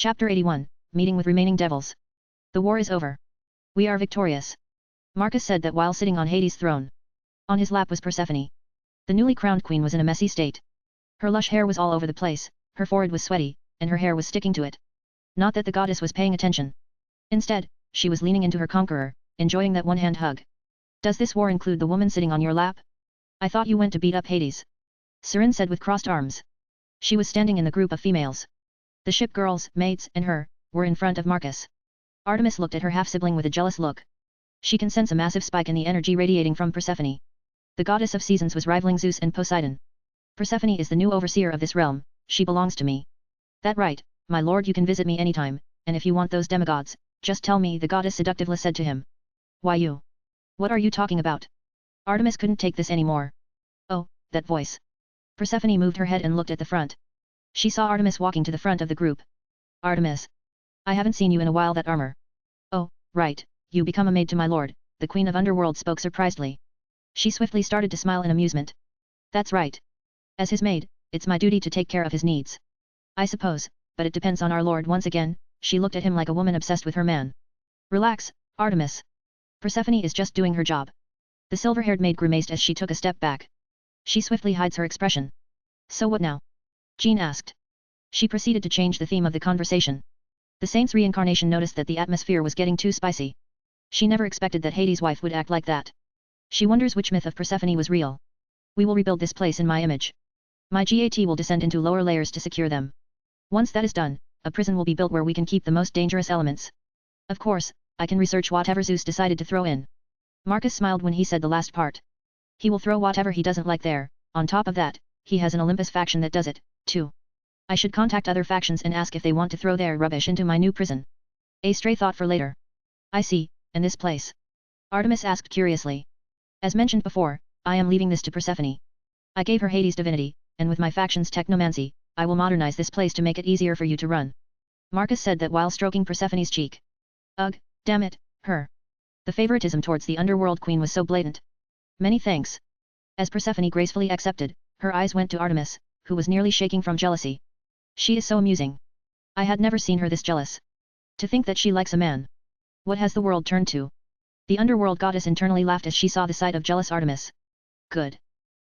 Chapter 81, Meeting with Remaining Devils. The war is over. We are victorious. Marcus said that while sitting on Hades' throne. On his lap was Persephone. The newly crowned queen was in a messy state. Her lush hair was all over the place, her forehead was sweaty, and her hair was sticking to it. Not that the goddess was paying attention. Instead, she was leaning into her conqueror, enjoying that one-hand hug. Does this war include the woman sitting on your lap? I thought you went to beat up Hades. Sirin said with crossed arms. She was standing in the group of females. The ship girls, maids, and her, were in front of Marcus. Artemis looked at her half-sibling with a jealous look. She can sense a massive spike in the energy radiating from Persephone. The goddess of seasons was rivaling Zeus and Poseidon. Persephone is the new overseer of this realm, she belongs to me. That right, my lord, you can visit me anytime, and if you want those demigods, just tell me, the goddess seductively said to him. Why you? What are you talking about? Artemis couldn't take this anymore. Oh, that voice. Persephone moved her head and looked at the front. She saw Artemis walking to the front of the group. Artemis. I haven't seen you in a while. That armor. Oh, right, you become a maid to my lord, the queen of underworld spoke surprisedly. She swiftly started to smile in amusement. That's right. As his maid, it's my duty to take care of his needs. I suppose, but it depends on our lord. Once again, she looked at him like a woman obsessed with her man. Relax, Artemis. Persephone is just doing her job. The silver-haired maid grimaced as she took a step back. She swiftly hides her expression. So what now? Jean asked. She proceeded to change the theme of the conversation. The saint's reincarnation noticed that the atmosphere was getting too spicy. She never expected that Hades' wife would act like that. She wonders which myth of Persephone was real. We will rebuild this place in my image. My GAT will descend into lower layers to secure them. Once that is done, a prison will be built where we can keep the most dangerous elements. Of course, I can research whatever Zeus decided to throw in. Marcus smiled when he said the last part. He will throw whatever he doesn't like there. On top of that, he has an Olympus faction that does it, too. I should contact other factions and ask if they want to throw their rubbish into my new prison. A stray thought for later. I see, and this place? Artemis asked curiously. As mentioned before, I am leaving this to Persephone. I gave her Hades' divinity, and with my faction's technomancy, I will modernize this place to make it easier for you to run. Marcus said that while stroking Persephone's cheek. Ugh, damn it, her. The favoritism towards the underworld queen was so blatant. Many thanks. As Persephone gracefully accepted, her eyes went to Artemis, who was nearly shaking from jealousy. She is so amusing. I had never seen her this jealous. To think that she likes a man. What has the world turned to? The underworld goddess internally laughed as she saw the sight of jealous Artemis. Good.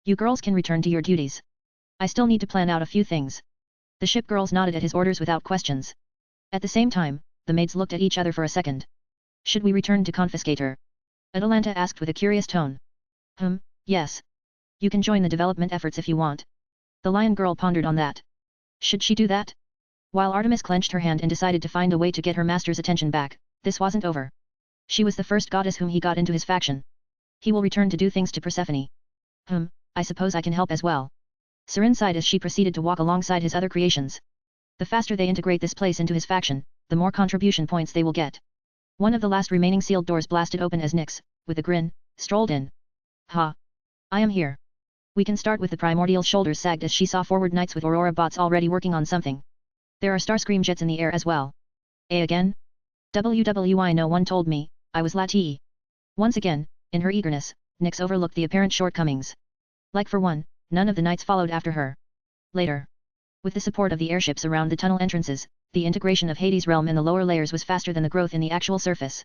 You girls can return to your duties. I still need to plan out a few things. The ship girls nodded at his orders without questions. At the same time, the maids looked at each other for a second. Should we return to confiscate her? Atalanta asked with a curious tone. Yes. You can join the development efforts if you want. The lion girl pondered on that. Should she do that? While Artemis clenched her hand and decided to find a way to get her master's attention back, this wasn't over. She was the first goddess whom he got into his faction. He will return to do things to Persephone. I suppose I can help as well. Sirin sighed as she proceeded to walk alongside his other creations. The faster they integrate this place into his faction, the more contribution points they will get. One of the last remaining sealed doors blasted open as Nyx, with a grin, strolled in. Ha! I am here. We can start with the primordial. Shoulders sagged as she saw forward knights with Aurora bots already working on something. There are Starscream jets in the air as well. Again? WWI, no one told me, I was Lati. Once again, in her eagerness, Nyx overlooked the apparent shortcomings. Like for one, none of the knights followed after her. Later. With the support of the airships around the tunnel entrances, the integration of Hades' realm in the lower layers was faster than the growth in the actual surface.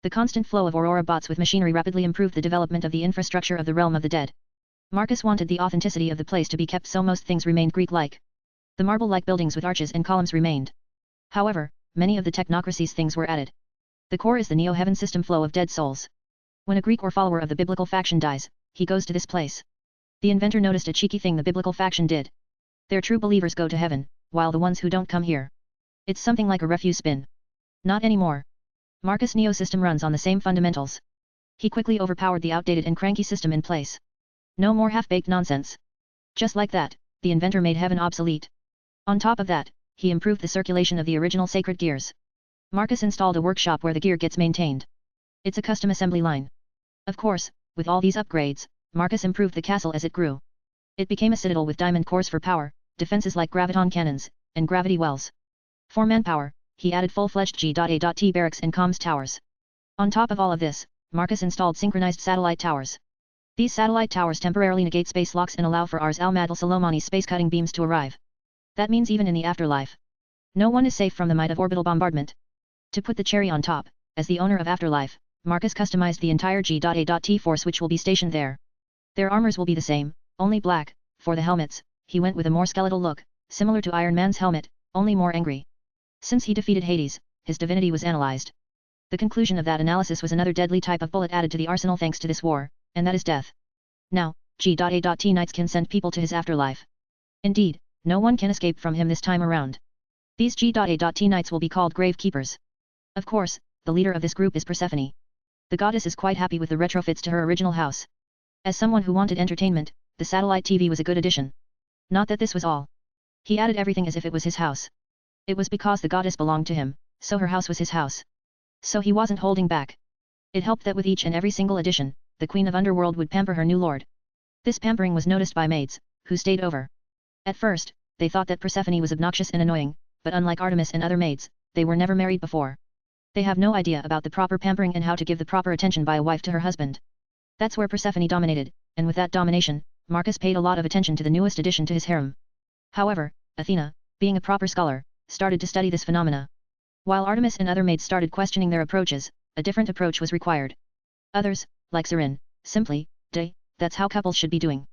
The constant flow of Aurora bots with machinery rapidly improved the development of the infrastructure of the realm of the dead. Marcus wanted the authenticity of the place to be kept, so most things remained Greek-like. The marble-like buildings with arches and columns remained. However, many of the technocracy's things were added. The core is the Neo-Heaven system flow of dead souls. When a Greek or follower of the biblical faction dies, he goes to this place. The inventor noticed a cheeky thing the biblical faction did. Their true believers go to heaven, while the ones who don't come here. It's something like a refuse bin. Not anymore. Marcus' Neo system runs on the same fundamentals. He quickly overpowered the outdated and cranky system in place. No more half-baked nonsense. Just like that, the inventor made heaven obsolete. On top of that, he improved the circulation of the original sacred gears. Marcus installed a workshop where the gear gets maintained. It's a custom assembly line. Of course, with all these upgrades, Marcus improved the castle as it grew. It became a citadel with diamond cores for power, defenses like graviton cannons, and gravity wells. For manpower, he added full-fledged G.A.T barracks and comms towers. On top of all of this, Marcus installed synchronized satellite towers. These satellite towers temporarily negate space locks and allow for Ars al-Madal Salomani's space-cutting beams to arrive. That means even in the afterlife. No one is safe from the might of orbital bombardment. To put the cherry on top, as the owner of Afterlife, Marcus customized the entire G.A.T force which will be stationed there. Their armors will be the same, only black. For the helmets, he went with a more skeletal look, similar to Iron Man's helmet, only more angry. Since he defeated Hades, his divinity was analyzed. The conclusion of that analysis was another deadly type of bullet added to the arsenal thanks to this war, and that is death. Now, G.A.T Knights can send people to his afterlife. Indeed, no one can escape from him this time around. These G.A.T Knights will be called Grave Keepers. Of course, the leader of this group is Persephone. The goddess is quite happy with the retrofits to her original house. As someone who wanted entertainment, the satellite TV was a good addition. Not that this was all. He added everything as if it was his house. It was because the goddess belonged to him, so her house was his house. So he wasn't holding back. It helped that with each and every single addition, the Queen of Underworld would pamper her new lord. This pampering was noticed by maids, who stayed over. At first, they thought that Persephone was obnoxious and annoying, but unlike Artemis and other maids, they were never married before. They have no idea about the proper pampering and how to give the proper attention by a wife to her husband. That's where Persephone dominated, and with that domination, Marcus paid a lot of attention to the newest addition to his harem. However, Athena, being a proper scholar, started to study this phenomena. While Artemis and other maids started questioning their approaches, a different approach was required. Others, like Sirin, simply, that's how couples should be doing.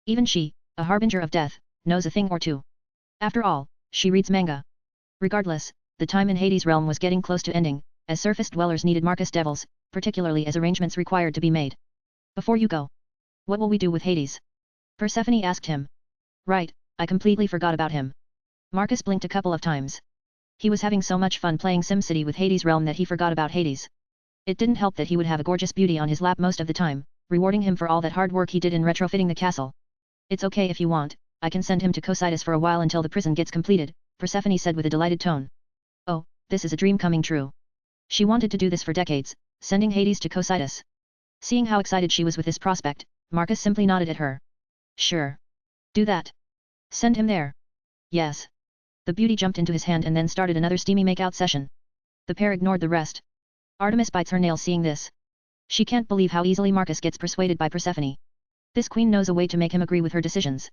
Even she, a harbinger of death, knows a thing or two. After all, she reads manga. Regardless, the time in Hades' realm was getting close to ending, as surface dwellers needed Marcus devils, particularly as arrangements required to be made. Before you go, what will we do with Hades? Persephone asked him. Right, I completely forgot about him. Marcus blinked a couple of times. He was having so much fun playing SimCity with Hades' realm that he forgot about Hades. It didn't help that he would have a gorgeous beauty on his lap most of the time, rewarding him for all that hard work he did in retrofitting the castle. It's okay if you want, I can send him to Cocytus for a while until the prison gets completed, Persephone said with a delighted tone. Oh, this is a dream coming true. She wanted to do this for decades, sending Hades to Cocytus. Seeing how excited she was with this prospect, Marcus simply nodded at her. Sure. Do that. Send him there. Yes. The beauty jumped into his hand and then started another steamy make-out session. The pair ignored the rest. Artemis bites her nails seeing this. She can't believe how easily Marcus gets persuaded by Persephone. This queen knows a way to make him agree with her decisions.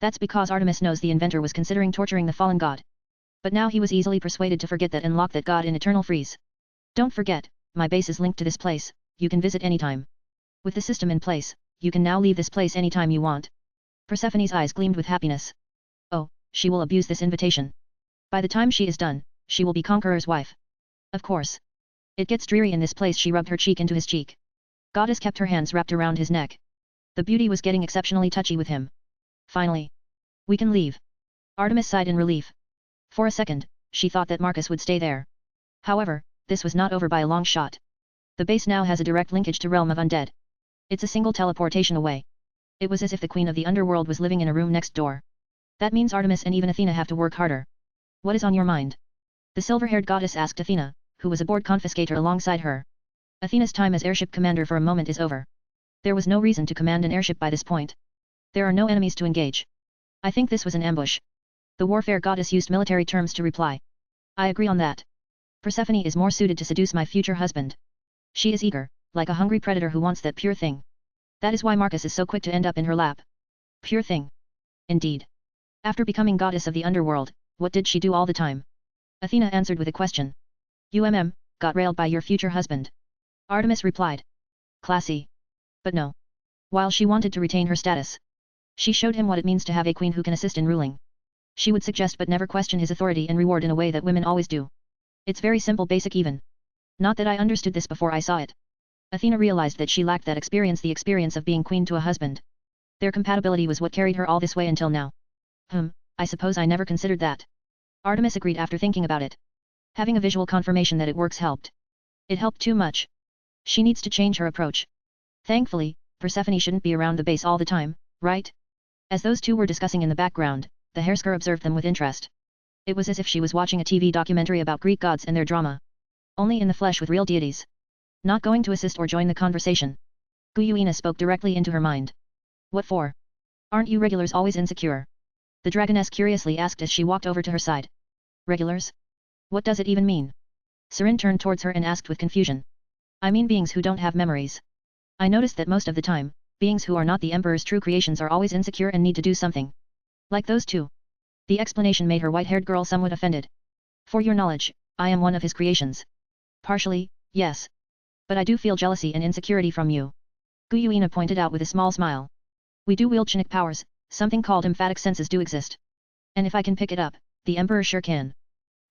That's because Artemis knows the inventor was considering torturing the fallen god. But now he was easily persuaded to forget that and lock that god in eternal freeze. Don't forget, my base is linked to this place, you can visit anytime. With the system in place, you can now leave this place anytime you want. Persephone's eyes gleamed with happiness. Oh, she will abuse this invitation. By the time she is done, she will be Conqueror's wife. Of course. It gets dreary in this place. She rubbed her cheek into his cheek. Goddess kept her hands wrapped around his neck. The beauty was getting exceptionally touchy with him. Finally. We can leave. Artemis sighed in relief. For a second, she thought that Marcus would stay there. However, this was not over by a long shot. The base now has a direct linkage to Realm of Undead. It's a single teleportation away. It was as if the Queen of the Underworld was living in a room next door. That means Artemis and even Athena have to work harder. What is on your mind? The silver-haired goddess asked Athena, who was a board confiscator alongside her. Athena's time as airship commander for a moment is over. There was no reason to command an airship by this point. There are no enemies to engage. I think this was an ambush. The warfare goddess used military terms to reply. I agree on that. Persephone is more suited to seduce my future husband. She is eager, like a hungry predator who wants that pure thing. That is why Marcus is so quick to end up in her lap. Pure thing. Indeed. After becoming goddess of the underworld, what did she do all the time? Athena answered with a question. Got railed by your future husband. Artemis replied. Classy. But no. While she wanted to retain her status, she showed him what it means to have a queen who can assist in ruling. She would suggest but never question his authority and reward in a way that women always do. It's very simple, basic even. Not that I understood this before I saw it. Athena realized that she lacked that experience, the experience of being queen to a husband. Their compatibility was what carried her all this way until now. I suppose I never considered that. Artemis agreed after thinking about it. Having a visual confirmation that it works helped. It helped too much. She needs to change her approach. Thankfully, Persephone shouldn't be around the base all the time, right? As those two were discussing in the background, the hairsker observed them with interest. It was as if she was watching a TV documentary about Greek gods and their drama. Only in the flesh with real deities. Not going to assist or join the conversation. Guyuina spoke directly into her mind. What for? Aren't you regulars always insecure? The dragoness curiously asked as she walked over to her side. Regulars? What does it even mean? Sirin turned towards her and asked with confusion. I mean beings who don't have memories. I noticed that most of the time, beings who are not the Emperor's true creations are always insecure and need to do something. Like those two. The explanation made her white-haired girl somewhat offended. For your knowledge, I am one of his creations. Partially, yes. But I do feel jealousy and insecurity from you. Gu Yuina pointed out with a small smile. We do wield Chinic powers, something called emphatic senses do exist. And if I can pick it up, the Emperor sure can.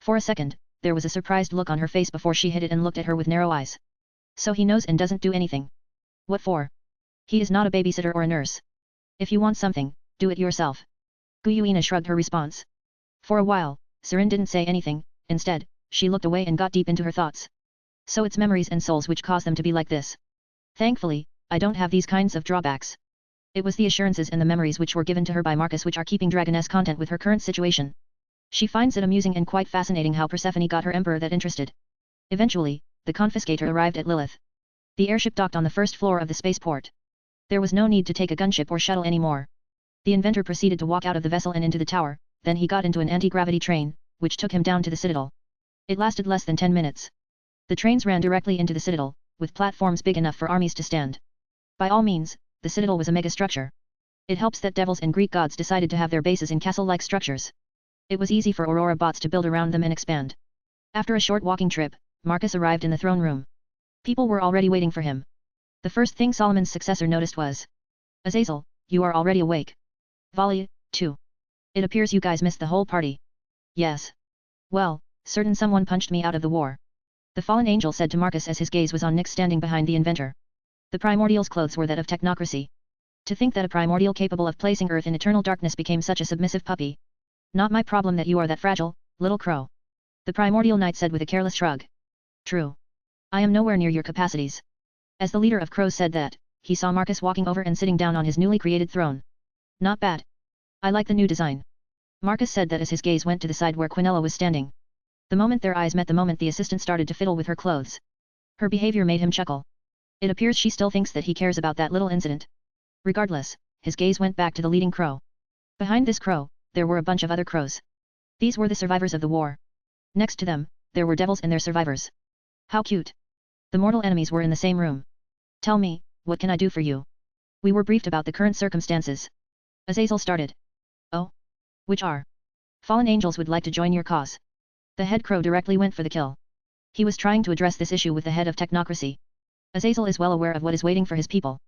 For a second, there was a surprised look on her face before she hid it and looked at her with narrow eyes. So he knows and doesn't do anything. What for? He is not a babysitter or a nurse. If you want something, do it yourself. Gu Yuina shrugged her response. For a while, Sirin didn't say anything, instead, she looked away and got deep into her thoughts. So it's memories and souls which cause them to be like this. Thankfully, I don't have these kinds of drawbacks. It was the assurances and the memories which were given to her by Marcus which are keeping Dragoness content with her current situation. She finds it amusing and quite fascinating how Persephone got her emperor that interested. Eventually, the confiscator arrived at Lilith. The airship docked on the first floor of the spaceport. There was no need to take a gunship or shuttle anymore. The inventor proceeded to walk out of the vessel and into the tower, then he got into an anti-gravity train, which took him down to the citadel. It lasted less than 10 minutes. The trains ran directly into the citadel, with platforms big enough for armies to stand. By all means, the citadel was a megastructure. It helps that devils and Greek gods decided to have their bases in castle-like structures. It was easy for Aurora bots to build around them and expand. After a short walking trip, Marcus arrived in the throne room. People were already waiting for him. The first thing Solomon's successor noticed was, Azazel, you are already awake. Volley, 2. It appears you guys missed the whole party. Yes. Well, certain someone punched me out of the war. The fallen angel said to Marcus as his gaze was on Nyx standing behind the inventor. The primordial's clothes were that of technocracy. To think that a primordial capable of placing Earth in eternal darkness became such a submissive puppy. Not my problem that you are that fragile, little crow. The primordial knight said with a careless shrug. True. I am nowhere near your capacities. As the leader of crows said that, he saw Marcus walking over and sitting down on his newly created throne. Not bad. I like the new design. Marcus said that as his gaze went to the side where Quinella was standing. The moment their eyes met, the moment the assistant started to fiddle with her clothes. Her behavior made him chuckle. It appears she still thinks that he cares about that little incident. Regardless, his gaze went back to the leading crow. Behind this crow, there were a bunch of other crows. These were the survivors of the war. Next to them, there were devils and their survivors. How cute. The mortal enemies were in the same room. Tell me, what can I do for you? We were briefed about the current circumstances. Azazel started. Oh? Which are? Fallen angels would like to join your cause. The head crow directly went for the kill. He was trying to address this issue with the head of technocracy. Azazel is well aware of what is waiting for his people.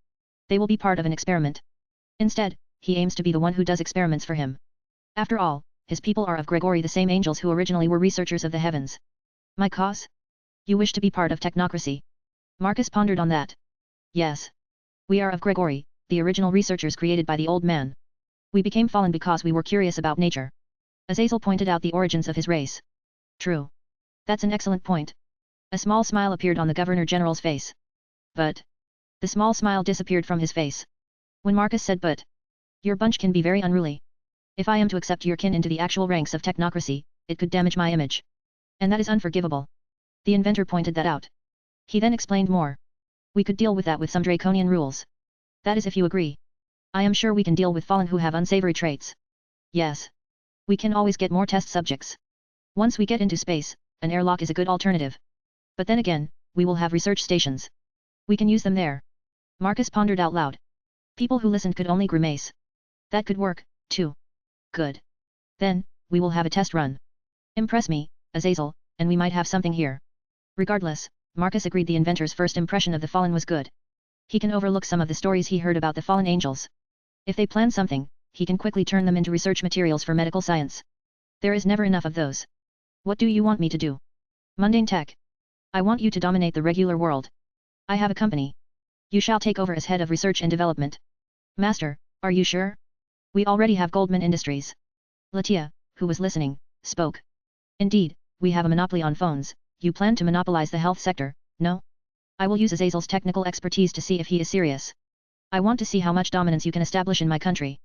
They will be part of an experiment. Instead, he aims to be the one who does experiments for him. After all, his people are of Gregory, the same angels who originally were researchers of the heavens. My cause? You wish to be part of technocracy? Marcus pondered on that. Yes. We are of Gregory, the original researchers created by the old man. We became fallen because we were curious about nature. Azazel pointed out the origins of his race. True. That's an excellent point. A small smile appeared on the Governor-General's face. But. The small smile disappeared from his face. When Marcus said but. Your bunch can be very unruly. If I am to accept your kin into the actual ranks of technocracy, it could damage my image. And that is unforgivable. The inventor pointed that out. He then explained more. We could deal with that with some draconian rules. That is if you agree. I am sure we can deal with fallen who have unsavory traits. Yes. We can always get more test subjects. Once we get into space, an airlock is a good alternative. But then again, we will have research stations. We can use them there. Marcus pondered out loud. People who listened could only grimace. That could work, too. Good. Then, we will have a test run. Impress me, Azazel, and we might have something here. Regardless, Marcus agreed the inventor's first impression of the fallen was good. He can overlook some of the stories he heard about the fallen angels. If they plan something, he can quickly turn them into research materials for medical science. There is never enough of those. What do you want me to do? Mundane tech. I want you to dominate the regular world. I have a company. You shall take over as head of research and development. Master, are you sure? We already have Goldman Industries. Latia, who was listening, spoke. Indeed, we have a monopoly on phones. You plan to monopolize the health sector, no? I will use Azazel's technical expertise to see if he is serious. I want to see how much dominance you can establish in my country.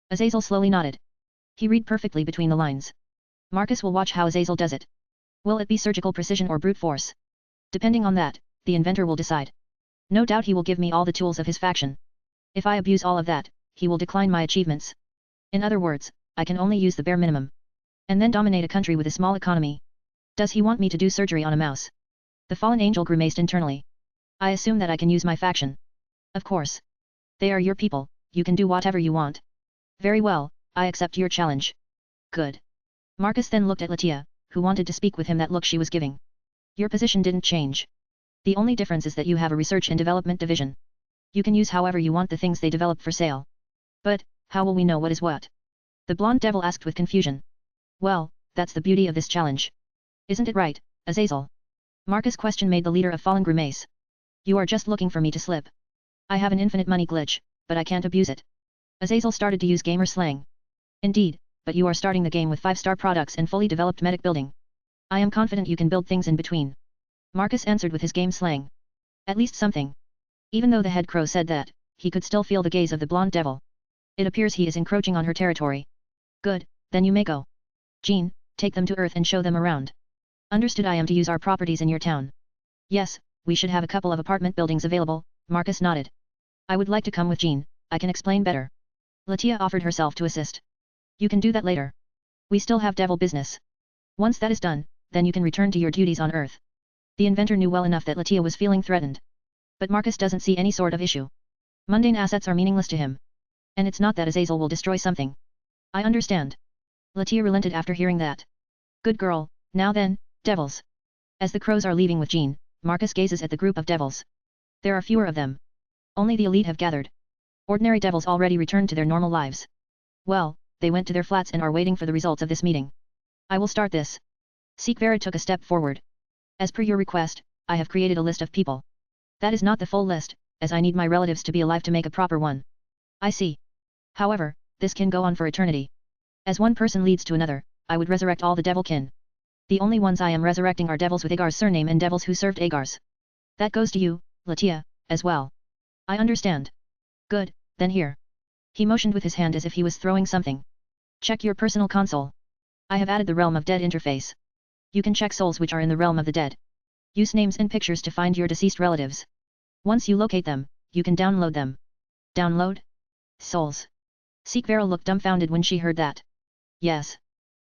Azazel slowly nodded. He read perfectly between the lines. Marcus will watch how Azazel does it. Will it be surgical precision or brute force? Depending on that, the inventor will decide. No doubt he will give me all the tools of his faction. If I abuse all of that, he will decline my achievements. In other words, I can only use the bare minimum. And then dominate a country with a small economy. Does he want me to do surgery on a mouse? The fallen angel grimaced internally. I assume that I can use my faction. Of course. They are your people, you can do whatever you want. Very well, I accept your challenge. Good. Marcus then looked at Latia, who wanted to speak with him. That look she was giving. Your position didn't change. The only difference is that you have a research and development division. You can use however you want the things they develop for sale. But, how will we know what is what? The blonde devil asked with confusion. Well, that's the beauty of this challenge. Isn't it right, Azazel? Marcus' question made the leader of Fallen grimace. You are just looking for me to slip. I have an infinite money glitch, but I can't abuse it. Azazel started to use gamer slang. Indeed, but you are starting the game with 5-star products and fully developed medic building. I am confident you can build things in between. Marcus answered with his game slang. At least something. Even though the head crow said that, he could still feel the gaze of the blonde devil. It appears he is encroaching on her territory. Good, then you may go. Jean, take them to Earth and show them around. Understood. I am to use our properties in your town. Yes, we should have a couple of apartment buildings available, Marcus nodded. I would like to come with Jean, I can explain better. Latia offered herself to assist. You can do that later. We still have devil business. Once that is done, then you can return to your duties on Earth. The inventor knew well enough that Latia was feeling threatened. But Marcus doesn't see any sort of issue. Mundane assets are meaningless to him. And it's not that Azazel will destroy something. I understand. Latia relented after hearing that. Good girl, now then, devils. As the crows are leaving with Jean, Marcus gazes at the group of devils. There are fewer of them. Only the elite have gathered. Ordinary devils already returned to their normal lives. Well, they went to their flats and are waiting for the results of this meeting. I will start this. Seekvera took a step forward. As per your request, I have created a list of people. That is not the full list, as I need my relatives to be alive to make a proper one. I see. However, this can go on for eternity. As one person leads to another, I would resurrect all the devil kin. The only ones I am resurrecting are devils with Agar's surname and devils who served Agar's. That goes to you, Latia, as well. I understand. Good, then here. He motioned with his hand as if he was throwing something. Check your personal console. I have added the Realm of Dead interface. You can check souls which are in the Realm of the Dead. Use names and pictures to find your deceased relatives. Once you locate them, you can download them. Download? Souls. Seekvera looked dumbfounded when she heard that. Yes.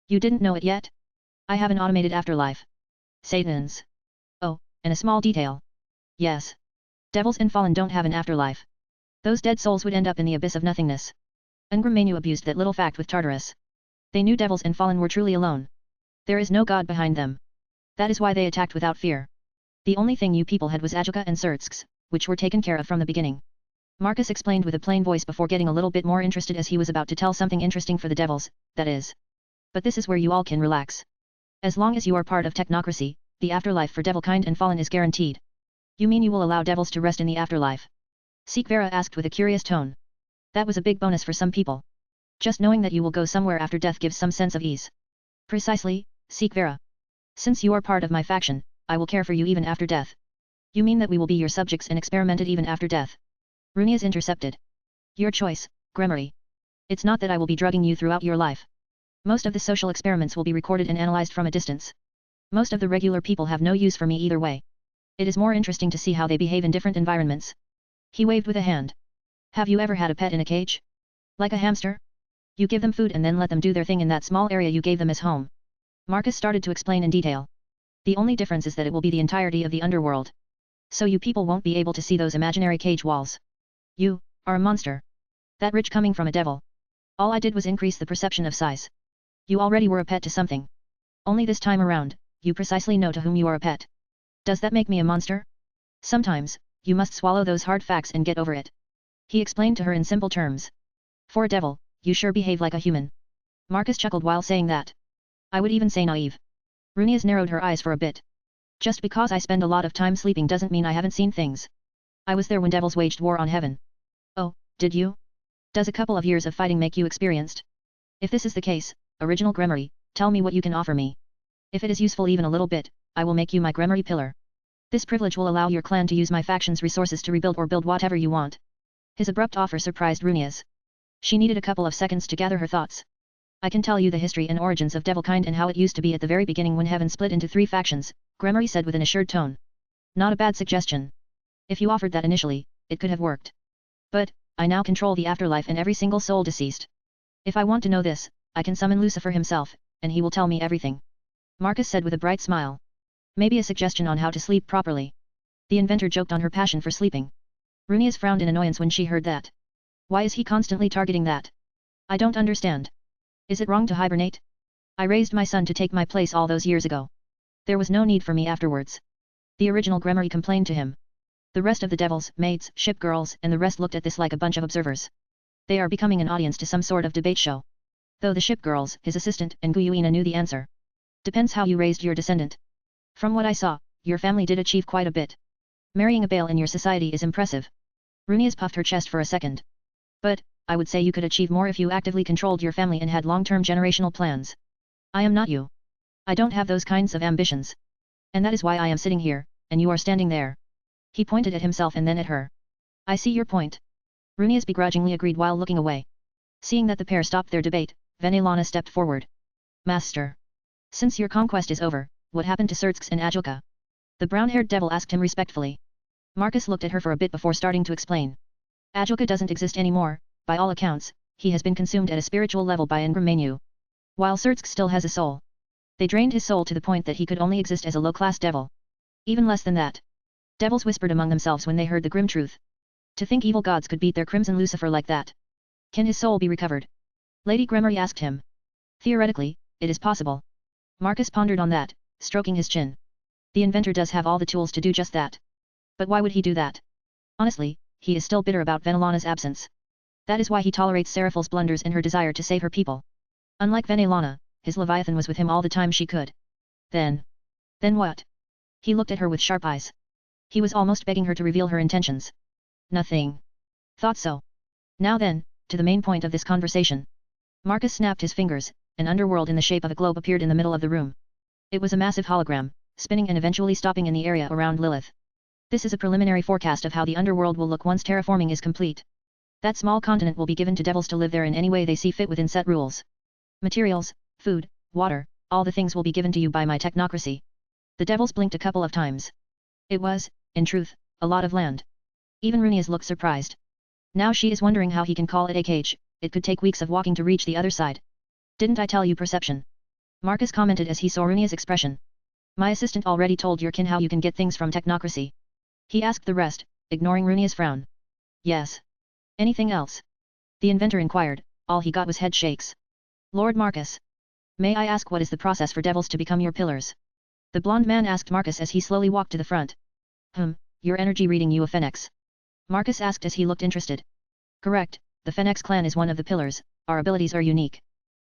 You didn't know it yet? I have an automated afterlife. Satans. Oh, and a small detail. Yes. Devils and fallen don't have an afterlife. Those dead souls would end up in the abyss of nothingness. Ungramanu abused that little fact with Tartarus. They knew devils and fallen were truly alone. There is no god behind them. That is why they attacked without fear. The only thing you people had was Ajuka and Surtsks, which were taken care of from the beginning. Marcus explained with a plain voice before getting a little bit more interested as he was about to tell something interesting for the devils, that is. But this is where you all can relax. As long as you are part of technocracy, the afterlife for devilkind and fallen is guaranteed. You mean you will allow devils to rest in the afterlife? Seekvera asked with a curious tone. That was a big bonus for some people. Just knowing that you will go somewhere after death gives some sense of ease. Precisely, Seekvera. Since you are part of my faction, I will care for you even after death. You mean that we will be your subjects and experimented even after death? Runia's intercepted. Your choice, Gremory. It's not that I will be drugging you throughout your life. Most of the social experiments will be recorded and analyzed from a distance. Most of the regular people have no use for me either way. It is more interesting to see how they behave in different environments. He waved with a hand. Have you ever had a pet in a cage? Like a hamster? You give them food and then let them do their thing in that small area you gave them as home. Marcus started to explain in detail. The only difference is that it will be the entirety of the underworld. So you people won't be able to see those imaginary cage walls. You are a monster. That rich coming from a devil. All I did was increase the perception of size. You already were a pet to something. Only this time around, you precisely know to whom you are a pet. Does that make me a monster? Sometimes, you must swallow those hard facts and get over it. He explained to her in simple terms. For a devil, you sure behave like a human. Marcus chuckled while saying that. I would even say naive. Runia's narrowed her eyes for a bit. Just because I spend a lot of time sleeping doesn't mean I haven't seen things. I was there when devils waged war on heaven. Oh, did you? Does a couple of years of fighting make you experienced? If this is the case, original Gremory, tell me what you can offer me. If it is useful even a little bit, I will make you my Gremory pillar. This privilege will allow your clan to use my faction's resources to rebuild or build whatever you want. His abrupt offer surprised Runia's. She needed a couple of seconds to gather her thoughts. I can tell you the history and origins of devilkind and how it used to be at the very beginning when heaven split into 3 factions, Gremory said with an assured tone. Not a bad suggestion. If you offered that initially, it could have worked. But, I now control the afterlife and every single soul deceased. If I want to know this, I can summon Lucifer himself, and he will tell me everything. Marcus said with a bright smile. Maybe a suggestion on how to sleep properly. The inventor joked on her passion for sleeping. Runia's frowned in annoyance when she heard that. Why is he constantly targeting that? I don't understand. Is it wrong to hibernate? I raised my son to take my place all those years ago. There was no need for me afterwards. The original Gremory complained to him. The rest of the devils, maids, ship girls, and the rest looked at this like a bunch of observers. They are becoming an audience to some sort of debate show. Though the ship girls, his assistant, and Guyuina knew the answer. Depends how you raised your descendant. From what I saw, your family did achieve quite a bit. Marrying a Bale in your society is impressive. Runias puffed her chest for a second. But, I would say you could achieve more if you actively controlled your family and had long-term generational plans. I am not you. I don't have those kinds of ambitions. And that is why I am sitting here, and you are standing there. He pointed at himself and then at her. I see your point. Runias begrudgingly agreed while looking away. Seeing that the pair stopped their debate, Venelana stepped forward. Master. Since your conquest is over, what happened to Sertsk and Ajulka? The brown-haired devil asked him respectfully. Marcus looked at her for a bit before starting to explain. Ajulka doesn't exist anymore, by all accounts, he has been consumed at a spiritual level by Ingram Manu. While Sertsk still has a soul. They drained his soul to the point that he could only exist as a low-class devil. Even less than that. Devils whispered among themselves when they heard the grim truth. To think evil gods could beat their crimson Lucifer like that. Can his soul be recovered? Lady Gremory asked him. Theoretically, it is possible. Marcus pondered on that, stroking his chin. The inventor does have all the tools to do just that. But why would he do that? Honestly, he is still bitter about Venelana's absence. That is why he tolerates Seraphal's blunders in her desire to save her people. Unlike Venelana, his Leviathan was with him all the time she could. Then what? He looked at her with sharp eyes. He was almost begging her to reveal her intentions. Nothing. Thought so. Now then, to the main point of this conversation. Marcus snapped his fingers, an underworld in the shape of a globe appeared in the middle of the room. It was a massive hologram, spinning and eventually stopping in the area around Lilith. This is a preliminary forecast of how the underworld will look once terraforming is complete. That small continent will be given to devils to live there in any way they see fit within set rules. Materials, food, water, all the things will be given to you by my technocracy. The devils blinked a couple of times. It was, in truth, a lot of land. Even Runias looked surprised. Now she is wondering how he can call it a cage, it could take weeks of walking to reach the other side. Didn't I tell you perception? Marcus commented as he saw Runia's expression. My assistant already told your kin how you can get things from technocracy. He asked the rest, ignoring Runia's frown. Yes. Anything else? The inventor inquired, all he got was head shakes. Lord Marcus. May I ask what is the process for devils to become your pillars? The blonde man asked Marcus as he slowly walked to the front. Your energy reading you a Phoenix? Marcus asked as he looked interested. Correct, the Phoenix clan is one of the pillars, our abilities are unique.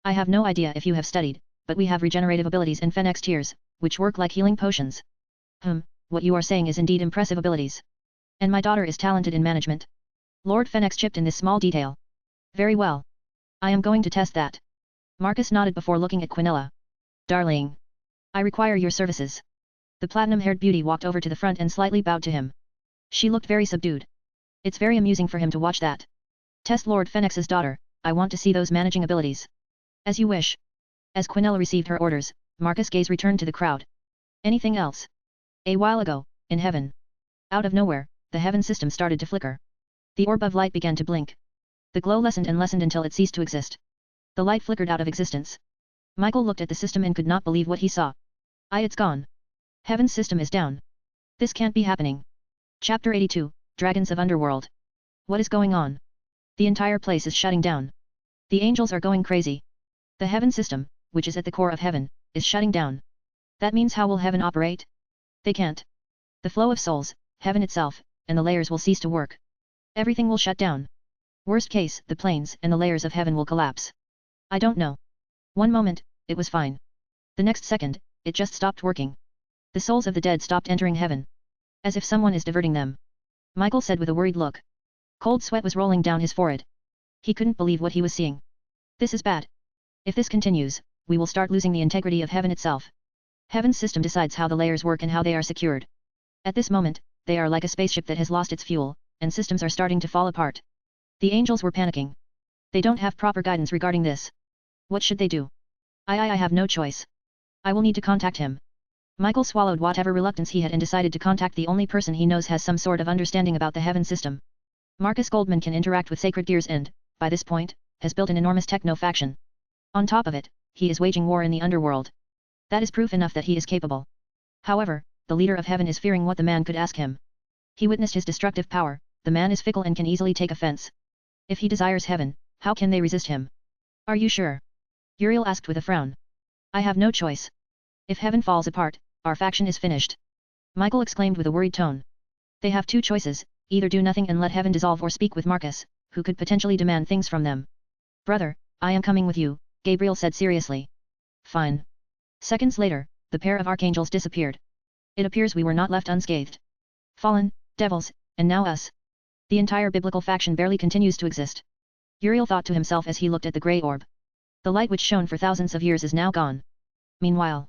I have no idea if you have studied, but we have regenerative abilities and Phoenix tears, which work like healing potions. What you are saying is indeed impressive abilities. And my daughter is talented in management. Lord Phoenix chipped in this small detail. Very well. I am going to test that. Marcus nodded before looking at Quinella. Darling. I require your services. The platinum-haired beauty walked over to the front and slightly bowed to him. She looked very subdued. It's very amusing for him to watch that. Test Lord Phoenix's daughter, I want to see those managing abilities. As you wish. As Quinella received her orders, Marcus' gaze returned to the crowd. Anything else? A while ago, in heaven. Out of nowhere, the heaven system started to flicker. The orb of light began to blink. The glow lessened and lessened until it ceased to exist. The light flickered out of existence. Michael looked at the system and could not believe what he saw. It's gone. Heaven's system is down. This can't be happening. Chapter 82, Dragons of Underworld. What is going on? The entire place is shutting down. The angels are going crazy. The heaven system, which is at the core of heaven, is shutting down. That means how will heaven operate? They can't. The flow of souls, heaven itself, and the layers will cease to work. Everything will shut down. Worst case, the planes and the layers of heaven will collapse. I don't know. One moment, it was fine. The next second, it just stopped working. The souls of the dead stopped entering heaven. As if someone is diverting them. Michael said with a worried look. Cold sweat was rolling down his forehead. He couldn't believe what he was seeing. This is bad. If this continues, we will start losing the integrity of heaven itself. Heaven's system decides how the layers work and how they are secured. At this moment, they are like a spaceship that has lost its fuel, and systems are starting to fall apart. The angels were panicking. They don't have proper guidance regarding this. What should they do? I have no choice. I will need to contact him. Michael swallowed whatever reluctance he had and decided to contact the only person he knows has some sort of understanding about the heaven system. Marcus Goldman can interact with sacred gears and, by this point, has built an enormous techno-faction. On top of it, he is waging war in the underworld. That is proof enough that he is capable. However, the leader of heaven is fearing what the man could ask him. He witnessed his destructive power, the man is fickle and can easily take offense. If he desires heaven, how can they resist him? Are you sure? Uriel asked with a frown. I have no choice. If heaven falls apart, our faction is finished. Michael exclaimed with a worried tone. They have two choices, either do nothing and let heaven dissolve or speak with Marcus, who could potentially demand things from them. Brother, I am coming with you, Gabriel said seriously. Fine. Seconds later, the pair of archangels disappeared. It appears we were not left unscathed. Fallen, devils, and now us. The entire biblical faction barely continues to exist. Uriel thought to himself as he looked at the grey orb. The light which shone for thousands of years is now gone. Meanwhile,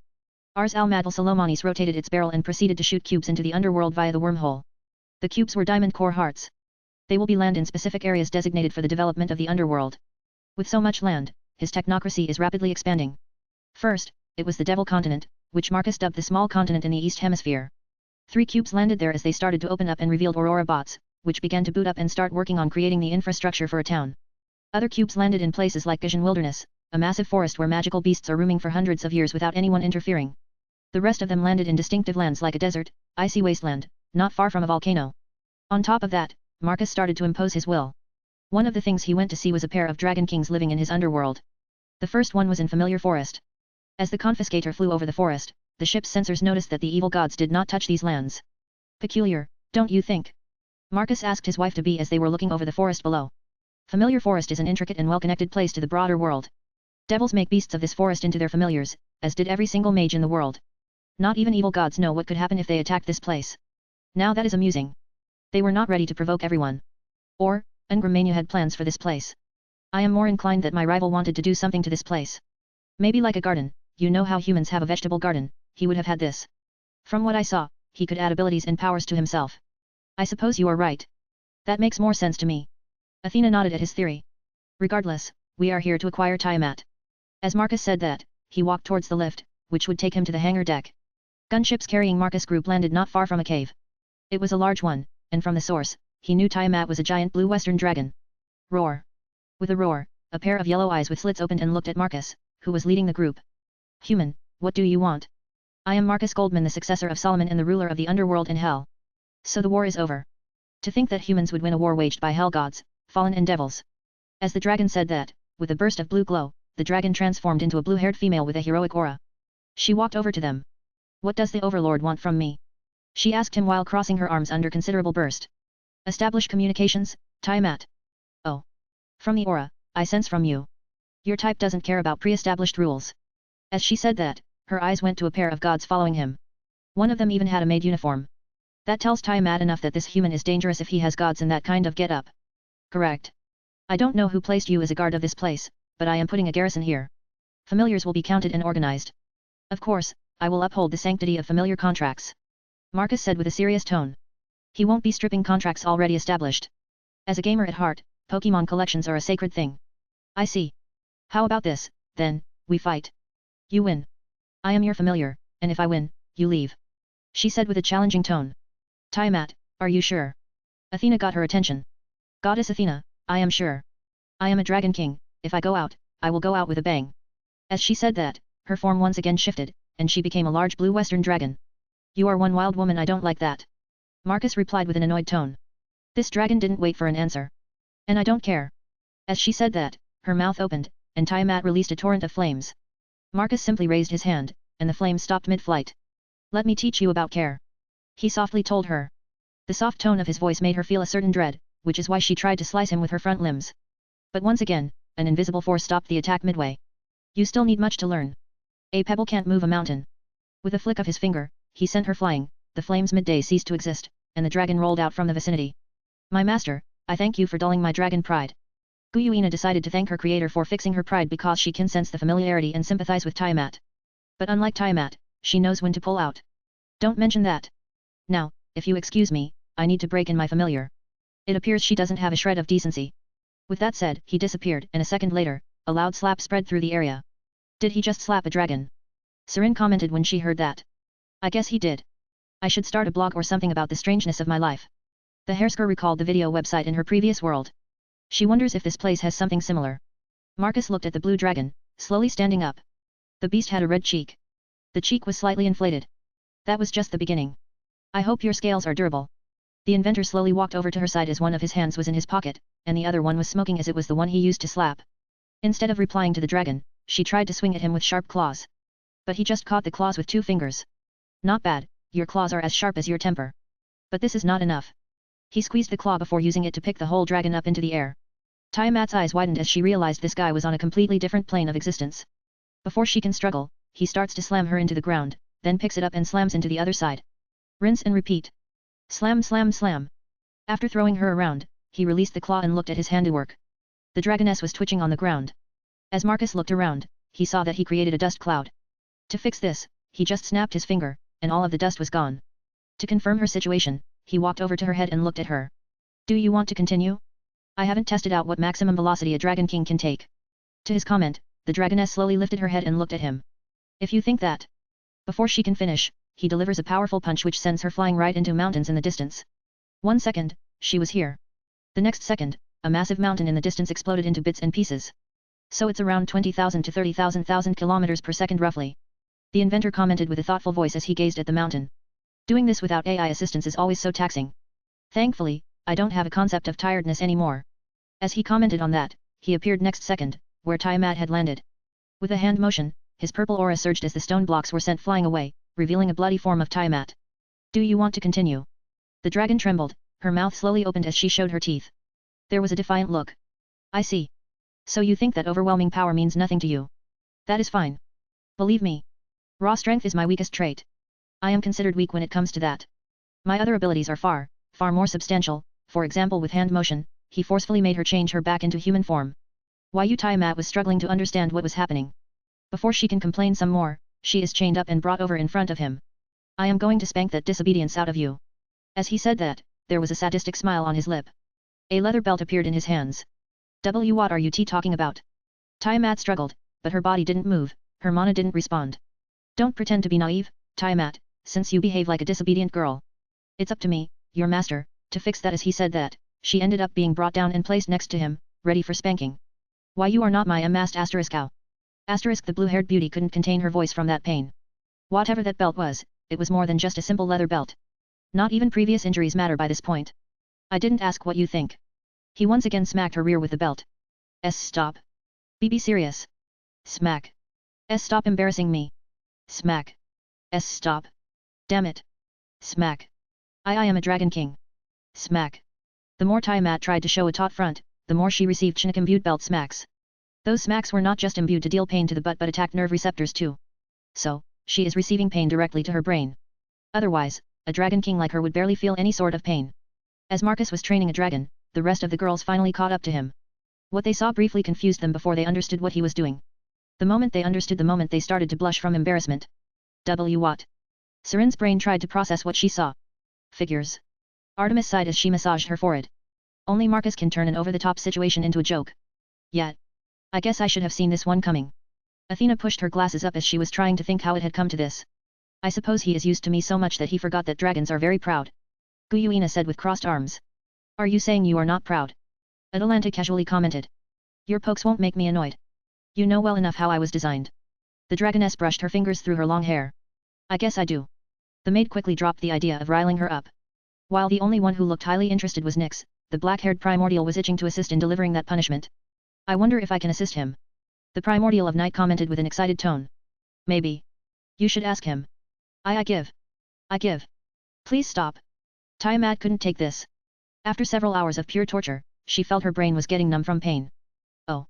Ars al-Madal Salomonis rotated its barrel and proceeded to shoot cubes into the underworld via the wormhole. The cubes were diamond core hearts. They will be land in specific areas designated for the development of the underworld. With so much land, his technocracy is rapidly expanding. First, it was the Devil Continent, which Marcus dubbed the small continent in the East Hemisphere. 3 cubes landed there as they started to open up and revealed Aurora bots, which began to boot up and start working on creating the infrastructure for a town. Other cubes landed in places like Gijin Wilderness, a massive forest where magical beasts are roaming for hundreds of years without anyone interfering. The rest of them landed in distinctive lands like a desert, icy wasteland, not far from a volcano. On top of that, Marcus started to impose his will. One of the things he went to see was a pair of dragon kings living in his underworld. The first one was in Familiar Forest. As the confiscator flew over the forest, the ship's sensors noticed that the evil gods did not touch these lands. Peculiar, don't you think? Marcus asked his wife to be as they were looking over the forest below. Familiar Forest is an intricate and well-connected place to the broader world. Devils make beasts of this forest into their familiars, as did every single mage in the world. Not even evil gods know what could happen if they attacked this place. Now that is amusing. They were not ready to provoke everyone. Or, Ungramania had plans for this place. I am more inclined that my rival wanted to do something to this place. Maybe like a garden, you know how humans have a vegetable garden, he would have had this. From what I saw, he could add abilities and powers to himself. I suppose you are right. That makes more sense to me. Athena nodded at his theory. Regardless, we are here to acquire Tiamat. As Marcus said that, he walked towards the lift, which would take him to the hangar deck. Gunships carrying Marcus group landed not far from a cave. It was a large one, and from the source, he knew Tiamat was a giant blue western dragon. Roar. With a roar, a pair of yellow eyes with slits opened and looked at Marcus, who was leading the group. Human, what do you want? I am Marcus Goldman, the successor of Solomon and the ruler of the underworld and hell. So the war is over. To think that humans would win a war waged by hell gods, fallen and devils. As the dragon said that, with a burst of blue glow, the dragon transformed into a blue-haired female with a heroic aura. She walked over to them. What does the Overlord want from me? She asked him while crossing her arms under considerable burst. Establish communications, Tiamat. Oh. From the aura, I sense from you. Your type doesn't care about pre-established rules. As she said that, her eyes went to a pair of gods following him. One of them even had a maid uniform. That tells Tiamat enough that this human is dangerous if he has gods in that kind of get-up. Correct. I don't know who placed you as a guard of this place, but I am putting a garrison here. Familiars will be counted and organized. Of course, I will uphold the sanctity of familiar contracts. Marcus said with a serious tone. He won't be stripping contracts already established. As a gamer at heart, Pokemon collections are a sacred thing. I see. How about this, then, we fight. You win. I am your familiar, and if I win, you leave. She said with a challenging tone. Tiamat, are you sure? Athena got her attention. Goddess Athena, I am sure. I am a dragon king, if I go out, I will go out with a bang. As she said that, her form once again shifted, and she became a large blue western dragon. You are one wild woman, I don't like that. Marcus replied with an annoyed tone. This dragon didn't wait for an answer. And I don't care. As she said that, her mouth opened, and Tiamat released a torrent of flames. Marcus simply raised his hand, and the flames stopped mid-flight. Let me teach you about care. He softly told her. The soft tone of his voice made her feel a certain dread, which is why she tried to slice him with her front limbs. But once again, an invisible force stopped the attack midway. You still need much to learn. A pebble can't move a mountain. With a flick of his finger, he sent her flying, the flames midday ceased to exist, and the dragon rolled out from the vicinity. My master, I thank you for dulling my dragon pride. Guyuina decided to thank her creator for fixing her pride because she can sense the familiarity and sympathize with Tiamat. But unlike Tiamat, she knows when to pull out. Don't mention that. Now, if you excuse me, I need to break in my familiar. It appears she doesn't have a shred of decency. With that said, he disappeared, and a second later, a loud slap spread through the area. Did he just slap a dragon? Sirin commented when she heard that. I guess he did. I should start a blog or something about the strangeness of my life. The Hairsker recalled the video website in her previous world. She wonders if this place has something similar. Marcus looked at the blue dragon, slowly standing up. The beast had a red cheek. The cheek was slightly inflated. That was just the beginning. I hope your scales are durable. The inventor slowly walked over to her side as one of his hands was in his pocket, and the other one was smoking as it was the one he used to slap. Instead of replying to the dragon, she tried to swing at him with sharp claws. But he just caught the claws with 2 fingers. Not bad, your claws are as sharp as your temper. But this is not enough. He squeezed the claw before using it to pick the whole dragon up into the air. Tiamat's eyes widened as she realized this guy was on a completely different plane of existence. Before she can struggle, he starts to slam her into the ground, then picks it up and slams into the other side. Rinse and repeat. Slam slam slam. After throwing her around, he released the claw and looked at his handiwork. The dragoness was twitching on the ground. As Marcus looked around, he saw that he created a dust cloud. To fix this, he just snapped his finger, and all of the dust was gone. To confirm her situation, he walked over to her head and looked at her. Do you want to continue? I haven't tested out what maximum velocity a Dragon King can take. To his comment, the dragoness slowly lifted her head and looked at him. If you think that. Before she can finish, he delivers a powerful punch which sends her flying right into mountains in the distance. 1 second, she was here. The next second, a massive mountain in the distance exploded into bits and pieces. So it's around 20,000 to 30,000 kilometers per second roughly. The inventor commented with a thoughtful voice as he gazed at the mountain. Doing this without AI assistance is always so taxing. Thankfully, I don't have a concept of tiredness anymore. As he commented on that, he appeared next second, where Tiamat had landed. With a hand motion, his purple aura surged as the stone blocks were sent flying away, revealing a bloody form of Tiamat. Do you want to continue? The dragon trembled, her mouth slowly opened as she showed her teeth. There was a defiant look. I see. So you think that overwhelming power means nothing to you? That is fine. Believe me. Raw strength is my weakest trait. I am considered weak when it comes to that. My other abilities are far more substantial. For example, with hand motion, he forcefully made her change her back into human form. Yu Tiamat was struggling to understand what was happening. Before she can complain some more, she is chained up and brought over in front of him. I am going to spank that disobedience out of you. As he said that, there was a sadistic smile on his lip. A leather belt appeared in his hands. What are you talking about? Tiamat struggled, but her body didn't move, her mana didn't respond. Don't pretend to be naive, Tiamat, since you behave like a disobedient girl. It's up to me, your master, to fix that. As he said that, she ended up being brought down and placed next to him, ready for spanking. Why you are not my amassed **cow. The blue-haired beauty couldn't contain her voice from that pain. Whatever that belt was, it was more than just a simple leather belt. Not even previous injuries matter by this point. I didn't ask what you think. He once again smacked her rear with the belt. Stop. Be serious. Smack. Stop embarrassing me. Smack. Stop. Damn it. Smack. I am a Dragon King. Smack. The more Tiamat tried to show a taut front, the more she received Chinook-imbued belt smacks. Those smacks were not just imbued to deal pain to the butt but attacked nerve receptors too. So, she is receiving pain directly to her brain. Otherwise, a Dragon King like her would barely feel any sort of pain. As Marcus was training a dragon, the rest of the girls finally caught up to him. What they saw briefly confused them before they understood what he was doing. The moment they understood, the moment they started to blush from embarrassment. What? Seren's brain tried to process what she saw. Figures. Artemis sighed as she massaged her forehead. Only Marcus can turn an over-the-top situation into a joke. Yet. I guess I should have seen this one coming. Athena pushed her glasses up as she was trying to think how it had come to this. I suppose he is used to me so much that he forgot that dragons are very proud. Guyuina said with crossed arms. Are you saying you are not proud? Atalanta casually commented. Your pokes won't make me annoyed. You know well enough how I was designed. The dragoness brushed her fingers through her long hair. I guess I do. The maid quickly dropped the idea of riling her up. While the only one who looked highly interested was Nyx, the black-haired primordial was itching to assist in delivering that punishment. I wonder if I can assist him. The primordial of night commented with an excited tone. Maybe. You should ask him. I give. Please stop. Tiamat couldn't take this. After several hours of pure torture, she felt her brain was getting numb from pain. Oh.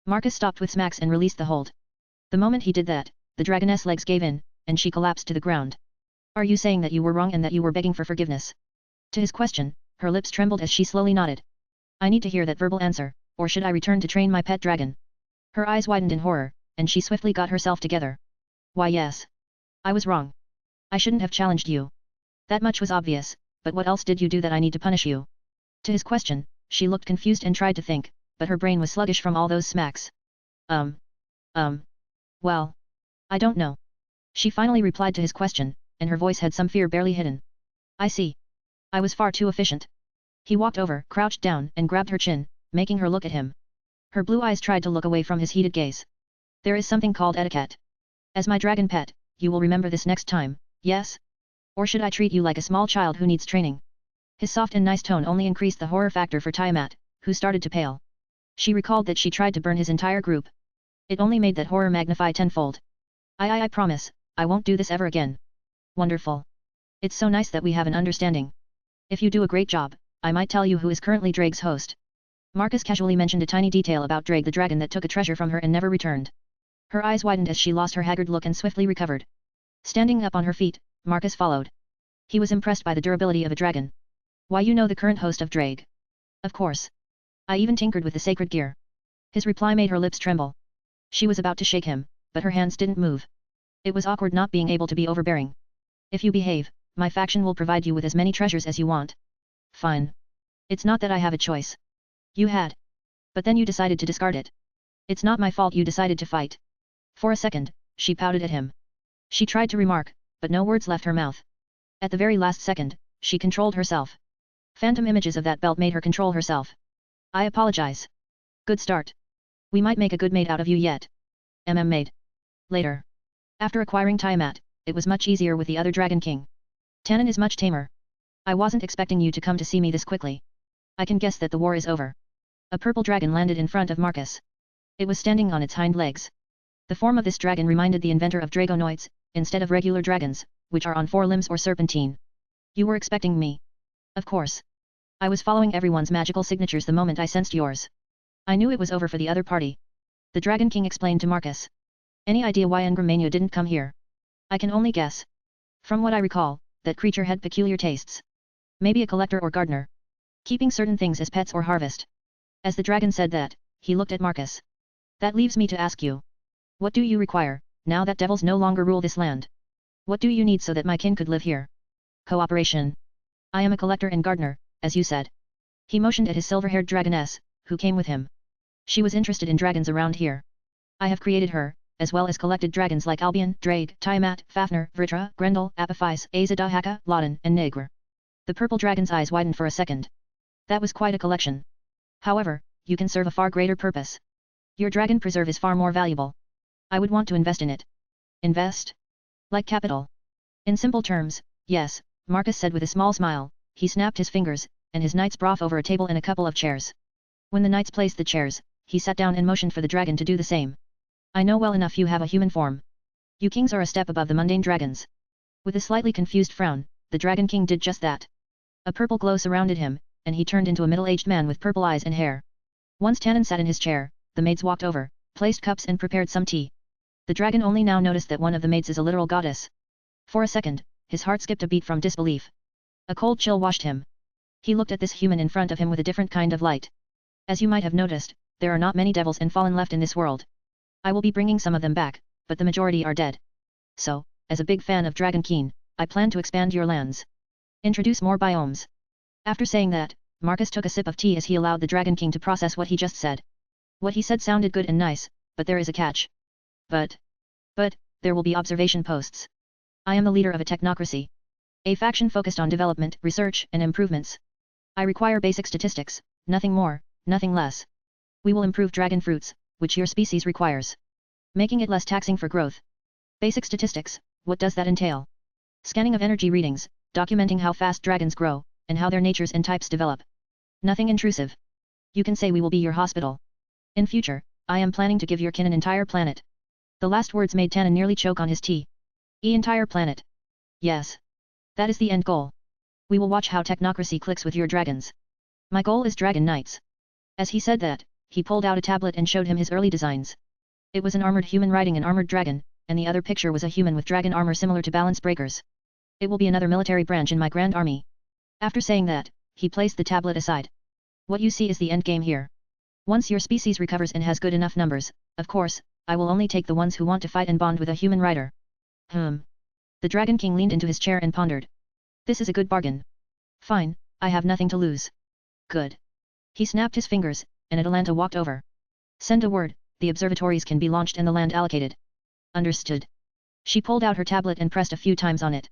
Marcus stopped with smacks and released the hold. The moment he did that, the dragoness legs gave in, and she collapsed to the ground. Are you saying that you were wrong and that you were begging for forgiveness? To his question, her lips trembled as she slowly nodded. I need to hear that verbal answer, or should I return to train my pet dragon? Her eyes widened in horror, and she swiftly got herself together. Why yes. I was wrong. I shouldn't have challenged you. That much was obvious, but what else did you do that I need to punish you? To his question, she looked confused and tried to think, but her brain was sluggish from all those smacks. Well. I don't know. She finally replied to his question, and her voice had some fear barely hidden. I see. I was far too efficient. He walked over, crouched down, and grabbed her chin, making her look at him. Her blue eyes tried to look away from his heated gaze. There is something called etiquette. As my dragon pet, you will remember this next time, yes? Or should I treat you like a small child who needs training? His soft and nice tone only increased the horror factor for Tiamat, who started to pale. She recalled that she tried to burn his entire group. It only made that horror magnify tenfold. I promise, I won't do this ever again. Wonderful. It's so nice that we have an understanding. If you do a great job, I might tell you who is currently Drake's host. Marcus casually mentioned a tiny detail about Drake the dragon that took a treasure from her and never returned. Her eyes widened as she lost her haggard look and swiftly recovered. Standing up on her feet, Marcus followed. He was impressed by the durability of a dragon. Why, you know the current host of Drake? Of course. I even tinkered with the sacred gear. His reply made her lips tremble. She was about to shake him, but her hands didn't move. It was awkward not being able to be overbearing. If you behave, my faction will provide you with as many treasures as you want. Fine. It's not that I have a choice. You had. But then you decided to discard it. It's not my fault you decided to fight. For a second, she pouted at him. She tried to remark, but no words left her mouth. At the very last second, she controlled herself. Phantom images of that belt made her control herself. I apologize. Good start. We might make a good mate out of you yet. Maid. Later. After acquiring Tiamat, it was much easier with the other Dragon King. Tannen is much tamer. I wasn't expecting you to come to see me this quickly. I can guess that the war is over. A purple dragon landed in front of Marcus. It was standing on its hind legs. The form of this dragon reminded the inventor of dragonoids, instead of regular dragons, which are on 4 limbs or serpentine. You were expecting me. Of course. I was following everyone's magical signatures the moment I sensed yours. I knew it was over for the other party. The Dragon King explained to Marcus. Any idea why Ngramania didn't come here? I can only guess. From what I recall, that creature had peculiar tastes. Maybe a collector or gardener. Keeping certain things as pets or harvest. As the dragon said that, he looked at Marcus. That leaves me to ask you. What do you require, now that devils no longer rule this land? What do you need so that my kin could live here? Cooperation. I am a collector and gardener, as you said. He motioned at his silver-haired dragoness, who came with him. She was interested in dragons around here. I have created her, as well as collected dragons like Albion, Drake, Tiamat, Fafnir, Vritra, Grendel, Apophis, Azadahaka, Loden, and Negre. The purple dragon's eyes widened for a second. That was quite a collection. However, you can serve a far greater purpose. Your dragon preserve is far more valuable. I would want to invest in it. Invest? Like capital. In simple terms, yes, Marcus said with a small smile. He snapped his fingers, and his knights brought over a table and a couple of chairs. When the knights placed the chairs, he sat down and motioned for the dragon to do the same. I know well enough you have a human form. You kings are a step above the mundane dragons. With a slightly confused frown, the Dragon King did just that. A purple glow surrounded him, and he turned into a middle-aged man with purple eyes and hair. Once Tannen sat in his chair, the maids walked over, placed cups and prepared some tea. The dragon only now noticed that one of the maids is a literal goddess. For a second, his heart skipped a beat from disbelief. A cold chill washed him. He looked at this human in front of him with a different kind of light. As you might have noticed, there are not many devils and fallen left in this world. I will be bringing some of them back, but the majority are dead. So, as a big fan of Dragon King, I plan to expand your lands. Introduce more biomes. After saying that, Marcus took a sip of tea as he allowed the Dragon King to process what he just said. What he said sounded good and nice, but there is a catch. But, there will be observation posts. I am the leader of a technocracy. A faction focused on development, research, and improvements. I require basic statistics, nothing more, nothing less. We will improve dragon fruits, which your species requires. Making it less taxing for growth. Basic statistics, what does that entail? Scanning of energy readings, documenting how fast dragons grow, and how their natures and types develop. Nothing intrusive. You can say we will be your hospital. In future, I am planning to give your kin an entire planet. The last words made Tannen nearly choke on his tea. Entire planet. Yes. That is the end goal. We will watch how technocracy clicks with your dragons. My goal is Dragon Knights. As he said that, he pulled out a tablet and showed him his early designs. It was an armored human riding an armored dragon, and the other picture was a human with dragon armor similar to balance breakers. It will be another military branch in my grand army. After saying that, he placed the tablet aside. What you see is the end game here. Once your species recovers and has good enough numbers, of course, I will only take the ones who want to fight and bond with a human rider. The Dragon King leaned into his chair and pondered. This is a good bargain. Fine, I have nothing to lose. Good. He snapped his fingers, and Atalanta walked over. Send a word, the observatories can be launched and the land allocated. Understood. She pulled out her tablet and pressed a few times on it.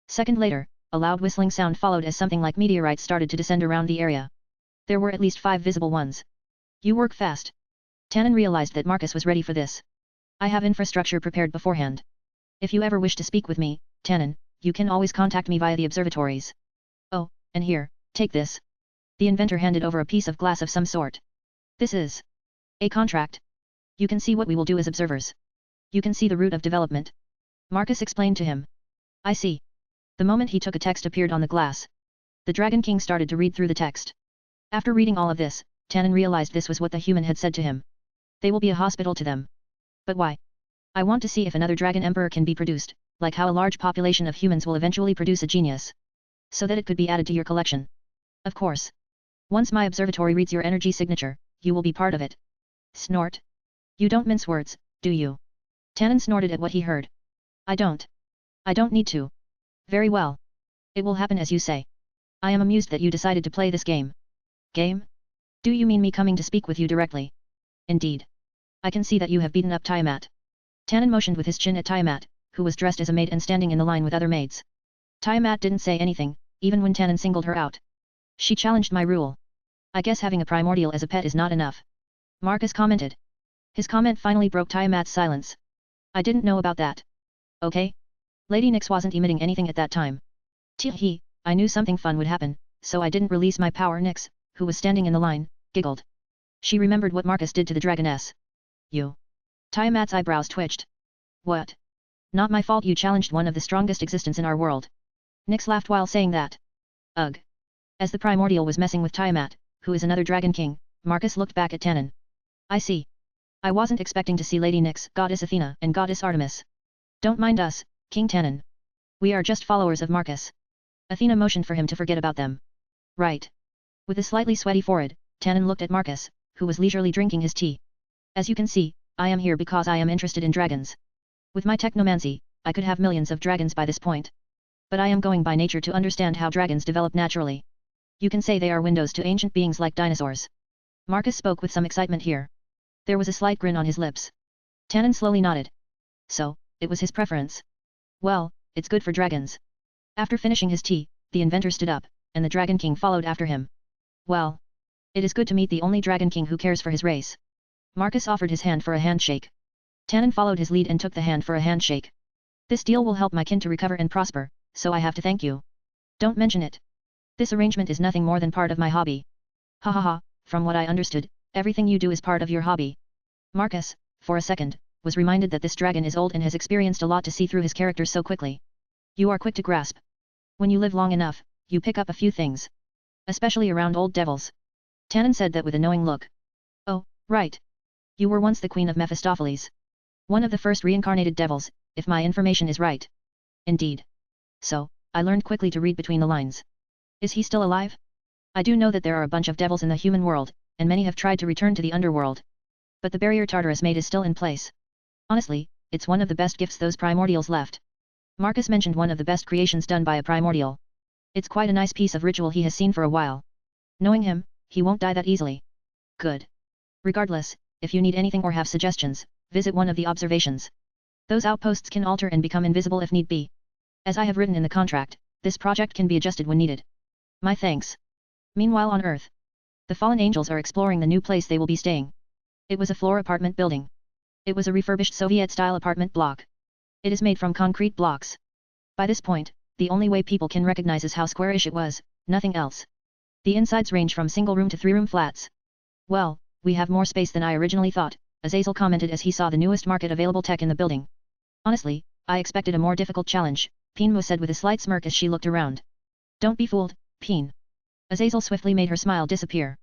Second later, a loud whistling sound followed as something like meteorites started to descend around the area. There were at least 5 visible ones. You work fast. Tannen realized that Marcus was ready for this. I have infrastructure prepared beforehand. If you ever wish to speak with me, Tannen, you can always contact me via the observatories. Oh, and here, take this. The inventor handed over a piece of glass of some sort. This is a contract. You can see what we will do as observers. You can see the root of development. Marcus explained to him. I see. The moment he took a text appeared on the glass. The Dragon King started to read through the text. After reading all of this, Tannen realized this was what the human had said to him. They will be a hospital to them. But why? I want to see if another Dragon Emperor can be produced, like how a large population of humans will eventually produce a genius. So that it could be added to your collection. Of course. Once my observatory reads your energy signature, you will be part of it. Snort. You don't mince words, do you? Tannen snorted at what he heard. I don't. I don't need to. Very well. It will happen as you say. I am amused that you decided to play this game. Game? Do you mean me coming to speak with you directly? Indeed. I can see that you have beaten up Tiamat. Tannen motioned with his chin at Tiamat, who was dressed as a maid and standing in the line with other maids. Tiamat didn't say anything, even when Tannen singled her out. She challenged my rule. I guess having a primordial as a pet is not enough. Marcus commented. His comment finally broke Tiamat's silence. I didn't know about that. Okay? Lady Nyx wasn't emitting anything at that time. Tee-hee, I knew something fun would happen, so I didn't release my power. Nyx, who was standing in the line, giggled. She remembered what Marcus did to the dragoness. You. Tiamat's eyebrows twitched. What? Not my fault you challenged one of the strongest existence in our world. Nyx laughed while saying that. Ugh. As the primordial was messing with Tiamat, who is another Dragon King, Marcus looked back at Tannen. I see. I wasn't expecting to see Lady Nyx, Goddess Athena and Goddess Artemis. Don't mind us, King Tannen. We are just followers of Marcus. Athena motioned for him to forget about them. Right. With a slightly sweaty forehead, Tannen looked at Marcus, who was leisurely drinking his tea. As you can see, I am here because I am interested in dragons. With my technomancy, I could have millions of dragons by this point. But I am going by nature to understand how dragons develop naturally. You can say they are windows to ancient beings like dinosaurs. Marcus spoke with some excitement here. There was a slight grin on his lips. Tannen slowly nodded. So, it was his preference. Well, it's good for dragons. After finishing his tea, the inventor stood up, and the Dragon King followed after him. Well. It is good to meet the only Dragon King who cares for his race. Marcus offered his hand for a handshake. Tannen followed his lead and took the hand for a handshake. This deal will help my kin to recover and prosper, so I have to thank you. Don't mention it. This arrangement is nothing more than part of my hobby. Ha ha ha, from what I understood, everything you do is part of your hobby. Marcus, for a second, was reminded that this dragon is old and has experienced a lot to see through his character so quickly. You are quick to grasp. When you live long enough, you pick up a few things. Especially around old devils. Tannen said that with a knowing look. Oh, right. You were once the queen of Mephistopheles. One of the first reincarnated devils, if my information is right. Indeed. So, I learned quickly to read between the lines. Is he still alive? I do know that there are a bunch of devils in the human world, and many have tried to return to the underworld. But the barrier Tartarus made is still in place. Honestly, it's one of the best gifts those primordials left. Marcus mentioned one of the best creations done by a primordial. It's quite a nice piece of ritual he has seen for a while. Knowing him, he won't die that easily. Good. Regardless, if you need anything or have suggestions, visit one of the observations. Those outposts can alter and become invisible if need be. As I have written in the contract, this project can be adjusted when needed. My thanks. Meanwhile on Earth, the fallen angels are exploring the new place they will be staying. It was a floor apartment building. It was a refurbished Soviet-style apartment block. It is made from concrete blocks. By this point, the only way people can recognize is how squarish it was, nothing else. The insides range from single-room to three-room flats. Well, we have more space than I originally thought, Azazel commented as he saw the newest market-available tech in the building. Honestly, I expected a more difficult challenge, Pinmu said with a slight smirk as she looked around. Don't be fooled, Pin. Azazel swiftly made her smile disappear.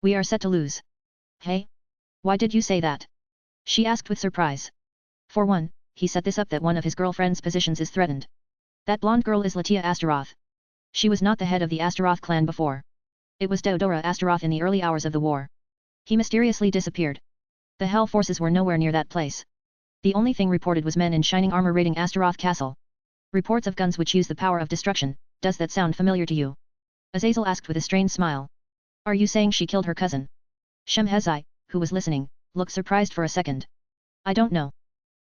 We are set to lose. Hey? Why did you say that? She asked with surprise. For one, he set this up that one of his girlfriend's positions is threatened. That blonde girl is Latia Astaroth. She was not the head of the Astaroth clan before. It was Deodora Astaroth in the early hours of the war. He mysteriously disappeared. The Hell forces were nowhere near that place. The only thing reported was men in shining armor raiding Astaroth Castle. Reports of guns which use the power of destruction. Does that sound familiar to you? Azazel asked with a strained smile. Are you saying she killed her cousin? Shemhezai, who was listening, looked surprised for a second. I don't know.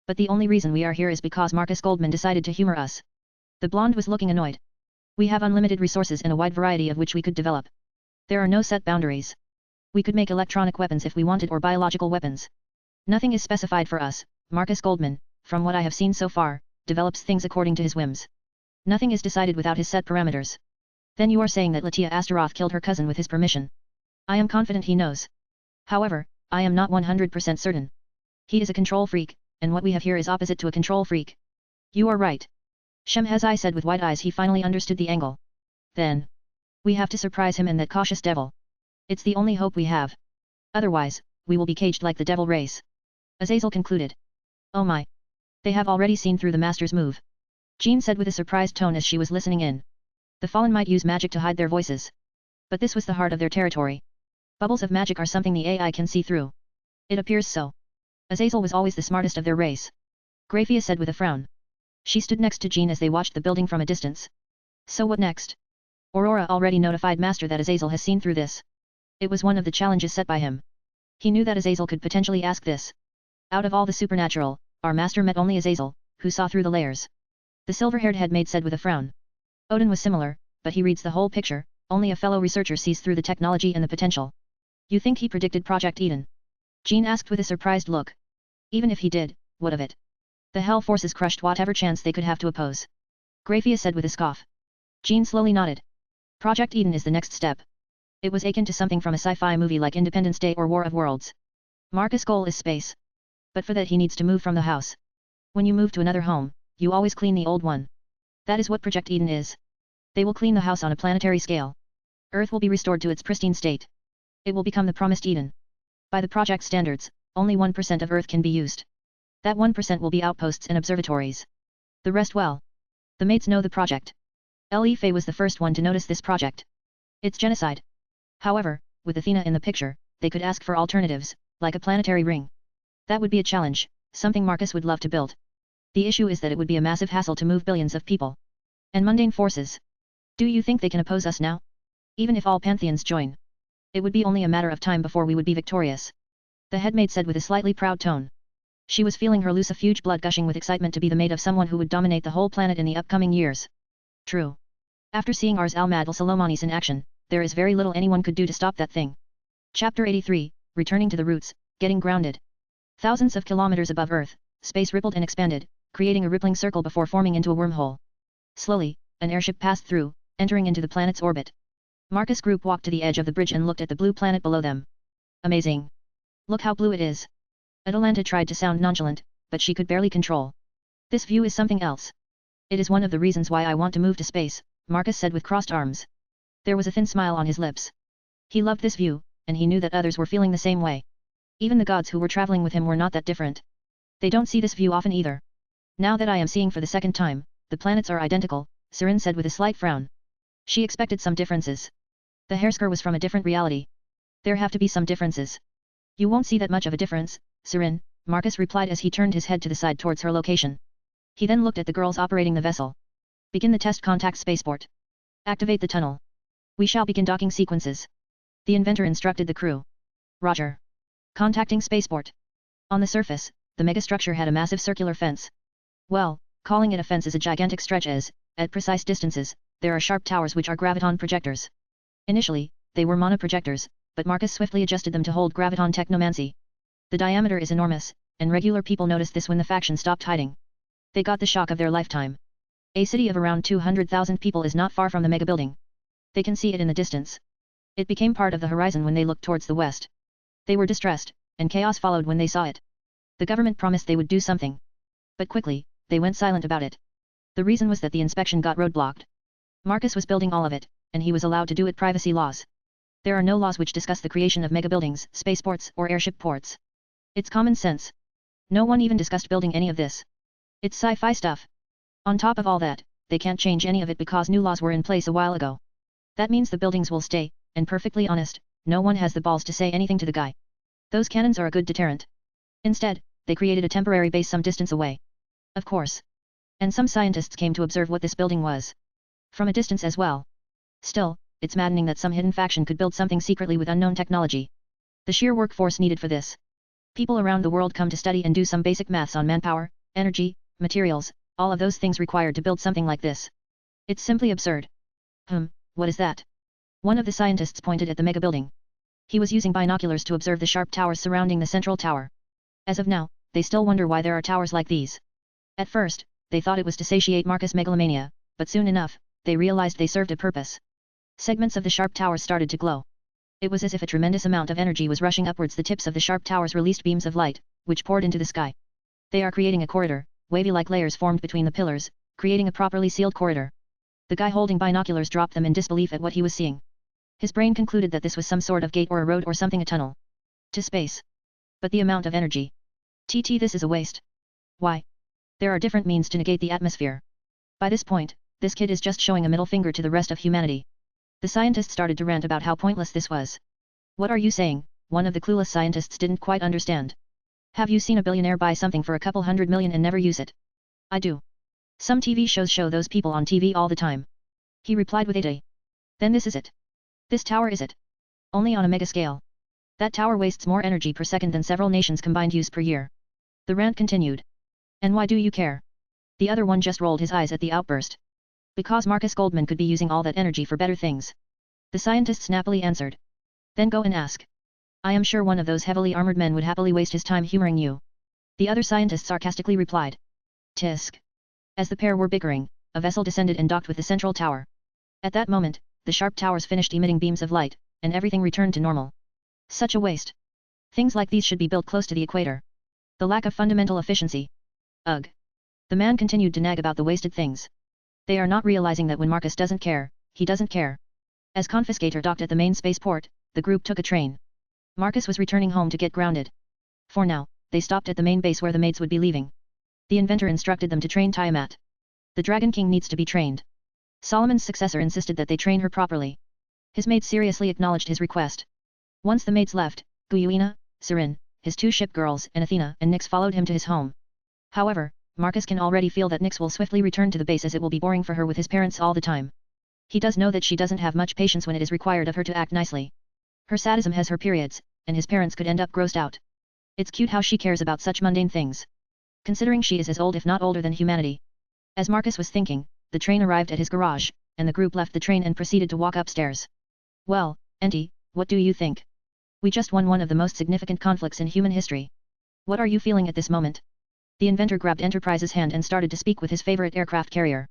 But the only reason we are here is because Marcus Goldman decided to humor us. The blonde was looking annoyed. We have unlimited resources and a wide variety of which we could develop. There are no set boundaries. We could make electronic weapons if we wanted or biological weapons. Nothing is specified for us. Marcus Goldman, from what I have seen so far, develops things according to his whims. Nothing is decided without his set parameters. Then you are saying that Latia Astaroth killed her cousin with his permission. I am confident he knows. However, I am not 100% certain. He is a control freak, and what we have here is opposite to a control freak. You are right. Shemhazai said with wide eyes. He finally understood the angle. Then, we have to surprise him and that cautious devil. It's the only hope we have. Otherwise, we will be caged like the devil race. Azazel concluded. Oh my. They have already seen through the master's move. Jean said with a surprised tone as she was listening in. The fallen might use magic to hide their voices. But this was the heart of their territory. Bubbles of magic are something the AI can see through. It appears so. Azazel was always the smartest of their race. Graphia said with a frown. She stood next to Jean as they watched the building from a distance. So what next? Aurora already notified Master that Azazel has seen through this. It was one of the challenges set by him. He knew that Azazel could potentially ask this. Out of all the supernatural, our Master met only Azazel, who saw through the layers. The silver-haired headmaid said with a frown. Odin was similar, but he reads the whole picture, only a fellow researcher sees through the technology and the potential. You think he predicted Project Eden? Jean asked with a surprised look. Even if he did, what of it? The Hell forces crushed whatever chance they could have to oppose. Graphia said with a scoff. Jean slowly nodded. Project Eden is the next step. It was akin to something from a sci-fi movie like Independence Day or War of Worlds. Marcus' goal is space. But for that he needs to move from the house. When you move to another home, you always clean the old one. That is what Project Eden is. They will clean the house on a planetary scale. Earth will be restored to its pristine state. It will become the promised Eden. By the project standards, only 1% of Earth can be used. That 1% will be outposts and observatories. The rest well. The mates know the project. Li Fei was the first one to notice this project. It's genocide. However, with Athena in the picture, they could ask for alternatives, like a planetary ring. That would be a challenge, something Marcus would love to build. The issue is that it would be a massive hassle to move billions of people. And mundane forces. Do you think they can oppose us now? Even if all pantheons join. It would be only a matter of time before we would be victorious. The headmaid said with a slightly proud tone. She was feeling her lucifuge blood gushing with excitement to be the mate of someone who would dominate the whole planet in the upcoming years. True. After seeing Ars al-Madal Salomonis in action, there is very little anyone could do to stop that thing. Chapter 83, Returning to the Roots, Getting Grounded. Thousands of kilometers above Earth, space rippled and expanded, creating a rippling circle before forming into a wormhole. Slowly, an airship passed through, entering into the planet's orbit. Marcus' group walked to the edge of the bridge and looked at the blue planet below them. Amazing. Look how blue it is. Atalanta tried to sound nonchalant, but she could barely control. This view is something else. It is one of the reasons why I want to move to space, Marcus said with crossed arms. There was a thin smile on his lips. He loved this view, and he knew that others were feeling the same way. Even the gods who were traveling with him were not that different. They don't see this view often either. Now that I am seeing for the second time, the planets are identical, Sirin said with a slight frown. She expected some differences. The hairsker was from a different reality. There have to be some differences. You won't see that much of a difference, Sirin, Marcus replied as he turned his head to the side towards her location. He then looked at the girls operating the vessel. Begin the test contact spaceport. Activate the tunnel. We shall begin docking sequences. The inventor instructed the crew. Roger. Contacting spaceport. On the surface, the megastructure had a massive circular fence. Well, calling it a fence is a gigantic stretch as, at precise distances, there are sharp towers which are graviton projectors. Initially, they were monoprojectors, but Marcus swiftly adjusted them to hold graviton technomancy. The diameter is enormous, and regular people noticed this when the faction stopped hiding. They got the shock of their lifetime. A city of around 200,000 people is not far from the mega building. They can see it in the distance. It became part of the horizon when they looked towards the west. They were distressed, and chaos followed when they saw it. The government promised they would do something. But quickly, they went silent about it. The reason was that the inspection got roadblocked. Marcus was building all of it, and he was allowed to do it. Privacy laws. There are no laws which discuss the creation of mega buildings, spaceports, or airship ports. It's common sense. No one even discussed building any of this. It's sci-fi stuff. On top of all that, they can't change any of it because new laws were in place a while ago. That means the buildings will stay, and perfectly honest, no one has the balls to say anything to the guy. Those cannons are a good deterrent. Instead, they created a temporary base some distance away. Of course. And some scientists came to observe what this building was. From a distance as well. Still, it's maddening that some hidden faction could build something secretly with unknown technology. The sheer workforce needed for this. People around the world come to study and do some basic maths on manpower, energy, materials, all of those things required to build something like this. It's simply absurd. What is that? One of the scientists pointed at the mega building. He was using binoculars to observe the sharp towers surrounding the central tower. As of now, they still wonder why there are towers like these. At first, they thought it was to satiate Marcus' megalomania, but soon enough, they realized they served a purpose. Segments of the sharp towers started to glow. It was as if a tremendous amount of energy was rushing upwards. The tips of the sharp towers released beams of light, which poured into the sky. They are creating a corridor, wavy-like layers formed between the pillars, creating a properly sealed corridor. The guy holding binoculars dropped them in disbelief at what he was seeing. His brain concluded that this was some sort of gate or a road or something, a tunnel to space. But the amount of energy. This is a waste. Why? There are different means to negate the atmosphere. By this point, this kid is just showing a middle finger to the rest of humanity. The scientist started to rant about how pointless this was. What are you saying? One of the clueless scientists didn't quite understand. Have you seen a billionaire buy something for a couple $100 million and never use it? I do. Some TV shows show those people on TV all the time. He replied with a. Then this is it. This tower is it. Only on a mega scale. That tower wastes more energy per second than several nations combined use per year. The rant continued. And why do you care? The other one just rolled his eyes at the outburst. Because Marcus Goldman could be using all that energy for better things. The scientist snappily answered. Then go and ask. I am sure one of those heavily armored men would happily waste his time humoring you. The other scientist sarcastically replied. Tisk. As the pair were bickering, a vessel descended and docked with the central tower. At that moment, the sharp towers finished emitting beams of light, and everything returned to normal. Such a waste. Things like these should be built close to the equator. The lack of fundamental efficiency. Ugh. The man continued to nag about the wasted things. They are not realizing that when Marcus doesn't care, he doesn't care. As Confiscator docked at the main spaceport, the group took a train. Marcus was returning home to get grounded. For now, they stopped at the main base where the maids would be leaving. The inventor instructed them to train Tiamat. The Dragon King needs to be trained. Solomon's successor insisted that they train her properly. His maids seriously acknowledged his request. Once the maids left, Guyuina, Sirin, his two ship girls and Athena and Nyx followed him to his home. However, Marcus can already feel that Nyx will swiftly return to the base as it will be boring for her with his parents all the time. He does know that she doesn't have much patience when it is required of her to act nicely. Her sadism has her periods, and his parents could end up grossed out. It's cute how she cares about such mundane things. Considering she is as old if not older than humanity. As Marcus was thinking, the train arrived at his garage, and the group left the train and proceeded to walk upstairs. Well, Auntie, what do you think? We just won one of the most significant conflicts in human history. What are you feeling at this moment? The inventor grabbed Enterprise's hand and started to speak with his favorite aircraft carrier.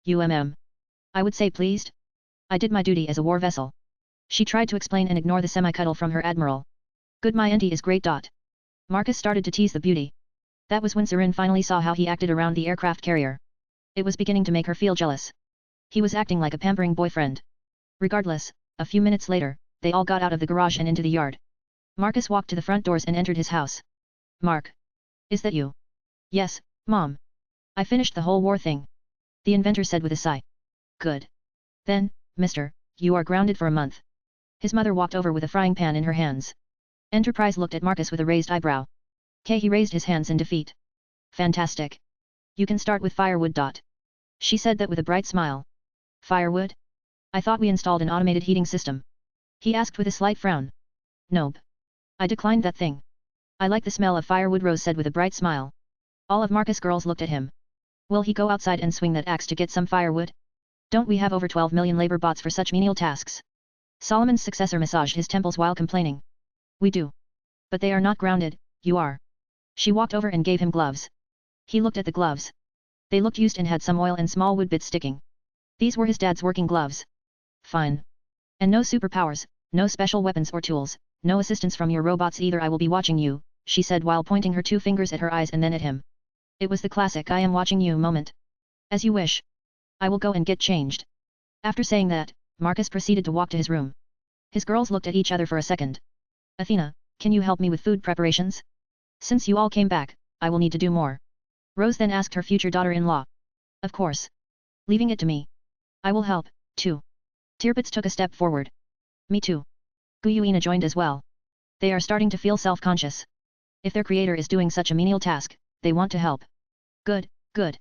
I would say pleased. I did my duty as a war vessel. She tried to explain and ignore the semi-cuddle from her admiral. Good, my auntie is great. Marcus started to tease the beauty. That was when Sirin finally saw how he acted around the aircraft carrier. It was beginning to make her feel jealous. He was acting like a pampering boyfriend. Regardless, a few minutes later, they all got out of the garage and into the yard. Marcus walked to the front doors and entered his house. Mark. Is that you? Yes, Mom. I finished the whole war thing. The inventor said with a sigh. Good. Then, mister, you are grounded for a month. His mother walked over with a frying pan in her hands. Enterprise looked at Marcus with a raised eyebrow. He raised his hands in defeat. Fantastic. You can start with firewood. She said that with a bright smile. Firewood? I thought we installed an automated heating system. He asked with a slight frown. Nope. I declined that thing. I like the smell of firewood, Rose said with a bright smile. All of Marcus' girls looked at him. Will he go outside and swing that axe to get some firewood? Don't we have over 12 million labor bots for such menial tasks? Solomon's successor massaged his temples while complaining. We do. But they are not grounded, you are. She walked over and gave him gloves. He looked at the gloves. They looked used and had some oil and small wood bits sticking. These were his dad's working gloves. Fine. And no superpowers, no special weapons or tools, no assistance from your robots either. I will be watching you, she said while pointing her two fingers at her eyes and then at him. It was the classic I am watching you moment. As you wish. I will go and get changed. After saying that, Marcus proceeded to walk to his room. His girls looked at each other for a second. Athena, can you help me with food preparations? Since you all came back, I will need to do more. Rose then asked her future daughter-in-law. Of course. Leaving it to me. I will help, too. Tirpitz took a step forward. Me too. Guyuina joined as well. They are starting to feel self-conscious. If their creator is doing such a menial task, they want to help. Good, good.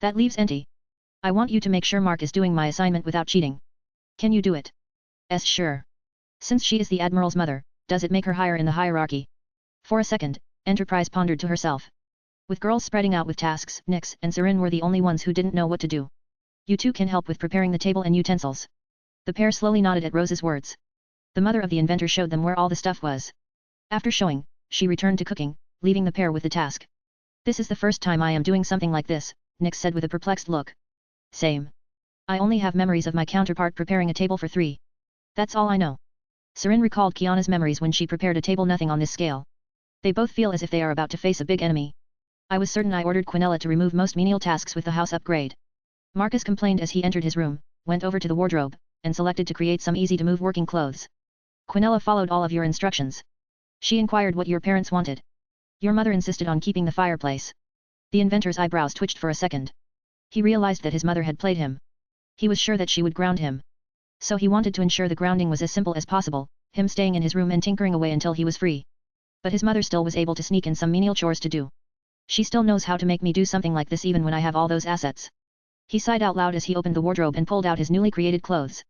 That leaves Enti. I want you to make sure Mark is doing my assignment without cheating. Can you do it? Yes, sure. Since she is the Admiral's mother, does it make her higher in the hierarchy? For a second, Enterprise pondered to herself. With girls spreading out with tasks, Nyx and Sirin were the only ones who didn't know what to do. You two can help with preparing the table and utensils. The pair slowly nodded at Rose's words. The mother of the inventor showed them where all the stuff was. After showing, she returned to cooking, leaving the pair with the task. This is the first time I am doing something like this, Nyx said with a perplexed look. Same. I only have memories of my counterpart preparing a table for 3. That's all I know. Sirin recalled Kiana's memories when she prepared a table. Nothing on this scale. They both feel as if they are about to face a big enemy. I was certain I ordered Quinella to remove most menial tasks with the house upgrade. Marcus complained as he entered his room, went over to the wardrobe, and selected to create some easy-to-move working clothes. Quinella followed all of your instructions. She inquired what your parents wanted. Your mother insisted on keeping the fireplace. The inventor's eyebrows twitched for a second. He realized that his mother had played him. He was sure that she would ground him. So he wanted to ensure the grounding was as simple as possible, him staying in his room and tinkering away until he was free. But his mother still was able to sneak in some menial chores to do. She still knows how to make me do something like this even when I have all those assets. He sighed out loud as he opened the wardrobe and pulled out his newly created clothes.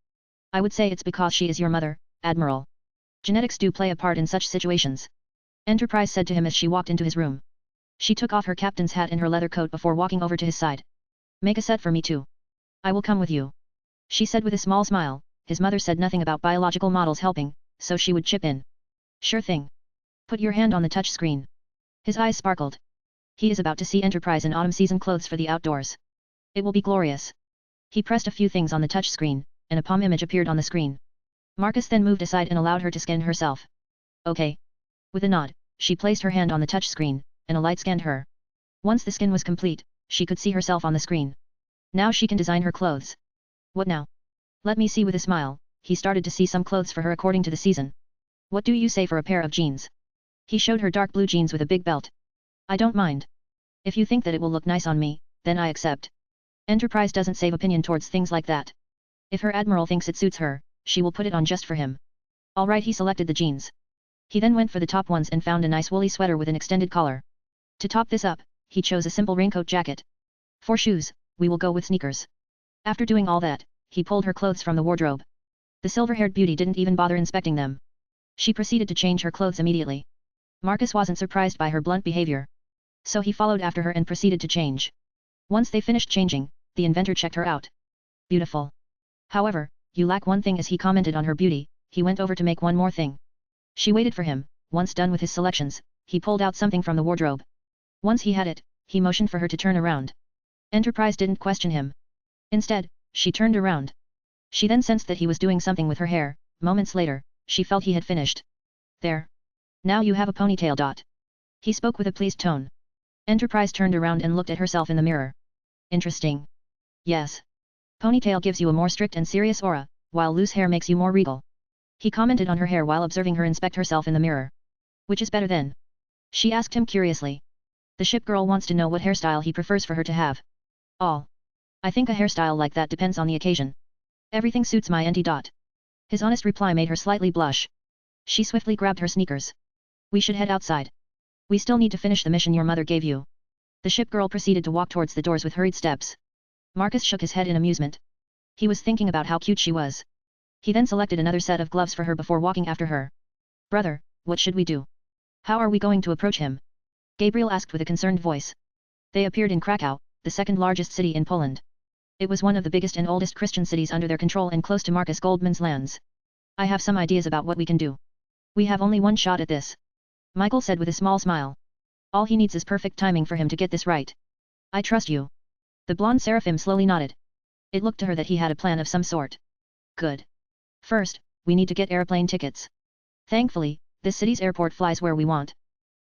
I would say it's because she is your mother, Admiral. Genetics do play a part in such situations. Enterprise said to him as she walked into his room. She took off her captain's hat and her leather coat before walking over to his side. Make a set for me too. I will come with you. She said with a small smile. His mother said nothing about biological models helping, so she would chip in. Sure thing. Put your hand on the touch screen. His eyes sparkled. He is about to see Enterprise in autumn season clothes for the outdoors. It will be glorious. He pressed a few things on the touch screen, and a palm image appeared on the screen. Marcus then moved aside and allowed her to scan herself. Okay. With a nod, she placed her hand on the touch screen, and a light scanned her. Once the skin was complete, she could see herself on the screen. Now she can design her clothes. What now? Let me see. With a smile, he started to see some clothes for her according to the season. What do you say for a pair of jeans? He showed her dark blue jeans with a big belt. I don't mind. If you think that it will look nice on me, then I accept. Enterprise doesn't save opinion towards things like that. If her admiral thinks it suits her, she will put it on just for him. Alright, he selected the jeans. He then went for the top ones and found a nice woolly sweater with an extended collar. To top this up, he chose a simple raincoat jacket. For shoes, we will go with sneakers. After doing all that, he pulled her clothes from the wardrobe. The silver-haired beauty didn't even bother inspecting them. She proceeded to change her clothes immediately. Marcus wasn't surprised by her blunt behavior. So he followed after her and proceeded to change. Once they finished changing, the inventor checked her out. Beautiful. However, you lack one thing. As he commented on her beauty, he went over to make one more thing. She waited for him. Once done with his selections, he pulled out something from the wardrobe. Once he had it, he motioned for her to turn around. Enterprise didn't question him. Instead, she turned around. She then sensed that he was doing something with her hair. Moments later, she felt he had finished. There. Now you have a ponytail. He spoke with a pleased tone. Enterprise turned around and looked at herself in the mirror. Interesting. Yes. Ponytail gives you a more strict and serious aura, while loose hair makes you more regal. He commented on her hair while observing her inspect herself in the mirror. Which is better then? She asked him curiously. The ship girl wants to know what hairstyle he prefers for her to have. All. I think a hairstyle like that depends on the occasion. Everything suits my NT. His honest reply made her slightly blush. She swiftly grabbed her sneakers. We should head outside. We still need to finish the mission your mother gave you. The ship girl proceeded to walk towards the doors with hurried steps. Marcus shook his head in amusement. He was thinking about how cute she was. He then selected another set of gloves for her before walking after her. Brother, what should we do? How are we going to approach him? Gabriel asked with a concerned voice. They appeared in Krakow, the second largest city in Poland. It was one of the biggest and oldest Christian cities under their control and close to Marcus Goldman's lands. I have some ideas about what we can do. We have only one shot at this. Michael said with a small smile. All he needs is perfect timing for him to get this right. I trust you. The blonde seraphim slowly nodded. It looked to her that he had a plan of some sort. Good. First, we need to get airplane tickets. Thankfully, this city's airport flies where we want.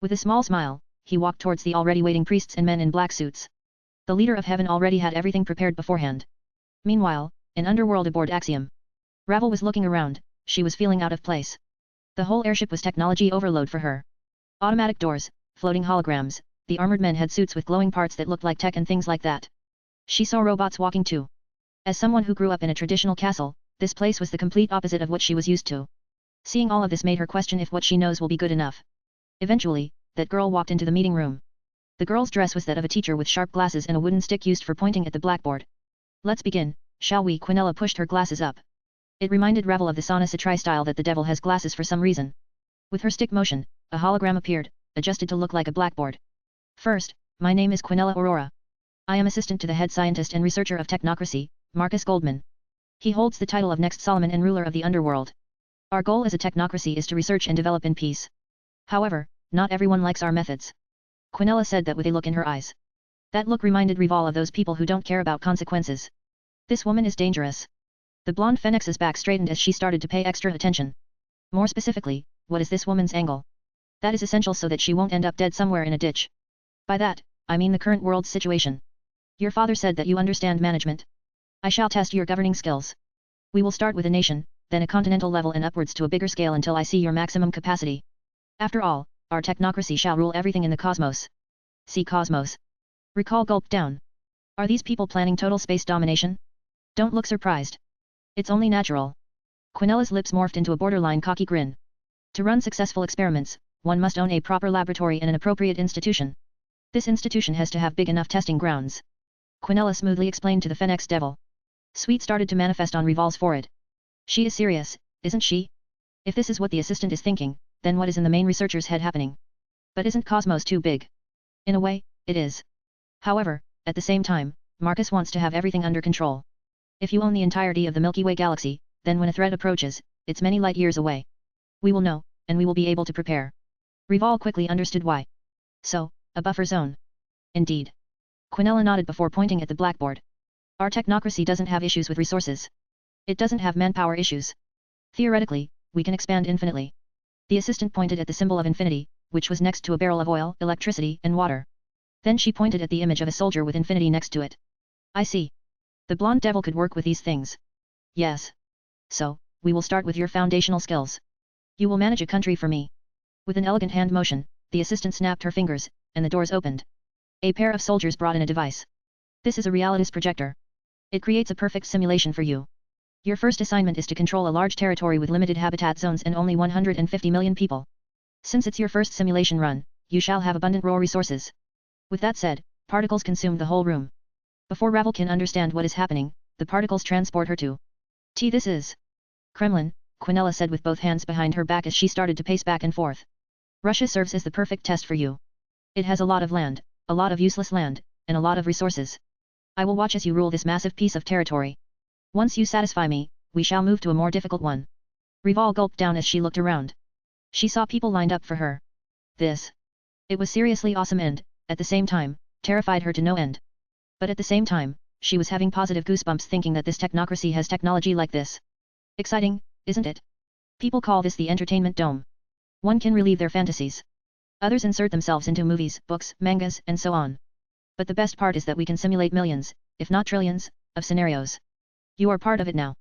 With a small smile, he walked towards the already waiting priests and men in black suits. The leader of heaven already had everything prepared beforehand. Meanwhile, in underworld aboard Axiom, Ravel was looking around. She was feeling out of place. The whole airship was technology overload for her. Automatic doors, floating holograms, the armored men had suits with glowing parts that looked like tech and things like that. She saw robots walking too. As someone who grew up in a traditional castle, this place was the complete opposite of what she was used to. Seeing all of this made her question if what she knows will be good enough. Eventually, that girl walked into the meeting room. The girl's dress was that of a teacher with sharp glasses and a wooden stick used for pointing at the blackboard. Let's begin, shall we? Quinella pushed her glasses up. It reminded Ravel of the Sana Satri style that the devil has glasses for some reason. With her stick motion, a hologram appeared, adjusted to look like a blackboard. First, my name is Quinella Aurora. I am assistant to the head scientist and researcher of technocracy, Marcus Goldman. He holds the title of next Solomon and ruler of the underworld. Our goal as a technocracy is to research and develop in peace. However, not everyone likes our methods. Quinella said that with a look in her eyes. That look reminded Rival of those people who don't care about consequences. This woman is dangerous. The blonde Phoenix's back straightened as she started to pay extra attention. More specifically, what is this woman's angle? That is essential so that she won't end up dead somewhere in a ditch. By that, I mean the current world's situation. Your father said that you understand management. I shall test your governing skills. We will start with a nation, then a continental level and upwards to a bigger scale until I see your maximum capacity. After all, our technocracy shall rule everything in the cosmos. See Cosmos. Recall gulped down. Are these people planning total space domination? Don't look surprised. It's only natural. Quinella's lips morphed into a borderline cocky grin. To run successful experiments, one must own a proper laboratory and an appropriate institution. This institution has to have big enough testing grounds. Quinella smoothly explained to the Phoenix Devil. Sweat started to manifest on Rival's forehead. She is serious, isn't she? If this is what the assistant is thinking, then what is in the main researcher's head happening? But isn't Cosmos too big? In a way, it is. However, at the same time, Marcus wants to have everything under control. If you own the entirety of the Milky Way galaxy, then when a threat approaches, it's many light years away. We will know, and we will be able to prepare. Rival quickly understood why. So, a buffer zone. Indeed. Quinella nodded before pointing at the blackboard. Our technocracy doesn't have issues with resources. It doesn't have manpower issues. Theoretically, we can expand infinitely. The assistant pointed at the symbol of infinity, which was next to a barrel of oil, electricity, and water. Then she pointed at the image of a soldier with infinity next to it. I see. The blonde devil could work with these things. Yes. So, we will start with your foundational skills. You will manage a country for me. With an elegant hand motion, the assistant snapped her fingers, and the doors opened. A pair of soldiers brought in a device. This is a realities projector. It creates a perfect simulation for you. Your first assignment is to control a large territory with limited habitat zones and only 150 million people. Since it's your first simulation run, you shall have abundant raw resources. With that said, particles consume the whole room. Before Ravel can understand what is happening, the particles transport her to This is Kremlin, Quinella said with both hands behind her back as she started to pace back and forth. Russia serves as the perfect test for you. It has a lot of land, a lot of useless land, and a lot of resources. I will watch as you rule this massive piece of territory. Once you satisfy me, we shall move to a more difficult one. Rival gulped down as she looked around. She saw people lined up for her. It was seriously awesome and, at the same time, terrified her to no end. But at the same time, she was having positive goosebumps thinking that this technocracy has technology like this. Exciting, isn't it? People call this the entertainment dome. One can relieve their fantasies. Others insert themselves into movies, books, mangas, and so on. But the best part is that we can simulate millions, if not trillions, of scenarios. You are part of it now.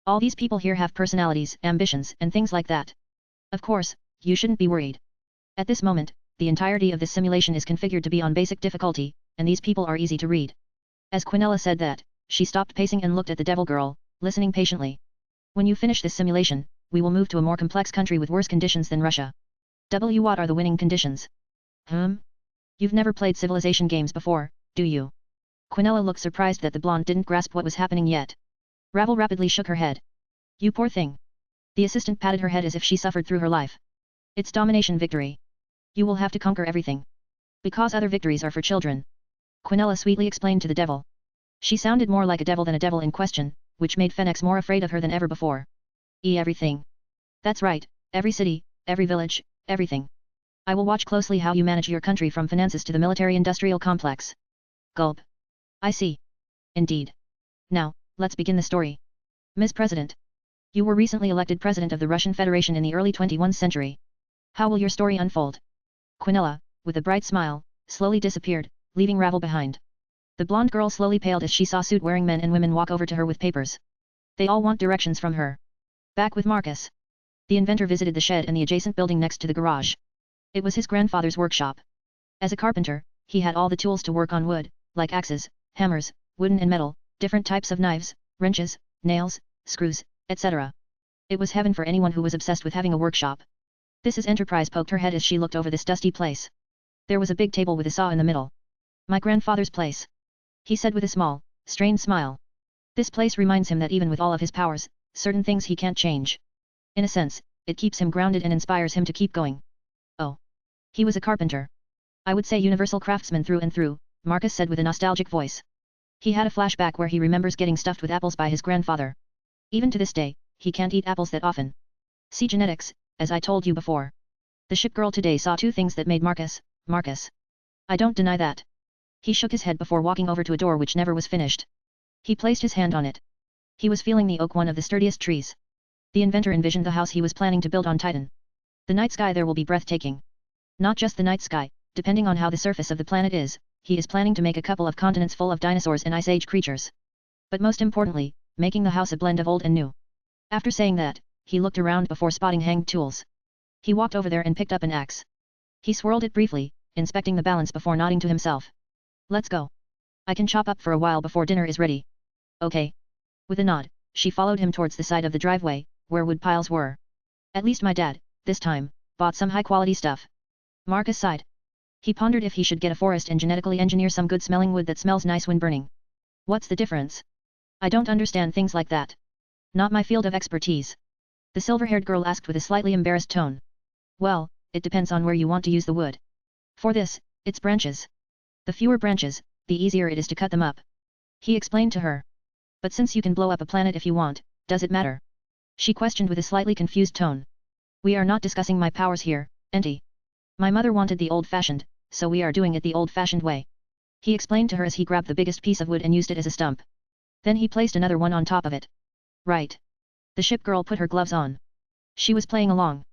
All these people here have personalities, ambitions, and things like that. Of course, you shouldn't be worried. At this moment, the entirety of this simulation is configured to be on basic difficulty, and these people are easy to read. As Quinella said that, she stopped pacing and looked at the devil girl, listening patiently. When you finish this simulation, we will move to a more complex country with worse conditions than Russia. What are the winning conditions? You've never played civilization games before, do you? Quinella looked surprised that the blonde didn't grasp what was happening yet. Ravel rapidly shook her head. You poor thing. The assistant patted her head as if she suffered through her life. It's domination victory. You will have to conquer everything. Because other victories are for children. Quinella sweetly explained to the devil. She sounded more like a devil than a devil in question, which made Phoenix more afraid of her than ever before. Everything. That's right, every city, every village, everything. I will watch closely how you manage your country from finances to the military-industrial complex. Gulp. I see. Indeed. Now, let's begin the story. Ms. President. You were recently elected President of the Russian Federation in the early 21st century. How will your story unfold? Quinella, with a bright smile, slowly disappeared, leaving Ravel behind. The blonde girl slowly paled as she saw suit-wearing men and women walk over to her with papers. They all want directions from her. Back with Marcus. The inventor visited the shed and the adjacent building next to the garage. It was his grandfather's workshop. As a carpenter, he had all the tools to work on wood, like axes, hammers, wooden and metal, different types of knives, wrenches, nails, screws, etc. It was heaven for anyone who was obsessed with having a workshop. This Enterprise poked her head as she looked over this dusty place. There was a big table with a saw in the middle. My grandfather's place. He said with a small, strained smile. This place reminds him that even with all of his powers, certain things he can't change. In a sense, it keeps him grounded and inspires him to keep going. Oh. He was a carpenter. I would say universal craftsman through and through, Marcus said with a nostalgic voice. He had a flashback where he remembers getting stuffed with apples by his grandfather. Even to this day, he can't eat apples that often. See genetics, as I told you before. The ship girl today saw two things that made Marcus. I don't deny that. He shook his head before walking over to a door which never was finished. He placed his hand on it. He was feeling the oak, one of the sturdiest trees. The inventor envisioned the house he was planning to build on Titan. The night sky there will be breathtaking. Not just the night sky, depending on how the surface of the planet is, he is planning to make a couple of continents full of dinosaurs and ice age creatures. But most importantly, making the house a blend of old and new. After saying that, he looked around before spotting hanged tools. He walked over there and picked up an axe. He swirled it briefly, inspecting the balance before nodding to himself. Let's go. I can chop up for a while before dinner is ready. Okay. With a nod, she followed him towards the side of the driveway, where wood piles were. At least my dad, this time, bought some high-quality stuff. Marcus sighed. He pondered if he should get a forest and genetically engineer some good-smelling wood that smells nice when burning. What's the difference? I don't understand things like that. Not my field of expertise. The silver-haired girl asked with a slightly embarrassed tone. Well, it depends on where you want to use the wood. For this, it's branches. The fewer branches, the easier it is to cut them up. He explained to her. But since you can blow up a planet if you want, does it matter? She questioned with a slightly confused tone. We are not discussing my powers here, Auntie. My mother wanted the old-fashioned, so we are doing it the old-fashioned way. He explained to her as he grabbed the biggest piece of wood and used it as a stump. Then he placed another one on top of it. Right. The ship girl put her gloves on. She was playing along.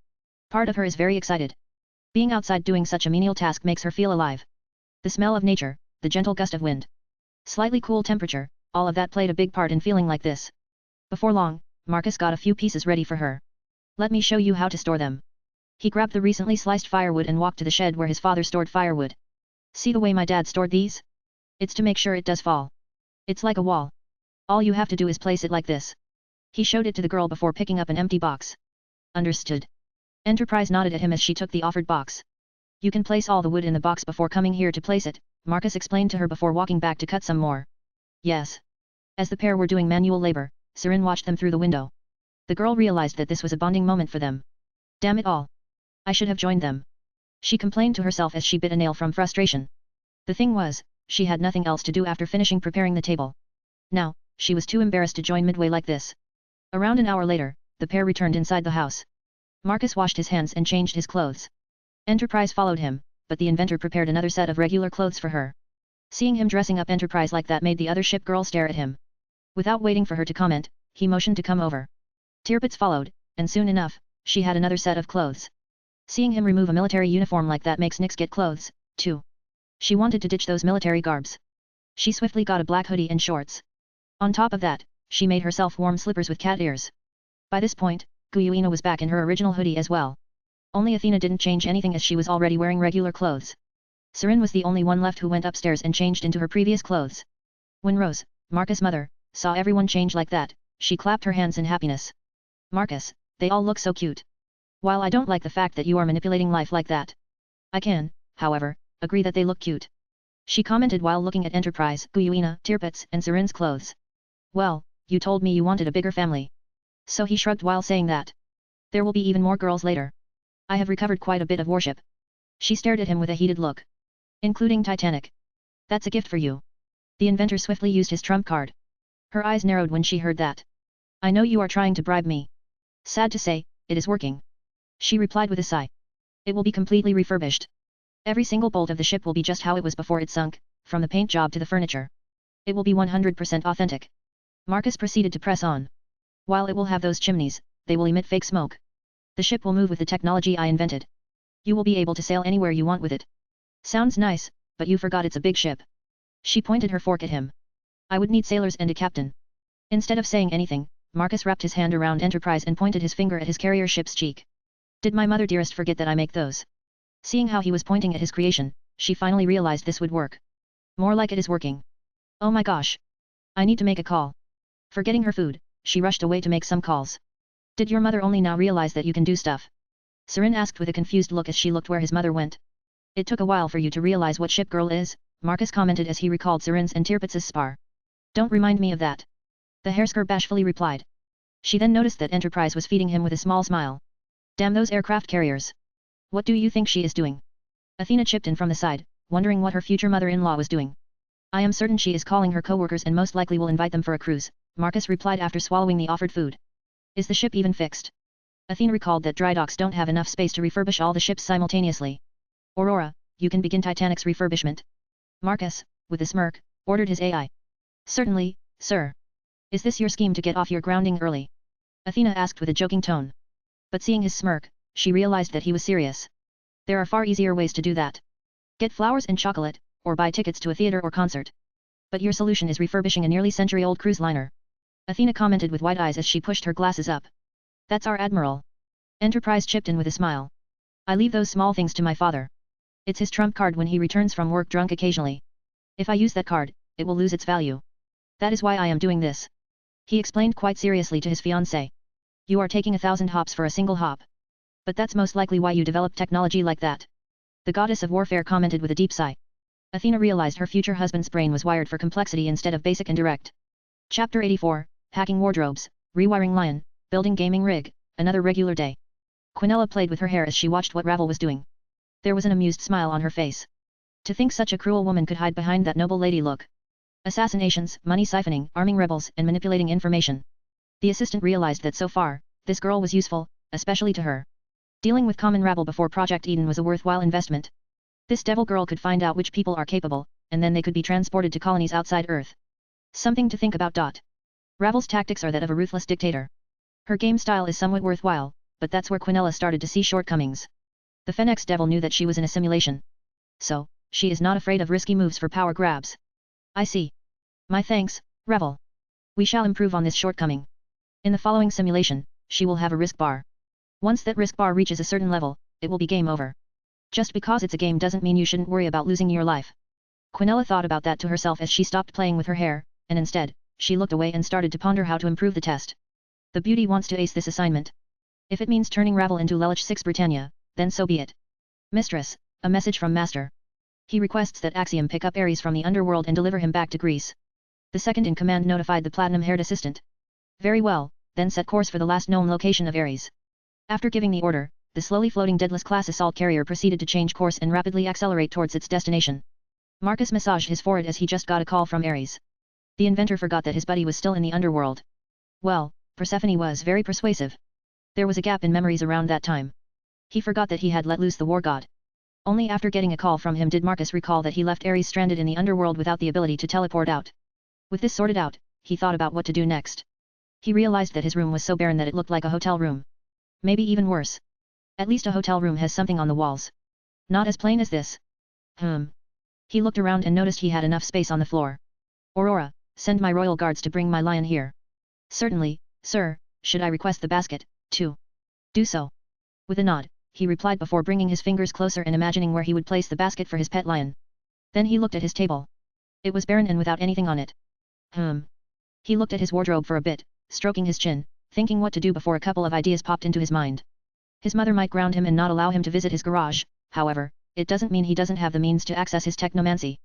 Part of her is very excited. Being outside doing such a menial task makes her feel alive. The smell of nature, the gentle gust of wind. Slightly cool temperature, all of that played a big part in feeling like this. Before long, Marcus got a few pieces ready for her. Let me show you how to store them. He grabbed the recently sliced firewood and walked to the shed where his father stored firewood. See the way my dad stored these? It's to make sure it does fall. It's like a wall. All you have to do is place it like this. He showed it to the girl before picking up an empty box. Understood. Enterprise nodded at him as she took the offered box. You can place all the wood in the box before coming here to place it, Marcus explained to her before walking back to cut some more. Yes. As the pair were doing manual labor, Sirin watched them through the window. The girl realized that this was a bonding moment for them. Damn it all. I should have joined them. She complained to herself as she bit a nail from frustration. The thing was, she had nothing else to do after finishing preparing the table. Now, she was too embarrassed to join midway like this. Around an hour later, the pair returned inside the house. Marcus washed his hands and changed his clothes. Enterprise followed him, but the inventor prepared another set of regular clothes for her. Seeing him dressing up Enterprise like that made the other ship girl stare at him. Without waiting for her to comment, he motioned to come over. Tirpitz followed, and soon enough, she had another set of clothes. Seeing him remove a military uniform like that makes Nyx get clothes, too. She wanted to ditch those military garbs. She swiftly got a black hoodie and shorts. On top of that, she made herself warm slippers with cat ears. By this point, Guyuina was back in her original hoodie as well. Only Athena didn't change anything as she was already wearing regular clothes. Sirin was the only one left who went upstairs and changed into her previous clothes. When Rose, Marcus' mother, saw everyone change like that, she clapped her hands in happiness. Marcus, they all look so cute. While I don't like the fact that you are manipulating life like that, I can, however, agree that they look cute. She commented while looking at Enterprise, Guyuina, Tirpitz, and Sirin's clothes. Well, you told me you wanted a bigger family. So he shrugged while saying that. There will be even more girls later. I have recovered quite a bit of worship. She stared at him with a heated look. Including Titanic. That's a gift for you. The inventor swiftly used his trump card. Her eyes narrowed when she heard that. I know you are trying to bribe me. Sad to say, it is working. She replied with a sigh. It will be completely refurbished. Every single bolt of the ship will be just how it was before it sunk, from the paint job to the furniture. It will be 100% authentic. Marcus proceeded to press on. While it will have those chimneys, they will emit fake smoke. The ship will move with the technology I invented. You will be able to sail anywhere you want with it. Sounds nice, but you forgot it's a big ship. She pointed her fork at him. I would need sailors and a captain. Instead of saying anything, Marcus wrapped his hand around Enterprise and pointed his finger at his carrier ship's cheek. Did my mother dearest forget that I make those? Seeing how he was pointing at his creation, she finally realized this would work. More like it is working. Oh my gosh. I need to make a call. Forgetting her food, she rushed away to make some calls. Did your mother only now realize that you can do stuff? Sirin asked with a confused look as she looked where his mother went. It took a while for you to realize what ship girl is, Marcus commented as he recalled Sirin's and Tirpitz's spar. Don't remind me of that. The hairsker bashfully replied. She then noticed that Enterprise was feeding him with a small smile. Damn those aircraft carriers. What do you think she is doing? Athena chipped in from the side, wondering what her future mother-in-law was doing. I am certain she is calling her co-workers and most likely will invite them for a cruise, Marcus replied after swallowing the offered food. Is the ship even fixed? Athena recalled that dry docks don't have enough space to refurbish all the ships simultaneously. Aurora, you can begin Titanic's refurbishment. Marcus, with a smirk, ordered his AI. Certainly, sir. Is this your scheme to get off your grounding early? Athena asked with a joking tone. But seeing his smirk, she realized that he was serious. There are far easier ways to do that. Get flowers and chocolate, or buy tickets to a theater or concert. But your solution is refurbishing a nearly century-old cruise liner. Athena commented with wide eyes as she pushed her glasses up. That's our admiral. Enterprise chipped in with a smile. I leave those small things to my father. It's his trump card when he returns from work drunk occasionally. If I use that card, it will lose its value. That is why I am doing this. He explained quite seriously to his fiancée. You are taking 1,000 hops for a single hop. But that's most likely why you developed technology like that. The goddess of warfare commented with a deep sigh. Athena realized her future husband's brain was wired for complexity instead of basic and direct. Chapter 84, Hacking Wardrobes, Rewiring Lion, Building Gaming Rig, another regular day. Quinella played with her hair as she watched what Ravel was doing. There was an amused smile on her face. To think such a cruel woman could hide behind that noble lady look. Assassinations, money siphoning, arming rebels, and manipulating information. The assistant realized that so far, this girl was useful, especially to her. Dealing with common rabble before Project Eden was a worthwhile investment. This devil girl could find out which people are capable, and then they could be transported to colonies outside Earth. Something to think about. Ravel's tactics are that of a ruthless dictator. Her game style is somewhat worthwhile, but that's where Quinella started to see shortcomings. The Phoenix Devil knew that she was in a simulation. So, she is not afraid of risky moves for power grabs. I see. My thanks, Ravel. We shall improve on this shortcoming. In the following simulation, she will have a risk bar. Once that risk bar reaches a certain level, it will be game over. Just because it's a game doesn't mean you shouldn't worry about losing your life. Quinella thought about that to herself as she stopped playing with her hair, and instead, she looked away and started to ponder how to improve the test. The beauty wants to ace this assignment. If it means turning Ravel into Lelich 6 Britannia, then so be it. Mistress, a message from Master. He requests that Axiom pick up Ares from the underworld and deliver him back to Greece. The second-in-command notified the platinum-haired assistant. Very well, then set course for the last known location of Ares. After giving the order, the slowly floating Daedalus-class assault carrier proceeded to change course and rapidly accelerate towards its destination. Marcus massaged his forehead as he just got a call from Ares. The inventor forgot that his buddy was still in the underworld. Well, Persephone was very persuasive. There was a gap in memories around that time. He forgot that he had let loose the war god. Only after getting a call from him did Marcus recall that he left Ares stranded in the underworld without the ability to teleport out. With this sorted out, he thought about what to do next. He realized that his room was so barren that it looked like a hotel room. Maybe even worse. At least a hotel room has something on the walls. Not as plain as this. He looked around and noticed he had enough space on the floor. Aurora, send my royal guards to bring my lion here. Certainly, sir, should I request the basket, too? Do so. With a nod, he replied before bringing his fingers closer and imagining where he would place the basket for his pet lion. Then he looked at his table. It was barren and without anything on it. He looked at his wardrobe for a bit, stroking his chin, thinking what to do before a couple of ideas popped into his mind. His mother might ground him and not allow him to visit his garage, however, it doesn't mean he doesn't have the means to access his technomancy.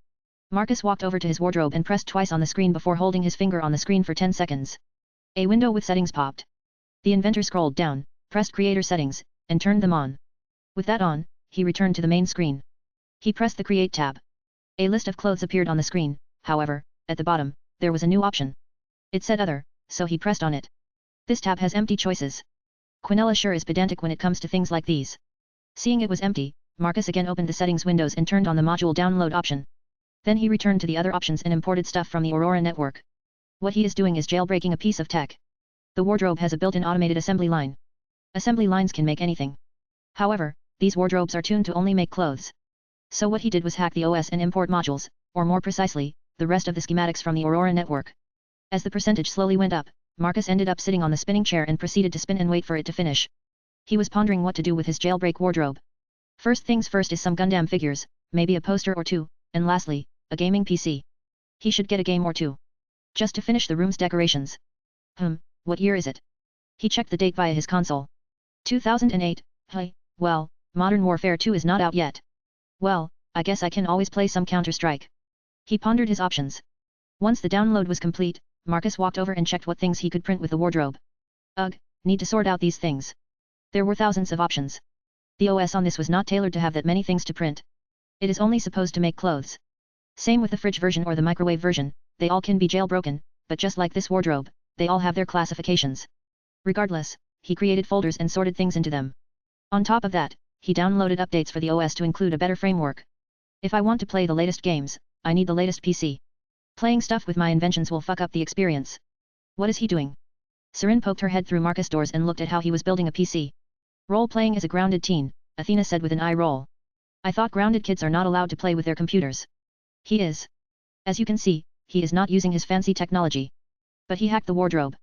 Marcus walked over to his wardrobe and pressed twice on the screen before holding his finger on the screen for 10 seconds. A window with settings popped. The inventor scrolled down, pressed Creator Settings, and turned them on. With that on, he returned to the main screen. He pressed the Create tab. A list of clothes appeared on the screen, however, at the bottom, there was a new option. It said Other, so he pressed on it. This tab has empty choices. Quinella sure is pedantic when it comes to things like these. Seeing it was empty, Marcus again opened the settings windows and turned on the module download option. Then he returned to the other options and imported stuff from the Aurora network. What he is doing is jailbreaking a piece of tech. The wardrobe has a built-in automated assembly line. Assembly lines can make anything. However, these wardrobes are tuned to only make clothes. So what he did was hack the OS and import modules, or more precisely, the rest of the schematics from the Aurora network. As the percentage slowly went up, Marcus ended up sitting on the spinning chair and proceeded to spin and wait for it to finish. He was pondering what to do with his jailbreak wardrobe. First things first is some Gundam figures, maybe a poster or two, and lastly, a gaming PC. He should get a game or two. Just to finish the room's decorations. What year is it? He checked the date via his console. 2008, well, Modern Warfare 2 is not out yet. Well, I guess I can always play some Counter-Strike. He pondered his options. Once the download was complete, Marcus walked over and checked what things he could print with the wardrobe. Ugh, need to sort out these things. There were thousands of options. The OS on this was not tailored to have that many things to print. It is only supposed to make clothes. Same with the fridge version or the microwave version, they all can be jailbroken, but just like this wardrobe, they all have their classifications. Regardless, he created folders and sorted things into them. On top of that, he downloaded updates for the OS to include a better framework. If I want to play the latest games, I need the latest PC. Playing stuff with my inventions will fuck up the experience. What is he doing? Seren poked her head through Marcus' doors and looked at how he was building a PC. Role-playing as a grounded teen, Athena said with an eye roll. I thought grounded kids are not allowed to play with their computers. He is. As you can see, he is not using his fancy technology. But he hacked the wardrobe.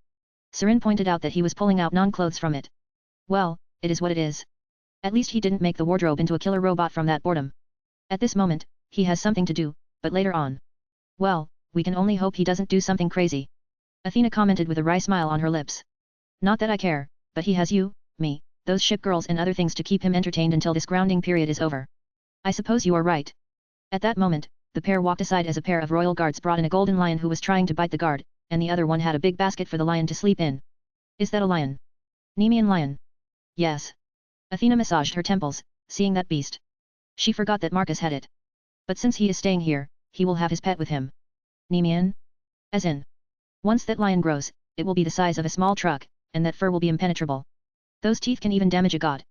Sirin pointed out that he was pulling out non-clothes from it. Well, it is what it is. At least he didn't make the wardrobe into a killer robot from that boredom. At this moment, he has something to do, but later on. Well, we can only hope he doesn't do something crazy. Athena commented with a wry smile on her lips. Not that I care, but he has you, me, those ship girls and other things to keep him entertained until this grounding period is over. I suppose you are right. At that moment, the pair walked aside as a pair of royal guards brought in a golden lion who was trying to bite the guard, and the other one had a big basket for the lion to sleep in. Is that a lion? Nemean lion? Yes. Athena massaged her temples, seeing that beast. She forgot that Marcus had it. But since he is staying here, he will have his pet with him. Nemean? As in. Once that lion grows, it will be the size of a small truck, and that fur will be impenetrable. Those teeth can even damage a god.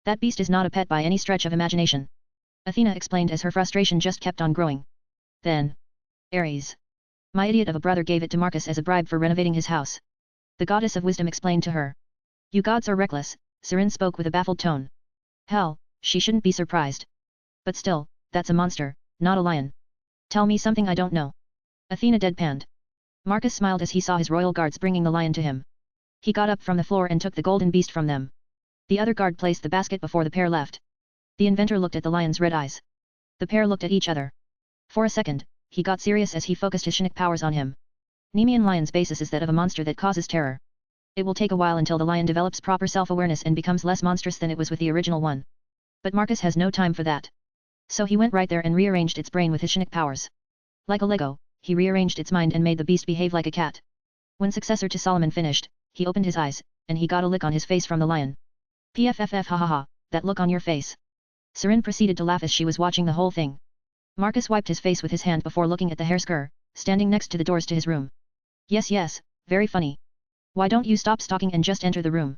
That beast is not a pet by any stretch of imagination. Athena explained as her frustration just kept on growing. Then. Ares. My idiot of a brother gave it to Marcus as a bribe for renovating his house. The goddess of wisdom explained to her. You gods are reckless, Sirin spoke with a baffled tone. Hell, she shouldn't be surprised. But still, that's a monster, not a lion. Tell me something I don't know. Athena deadpanned. Marcus smiled as he saw his royal guards bringing the lion to him. He got up from the floor and took the golden beast from them. The other guard placed the basket before the pair left. The inventor looked at the lion's red eyes. The pair looked at each other. For a second, he got serious as he focused his Shinnik powers on him. Nemean lion's basis is that of a monster that causes terror. It will take a while until the lion develops proper self-awareness and becomes less monstrous than it was with the original one. But Marcus has no time for that. So he went right there and rearranged its brain with his Shinnik powers. Like a Lego, he rearranged its mind and made the beast behave like a cat. When successor to Solomon finished, he opened his eyes, and he got a lick on his face from the lion. Pfff ha ha ha, that look on your face. Sirin proceeded to laugh as she was watching the whole thing. Marcus wiped his face with his hand before looking at the hairsker, standing next to the doors to his room. Yes, very funny. Why don't you stop stalking and just enter the room?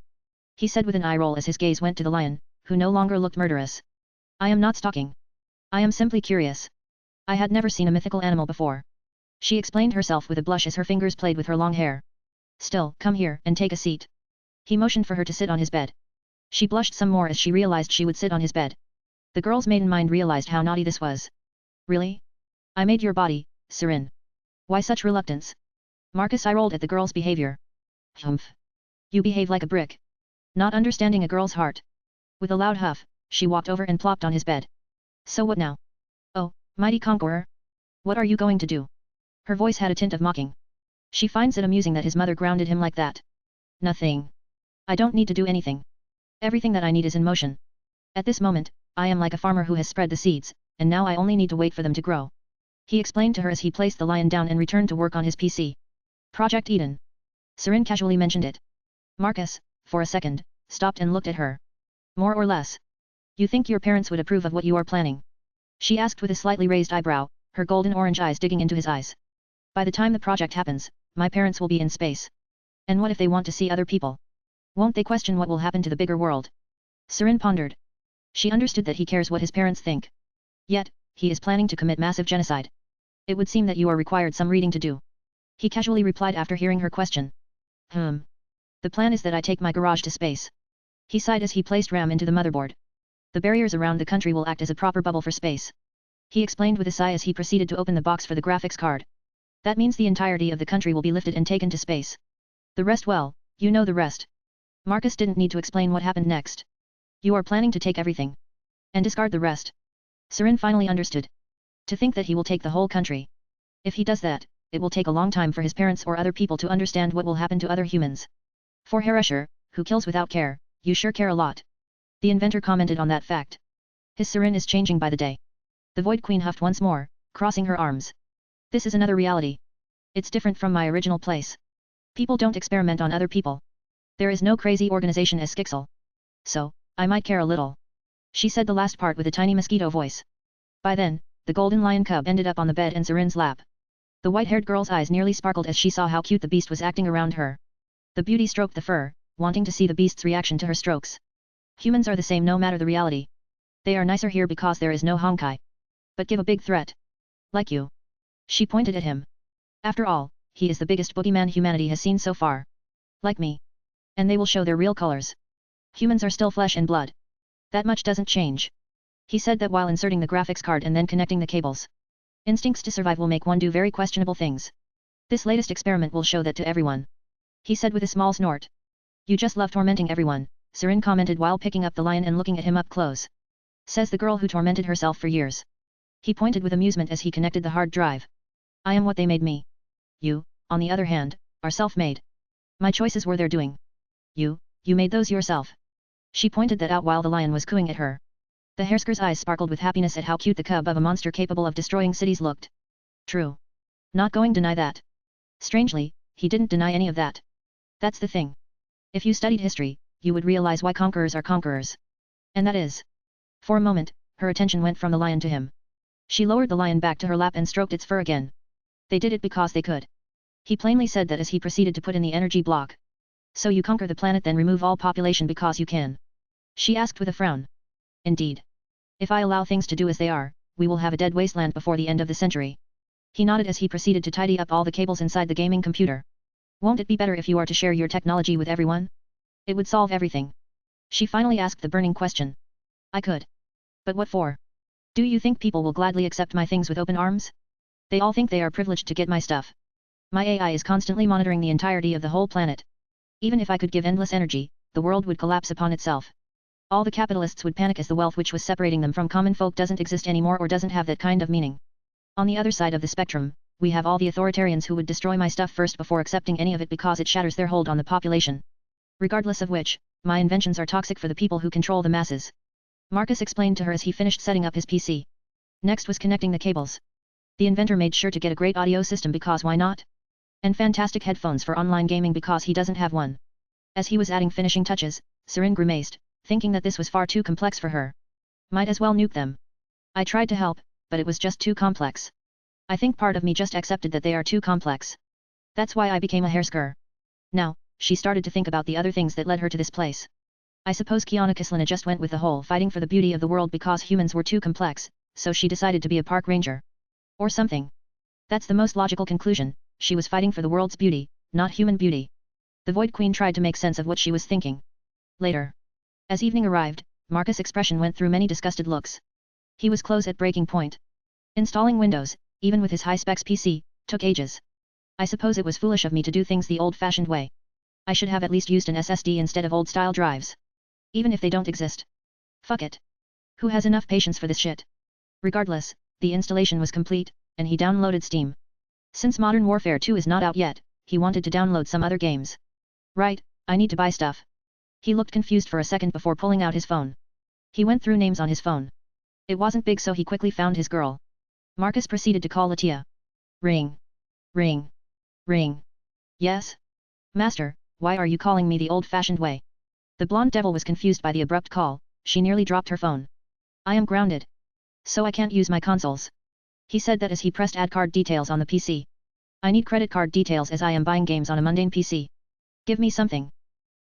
He said with an eye roll as his gaze went to the lion, who no longer looked murderous. I am not stalking. I am simply curious. I had never seen a mythical animal before. She explained herself with a blush as her fingers played with her long hair. Still, come here and take a seat. He motioned for her to sit on his bed. She blushed some more as she realized she would sit on his bed. The girl's maiden mind realized how naughty this was. Really? I made your body, Sirin. Why such reluctance? Marcus eye-rolled at the girl's behavior. Humph. You behave like a brick. Not understanding a girl's heart. With a loud huff, she walked over and plopped on his bed. So what now? Oh, mighty conqueror. What are you going to do? Her voice had a tint of mocking. She finds it amusing that his mother grounded him like that. Nothing. I don't need to do anything. Everything that I need is in motion. At this moment, I am like a farmer who has spread the seeds, and now I only need to wait for them to grow. He explained to her as he placed the lion down and returned to work on his PC. Project Eden. Sirin casually mentioned it. Marcus, for a second, stopped and looked at her. More or less. You think your parents would approve of what you are planning? She asked with a slightly raised eyebrow, her golden orange eyes digging into his eyes. By the time the project happens, my parents will be in space. And what if they want to see other people? Won't they question what will happen to the bigger world? Sirin pondered. She understood that he cares what his parents think. Yet, he is planning to commit massive genocide. It would seem that you are required some reading to do. He casually replied after hearing her question. The plan is that I take my garage to space. He sighed as he placed RAM into the motherboard. The barriers around the country will act as a proper bubble for space. He explained with a sigh as he proceeded to open the box for the graphics card. That means the entirety of the country will be lifted and taken to space. The rest, well, you know the rest. Marcus didn't need to explain what happened next. You are planning to take everything. And discard the rest. Sirin finally understood. To think that he will take the whole country. If he does that, it will take a long time for his parents or other people to understand what will happen to other humans. For Haresher, who kills without care, you sure care a lot. The inventor commented on that fact. His Sirin is changing by the day. The Void Queen huffed once more, crossing her arms. This is another reality. It's different from my original place. People don't experiment on other people. There is no crazy organization as Skixel. So, I might care a little. She said the last part with a tiny mosquito voice. By then, the golden lion cub ended up on the bed in Sirin's lap. The white-haired girl's eyes nearly sparkled as she saw how cute the beast was acting around her. The beauty stroked the fur, wanting to see the beast's reaction to her strokes. Humans are the same no matter the reality. They are nicer here because there is no Honkai. But give a big threat. Like you. She pointed at him. After all, he is the biggest boogeyman humanity has seen so far. Like me. And they will show their real colors. Humans are still flesh and blood. That much doesn't change. He said that while inserting the graphics card and then connecting the cables. Instincts to survive will make one do very questionable things. This latest experiment will show that to everyone. He said with a small snort. You just love tormenting everyone, Sirin commented while picking up the lion and looking at him up close. Says the girl who tormented herself for years. He pointed with amusement as he connected the hard drive. I am what they made me. You, on the other hand, are self-made. My choices were their doing. You made those yourself. She pointed that out while the lion was cooing at her. The Hersker's eyes sparkled with happiness at how cute the cub of a monster capable of destroying cities looked. True. Not going to deny that. Strangely, he didn't deny any of that. That's the thing. If you studied history, you would realize why conquerors are conquerors. And that is. For a moment, her attention went from the lion to him. She lowered the lion back to her lap and stroked its fur again. They did it because they could. He plainly said that as he proceeded to put in the energy block. So you conquer the planet then remove all population because you can? She asked with a frown. Indeed. If I allow things to do as they are, we will have a dead wasteland before the end of the century. He nodded as he proceeded to tidy up all the cables inside the gaming computer. Won't it be better if you are to share your technology with everyone? It would solve everything. She finally asked the burning question. I could. But what for? Do you think people will gladly accept my things with open arms? They all think they are privileged to get my stuff. My AI is constantly monitoring the entirety of the whole planet. Even if I could give endless energy, the world would collapse upon itself. All the capitalists would panic as the wealth which was separating them from common folk doesn't exist anymore or doesn't have that kind of meaning. On the other side of the spectrum, we have all the authoritarians who would destroy my stuff first before accepting any of it because it shatters their hold on the population. Regardless of which, my inventions are toxic for the people who control the masses. Marcus explained to her as he finished setting up his PC. Next was connecting the cables. The inventor made sure to get a great audio system because why not? And fantastic headphones for online gaming because he doesn't have one. As he was adding finishing touches, Sirin grimaced, thinking that this was far too complex for her. Might as well nuke them. I tried to help, but it was just too complex. I think part of me just accepted that they are too complex. That's why I became a Hersker. Now, she started to think about the other things that led her to this place. I suppose Kiana Kislana just went with the whole fighting for the beauty of the world because humans were too complex, so she decided to be a park ranger. Or something. That's the most logical conclusion, she was fighting for the world's beauty, not human beauty. The Void Queen tried to make sense of what she was thinking. Later. As evening arrived, Marcus' expression went through many disgusted looks. He was close at breaking point. Installing Windows, even with his high-specs PC, took ages. I suppose it was foolish of me to do things the old-fashioned way. I should have at least used an SSD instead of old-style drives. Even if they don't exist. Fuck it. Who has enough patience for this shit? Regardless, the installation was complete, and he downloaded Steam. Since Modern Warfare 2 is not out yet, he wanted to download some other games. Right, I need to buy stuff. He looked confused for a second before pulling out his phone. He went through names on his phone. It wasn't big so he quickly found his girl. Marcus proceeded to call Latia. Ring. Ring. Ring. Yes? Master, why are you calling me the old-fashioned way? The blonde devil was confused by the abrupt call, she nearly dropped her phone. I am grounded. So I can't use my consoles. He said that as he pressed add card details on the PC. I need credit card details as I am buying games on a mundane PC. Give me something.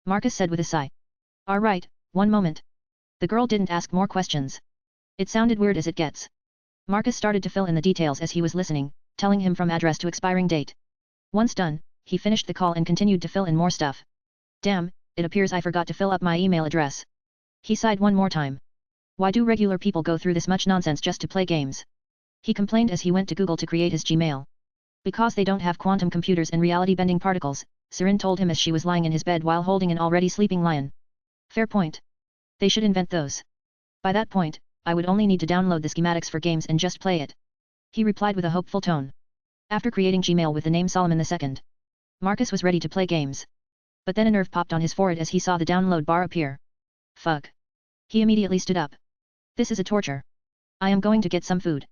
Marcus said with a sigh. Alright, one moment. The girl didn't ask more questions. It sounded weird as it gets. Marcus started to fill in the details as he was listening, telling him from address to expiring date. Once done, he finished the call and continued to fill in more stuff. Damn, it appears I forgot to fill up my email address. He sighed one more time. Why do regular people go through this much nonsense just to play games? He complained as he went to Google to create his Gmail. Because they don't have quantum computers and reality-bending particles, Sirin told him as she was lying in his bed while holding an already sleeping lion. Fair point. They should invent those. By that point, I would only need to download the schematics for games and just play it. He replied with a hopeful tone. After creating Gmail with the name Solomon II, Marcus was ready to play games. But then a nerve popped on his forehead as he saw the download bar appear. Fuck. He immediately stood up. This is a torture. I am going to get some food.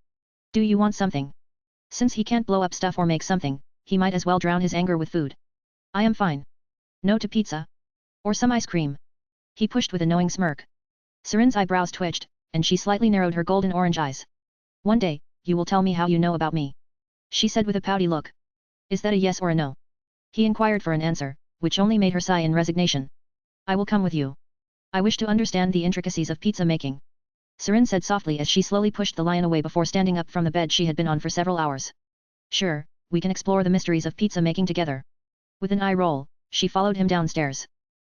Do you want something? Since he can't blow up stuff or make something, he might as well drown his anger with food. I am fine. No to pizza. Or some ice cream. He pushed with a knowing smirk. Sirin's eyebrows twitched, and she slightly narrowed her golden orange eyes. One day, you will tell me how you know about me. She said with a pouty look. Is that a yes or a no? He inquired for an answer, which only made her sigh in resignation. I will come with you. I wish to understand the intricacies of pizza making. Sirin said softly as she slowly pushed the lion away before standing up from the bed she had been on for several hours. Sure, we can explore the mysteries of pizza making together. With an eye roll, she followed him downstairs.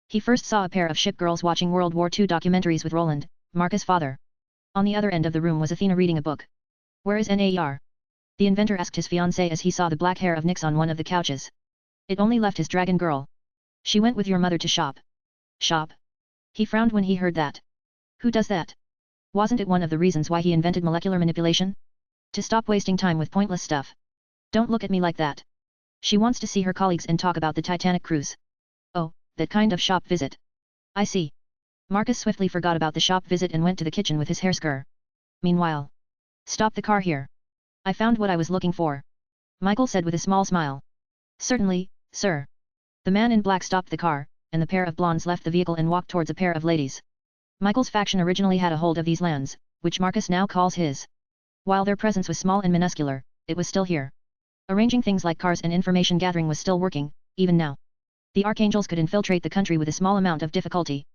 He first saw a pair of ship girls watching World War II documentaries with Roland, Marcus' father. On the other end of the room was Athena reading a book. Where is Nar? The inventor asked his fiancée as he saw the black hair of Nyx on one of the couches. It only left his dragon girl. She went with your mother to shop. Shop? He frowned when he heard that. Who does that? Wasn't it one of the reasons why he invented molecular manipulation? To stop wasting time with pointless stuff. Don't look at me like that. She wants to see her colleagues and talk about the Titanic cruise. Oh, that kind of shop visit. I see. Marcus swiftly forgot about the shop visit and went to the kitchen with his hair scur. Meanwhile. Stop the car here. I found what I was looking for. Michael said with a small smile. Certainly, sir. The man in black stopped the car, and the pair of blondes left the vehicle and walked towards a pair of ladies. Michael's faction originally had a hold of these lands, which Marcus now calls his. While their presence was small and minuscular, it was still here. Arranging things like cars and information gathering was still working, even now. The archangels could infiltrate the country with a small amount of difficulty.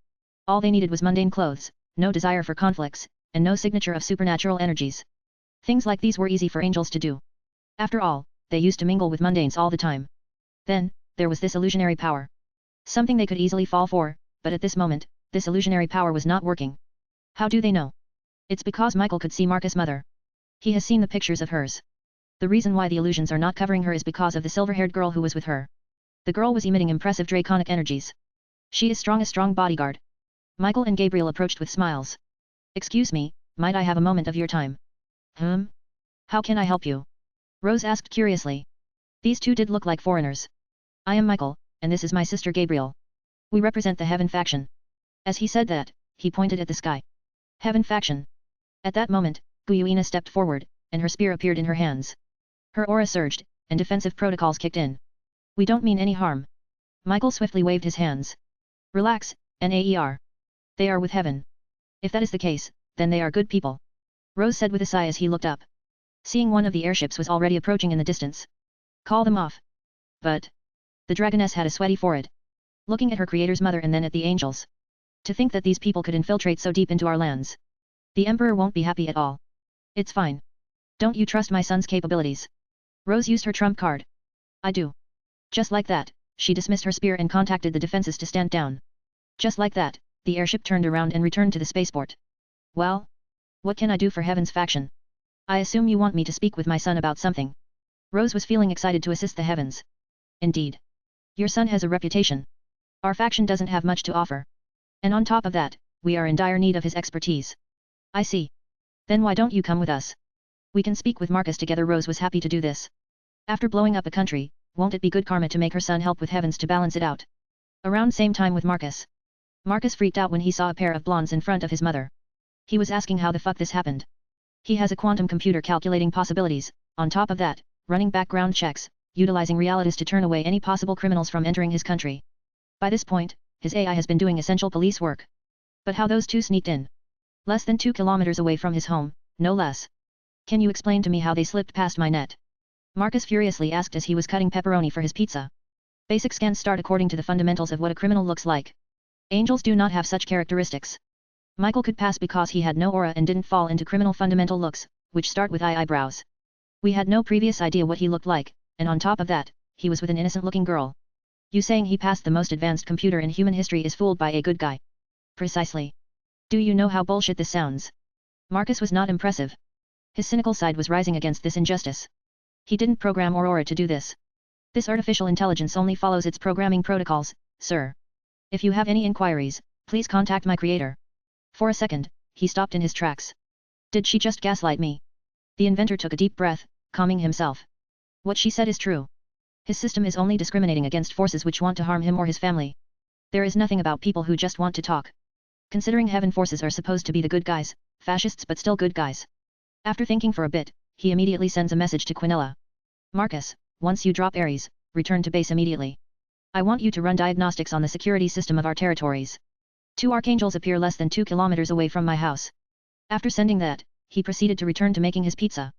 All they needed was mundane clothes, no desire for conflicts, and no signature of supernatural energies. Things like these were easy for angels to do. After all, they used to mingle with mundanes all the time. Then, there was this illusionary power. Something they could easily fall for, but at this moment, this illusionary power was not working. How do they know? It's because Michael could see Marcus' mother. He has seen the pictures of hers. The reason why the illusions are not covering her is because of the silver-haired girl who was with her. The girl was emitting impressive draconic energies. She is a strong bodyguard. Michael and Gabriel approached with smiles. Excuse me, might I have a moment of your time? How can I help you? Rose asked curiously. These two did look like foreigners. I am Michael, and this is my sister Gabriel. We represent the Heaven faction. As he said that, he pointed at the sky. Heaven faction. At that moment, Guyuina stepped forward, and her spear appeared in her hands. Her aura surged, and defensive protocols kicked in. We don't mean any harm. Michael swiftly waved his hands. Relax, Naer. They are with Heaven. If that is the case, then they are good people. Rose said with a sigh as he looked up. Seeing one of the airships was already approaching in the distance. Call them off. But. The dragoness had a sweaty forehead. Looking at her creator's mother and then at the angels. To think that these people could infiltrate so deep into our lands. The Emperor won't be happy at all. It's fine. Don't you trust my son's capabilities? Rose used her trump card. I do. Just like that, she dismissed her spear and contacted the defenses to stand down. Just like that, the airship turned around and returned to the spaceport. Well? What can I do for Heaven's faction? I assume you want me to speak with my son about something. Rose was feeling excited to assist the Heavens. Indeed. Your son has a reputation. Our faction doesn't have much to offer. And on top of that, we are in dire need of his expertise. I see. Then why don't you come with us? We can speak with Marcus together. Rose was happy to do this. After blowing up a country, won't it be good karma to make her son help with Heavens to balance it out? Around same time with Marcus. Marcus freaked out when he saw a pair of blondes in front of his mother. He was asking how the fuck this happened. He has a quantum computer calculating possibilities, on top of that, running background checks, utilizing realities to turn away any possible criminals from entering his country. By this point, his AI has been doing essential police work. But how those two sneaked in? Less than 2 kilometers away from his home, no less. Can you explain to me how they slipped past my net? Marcus furiously asked as he was cutting pepperoni for his pizza. Basic scans start according to the fundamentals of what a criminal looks like. Angels do not have such characteristics. Michael could pass because he had no aura and didn't fall into criminal fundamental looks, which start with eyebrows. We had no previous idea what he looked like, and on top of that, he was with an innocent-looking girl. You saying he passed the most advanced computer in human history is fooled by a good guy. Precisely. Do you know how bullshit this sounds? Marcus was not impressive. His cynical side was rising against this injustice. He didn't program Aurora to do this. This artificial intelligence only follows its programming protocols, sir. If you have any inquiries, please contact my creator. For a second, he stopped in his tracks. Did she just gaslight me? The inventor took a deep breath, calming himself. What she said is true. His system is only discriminating against forces which want to harm him or his family. There is nothing about people who just want to talk. Considering Heaven forces are supposed to be the good guys, fascists but still good guys. After thinking for a bit, he immediately sends a message to Quinella. Marcus, once you drop Ares, return to base immediately. I want you to run diagnostics on the security system of our territories. 2 archangels appear less than 2 kilometers away from my house. After sending that, he proceeded to return to making his pizza.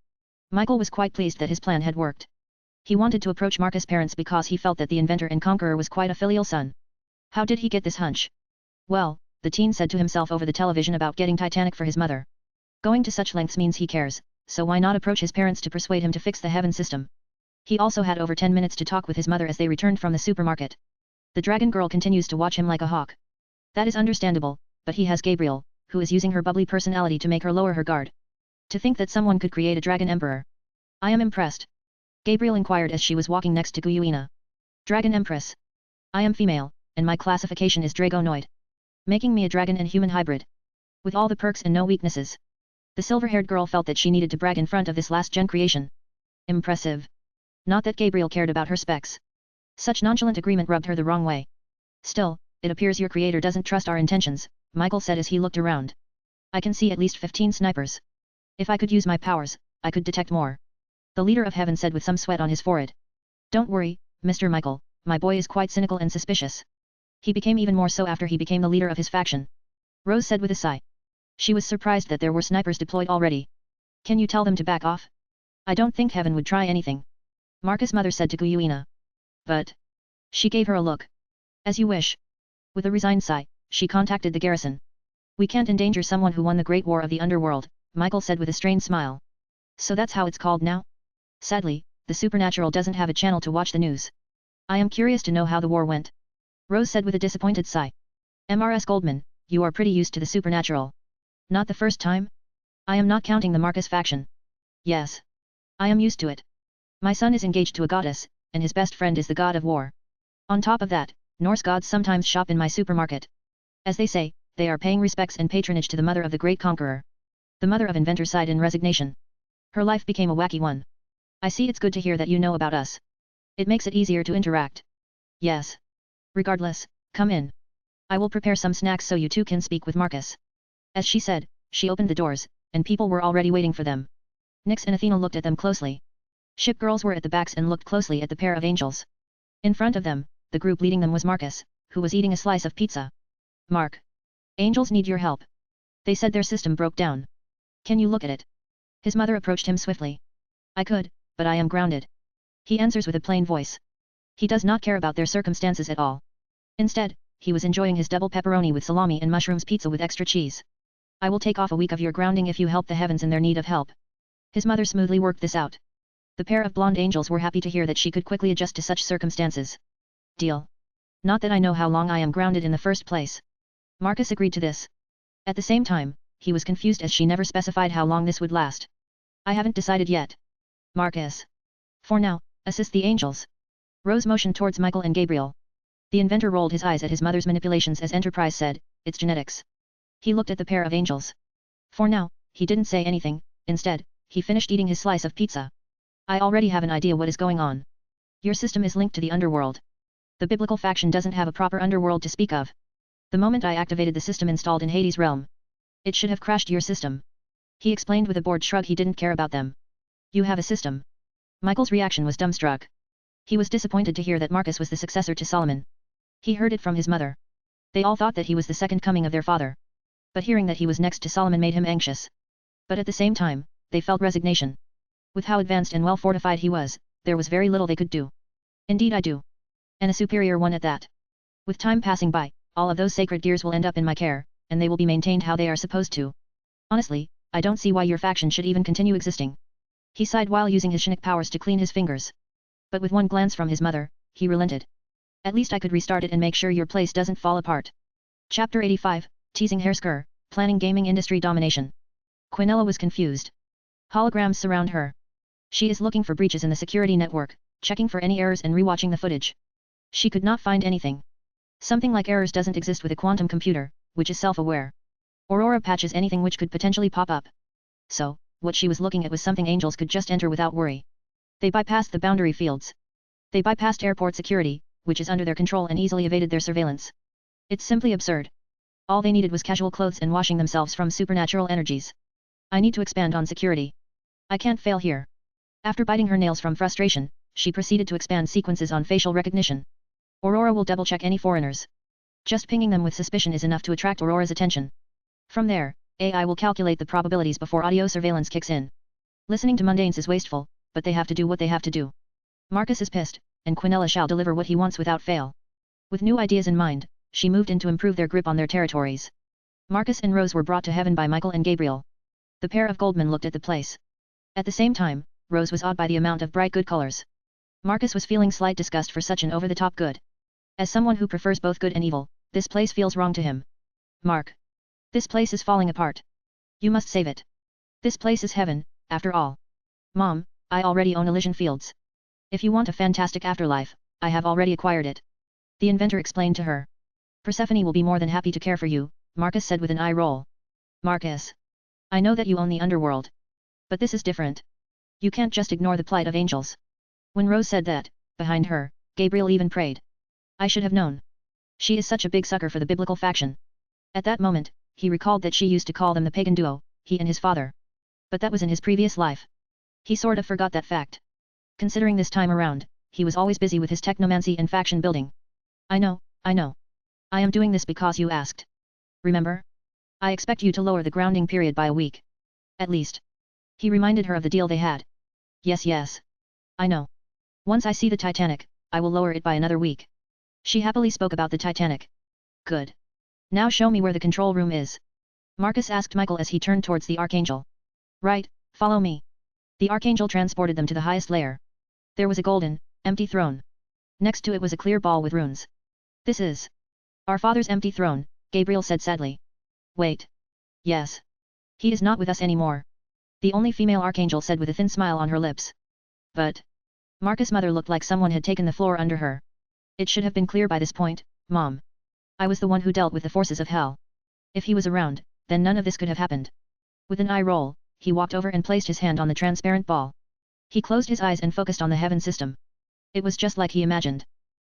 Michael was quite pleased that his plan had worked. He wanted to approach Marcus' parents because he felt that the inventor and conqueror was quite a filial son. How did he get this hunch? Well, the teen said to himself over the television about getting Titanic for his mother. Going to such lengths means he cares, so why not approach his parents to persuade him to fix the Heaven system? He also had over 10 minutes to talk with his mother as they returned from the supermarket. The dragon girl continues to watch him like a hawk. That is understandable, but he has Gabriel, who is using her bubbly personality to make her lower her guard. To think that someone could create a dragon emperor. I am impressed. Gabriel inquired as she was walking next to Guyuina. Dragon Empress. I am female, and my classification is Dragonoid. Making me a dragon and human hybrid. With all the perks and no weaknesses. The silver-haired girl felt that she needed to brag in front of this last-gen creation. Impressive. Not that Gabriel cared about her specs. Such nonchalant agreement rubbed her the wrong way. Still, it appears your creator doesn't trust our intentions, Michael said as he looked around. I can see at least 15 snipers. If I could use my powers, I could detect more. The leader of heaven said with some sweat on his forehead. Don't worry, Mr. Michael, my boy is quite cynical and suspicious. He became even more so after he became the leader of his faction. Rose said with a sigh. She was surprised that there were snipers deployed already. Can you tell them to back off? I don't think heaven would try anything. Marcus' mother said to Guyuina. But. She gave her a look. As you wish. With a resigned sigh, she contacted the garrison. We can't endanger someone who won the Great War of the Underworld, Michael said with a strained smile. So that's how it's called now? Sadly, the supernatural doesn't have a channel to watch the news. I am curious to know how the war went. Rose said with a disappointed sigh. Mrs. Goldman, you are pretty used to the supernatural. Not the first time? I am not counting the Marcus faction. Yes. I am used to it. My son is engaged to a goddess, and his best friend is the god of war. On top of that, Norse gods sometimes shop in my supermarket. As they say, they are paying respects and patronage to the mother of the great conqueror. The mother of inventor sighed in resignation. Her life became a wacky one. I see it's good to hear that you know about us. It makes it easier to interact. Yes. Regardless, come in. I will prepare some snacks so you two can speak with Marcus. As she said, she opened the doors, and people were already waiting for them. Nyx and Athena looked at them closely. Ship girls were at the backs and looked closely at the pair of angels. In front of them, the group leading them was Marcus, who was eating a slice of pizza. Mark. Angels need your help. They said their system broke down. Can you look at it? His mother approached him swiftly. I could, but I am grounded. He answers with a plain voice. He does not care about their circumstances at all. Instead, he was enjoying his double pepperoni with salami and mushrooms pizza with extra cheese. I will take off a week of your grounding if you help the heavens in their need of help. His mother smoothly worked this out. The pair of blonde angels were happy to hear that she could quickly adjust to such circumstances. Deal. Not that I know how long I am grounded in the first place. Marcus agreed to this. At the same time, he was confused as she never specified how long this would last. I haven't decided yet. Marcus. For now, assist the angels. Rose motioned towards Michael and Gabriel. The inventor rolled his eyes at his mother's manipulations as Enterprise said, it's genetics. He looked at the pair of angels. For now, he didn't say anything, instead, he finished eating his slice of pizza. I already have an idea what is going on. Your system is linked to the underworld. The biblical faction doesn't have a proper underworld to speak of. The moment I activated the system installed in Hades' realm, it should have crashed your system. He explained with a bored shrug he didn't care about them. You have a system. Michael's reaction was dumbstruck. He was disappointed to hear that Marcus was the successor to Solomon. He heard it from his mother. They all thought that he was the second coming of their father. But hearing that he was next to Solomon made him anxious. But at the same time, they felt resignation. With how advanced and well fortified he was, there was very little they could do. Indeed I do. And a superior one at that. With time passing by, all of those sacred gears will end up in my care, and they will be maintained how they are supposed to. Honestly, I don't see why your faction should even continue existing. He sighed while using his Shinnick powers to clean his fingers. But with one glance from his mother, he relented. At least I could restart it and make sure your place doesn't fall apart. Chapter 85, Teasing Hairsker, Planning Gaming Industry Domination. Quinella was confused. Holograms surround her. She is looking for breaches in the security network, checking for any errors and rewatching the footage. She could not find anything. Something like errors doesn't exist with a quantum computer, which is self-aware. Aurora patches anything which could potentially pop up. So, what she was looking at was something angels could just enter without worry. They bypassed the boundary fields. They bypassed airport security, which is under their control, and easily evaded their surveillance. It's simply absurd. All they needed was casual clothes and washing themselves from supernatural energies. I need to expand on security. I can't fail here. After biting her nails from frustration, she proceeded to expand sequences on facial recognition. Aurora will double-check any foreigners. Just pinging them with suspicion is enough to attract Aurora's attention. From there, AI will calculate the probabilities before audio surveillance kicks in. Listening to mundanes is wasteful, but they have to do what they have to do. Marcus is pissed, and Quinella shall deliver what he wants without fail. With new ideas in mind, she moved in to improve their grip on their territories. Marcus and Rose were brought to heaven by Michael and Gabriel. The pair of Goldmen looked at the place. At the same time, Rose was awed by the amount of bright good colors. Marcus was feeling slight disgust for such an over-the-top good. As someone who prefers both good and evil, this place feels wrong to him. Mark. This place is falling apart. You must save it. This place is heaven, after all. Mom, I already own Elysian Fields. If you want a fantastic afterlife, I have already acquired it. The inventor explained to her. Persephone will be more than happy to care for you, Marcus said with an eye roll. Marcus. I know that you own the underworld. But this is different. You can't just ignore the plight of angels. When Rose said that, behind her, Gabriel even prayed. I should have known. She is such a big sucker for the biblical faction. At that moment, he recalled that she used to call them the pagan duo, he and his father. But that was in his previous life. He sort of forgot that fact. Considering this time around, he was always busy with his technomancy and faction building. I know. I am doing this because you asked. Remember? I expect you to lower the grounding period by a week. At least. He reminded her of the deal they had. Yes. I know. Once I see the Titanic, I will lower it by another week. She happily spoke about the Titanic. Good. Now show me where the control room is. Marcus asked Michael as he turned towards the Archangel. Right, follow me. The Archangel transported them to the highest layer. There was a golden, empty throne. Next to it was a clear ball with runes. This is our father's empty throne, Gabriel said sadly. Wait. Yes. He is not with us anymore. The only female Archangel said with a thin smile on her lips. But Marcus' mother looked like someone had taken the floor under her. It should have been clear by this point, Mom. I was the one who dealt with the forces of hell. If he was around, then none of this could have happened. With an eye roll, he walked over and placed his hand on the transparent ball. He closed his eyes and focused on the heaven system. It was just like he imagined.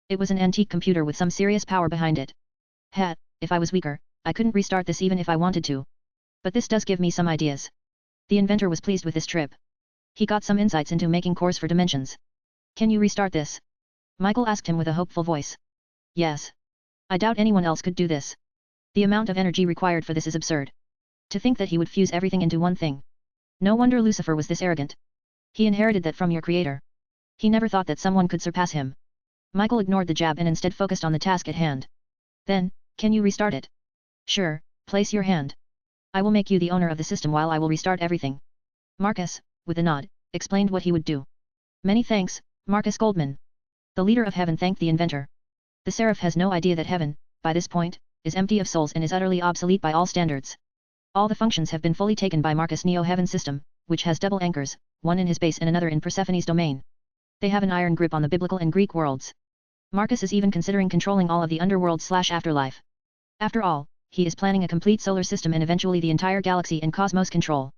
It was an antique computer with some serious power behind it. If I was weaker, I couldn't restart this even if I wanted to. But this does give me some ideas. The inventor was pleased with this trip. He got some insights into making cores for dimensions. Can you restart this? Michael asked him with a hopeful voice. Yes. I doubt anyone else could do this. The amount of energy required for this is absurd. To think that he would fuse everything into one thing. No wonder Lucifer was this arrogant. He inherited that from your creator. He never thought that someone could surpass him. Michael ignored the jab and instead focused on the task at hand. Then, can you restart it? Sure, place your hand. I will make you the owner of the system while I will restart everything. Marcus, with a nod, explained what he would do. Many thanks, Marcus Goldman. The leader of heaven thanked the inventor. The seraph has no idea that heaven, by this point, is empty of souls and is utterly obsolete by all standards. All the functions have been fully taken by Marcus' Neo-Heaven system, which has double anchors, one in his base and another in Persephone's domain. They have an iron grip on the biblical and Greek worlds. Marcus is even considering controlling all of the underworld/afterlife. After all, he is planning a complete solar system and eventually the entire galaxy and cosmos control.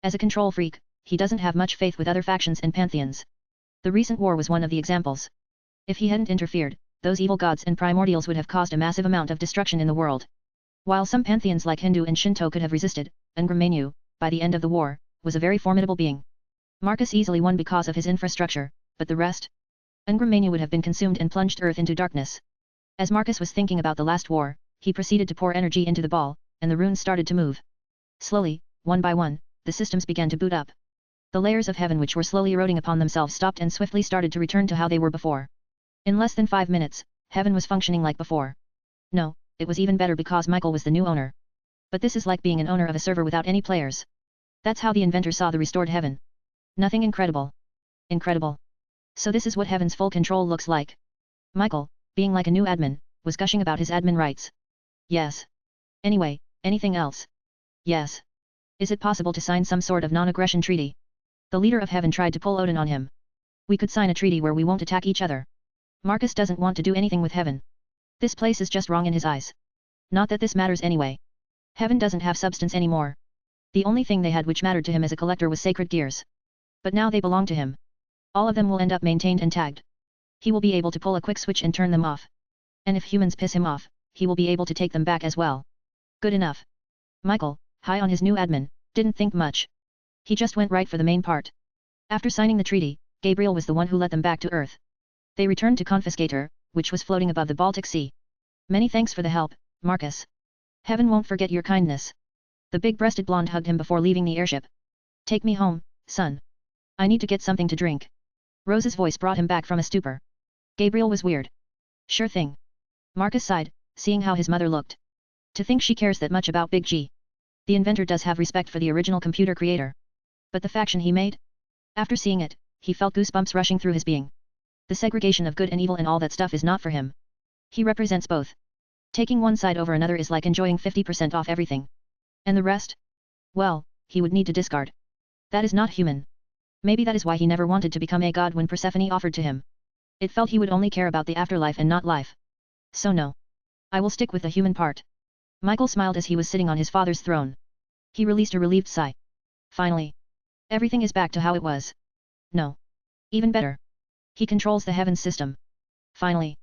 As a control freak, he doesn't have much faith with other factions and pantheons. The recent war was one of the examples. If he hadn't interfered, those evil gods and primordials would have caused a massive amount of destruction in the world. While some pantheons like Hindu and Shinto could have resisted, Ungrammenu, by the end of the war, was a very formidable being. Marcus easily won because of his infrastructure, but the rest? Ungrammenu would have been consumed and plunged Earth into darkness. As Marcus was thinking about the last war, he proceeded to pour energy into the ball, and the runes started to move. Slowly, one by one, the systems began to boot up. The layers of heaven which were slowly eroding upon themselves stopped and swiftly started to return to how they were before. In less than 5 minutes, heaven was functioning like before. No, it was even better because Michael was the new owner. But this is like being an owner of a server without any players. That's how the inventor saw the restored heaven. Nothing incredible. Incredible. So this is what heaven's full control looks like. Michael, being like a new admin, was gushing about his admin rights. Yes. Anyway, anything else? Yes. Is it possible to sign some sort of non-aggression treaty? The leader of heaven tried to pull Odin on him. We could sign a treaty where we won't attack each other. Marcus doesn't want to do anything with heaven. This place is just wrong in his eyes. Not that this matters anyway. Heaven doesn't have substance anymore. The only thing they had which mattered to him as a collector was sacred gears. But now they belong to him. All of them will end up maintained and tagged. He will be able to pull a quick switch and turn them off. And if humans piss him off, he will be able to take them back as well. Good enough. Michael, high on his new admin, didn't think much. He just went right for the main part. After signing the treaty, Gabriel was the one who led them back to Earth. They returned to Confiscator, which was floating above the Baltic Sea. Many thanks for the help, Marcus. Heaven won't forget your kindness. The big-breasted blonde hugged him before leaving the airship. Take me home, son. I need to get something to drink. Rose's voice brought him back from a stupor. Gabriel was weird. Sure thing. Marcus sighed, seeing how his mother looked. To think she cares that much about Big G. The inventor does have respect for the original computer creator. But the faction he made? After seeing it, he felt goosebumps rushing through his being. The segregation of good and evil and all that stuff is not for him. He represents both. Taking one side over another is like enjoying 50% off everything. And the rest? Well, he would need to discard. That is not human. Maybe that is why he never wanted to become a god when Persephone offered to him. It felt he would only care about the afterlife and not life. So no. I will stick with the human part. Michael smiled as he was sitting on his father's throne. He released a relieved sigh. Finally. Everything is back to how it was. No. Even better. He controls the heavens system. Finally.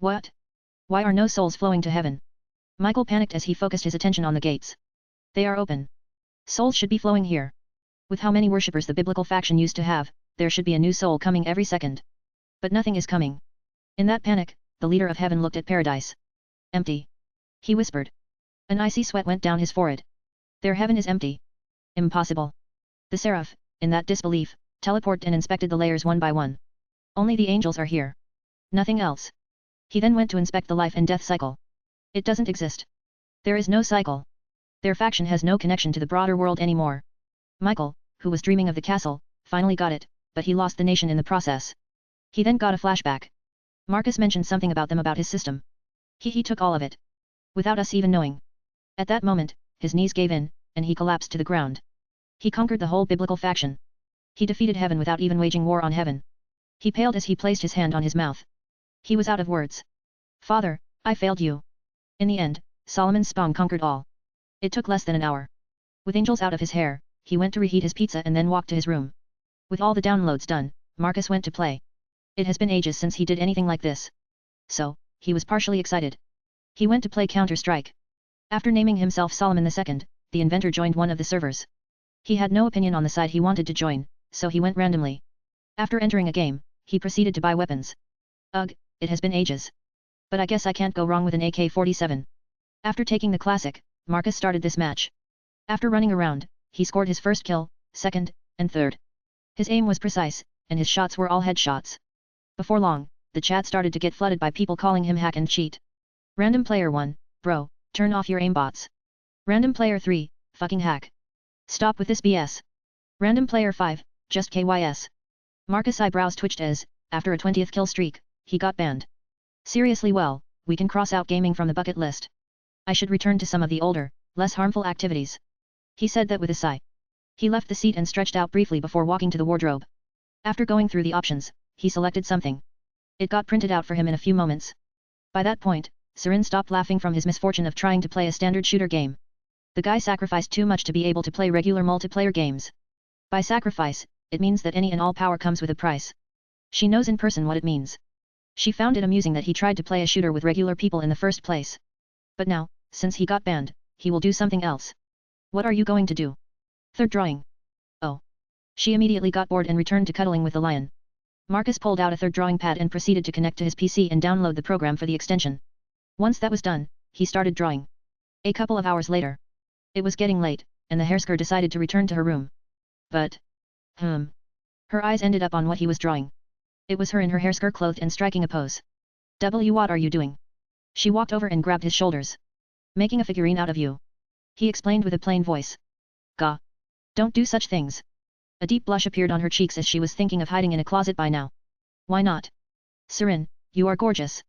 What? Why are no souls flowing to heaven? Michael panicked as he focused his attention on the gates. They are open. Souls should be flowing here. With how many worshippers the biblical faction used to have, there should be a new soul coming every second. But nothing is coming. In that panic, the leader of heaven looked at paradise. Empty. He whispered. An icy sweat went down his forehead. Their heaven is empty. Impossible. The seraph, in that disbelief, teleported and inspected the layers one by one. Only the angels are here. Nothing else. He then went to inspect the life and death cycle. It doesn't exist. There is no cycle. Their faction has no connection to the broader world anymore. Michael, who was dreaming of the castle, finally got it, but he lost the nation in the process. He then got a flashback. Marcus mentioned something about them about his system. He took all of it. Without us even knowing. At that moment, his knees gave in, and he collapsed to the ground. He conquered the whole biblical faction. He defeated heaven without even waging war on heaven. He paled as he placed his hand on his mouth. He was out of words. Father, I failed you. In the end, Solomon's spawn conquered all. It took less than an hour. With angels out of his hair, he went to reheat his pizza and then walked to his room. With all the downloads done, Marcus went to play. It has been ages since he did anything like this. So, he was partially excited. He went to play Counter-Strike. After naming himself Solomon II, the inventor joined one of the servers. He had no opinion on the side he wanted to join, so he went randomly. After entering a game, he proceeded to buy weapons. Ugh, it has been ages. But I guess I can't go wrong with an AK-47. After taking the classic, Marcus started this match. After running around, he scored his first kill, second, and third. His aim was precise, and his shots were all headshots. Before long, the chat started to get flooded by people calling him hack and cheat. Random player 1, bro, turn off your aimbots. Random player 3, fucking hack. Stop with this BS. Random player 5, just KYS. Marcus' eyebrows twitched as, after a 20th kill streak, he got banned. Seriously, well, we can cross out gaming from the bucket list. I should return to some of the older, less harmful activities. He said that with a sigh. He left the seat and stretched out briefly before walking to the wardrobe. After going through the options, he selected something. It got printed out for him in a few moments. By that point, Sirin stopped laughing from his misfortune of trying to play a standard shooter game. The guy sacrificed too much to be able to play regular multiplayer games. By sacrifice, it means that any and all power comes with a price. She knows in person what it means. She found it amusing that he tried to play a shooter with regular people in the first place. But now, since he got banned, he will do something else. What are you going to do? Third drawing. Oh. She immediately got bored and returned to cuddling with the lion. Marcus pulled out a third drawing pad and proceeded to connect to his PC and download the program for the extension. Once that was done, he started drawing. A couple of hours later. It was getting late, and the hairsker decided to return to her room. But... Her eyes ended up on what he was drawing. It was her in her hairsker clothed and striking a pose. What are you doing? She walked over and grabbed his shoulders. Making a figurine out of you. He explained with a plain voice. Gah. Don't do such things. A deep blush appeared on her cheeks as she was thinking of hiding in a closet by now. Why not? Sirin, you are gorgeous.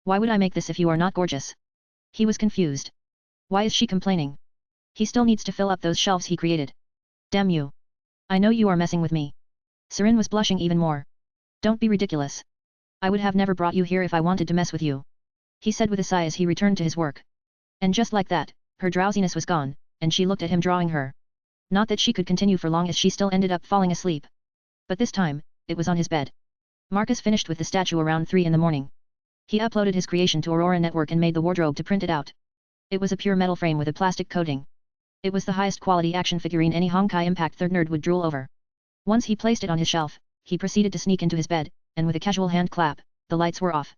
Why would I make this if you are not gorgeous? He was confused. Why is she complaining? He still needs to fill up those shelves he created. Damn you. I know you are messing with me. Sirin was blushing even more. Don't be ridiculous. I would have never brought you here if I wanted to mess with you. He said with a sigh as he returned to his work. And just like that, her drowsiness was gone, and she looked at him drawing her. Not that she could continue for long as she still ended up falling asleep. But this time, it was on his bed. Marcus finished with the statue around 3 in the morning. He uploaded his creation to Aurora Network and made the wardrobe to print it out. It was a pure metal frame with a plastic coating. It was the highest quality action figurine any Honkai Impact 3rd nerd would drool over. Once he placed it on his shelf, he proceeded to sneak into his bed, and with a casual hand clap, the lights were off.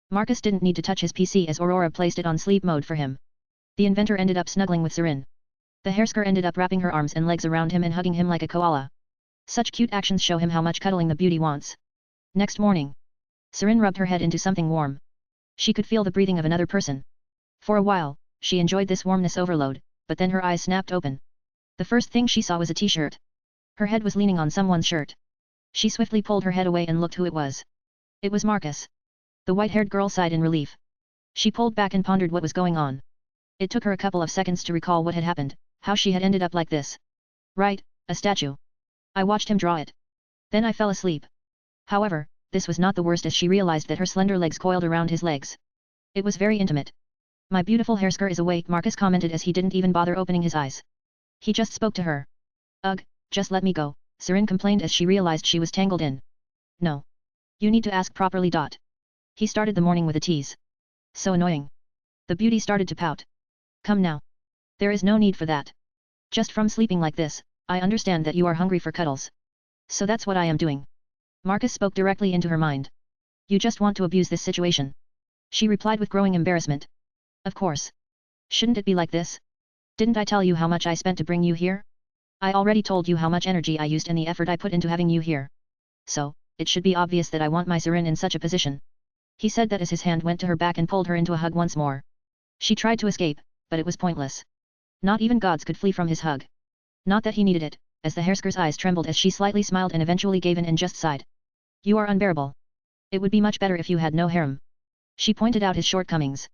Marcus didn't need to touch his PC as Aurora placed it on sleep mode for him. The inventor ended up snuggling with Sirin. The hairsker ended up wrapping her arms and legs around him and hugging him like a koala. Such cute actions show him how much cuddling the beauty wants. Next morning. Sirin rubbed her head into something warm. She could feel the breathing of another person. For a while, she enjoyed this warmness overload, but then her eyes snapped open. The first thing she saw was a t-shirt. Her head was leaning on someone's shirt. She swiftly pulled her head away and looked who it was. It was Marcus. The white-haired girl sighed in relief. She pulled back and pondered what was going on. It took her a couple of seconds to recall what had happened, how she had ended up like this. Right, a statue. I watched him draw it. Then I fell asleep. However, this was not the worst as she realized that her slender legs coiled around his legs. It was very intimate. My beautiful hairskirt is awake, Marcus commented as he didn't even bother opening his eyes. He just spoke to her. Ugh, just let me go, Sirin complained as she realized she was tangled in. No. You need to ask properly. He started the morning with a tease. So annoying. The beauty started to pout. Come now. There is no need for that. Just from sleeping like this, I understand that you are hungry for cuddles. So that's what I am doing. Marcus spoke directly into her mind. You just want to abuse this situation. She replied with growing embarrassment. Of course. Shouldn't it be like this? Didn't I tell you how much I spent to bring you here? I already told you how much energy I used and the effort I put into having you here. So, it should be obvious that I want my Sirin in such a position. He said that as his hand went to her back and pulled her into a hug once more. She tried to escape, but it was pointless. Not even gods could flee from his hug. Not that he needed it, as the hairskirt's eyes trembled as she slightly smiled and eventually gave in and just sighed. You are unbearable. It would be much better if you had no harem. She pointed out his shortcomings.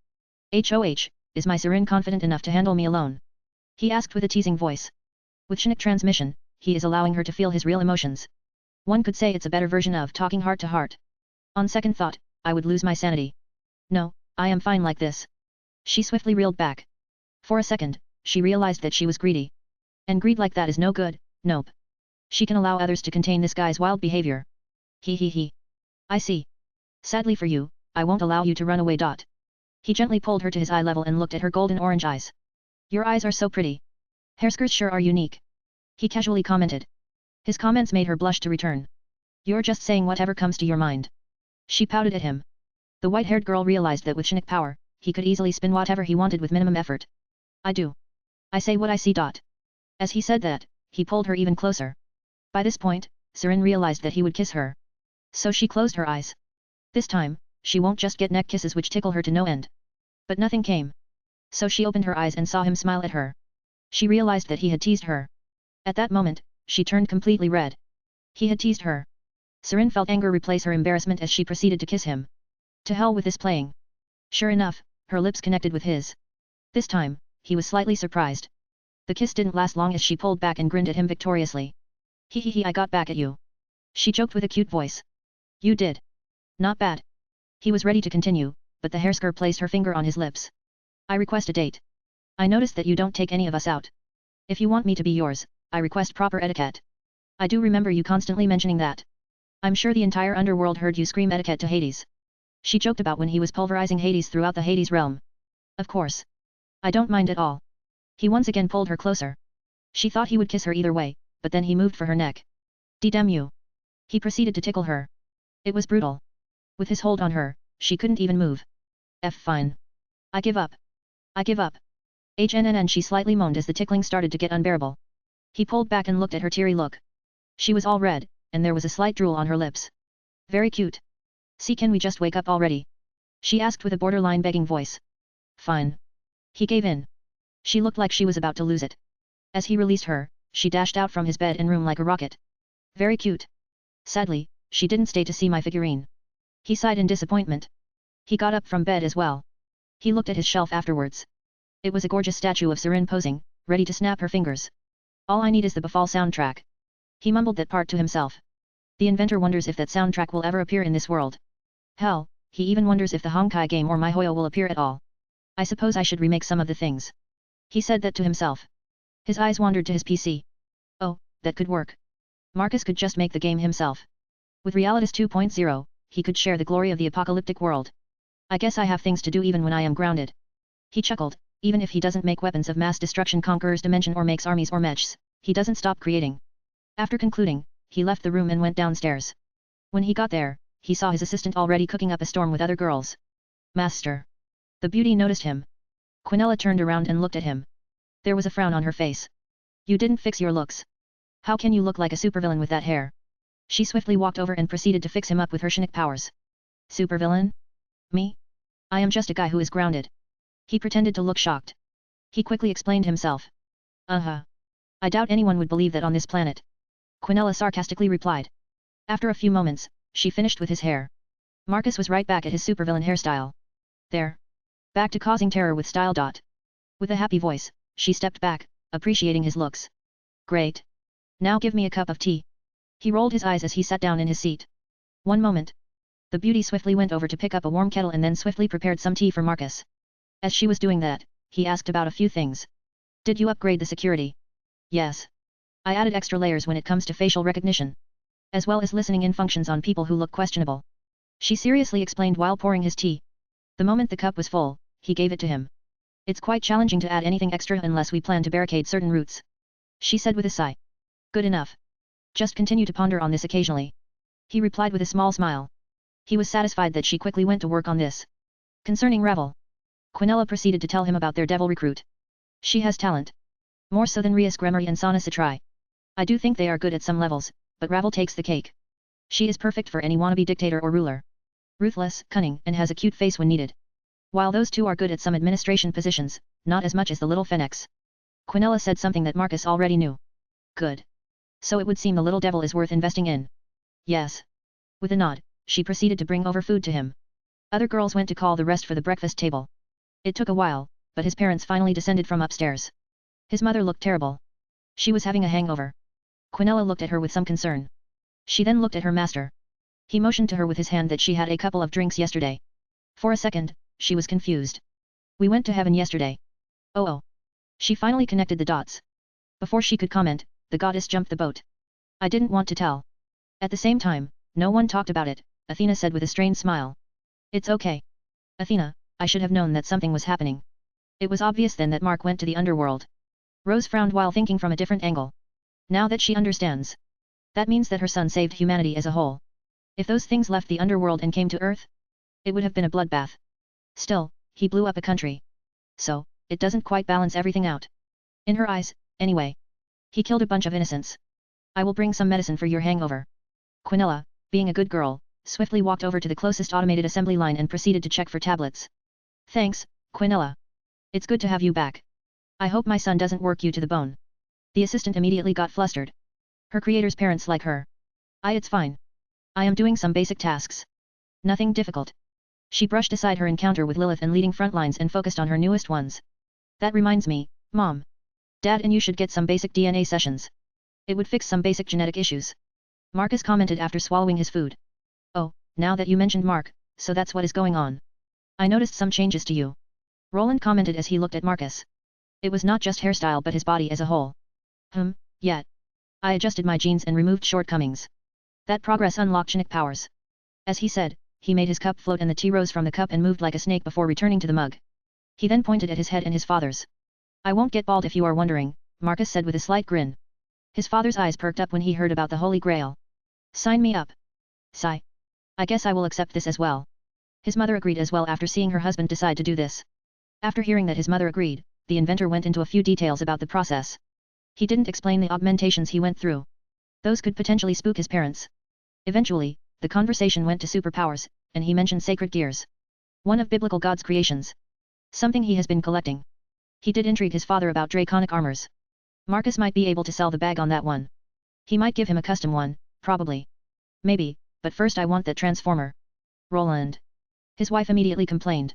HOH, is my Sirin confident enough to handle me alone? He asked with a teasing voice. With Shinik transmission, he is allowing her to feel his real emotions. One could say it's a better version of talking heart to heart. On second thought, I would lose my sanity. No, I am fine like this. She swiftly reeled back. For a second, she realized that she was greedy. And greed like that is no good, nope. She can allow others to contain this guy's wild behavior. He. I see. Sadly for you, I won't allow you to run away. He gently pulled her to his eye level and looked at her golden orange eyes. Your eyes are so pretty. Hairskirts sure are unique. He casually commented. His comments made her blush to return. You're just saying whatever comes to your mind. She pouted at him. The white-haired girl realized that with Shinik power, he could easily spin whatever he wanted with minimum effort. I do. I say what I see. As he said that, he pulled her even closer. By this point, Sirin realized that he would kiss her. So she closed her eyes. This time, she won't just get neck kisses which tickle her to no end. But nothing came. So she opened her eyes and saw him smile at her. She realized that he had teased her. At that moment, she turned completely red. He had teased her. Sirin felt anger replace her embarrassment as she proceeded to kiss him. To hell with this playing. Sure enough, her lips connected with his. This time, he was slightly surprised. The kiss didn't last long as she pulled back and grinned at him victoriously. He, I got back at you. She joked with a cute voice. You did. Not bad. He was ready to continue, but the hairskirt placed her finger on his lips. I request a date. I noticed that you don't take any of us out. If you want me to be yours, I request proper etiquette. I do remember you constantly mentioning that. I'm sure the entire underworld heard you scream etiquette to Hades. She joked about when he was pulverizing Hades throughout the Hades realm. Of course. I don't mind at all. He once again pulled her closer. She thought he would kiss her either way, but then he moved for her neck. Damn you. He proceeded to tickle her. It was brutal. With his hold on her, she couldn't even move. Fine. I give up. I give up. HNNN she slightly moaned as the tickling started to get unbearable. He pulled back and looked at her teary look. She was all red, and there was a slight drool on her lips. Very cute. See, can we just wake up already? She asked with a borderline begging voice. Fine. He gave in. She looked like she was about to lose it. As he released her, she dashed out from his bed and room like a rocket. Very cute. Sadly, she didn't stay to see my figurine. He sighed in disappointment. He got up from bed as well. He looked at his shelf afterwards. It was a gorgeous statue of Sirin posing, ready to snap her fingers. All I need is the Befall soundtrack. He mumbled that part to himself. The inventor wonders if that soundtrack will ever appear in this world. Hell, he even wonders if the Honkai game or MiHoYo will appear at all. I suppose I should remake some of the things. He said that to himself. His eyes wandered to his PC. Oh, that could work. Marcus could just make the game himself. With Realitas 2.0, he could share the glory of the apocalyptic world. I guess I have things to do even when I am grounded. He chuckled, even if he doesn't make weapons of mass destruction conquerors dimension or makes armies or mechs, he doesn't stop creating. After concluding, he left the room and went downstairs. When he got there, he saw his assistant already cooking up a storm with other girls. Master. The beauty noticed him. Quinella turned around and looked at him. There was a frown on her face. You didn't fix your looks. How can you look like a supervillain with that hair? She swiftly walked over and proceeded to fix him up with her Shinik powers. Supervillain? Me? I am just a guy who is grounded. He pretended to look shocked. He quickly explained himself. I doubt anyone would believe that on this planet. Quinella sarcastically replied. After a few moments, she finished with his hair. Marcus was right back at his supervillain hairstyle. There. Back to causing terror with style. With a happy voice, she stepped back, appreciating his looks. Great. Now give me a cup of tea. He rolled his eyes as he sat down in his seat. One moment. The beauty swiftly went over to pick up a warm kettle and then swiftly prepared some tea for Marcus. As she was doing that, he asked about a few things. Did you upgrade the security? Yes. I added extra layers when it comes to facial recognition. As well as listening in functions on people who look questionable. She seriously explained while pouring his tea. The moment the cup was full, he gave it to him. It's quite challenging to add anything extra unless we plan to barricade certain routes. She said with a sigh. Good enough. Just continue to ponder on this occasionally. He replied with a small smile. He was satisfied that she quickly went to work on this. Concerning Ravel. Quinella proceeded to tell him about their devil recruit. She has talent. More so than Rias Gremory and Sana Citrai. I do think they are good at some levels, but Ravel takes the cake. She is perfect for any wannabe dictator or ruler. Ruthless, cunning, and has a cute face when needed. While those two are good at some administration positions, not as much as the little Phoenix. Quinella said something that Marcus already knew. Good. So it would seem the little devil is worth investing in. Yes. With a nod, she proceeded to bring over food to him. Other girls went to call the rest for the breakfast table. It took a while, but his parents finally descended from upstairs. His mother looked terrible. She was having a hangover. Quinella looked at her with some concern. She then looked at her master. He motioned to her with his hand that she had a couple of drinks yesterday. For a second, she was confused. We went to heaven yesterday. Oh. She finally connected the dots. Before she could comment, the goddess jumped the boat. I didn't want to tell. At the same time, no one talked about it, Athena said with a strained smile. It's okay. Athena, I should have known that something was happening. It was obvious then that Mark went to the underworld. Rose frowned while thinking from a different angle. Now that she understands. That means that her son saved humanity as a whole. If those things left the underworld and came to Earth, it would have been a bloodbath. Still, he blew up a country. So, it doesn't quite balance everything out. In her eyes, anyway. He killed a bunch of innocents. I will bring some medicine for your hangover. Quinella, being a good girl, swiftly walked over to the closest automated assembly line and proceeded to check for tablets. Thanks, Quinella. It's good to have you back. I hope my son doesn't work you to the bone. The assistant immediately got flustered. Her creator's parents like her. It's fine. I am doing some basic tasks. Nothing difficult. She brushed aside her encounter with Lilith and leading front lines and focused on her newest ones. That reminds me, Mom. Dad and you should get some basic DNA sessions. It would fix some basic genetic issues. Marcus commented after swallowing his food. Oh, now that you mentioned Mark, so that's what is going on. I noticed some changes to you. Roland commented as he looked at Marcus. It was not just hairstyle but his body as a whole. Yeah. I adjusted my genes and removed shortcomings. That progress unlocked genetic powers. As he said, he made his cup float and the tea rose from the cup and moved like a snake before returning to the mug. He then pointed at his head and his father's. I won't get bald if you are wondering, Marcus said with a slight grin. His father's eyes perked up when he heard about the Holy Grail. Sign me up. Sigh. I guess I will accept this as well. His mother agreed as well after seeing her husband decide to do this. After hearing that his mother agreed, the inventor went into a few details about the process. He didn't explain the augmentations he went through. Those could potentially spook his parents. Eventually, the conversation went to superpowers, and he mentioned sacred gears. One of biblical God's creations. Something he has been collecting. He did intrigue his father about draconic armors. Marcus might be able to sell the bag on that one. He might give him a custom one, probably. Maybe, but first I want that transformer. Roland. His wife immediately complained.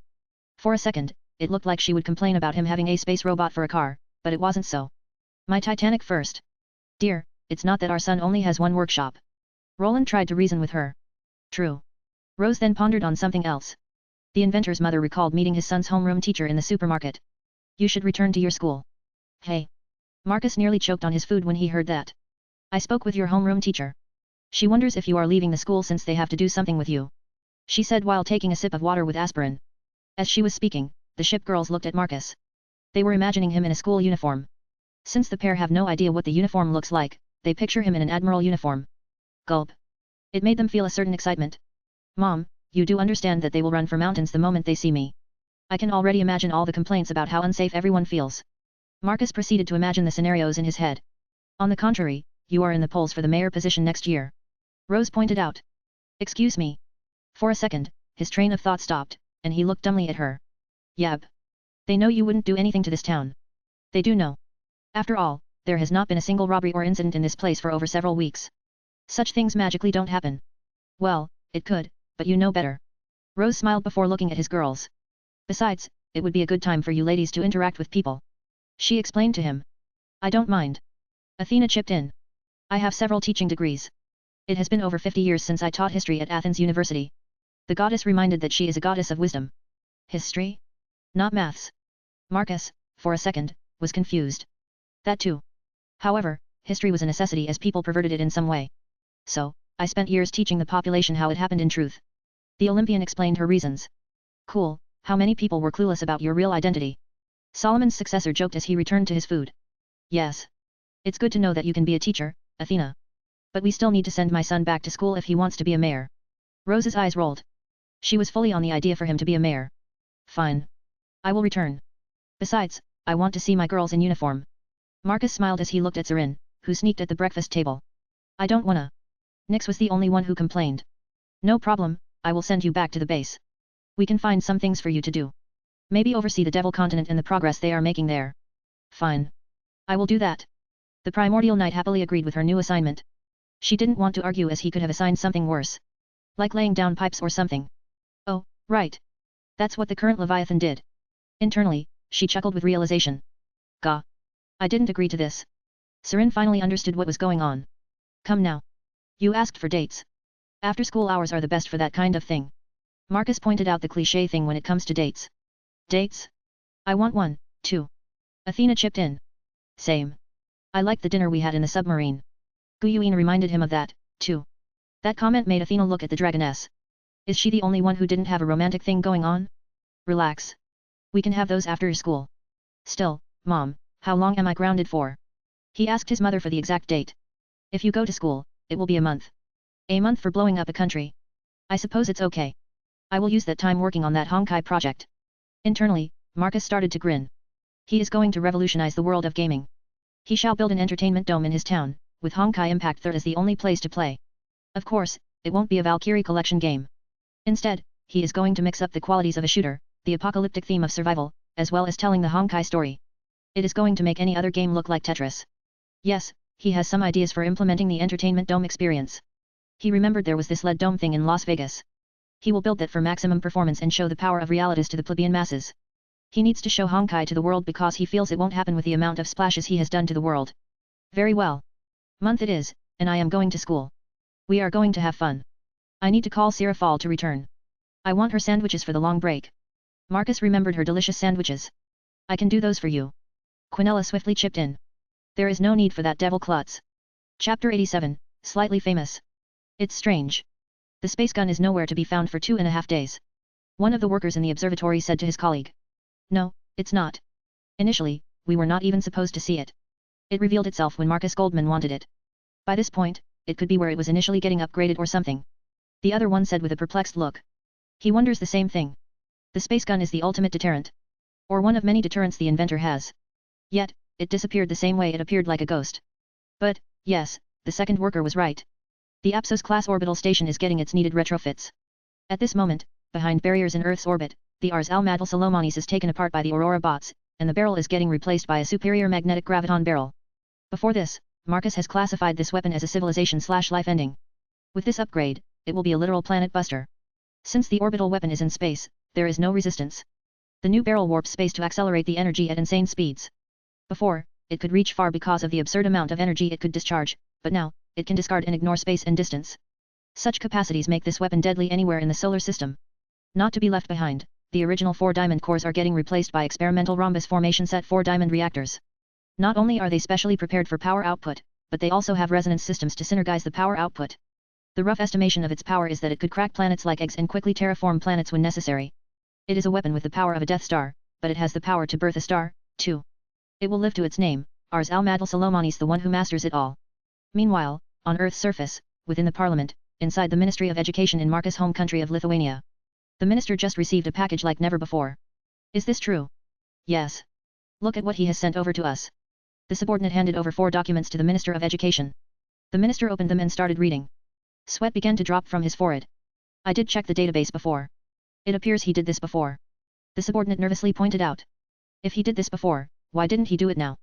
For a second, it looked like she would complain about him having a space robot for a car, but it wasn't so. My Titanic first. Dear, it's not that our son only has one workshop. Roland tried to reason with her. True. Rose then pondered on something else. The inventor's mother recalled meeting his son's homeroom teacher in the supermarket. You should return to your school. Hey. Marcus nearly choked on his food when he heard that. I spoke with your homeroom teacher. She wonders if you are leaving the school since they have to do something with you. She said while taking a sip of water with aspirin. As she was speaking, the ship girls looked at Marcus. They were imagining him in a school uniform. Since the pair have no idea what the uniform looks like, they picture him in an admiral uniform. Gulp. It made them feel a certain excitement. Mom, you do understand that they will run for mountains the moment they see me. I can already imagine all the complaints about how unsafe everyone feels. Marcus proceeded to imagine the scenarios in his head. On the contrary, you are in the polls for the mayor position next year. Rose pointed out. Excuse me. For a second, his train of thought stopped, and he looked dumbly at her. Yab. They know you wouldn't do anything to this town. They do know. After all, there has not been a single robbery or incident in this place for over several weeks. Such things magically don't happen. Well, it could, but you know better. Rose smiled before looking at his girls. Besides, it would be a good time for you ladies to interact with people. She explained to him. I don't mind. Athena chipped in. I have several teaching degrees. It has been over 50 years since I taught history at Athens University. The goddess reminded that she is a goddess of wisdom. History? Not maths. Marcus, for a second, was confused. That too. However, history was a necessity as people perverted it in some way. So, I spent years teaching the population how it happened in truth. The Olympian explained her reasons. Cool, how many people were clueless about your real identity? Solomon's successor joked as he returned to his food. Yes. It's good to know that you can be a teacher, Athena. But we still need to send my son back to school if he wants to be a mayor. Rose's eyes rolled. She was fully on the idea for him to be a mayor. Fine. I will return. Besides, I want to see my girls in uniform. Marcus smiled as he looked at Zarin, who sneaked at the breakfast table. I don't wanna. Nyx was the only one who complained. No problem, I will send you back to the base. We can find some things for you to do. Maybe oversee the Devil Continent and the progress they are making there. Fine. I will do that. The Primordial Knight happily agreed with her new assignment. She didn't want to argue as he could have assigned something worse. Like laying down pipes or something. Oh, right. That's what the current Leviathan did. Internally, she chuckled with realization. Gah. I didn't agree to this. Zarin finally understood what was going on. Come now. You asked for dates. After school hours are the best for that kind of thing. Marcus pointed out the cliché thing when it comes to dates. Dates? I want one, too. Athena chipped in. Same. I liked the dinner we had in the submarine. Guyuin reminded him of that, too. That comment made Athena look at the dragoness. Is she the only one who didn't have a romantic thing going on? Relax. We can have those after school. Still, Mom, how long am I grounded for? He asked his mother for the exact date. If you go to school, it will be a month. A month for blowing up a country. I suppose it's okay. I will use that time working on that Honkai project. Internally, Marcus started to grin. He is going to revolutionize the world of gaming. He shall build an entertainment dome in his town, with Honkai Impact 3 as the only place to play. Of course, it won't be a Valkyrie collection game. Instead, he is going to mix up the qualities of a shooter, the apocalyptic theme of survival, as well as telling the Honkai story. It is going to make any other game look like Tetris. Yes, he has some ideas for implementing the entertainment dome experience. He remembered there was this LED dome thing in Las Vegas. He will build that for maximum performance and show the power of realities to the plebeian masses. He needs to show Honkai to the world because he feels it won't happen with the amount of splashes he has done to the world. Very well. Month it is, and I am going to school. We are going to have fun. I need to call Sierra Fall to return. I want her sandwiches for the long break. Marcus remembered her delicious sandwiches. I can do those for you. Quinella swiftly chipped in. There is no need for that devil klutz. Chapter 87, Slightly Famous. It's strange. The space gun is nowhere to be found for 2.5 days. One of the workers in the observatory said to his colleague. No, it's not. Initially, we were not even supposed to see it. It revealed itself when Marcus Goldman wanted it. By this point, it could be where it was initially getting upgraded or something. The other one said with a perplexed look. He wonders the same thing. The space gun is the ultimate deterrent. Or one of many deterrents the inventor has. Yet, it disappeared the same way it appeared like a ghost. But, yes, the second worker was right. The Apsos-class orbital station is getting its needed retrofits. At this moment, behind barriers in Earth's orbit, the Ars Al-Madal Salomonis is taken apart by the Aurora bots, and the barrel is getting replaced by a superior magnetic graviton barrel. Before this, Marcus has classified this weapon as a civilization/life ending. With this upgrade, it will be a literal planet buster. Since the orbital weapon is in space, there is no resistance. The new barrel warps space to accelerate the energy at insane speeds. Before, it could reach far because of the absurd amount of energy it could discharge, but now, it can discard and ignore space and distance. Such capacities make this weapon deadly anywhere in the solar system. Not to be left behind, the original 4-diamond cores are getting replaced by experimental rhombus formation set 4-diamond reactors. Not only are they specially prepared for power output, but they also have resonance systems to synergize the power output. The rough estimation of its power is that it could crack planets like eggs and quickly terraform planets when necessary. It is a weapon with the power of a Death Star, but it has the power to birth a star, too. It will live to its name, Ars Al-Madal Salomonis, the one who masters it all. Meanwhile, on Earth's surface, within the Parliament, inside the Ministry of Education in Marcus' home country of Lithuania. The minister just received a package like never before. Is this true? Yes. Look at what he has sent over to us. The subordinate handed over 4 documents to the Minister of Education. The minister opened them and started reading. Sweat began to drop from his forehead. I did check the database before. It appears he did this before. The subordinate nervously pointed out. If he did this before, why didn't he do it now?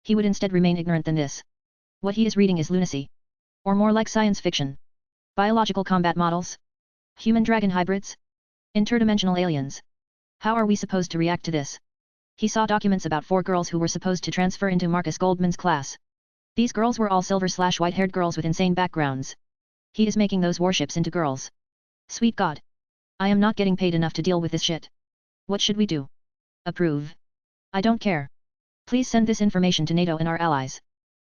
He would instead remain ignorant than this. What he is reading is lunacy. Or more like science fiction. Biological combat models? Human-dragon hybrids? Interdimensional aliens? How are we supposed to react to this? He saw documents about 4 girls who were supposed to transfer into Marcus Goldman's class. These girls were all silver/white-haired girls with insane backgrounds. He is making those warships into girls. Sweet God. I am not getting paid enough to deal with this shit. What should we do? Approve. I don't care. Please send this information to NATO and our allies.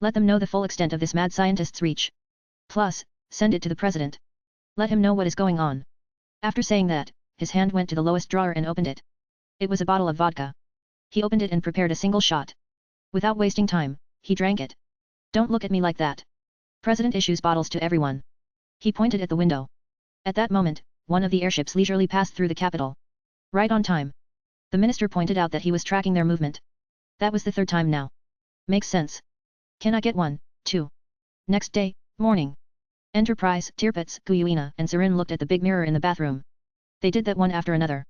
Let them know the full extent of this mad scientist's reach. Plus, send it to the president. Let him know what is going on. After saying that, his hand went to the lowest drawer and opened it. It was a bottle of vodka. He opened it and prepared a single shot. Without wasting time, he drank it. Don't look at me like that. President issues bottles to everyone. He pointed at the window. At that moment, one of the airships leisurely passed through the capital. Right on time. The minister pointed out that he was tracking their movement. That was the third time now. Makes sense. Can I get one, too? Next day, morning. Enterprise, Tirpitz, Guyuina and Sarin looked at the big mirror in the bathroom. They did that one after another.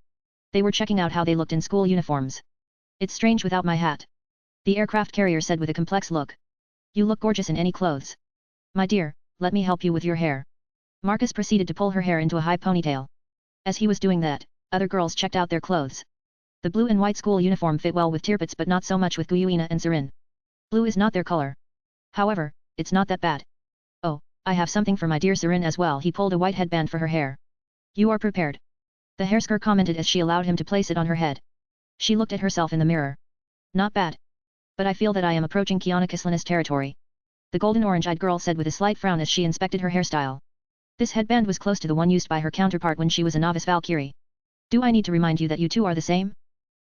They were checking out how they looked in school uniforms. It's strange without my hat. The aircraft carrier said with a complex look. You look gorgeous in any clothes. My dear, let me help you with your hair. Marcus proceeded to pull her hair into a high ponytail. As he was doing that, other girls checked out their clothes. The blue and white school uniform fit well with Tirpitz but not so much with Guyuina and Sarin. Blue is not their color. However, it's not that bad. Oh, I have something for my dear Sarin as well. He pulled a white headband for her hair. You are prepared. The hairsker commented as she allowed him to place it on her head. She looked at herself in the mirror. Not bad. But I feel that I am approaching Kiana Kislina's territory. The golden orange-eyed girl said with a slight frown as she inspected her hairstyle. This headband was close to the one used by her counterpart when she was a novice Valkyrie. Do I need to remind you that you two are the same?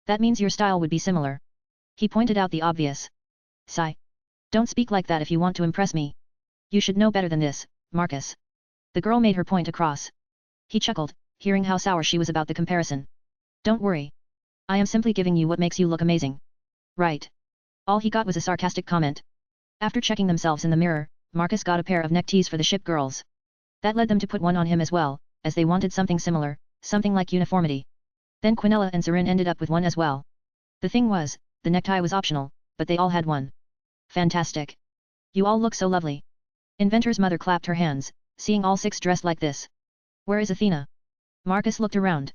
That means your style would be similar. He pointed out the obvious. Sigh. Don't speak like that if you want to impress me. You should know better than this, Marcus. The girl made her point across. He chuckled, hearing how sour she was about the comparison. Don't worry. I am simply giving you what makes you look amazing. Right. All he got was a sarcastic comment. After checking themselves in the mirror, Marcus got a pair of neck tees for the ship girls. That led them to put one on him as well, as they wanted something similar, something like uniformity. Then Quinella and Sarin ended up with one as well. The thing was, the necktie was optional, but they all had one. Fantastic. You all look so lovely. Inventor's mother clapped her hands, seeing all six dressed like this. Where is Athena? Marcus looked around.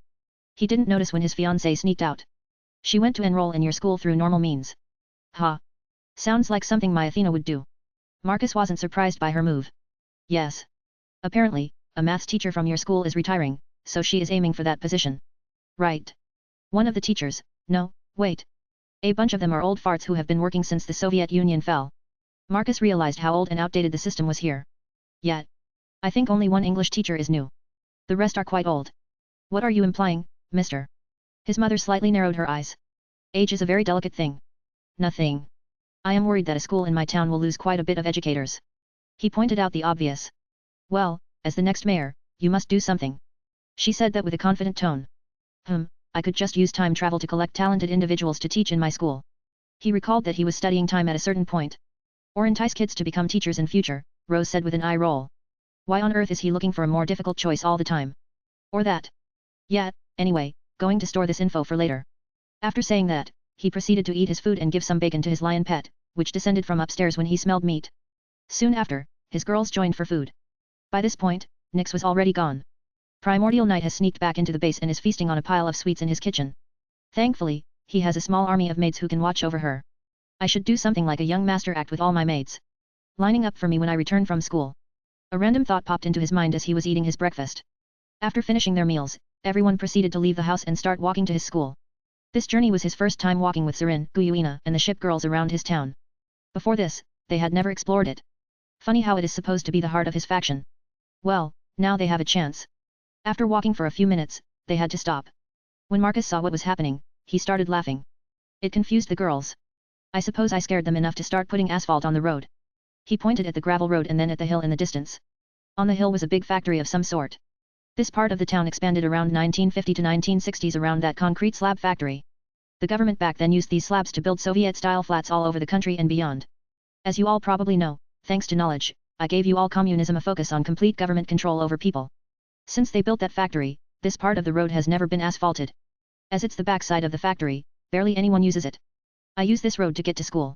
He didn't notice when his fiancée sneaked out. She went to enroll in your school through normal means. Ha. Sounds like something my Athena would do. Marcus wasn't surprised by her move. Yes. Apparently, a maths teacher from your school is retiring, so she is aiming for that position. Right. One of the teachers, no, wait. A bunch of them are old farts who have been working since the Soviet Union fell. Marcus realized how old and outdated the system was here. Yet. I think only one English teacher is new. The rest are quite old. What are you implying, mister? His mother slightly narrowed her eyes. Age is a very delicate thing. Nothing. I am worried that a school in my town will lose quite a bit of educators. He pointed out the obvious. Well, as the next mayor, you must do something. She said that with a confident tone. I could just use time travel to collect talented individuals to teach in my school. He recalled that he was studying time at a certain point. Or entice kids to become teachers in future, Rose said with an eye roll. Why on earth is he looking for a more difficult choice all the time? Or that? Yeah, anyway, going to store this info for later. After saying that, he proceeded to eat his food and give some bacon to his lion pet, which descended from upstairs when he smelled meat. Soon after, his girls joined for food. By this point, Nyx was already gone. Primordial Knight has sneaked back into the base and is feasting on a pile of sweets in his kitchen. Thankfully, he has a small army of maids who can watch over her. I should do something like a young master act with all my maids lining up for me when I return from school. A random thought popped into his mind as he was eating his breakfast. After finishing their meals, everyone proceeded to leave the house and start walking to his school. This journey was his first time walking with Sarin, Guyuina and the ship girls around his town. Before this, they had never explored it. Funny how it is supposed to be the heart of his faction. Well, now they have a chance. After walking for a few minutes, they had to stop. When Marcus saw what was happening, he started laughing. It confused the girls. I suppose I scared them enough to start putting asphalt on the road. He pointed at the gravel road and then at the hill in the distance. On the hill was a big factory of some sort. This part of the town expanded around 1950 to 1960s around that concrete slab factory. The government back then used these slabs to build Soviet-style flats all over the country and beyond. As you all probably know, thanks to knowledge, I gave you all communism a focus on complete government control over people. Since they built that factory, this part of the road has never been asphalted. As it's the backside of the factory, barely anyone uses it. I use this road to get to school.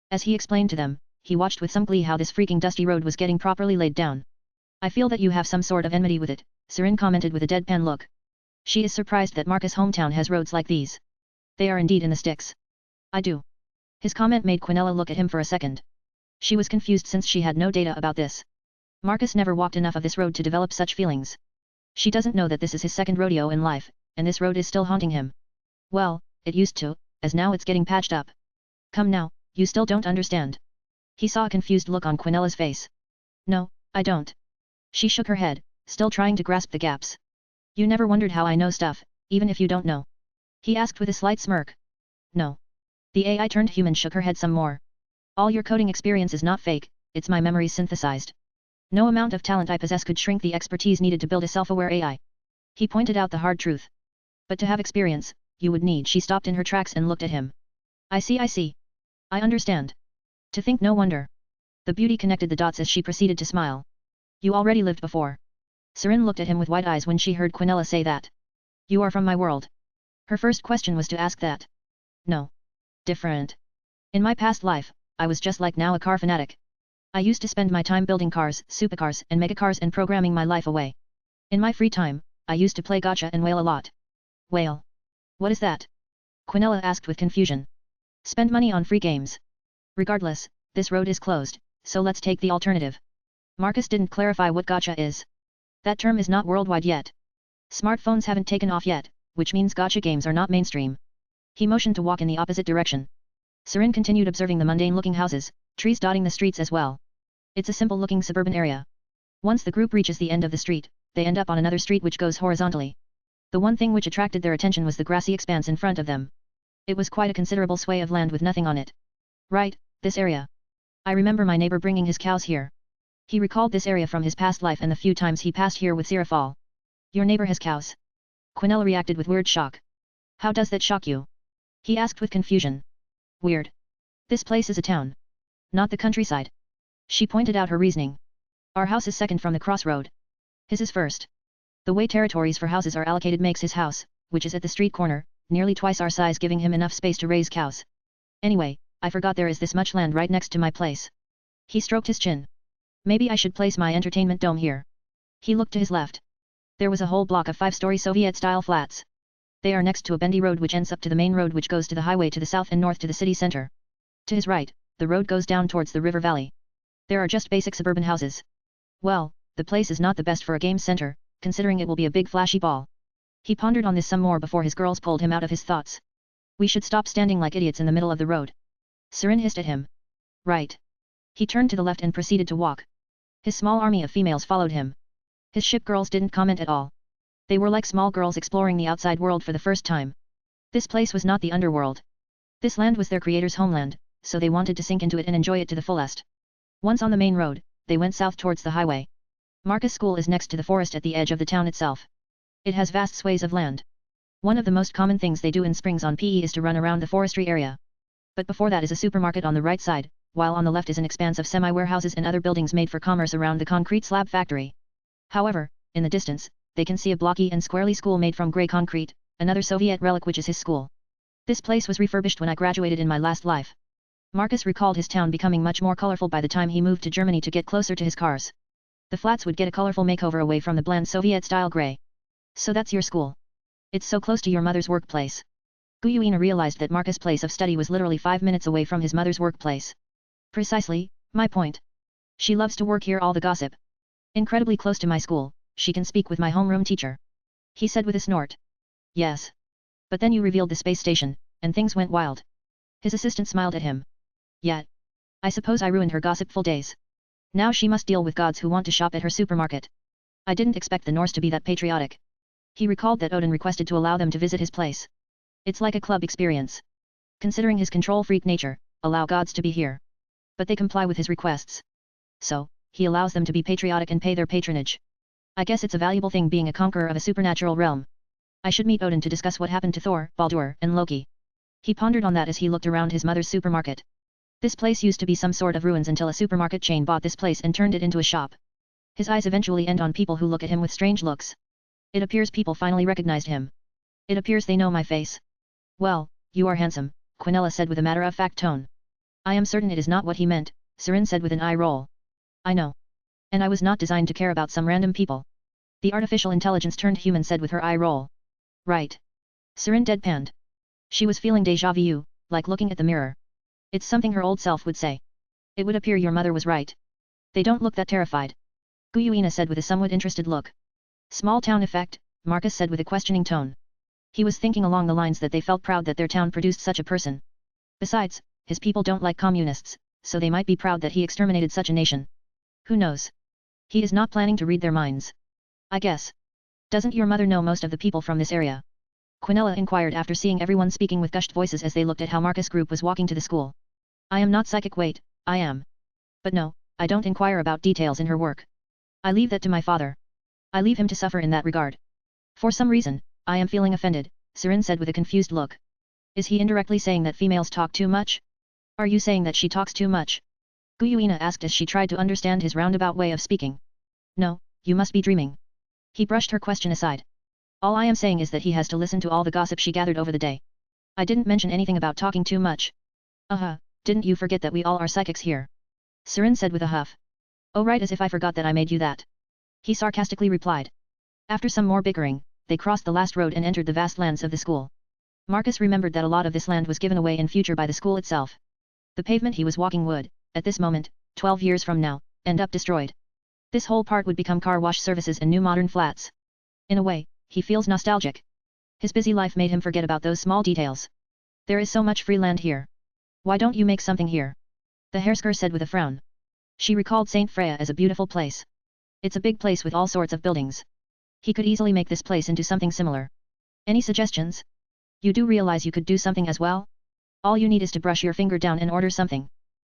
As he explained to them, he watched with some glee how this freaking dusty road was getting properly laid down. I feel that you have some sort of enmity with it, Sarin commented with a deadpan look. She is surprised that Marcus' hometown has roads like these. They are indeed in the sticks. I do. His comment made Quinella look at him for a second. She was confused since she had no data about this. Marcus never walked enough of this road to develop such feelings. She doesn't know that this is his second rodeo in life, and this road is still haunting him. Well, it used to, as now it's getting patched up. Come now, you still don't understand. He saw a confused look on Quinella's face. No, I don't. She shook her head, still trying to grasp the gaps. You never wondered how I know stuff, even if you don't know? He asked with a slight smirk. No. The AI turned human shook her head some more. All your coding experience is not fake, it's my memories synthesized. No amount of talent I possess could shrink the expertise needed to build a self-aware AI. He pointed out the hard truth. But to have experience, you would need. She stopped in her tracks and looked at him. I see. I understand. To think, no wonder. The beauty connected the dots as she proceeded to smile. You already lived before. Sirin looked at him with wide eyes when she heard Quinella say that. You are from my world. Her first question was to ask that. No. Different. In my past life, I was just like now a car fanatic. I used to spend my time building cars, supercars and megacars and programming my life away. In my free time, I used to play gacha and whale a lot. Whale? What is that? Quinella asked with confusion. Spend money on free games. Regardless, this road is closed, so let's take the alternative. Marcus didn't clarify what gacha is. That term is not worldwide yet. Smartphones haven't taken off yet, which means gacha games are not mainstream. He motioned to walk in the opposite direction. Sirin continued observing the mundane-looking houses, trees dotting the streets as well. It's a simple-looking suburban area. Once the group reaches the end of the street, they end up on another street which goes horizontally. The one thing which attracted their attention was the grassy expanse in front of them. It was quite a considerable sway of land with nothing on it. Right, this area. I remember my neighbor bringing his cows here. He recalled this area from his past life and the few times he passed here with Sirafal. Your neighbor has cows? Quinella reacted with weird shock. How does that shock you? He asked with confusion. Weird. This place is a town. Not the countryside. She pointed out her reasoning. Our house is second from the crossroad. His is first. The way territories for houses are allocated makes his house, which is at the street corner, nearly twice our size, giving him enough space to raise cows. Anyway, I forgot there is this much land right next to my place. He stroked his chin. Maybe I should place my entertainment dome here. He looked to his left. There was a whole block of 5-story Soviet-style flats. They are next to a bendy road which ends up to the main road which goes to the highway to the south and north to the city center. To his right, the road goes down towards the river valley. There are just basic suburban houses. Well, the place is not the best for a game center, considering it will be a big flashy ball. He pondered on this some more before his girls pulled him out of his thoughts. We should stop standing like idiots in the middle of the road. Sirin hissed at him. Right. He turned to the left and proceeded to walk. His small army of females followed him. His ship girls didn't comment at all. They were like small girls exploring the outside world for the first time. This place was not the underworld. This land was their creator's homeland, so they wanted to sink into it and enjoy it to the fullest. Once on the main road, they went south towards the highway. Marcus School is next to the forest at the edge of the town itself. It has vast swathes of land. One of the most common things they do in springs on PE is to run around the forestry area. But before that is a supermarket on the right side, while on the left is an expanse of semi-warehouses and other buildings made for commerce around the concrete slab factory. However, in the distance, they can see a blocky and squarely school made from grey concrete, another Soviet relic which is his school. This place was refurbished when I graduated in my last life. Marcus recalled his town becoming much more colorful by the time he moved to Germany to get closer to his cars. The flats would get a colorful makeover away from the bland Soviet-style grey. So that's your school. It's so close to your mother's workplace. Guyuina realized that Marcus' place of study was literally 5 minutes away from his mother's workplace. Precisely, my point. She loves to work here, all the gossip. Incredibly close to my school, she can speak with my homeroom teacher. He said with a snort. Yes. But then you revealed the space station, and things went wild. His assistant smiled at him. Yet. I suppose I ruined her gossipful days. Now she must deal with gods who want to shop at her supermarket. I didn't expect the Norse to be that patriotic. He recalled that Odin requested to allow them to visit his place. It's like a club experience. Considering his control freak nature, allow gods to be here. But they comply with his requests. So, he allows them to be patriotic and pay their patronage. I guess it's a valuable thing being a conqueror of a supernatural realm. I should meet Odin to discuss what happened to Thor, Baldur, and Loki. He pondered on that as he looked around his mother's supermarket. This place used to be some sort of ruins until a supermarket chain bought this place and turned it into a shop. His eyes eventually end on people who look at him with strange looks. It appears people finally recognized him. It appears they know my face. Well, you are handsome, Quinella said with a matter-of-fact tone. I am certain it is not what he meant, Sirin said with an eye roll. I know. And I was not designed to care about some random people. The artificial intelligence turned human said with her eye roll. Right. Sirin deadpanned. She was feeling déjà vu, like looking at the mirror. It's something her old self would say. It would appear your mother was right. They don't look that terrified. Guyuina said with a somewhat interested look. Small town effect, Marcus said with a questioning tone. He was thinking along the lines that they felt proud that their town produced such a person. Besides, his people don't like communists, so they might be proud that he exterminated such a nation. Who knows? He is not planning to read their minds. I guess. Doesn't your mother know most of the people from this area? Quinella inquired after seeing everyone speaking with gushed voices as they looked at how Marcus' group was walking to the school. I am not psychic. Wait, I am. But no, I don't inquire about details in her work. I leave that to my father. I leave him to suffer in that regard. For some reason, I am feeling offended, Sirin said with a confused look. Is he indirectly saying that females talk too much? Are you saying that she talks too much? Guyuina asked as she tried to understand his roundabout way of speaking. No, you must be dreaming. He brushed her question aside. All I am saying is that he has to listen to all the gossip she gathered over the day. I didn't mention anything about talking too much. Didn't you forget that we all are psychics here? Sirin said with a huff. Oh right, as if I forgot that I made you that. He sarcastically replied. After some more bickering, they crossed the last road and entered the vast lands of the school. Marcus remembered that a lot of this land was given away in future by the school itself. The pavement he was walking would, at this moment, 12 years from now, end up destroyed. This whole part would become car wash services and new modern flats. In a way, he feels nostalgic. His busy life made him forget about those small details. There is so much free land here. Why don't you make something here? The hairsker said with a frown. She recalled St. Freya as a beautiful place. It's a big place with all sorts of buildings. He could easily make this place into something similar. Any suggestions? You do realize you could do something as well? All you need is to brush your finger down and order something.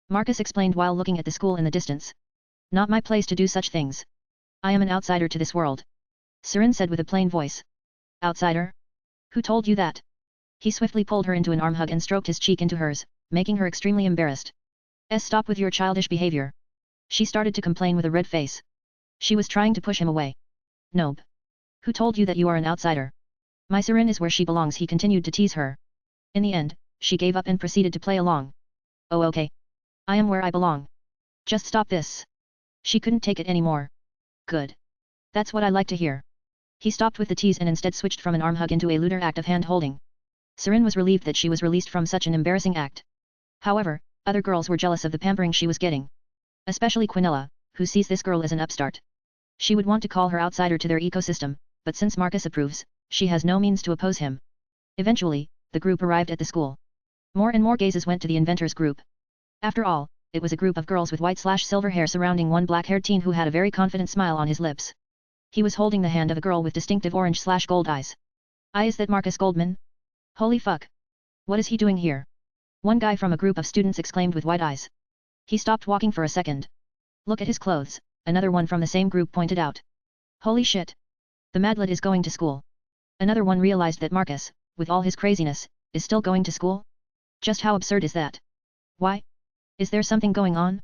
Marcus explained while looking at the school in the distance. Not my place to do such things. I am an outsider to this world. Sirin said with a plain voice. Outsider? Who told you that? He swiftly pulled her into an arm hug and stroked his cheek into hers, making her extremely embarrassed. Stop with your childish behavior. She started to complain with a red face. She was trying to push him away. Nope. Who told you that you are an outsider? My Sirin is where she belongs, he continued to tease her. In the end, she gave up and proceeded to play along. Oh okay. I am where I belong. Just stop this. She couldn't take it anymore. Good. That's what I like to hear. He stopped with the tease and instead switched from an arm hug into a lewder act of hand-holding. Sirin was relieved that she was released from such an embarrassing act. However, other girls were jealous of the pampering she was getting. Especially Quinella, who sees this girl as an upstart. She would want to call her outsider to their ecosystem, but since Marcus approves, she has no means to oppose him. Eventually, the group arrived at the school. More and more gazes went to the inventor's group. After all, it was a group of girls with white/silver hair surrounding one black-haired teen who had a very confident smile on his lips. He was holding the hand of a girl with distinctive orange/gold eyes. Is that Marcus Goldman? Holy fuck! What is he doing here? One guy from a group of students exclaimed with wide eyes. He stopped walking for a second. Look at his clothes, another one from the same group pointed out. Holy shit! The madlad is going to school. Another one realized that Marcus, with all his craziness, is still going to school? Just how absurd is that? Why? Is there something going on?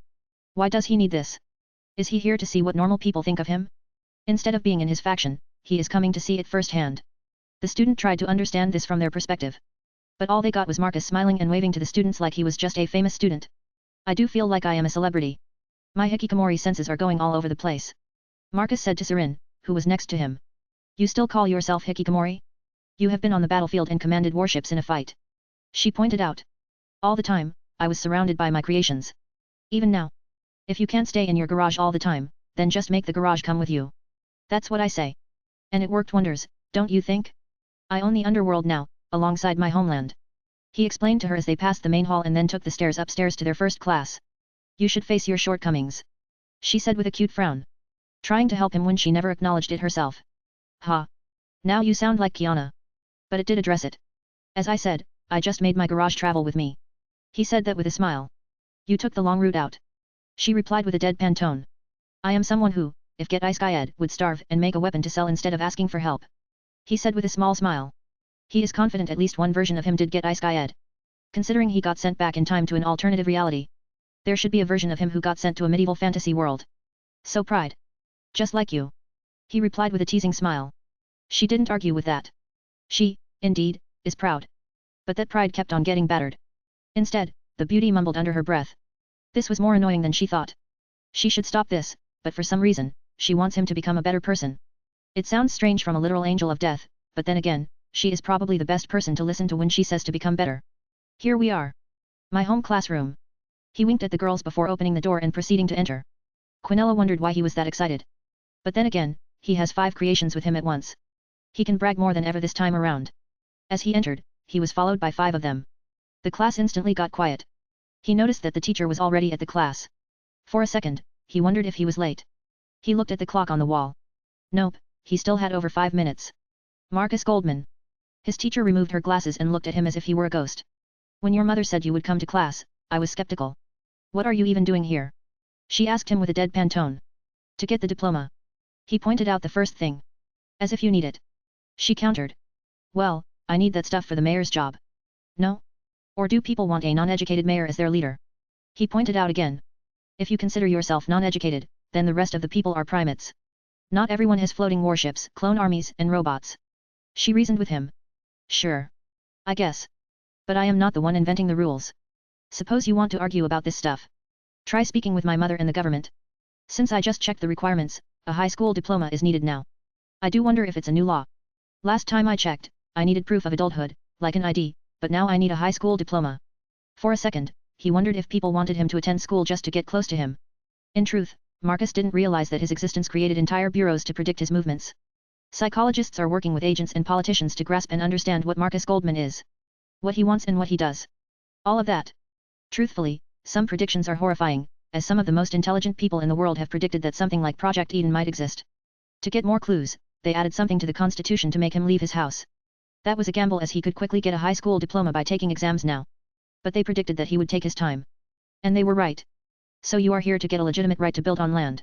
Why does he need this? Is he here to see what normal people think of him? Instead of being in his faction, he is coming to see it firsthand. The student tried to understand this from their perspective. But all they got was Marcus smiling and waving to the students like he was just a famous student. I do feel like I am a celebrity. My hikikomori senses are going all over the place. Marcus said to Sirin, who was next to him. You still call yourself hikikomori? You have been on the battlefield and commanded warships in a fight. She pointed out. All the time, I was surrounded by my creations. Even now. If you can't stay in your garage all the time, then just make the garage come with you. That's what I say. And it worked wonders, don't you think? I own the underworld now, alongside my homeland. He explained to her as they passed the main hall and then took the stairs upstairs to their first class. You should face your shortcomings. She said with a cute frown. Trying to help him when she never acknowledged it herself. Ha! Now you sound like Kiana. But it did address it. As I said, I just made my garage travel with me. He said that with a smile. You took the long route out. She replied with a deadpan tone. I am someone who, if get iskayed, would starve and make a weapon to sell instead of asking for help. He said with a small smile. He is confident at least one version of him did get iskayed. Considering he got sent back in time to an alternative reality. There should be a version of him who got sent to a medieval fantasy world. So pride. Just like you. He replied with a teasing smile. She didn't argue with that. She, indeed, is proud. But that pride kept on getting battered. Instead, the beauty mumbled under her breath. This was more annoying than she thought. She should stop this, but for some reason, she wants him to become a better person. It sounds strange from a literal angel of death, but then again, she is probably the best person to listen to when she says to become better. Here we are. My home classroom. He winked at the girls before opening the door and proceeding to enter. Quinella wondered why he was that excited. But then again, he has 5 creations with him at once. He can brag more than ever this time around. As he entered, he was followed by 5 of them. The class instantly got quiet. He noticed that the teacher was already at the class. For a second, he wondered if he was late. He looked at the clock on the wall. Nope, he still had over 5 minutes. Marcus Goldman. His teacher removed her glasses and looked at him as if he were a ghost. When your mother said you would come to class, I was skeptical. What are you even doing here? She asked him with a deadpan tone. To get the diploma. He pointed out the first thing. As if you need it. She countered. Well, I need that stuff for the mayor's job. No? Or do people want a non-educated mayor as their leader? He pointed out again. If you consider yourself non-educated, then the rest of the people are primates. Not everyone has floating warships, clone armies, and robots. She reasoned with him. Sure. I guess. But I am not the one inventing the rules. Suppose you want to argue about this stuff. Try speaking with my mother and the government. Since I just checked the requirements, a high school diploma is needed now. I do wonder if it's a new law. Last time I checked, I needed proof of adulthood, like an ID, but now I need a high school diploma. For a second, he wondered if people wanted him to attend school just to get close to him. In truth, Marcus didn't realize that his existence created entire bureaus to predict his movements. Psychologists are working with agents and politicians to grasp and understand what Marcus Goldman is. What he wants and what he does. All of that. Truthfully, some predictions are horrifying, as some of the most intelligent people in the world have predicted that something like Project Eden might exist. To get more clues, they added something to the Constitution to make him leave his house. That was a gamble, as he could quickly get a high school diploma by taking exams now. But they predicted that he would take his time. And they were right. So you are here to get a legitimate right to build on land.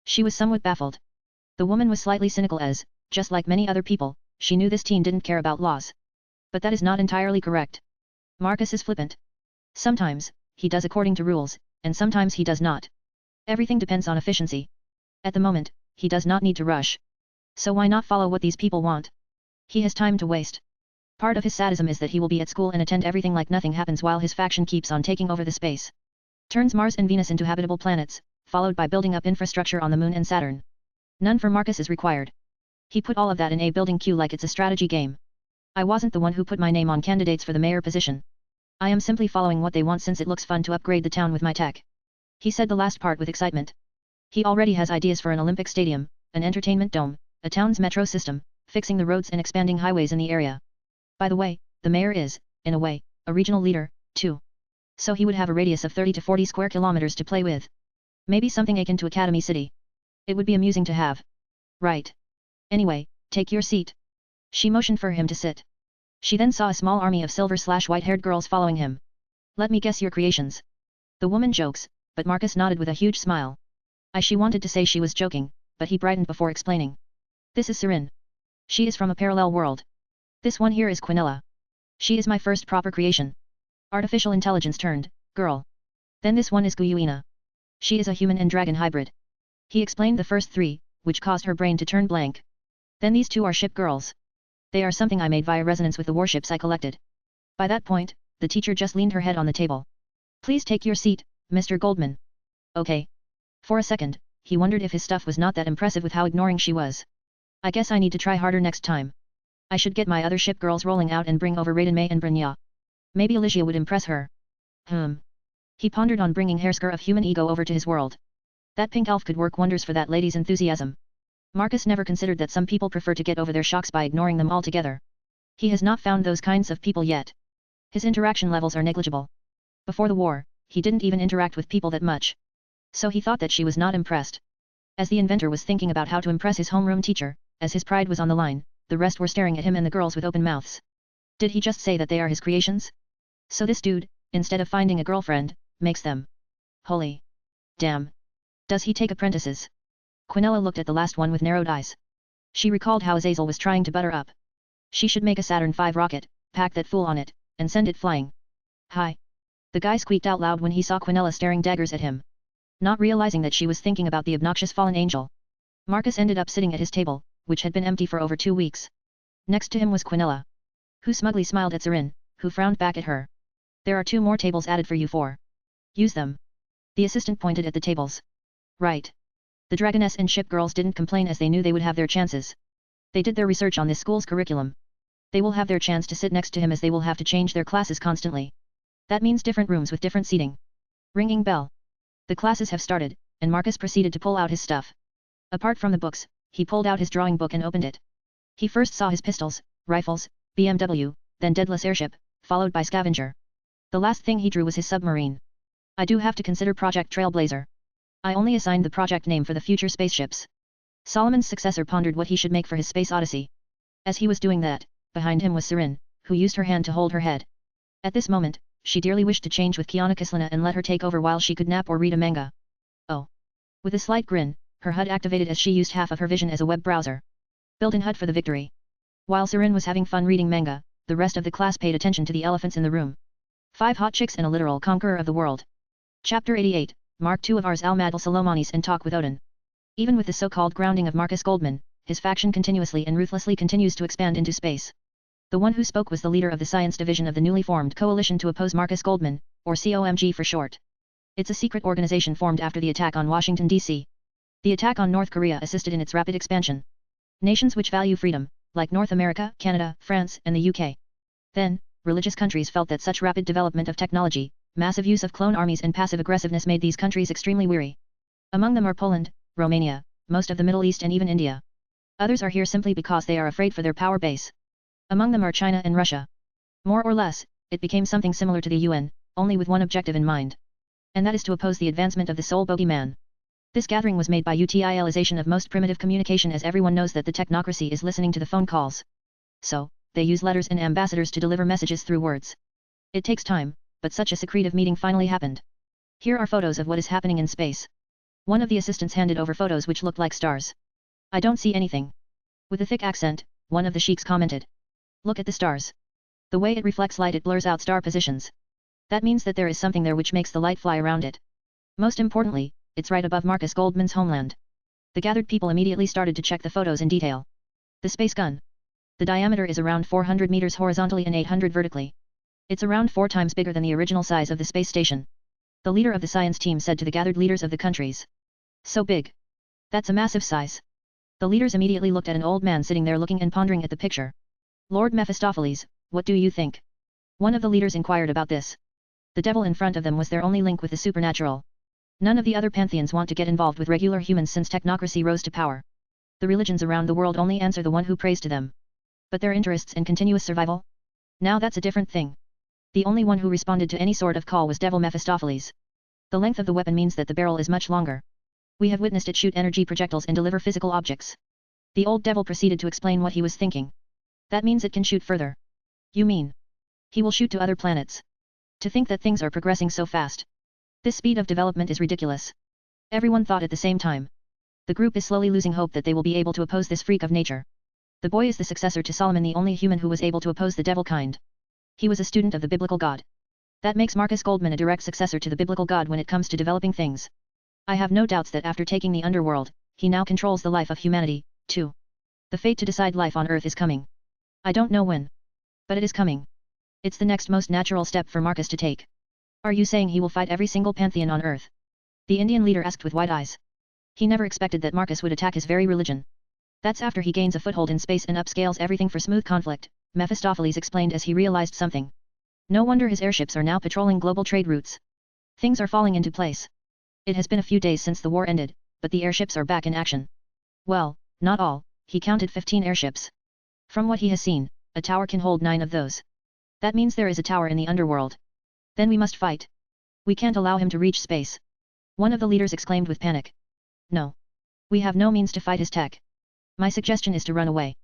She was somewhat baffled. The woman was slightly cynical as, just like many other people, she knew this teen didn't care about laws. But that is not entirely correct. Marcus is flippant. Sometimes, he does according to rules, and sometimes he does not. Everything depends on efficiency. At the moment, he does not need to rush. So why not follow what these people want? He has time to waste. Part of his sadism is that he will be at school and attend everything like nothing happens while his faction keeps on taking over the space. Turns Mars and Venus into habitable planets, followed by building up infrastructure on the Moon and Saturn. None for Marcus is required. He put all of that in a building queue like it's a strategy game. I wasn't the one who put my name on candidates for the mayor position. I am simply following what they want since it looks fun to upgrade the town with my tech. He said the last part with excitement. He already has ideas for an Olympic stadium, an entertainment dome, a town's metro system, fixing the roads and expanding highways in the area. By the way, the mayor is, in a way, a regional leader, too. So he would have a radius of 30 to 40 square kilometers to play with. Maybe something akin to Academy City. It would be amusing to have. Right. Anyway, take your seat. She motioned for him to sit. She then saw a small army of silver/white-haired girls following him. Let me guess your creations. The woman jokes, but Marcus nodded with a huge smile. She wanted to say she was joking, but he brightened before explaining. This is Sirin. She is from a parallel world. This one here is Quinella. She is my first proper creation. Artificial intelligence turned, girl. Then this one is Guyuina. She is a human and dragon hybrid. He explained the first 3, which caused her brain to turn blank. Then these 2 are ship girls. They are something I made via resonance with the warships I collected. By that point, the teacher just leaned her head on the table. Please take your seat, Mr. Goldman. Okay. For a second, he wondered if his stuff was not that impressive with how ignoring she was. I guess I need to try harder next time. I should get my other ship girls rolling out and bring over Raiden May and Brynja. Maybe Alicia would impress her. He pondered on bringing Hairsker of human ego over to his world. That pink elf could work wonders for that lady's enthusiasm. Marcus never considered that some people prefer to get over their shocks by ignoring them altogether. He has not found those kinds of people yet. His interaction levels are negligible. Before the war, he didn't even interact with people that much. So he thought that she was not impressed. As the inventor was thinking about how to impress his homeroom teacher, as his pride was on the line, the rest were staring at him and the girls with open mouths. Did he just say that they are his creations? So this dude, instead of finding a girlfriend, makes them. Holy. Damn. Does he take apprentices? Quinella looked at the last one with narrowed eyes. She recalled how Azazel was trying to butter up. She should make a Saturn V rocket, pack that fool on it, and send it flying. Hi. The guy squeaked out loud when he saw Quinella staring daggers at him. Not realizing that she was thinking about the obnoxious fallen angel. Marcus ended up sitting at his table, which had been empty for over 2 weeks. Next to him was Quinella, who smugly smiled at Sirin, who frowned back at her. There are 2 more tables added for you 4. Use them. The assistant pointed at the tables. Right. The Dragoness and Ship Girls didn't complain as they knew they would have their chances. They did their research on this school's curriculum. They will have their chance to sit next to him as they will have to change their classes constantly. That means different rooms with different seating. Ringing bell. The classes have started, and Marcus proceeded to pull out his stuff. Apart from the books, he pulled out his drawing book and opened it. He first saw his pistols, rifles, BMW, then deadless airship, followed by scavenger. The last thing he drew was his submarine. I do have to consider Project Trailblazer. I only assigned the project name for the future spaceships. Solomon's successor pondered what he should make for his space odyssey. As he was doing that, behind him was Sirin, who used her hand to hold her head. At this moment, she dearly wished to change with Kiana Kislana and let her take over while she could nap or read a manga. Oh. With a slight grin, her HUD activated as she used half of her vision as a web browser. Built-in HUD for the victory. While Sirin was having fun reading manga, the rest of the class paid attention to the elephants in the room. 5 hot chicks and a literal conqueror of the world. Chapter 88, Mark II of Ars al-Madal Salomonis and Talk with Odin. Even with the so-called grounding of Marcus Goldman, his faction continuously and ruthlessly continues to expand into space. The one who spoke was the leader of the science division of the newly formed coalition to oppose Marcus Goldman, or COMG for short. It's a secret organization formed after the attack on Washington, D.C. The attack on North Korea assisted in its rapid expansion. Nations which value freedom, like North America, Canada, France, and the UK. Then, religious countries felt that such rapid development of technology, massive use of clone armies and passive aggressiveness made these countries extremely weary. Among them are Poland, Romania, most of the Middle East and even India. Others are here simply because they are afraid for their power base. Among them are China and Russia. More or less, it became something similar to the UN, only with one objective in mind. And that is to oppose the advancement of the sole bogeyman. This gathering was made by utilization of most primitive communication, as everyone knows that the technocracy is listening to the phone calls. So, they use letters and ambassadors to deliver messages through words. It takes time, but such a secretive meeting finally happened. Here are photos of what is happening in space. One of the assistants handed over photos which looked like stars. I don't see anything. With a thick accent, one of the sheiks commented. Look at the stars. The way it reflects light, it blurs out star positions. That means that there is something there which makes the light fly around it. Most importantly, it's right above Marcus Goldman's homeland. The gathered people immediately started to check the photos in detail. The space gun. The diameter is around 400 meters horizontally and 800 vertically. It's around 4 times bigger than the original size of the space station. The leader of the science team said to the gathered leaders of the countries. So big. That's a massive size. The leaders immediately looked at an old man sitting there looking and pondering at the picture. Lord Mephistopheles, what do you think? One of the leaders inquired about this. The devil in front of them was their only link with the supernatural. None of the other pantheons want to get involved with regular humans since technocracy rose to power. The religions around the world only answer the one who prays to them. But their interests in continuous survival? Now that's a different thing. The only one who responded to any sort of call was Devil Mephistopheles. The length of the weapon means that the barrel is much longer. We have witnessed it shoot energy projectiles and deliver physical objects. The old devil proceeded to explain what he was thinking. That means it can shoot further. You mean? He will shoot to other planets. To think that things are progressing so fast. This speed of development is ridiculous. Everyone thought at the same time. The group is slowly losing hope that they will be able to oppose this freak of nature. The boy is the successor to Solomon, the only human who was able to oppose the devil kind. He was a student of the biblical God. That makes Marcus Goldman a direct successor to the biblical God when it comes to developing things. I have no doubts that after taking the underworld, he now controls the life of humanity, too. The fate to decide life on Earth is coming. I don't know when. But it is coming. It's the next most natural step for Marcus to take. Are you saying he will fight every single pantheon on Earth? The Indian leader asked with wide eyes. He never expected that Marcus would attack his very religion. That's after he gains a foothold in space and upscales everything for smooth conflict, Mephistopheles explained as he realized something. No wonder his airships are now patrolling global trade routes. Things are falling into place. It has been a few days since the war ended, but the airships are back in action. Well, not all, he counted 15 airships. From what he has seen, a tower can hold 9 of those. That means there is a tower in the underworld. Then we must fight. We can't allow him to reach space. One of the leaders exclaimed with panic. No. We have no means to fight his tech. My suggestion is to run away.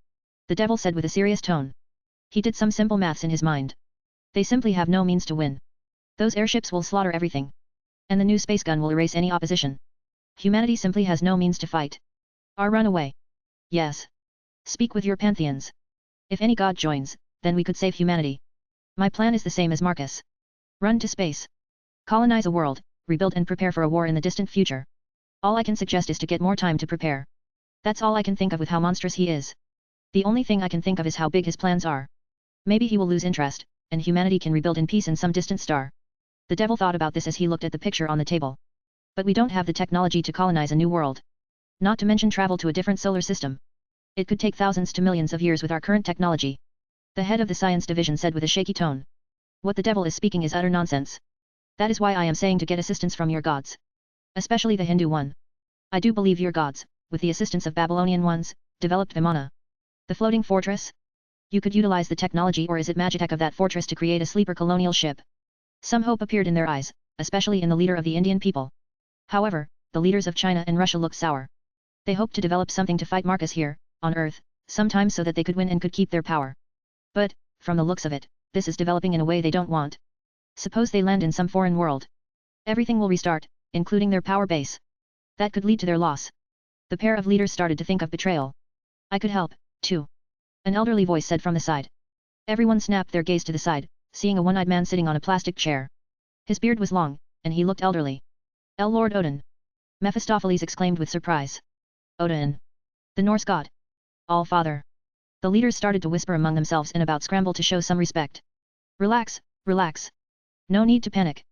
The devil said with a serious tone. He did some simple maths in his mind. They simply have no means to win. Those airships will slaughter everything. And the new space gun will erase any opposition. Humanity simply has no means to fight. Our run away. Yes. Speak with your pantheons. If any god joins, then we could save humanity. My plan is the same as Marcus. Run to space. Colonize a world, rebuild and prepare for a war in the distant future. All I can suggest is to get more time to prepare. That's all I can think of with how monstrous he is. The only thing I can think of is how big his plans are. Maybe he will lose interest, and humanity can rebuild in peace in some distant star. The devil thought about this as he looked at the picture on the table. But we don't have the technology to colonize a new world. Not to mention travel to a different solar system. It could take thousands to millions of years with our current technology. The head of the science division said with a shaky tone. What the devil is speaking is utter nonsense. That is why I am saying to get assistance from your gods. Especially the Hindu one. I do believe your gods, with the assistance of Babylonian ones, developed Vimana. The floating fortress? You could utilize the technology, or is it magitech of that fortress to create a sleeper colonial ship? Some hope appeared in their eyes, especially in the leader of the Indian people. However, the leaders of China and Russia looked sour. They hoped to develop something to fight Marcus here, on Earth, sometime so that they could win and could keep their power. But, from the looks of it, this is developing in a way they don't want. Suppose they land in some foreign world. Everything will restart, including their power base. That could lead to their loss. The pair of leaders started to think of betrayal. I could help, too. An elderly voice said from the side. Everyone snapped their gaze to the side, seeing a one-eyed man sitting on a plastic chair. His beard was long, and he looked elderly. Lord Odin! Mephistopheles exclaimed with surprise. Odin! The Norse god! All-Father! The leaders started to whisper among themselves and about scramble to show some respect. Relax, relax. No need to panic.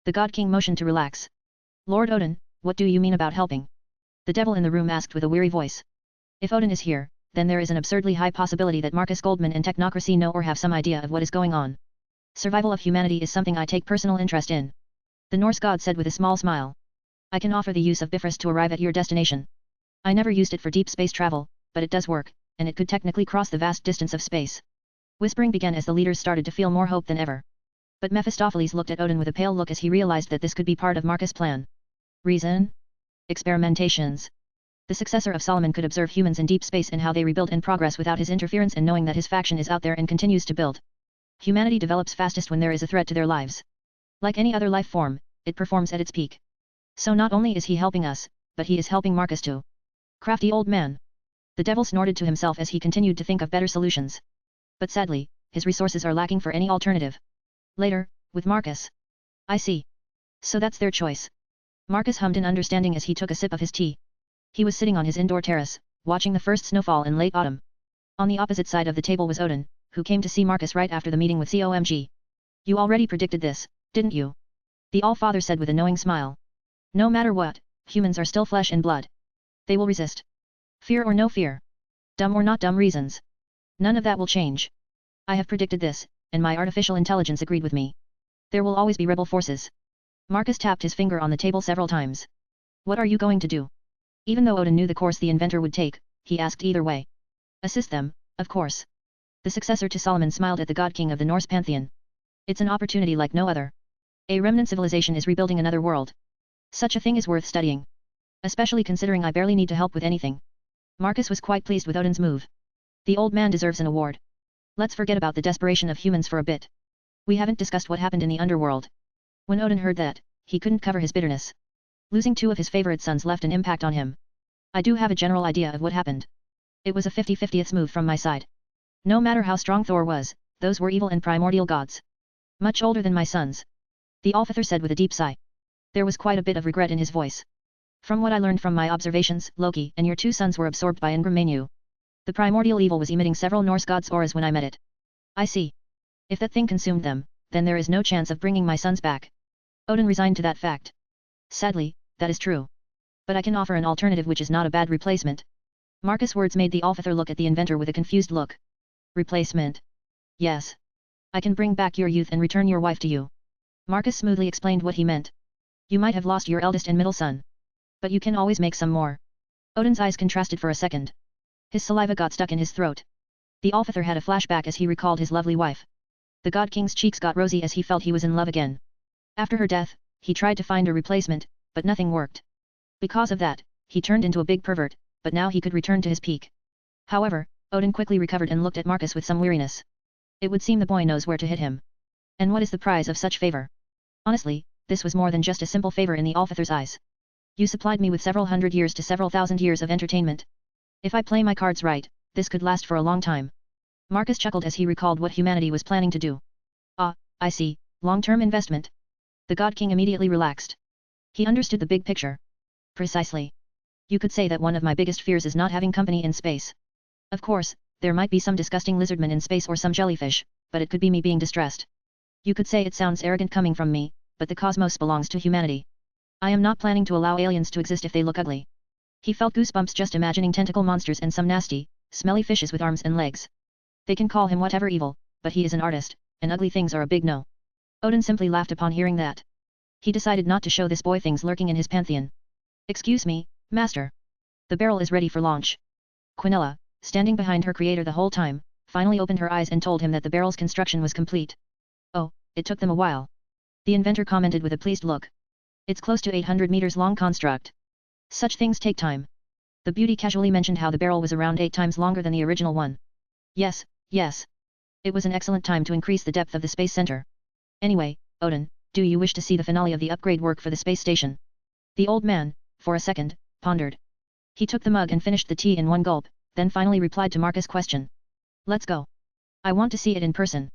The God King motioned to relax. Lord Odin, what do you mean about helping? The devil in the room asked with a weary voice. If Odin is here, then there is an absurdly high possibility that Marcus Goldman and technocracy know or have some idea of what is going on. Survival of humanity is something I take personal interest in. The Norse god said with a small smile. I can offer the use of Bifrost to arrive at your destination. I never used it for deep space travel, but it does work, and it could technically cross the vast distance of space. Whispering began as the leaders started to feel more hope than ever. But Mephistopheles looked at Odin with a pale look as he realized that this could be part of Marcus' plan. Reason? Experimentations. The successor of Solomon could observe humans in deep space and how they rebuild and progress without his interference, and knowing that his faction is out there and continues to build. Humanity develops fastest when there is a threat to their lives. Like any other life form, it performs at its peak. So not only is he helping us, but he is helping Marcus too. Crafty old man. The devil snorted to himself as he continued to think of better solutions. But sadly, his resources are lacking for any alternative. Later, with Marcus. I see. So that's their choice. Marcus hummed in understanding as he took a sip of his tea. He was sitting on his indoor terrace, watching the first snowfall in late autumn. On the opposite side of the table was Odin, who came to see Marcus right after the meeting with COMG. You already predicted this, didn't you? The All-Father said with a knowing smile. No matter what, humans are still flesh and blood. They will resist. Fear or no fear. Dumb or not dumb reasons. None of that will change. I have predicted this, and my artificial intelligence agreed with me. There will always be rebel forces. Marcus tapped his finger on the table several times. What are you going to do? Even though Odin knew the course the inventor would take, he asked either way. Assist them, of course. The successor to Solomon smiled at the god king of the Norse pantheon. It's an opportunity like no other. A remnant civilization is rebuilding another world. Such a thing is worth studying. Especially considering I barely need to help with anything. Marcus was quite pleased with Odin's move. The old man deserves an award. Let's forget about the desperation of humans for a bit. We haven't discussed what happened in the underworld. When Odin heard that, he couldn't cover his bitterness. Losing two of his favorite sons left an impact on him. I do have a general idea of what happened. It was a 50-50th move from my side. No matter how strong Thor was, those were evil and primordial gods. Much older than my sons. The All-Father said with a deep sigh. There was quite a bit of regret in his voice. From what I learned from my observations, Loki and your two sons were absorbed by Ingram Manu. The primordial evil was emitting several Norse gods' auras when I met it. I see. If that thing consumed them, then there is no chance of bringing my sons back. Odin resigned to that fact. Sadly, that is true. But I can offer an alternative which is not a bad replacement. Marcus' words made the All-Father look at the inventor with a confused look. Replacement? Yes. I can bring back your youth and return your wife to you. Marcus smoothly explained what he meant. You might have lost your eldest and middle son. But you can always make some more. Odin's eyes contrasted for a second. His saliva got stuck in his throat. The All-Father had a flashback as he recalled his lovely wife. The God King's cheeks got rosy as he felt he was in love again. After her death, he tried to find a replacement, but nothing worked. Because of that, he turned into a big pervert, but now he could return to his peak. However, Odin quickly recovered and looked at Marcus with some weariness. It would seem the boy knows where to hit him. And what is the prize of such favor? Honestly, this was more than just a simple favor in the All-Father's eyes. You supplied me with several hundred years to several thousand years of entertainment. If I play my cards right, this could last for a long time. Marcus chuckled as he recalled what humanity was planning to do. Ah, I see, long-term investment. The God King immediately relaxed. He understood the big picture. Precisely. You could say that one of my biggest fears is not having company in space. Of course, there might be some disgusting lizardmen in space or some jellyfish, but it could be me being distressed. You could say it sounds arrogant coming from me, but the cosmos belongs to humanity. I am not planning to allow aliens to exist if they look ugly. He felt goosebumps just imagining tentacle monsters and some nasty, smelly fishes with arms and legs. They can call him whatever evil, but he is an artist, and ugly things are a big no. Odin simply laughed upon hearing that. He decided not to show this boy things lurking in his pantheon. Excuse me, master. The The barrel is ready for launch. Quinella, standing behind her creator the whole time, finally opened her eyes and told him that the barrel's construction was complete. Oh, it took them a while. The inventor commented with a pleased look. It's close to 800 meters long construct. Such things take time. The beauty casually mentioned how the barrel was around 8 times longer than the original one. Yes, yes. It was an excellent time to increase the depth of the space center. Anyway, Odin, do you wish to see the finale of the upgrade work for the space station? The old man, for a second, pondered. He took the mug and finished the tea in one gulp, then finally replied to Marcus' question. Let's go. I want to see it in person.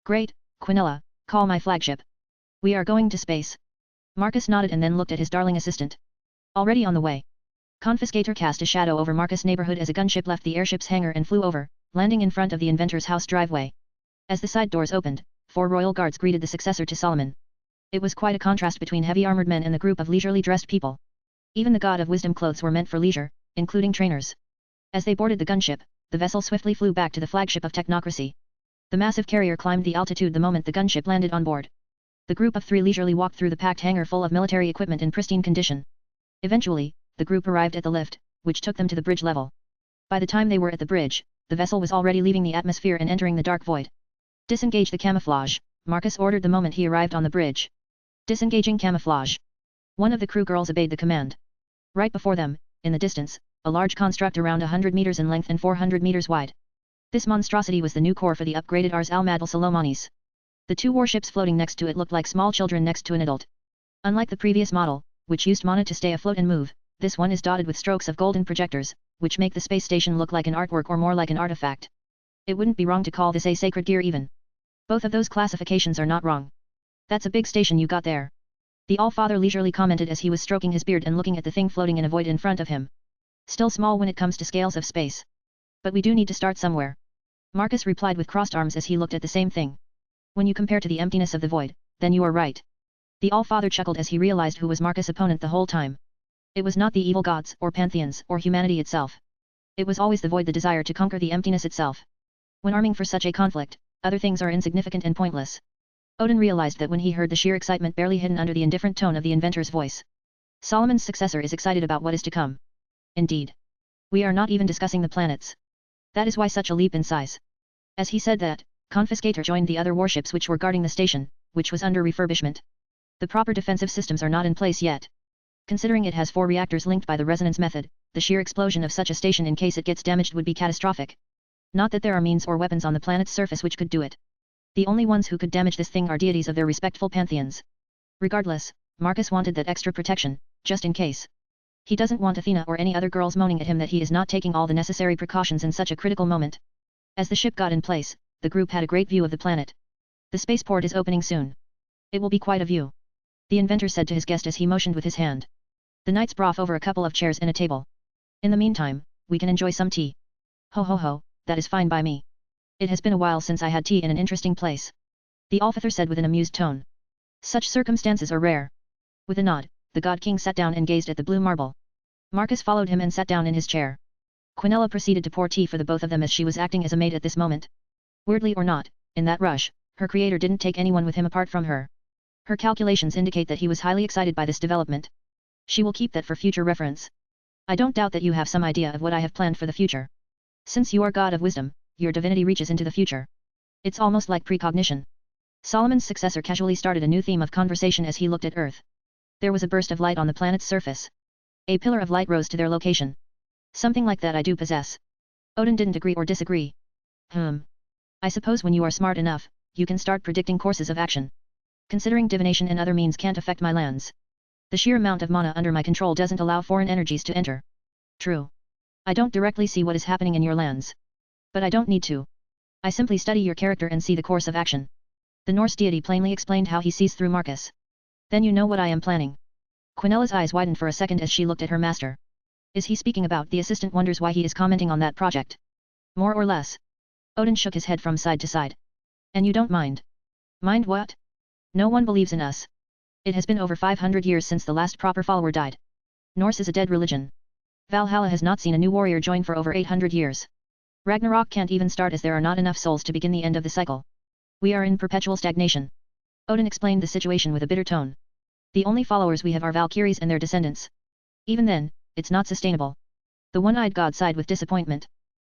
Great, Quinella, call my flagship. We are going to space. Marcus nodded and then looked at his darling assistant. Already on the way. Confiscator cast a shadow over Marcus' neighborhood as a gunship left the airship's hangar and flew over, landing in front of the inventor's house driveway. As the side doors opened, 4 royal guards greeted the successor to Solomon. It was quite a contrast between heavy armored men and the group of leisurely dressed people. Even the god of wisdom clothes were meant for leisure, including trainers. As they boarded the gunship, the vessel swiftly flew back to the flagship of technocracy. The massive carrier climbed the altitude the moment the gunship landed on board. The group of 3 leisurely walked through the packed hangar full of military equipment in pristine condition. Eventually, the group arrived at the lift, which took them to the bridge level. By the time they were at the bridge, the vessel was already leaving the atmosphere and entering the dark void. Disengage the camouflage, Marcus ordered the moment he arrived on the bridge. Disengaging camouflage. One of the crew girls obeyed the command. Right before them, in the distance, a large construct around 100 meters in length and 400 meters wide. This monstrosity was the new core for the upgraded Ars al-Madal Salomonis. The 2 warships floating next to it looked like small children next to an adult. Unlike the previous model, which used mana to stay afloat and move, this one is dotted with strokes of golden projectors, which make the space station look like an artwork or more like an artifact. It wouldn't be wrong to call this a sacred gear even. Both of those classifications are not wrong. That's a big station you got there. The All-Father leisurely commented as he was stroking his beard and looking at the thing floating in a void in front of him. Still small when it comes to scales of space. But we do need to start somewhere. Marcus replied with crossed arms as he looked at the same thing. When you compare to the emptiness of the void, then you are right. The All-Father chuckled as he realized who was Marcus' opponent the whole time. It was not the evil gods or pantheons or humanity itself. It was always the void, the desire to conquer the emptiness itself. When arming for such a conflict, other things are insignificant and pointless. Odin realized that when he heard the sheer excitement barely hidden under the indifferent tone of the inventor's voice. Solomon's successor is excited about what is to come. Indeed. We are not even discussing the planets. That is why such a leap in size. As he said that, Confiscator joined the other warships which were guarding the station, which was under refurbishment. The proper defensive systems are not in place yet. Considering it has 4 reactors linked by the resonance method, the sheer explosion of such a station in case it gets damaged would be catastrophic. Not that there are means or weapons on the planet's surface which could do it. The only ones who could damage this thing are deities of their respectful pantheons. Regardless, Marcus wanted that extra protection, just in case. He doesn't want Athena or any other girls moaning at him that he is not taking all the necessary precautions in such a critical moment. As the ship got in place, the group had a great view of the planet. The spaceport is opening soon. It will be quite a view. The inventor said to his guest as he motioned with his hand. The knights brought over a couple of chairs and a table. In the meantime, we can enjoy some tea. Ho ho ho, that is fine by me. It has been a while since I had tea in an interesting place. The All-Father said with an amused tone. Such circumstances are rare. With a nod, the God King sat down and gazed at the blue marble. Marcus followed him and sat down in his chair. Quinella proceeded to pour tea for the both of them as she was acting as a maid at this moment. Weirdly or not, in that rush, her creator didn't take anyone with him apart from her. Her calculations indicate that he was highly excited by this development. She will keep that for future reference. I don't doubt that you have some idea of what I have planned for the future. Since you are God of wisdom, your divinity reaches into the future. It's almost like precognition. Solomon's successor casually started a new theme of conversation as he looked at Earth. There was a burst of light on the planet's surface. A pillar of light rose to their location. Something like that I do possess. Odin didn't agree or disagree. I suppose when you are smart enough, you can start predicting courses of action. Considering divination and other means can't affect my lands. The sheer amount of mana under my control doesn't allow foreign energies to enter. True. I don't directly see what is happening in your lands. But I don't need to. I simply study your character and see the course of action. The Norse deity plainly explained how he sees through Marcus. Then you know what I am planning. Quinella's eyes widened for a second as she looked at her master. Is he speaking about? The assistant wonders why he is commenting on that project. More or less. Odin shook his head from side to side. And you don't mind? Mind what? No one believes in us. It has been over 500 years since the last proper follower died. Norse is a dead religion. Valhalla has not seen a new warrior join for over 800 years. Ragnarok can't even start as there are not enough souls to begin the end of the cycle. We are in perpetual stagnation. Odin explained the situation with a bitter tone. The only followers we have are Valkyries and their descendants. Even then, it's not sustainable. The one-eyed god sighed with disappointment.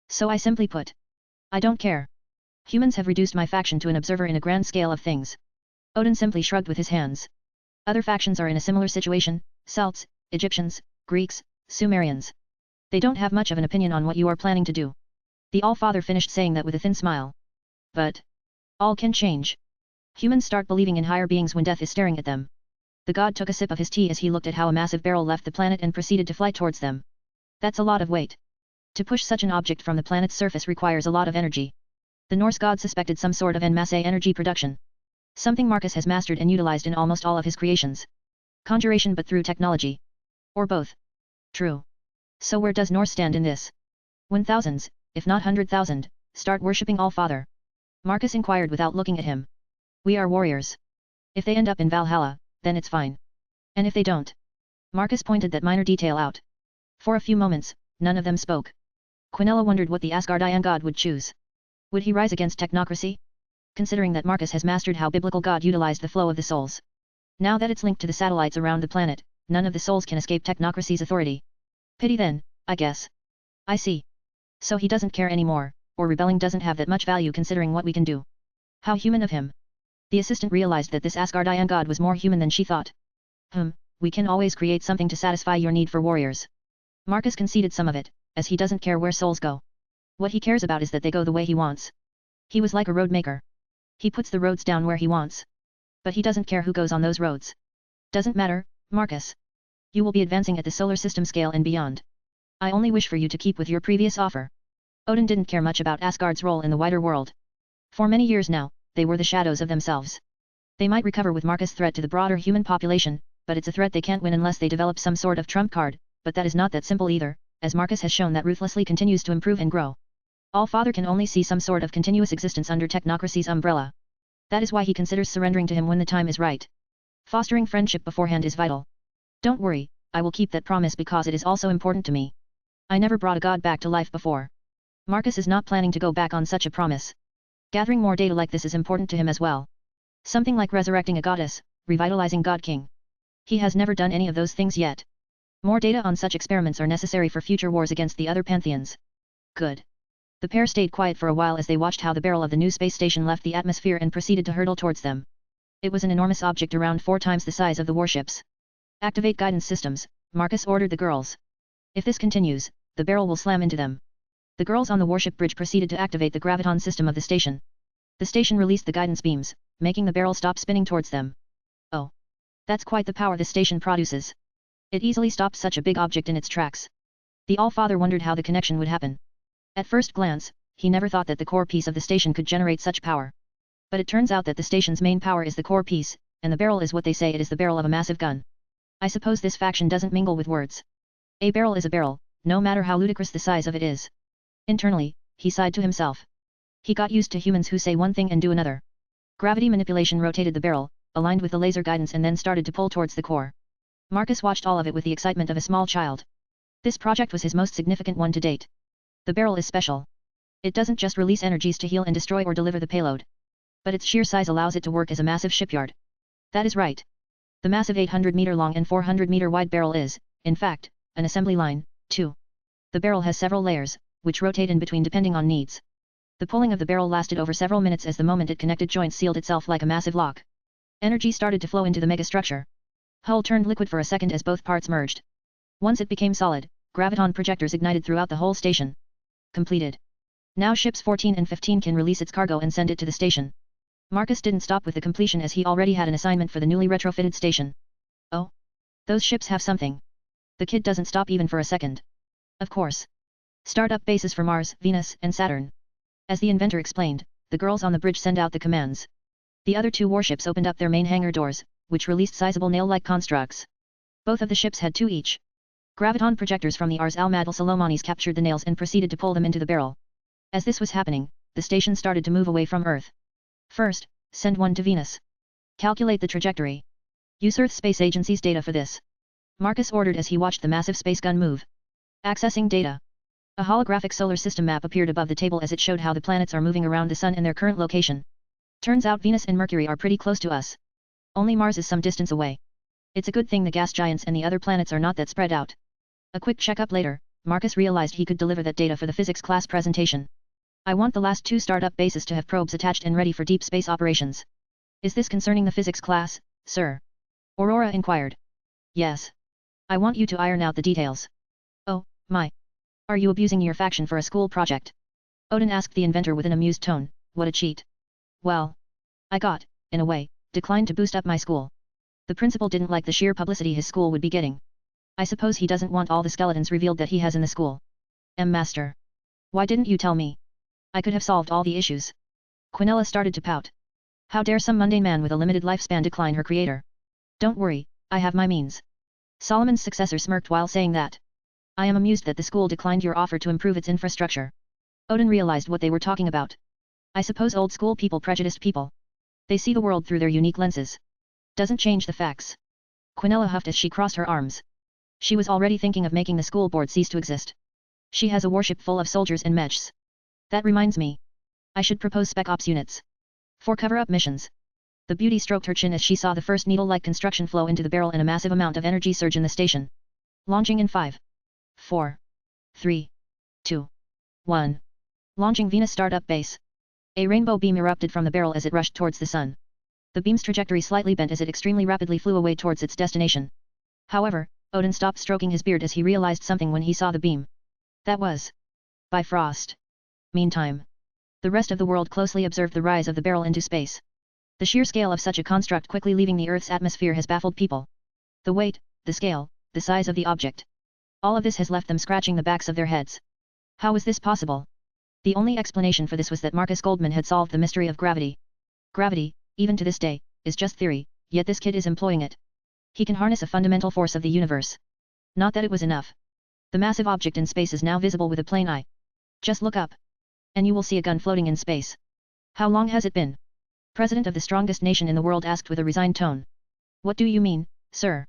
So I simply put. I don't care. Humans have reduced my faction to an observer in a grand scale of things. Odin simply shrugged with his hands. Other factions are in a similar situation, Celts, Egyptians, Greeks, Sumerians. They don't have much of an opinion on what you are planning to do. The All-Father finished saying that with a thin smile. But all can change. Humans start believing in higher beings when death is staring at them. The god took a sip of his tea as he looked at how a massive barrel left the planet and proceeded to fly towards them. That's a lot of weight. To push such an object from the planet's surface requires a lot of energy. The Norse god suspected some sort of en masse energy production. Something Marcus has mastered and utilized in almost all of his creations. Conjuration but through technology. Or both. True. So where does Norse stand in this? When thousands, if not 100,000, start worshipping All-Father? Marcus inquired without looking at him. We are warriors. If they end up in Valhalla, then it's fine. And if they don't? Marcus pointed that minor detail out. For a few moments, none of them spoke. Quinella wondered what the Asgardian god would choose. Would he rise against technocracy? Considering that Marcus has mastered how biblical God utilized the flow of the souls. Now that it's linked to the satellites around the planet, none of the souls can escape technocracy's authority. Pity then, I guess. I see. So he doesn't care anymore, or rebelling doesn't have that much value considering what we can do. How human of him. The assistant realized that this Asgardian god was more human than she thought. We can always create something to satisfy your need for warriors. Marcus conceded some of it, as he doesn't care where souls go. What he cares about is that they go the way he wants. He was like a road maker. He puts the roads down where he wants. But he doesn't care who goes on those roads. Doesn't matter, Marcus. You will be advancing at the solar system scale and beyond. I only wish for you to keep with your previous offer. Odin didn't care much about Asgard's role in the wider world. For many years now, they were the shadows of themselves. They might recover with Marcus' threat to the broader human population, but it's a threat they can't win unless they develop some sort of trump card, but that is not that simple either, as Marcus has shown that ruthlessly continues to improve and grow. All-Father can only see some sort of continuous existence under technocracy's umbrella. That is why he considers surrendering to him when the time is right. Fostering friendship beforehand is vital. Don't worry, I will keep that promise because it is also important to me. I never brought a god back to life before. Marcus is not planning to go back on such a promise. Gathering more data like this is important to him as well. Something like resurrecting a goddess, revitalizing God King. He has never done any of those things yet. More data on such experiments are necessary for future wars against the other pantheons. Good. The pair stayed quiet for a while as they watched how the barrel of the new space station left the atmosphere and proceeded to hurtle towards them. It was an enormous object around 4 times the size of the warships. Activate guidance systems, Marcus ordered the girls. If this continues, the barrel will slam into them. The girls on the warship bridge proceeded to activate the graviton system of the station. The station released the guidance beams, making the barrel stop spinning towards them. Oh. That's quite the power the station produces. It easily stopped such a big object in its tracks. The All-Father wondered how the connection would happen. At first glance, he never thought that the core piece of the station could generate such power. But it turns out that the station's main power is the core piece, and the barrel is what they say it is the barrel of a massive gun. I suppose this faction doesn't mingle with words. A barrel is a barrel, no matter how ludicrous the size of it is. Internally, he sighed to himself. He got used to humans who say one thing and do another. Gravity manipulation rotated the barrel, aligned with the laser guidance and then started to pull towards the core. Marcus watched all of it with the excitement of a small child. This project was his most significant one to date. The barrel is special. It doesn't just release energies to heal and destroy or deliver the payload. But its sheer size allows it to work as a massive shipyard. That is right. The massive 800-meter long and 400-meter wide barrel is, in fact, an assembly line, too. The barrel has several layers, which rotate in between depending on needs. The pulling of the barrel lasted over several minutes as the moment it connected joints sealed itself like a massive lock. Energy started to flow into the megastructure. Hull turned liquid for a second as both parts merged. Once it became solid, graviton projectors ignited throughout the whole station. Completed. Now ships 14 and 15 can release its cargo and send it to the station. Marcus didn't stop with the completion as he already had an assignment for the newly retrofitted station. Oh? Those ships have something. The kid doesn't stop even for a second. Of course. Start-up bases for Mars, Venus, and Saturn. As the inventor explained, the girls on the bridge send out the commands. The other 2 warships opened up their main hangar doors, which released sizable nail-like constructs. Both of the ships had 2 each. Graviton projectors from the Ars Al-Madal Salomonis captured the nails and proceeded to pull them into the barrel. As this was happening, the station started to move away from Earth. First, send one to Venus. Calculate the trajectory. Use Earth Space Agency's data for this. Marcus ordered as he watched the massive space gun move. Accessing data. A holographic solar system map appeared above the table as it showed how the planets are moving around the Sun and their current location. Turns out Venus and Mercury are pretty close to us. Only Mars is some distance away. It's a good thing the gas giants and the other planets are not that spread out. A quick checkup later, Marcus realized he could deliver that data for the physics class presentation. I want the last 2 startup bases to have probes attached and ready for deep space operations. Is this concerning the physics class, sir? Aurora inquired. Yes. I want you to iron out the details. Oh, my. Are you abusing your faction for a school project? Odin asked the inventor with an amused tone. What a cheat. Well. I got, in a way, declined to boost up my school. The principal didn't like the sheer publicity his school would be getting. I suppose he doesn't want all the skeletons revealed that he has in the school. Master. Why didn't you tell me? I could have solved all the issues. Quinella started to pout. How dare some mundane man with a limited lifespan decline her creator? Don't worry, I have my means. Solomon's successor smirked while saying that. I am amused that the school declined your offer to improve its infrastructure. Odin realized what they were talking about. I suppose old school people prejudiced people. They see the world through their unique lenses. Doesn't change the facts. Quinella huffed as she crossed her arms. She was already thinking of making the school board cease to exist. She has a warship full of soldiers and mechs. That reminds me. I should propose spec ops units. For cover-up missions. The beauty stroked her chin as she saw the first needle-like construction flow into the barrel and a massive amount of energy surge in the station. Launching in 5. 4. 3. 2. 1. Launching Venus startup base. A rainbow beam erupted from the barrel as it rushed towards the sun. The beam's trajectory slightly bent as it extremely rapidly flew away towards its destination. However, Odin stopped stroking his beard as he realized something when he saw the beam. That was Bifrost. Meantime, the rest of the world closely observed the rise of the barrel into space. The sheer scale of such a construct quickly leaving the Earth's atmosphere has baffled people. The weight, the scale, the size of the object. All of this has left them scratching the backs of their heads. How was this possible? The only explanation for this was that Marcus Goldman had solved the mystery of gravity. Gravity, even to this day, is just theory, yet this kid is employing it. He can harness a fundamental force of the universe. Not that it was enough. The massive object in space is now visible with a plain eye. Just look up. And you will see a gun floating in space. How long has it been? President of the strongest nation in the world asked with a resigned tone. What do you mean, sir?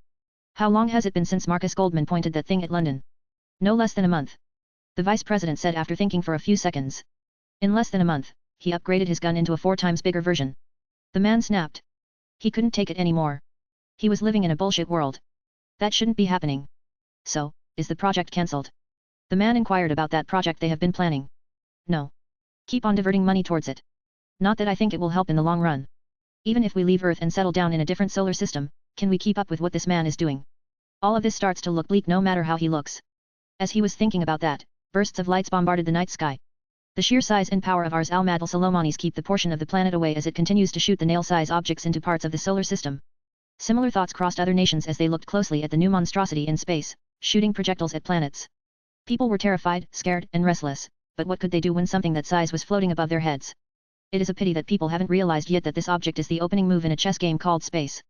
How long has it been since Marcus Goldman pointed that thing at London? No less than a month. The vice president said after thinking for a few seconds. In less than a month, he upgraded his gun into a 4 times bigger version. The man snapped. He couldn't take it anymore. He was living in a bullshit world. That shouldn't be happening. So, is the project cancelled? The man inquired about that project they have been planning. No. Keep on diverting money towards it. Not that I think it will help in the long run. Even if we leave Earth and settle down in a different solar system, can we keep up with what this man is doing? All of this starts to look bleak no matter how he looks. As he was thinking about that, bursts of lights bombarded the night sky. The sheer size and power of Ars Al-Madal Salomanis keep the portion of the planet away as it continues to shoot the nail-size objects into parts of the solar system. Similar thoughts crossed other nations as they looked closely at the new monstrosity in space, shooting projectiles at planets. People were terrified, scared, and restless, but what could they do when something that size was floating above their heads? It is a pity that people haven't realized yet that this object is the opening move in a chess game called space.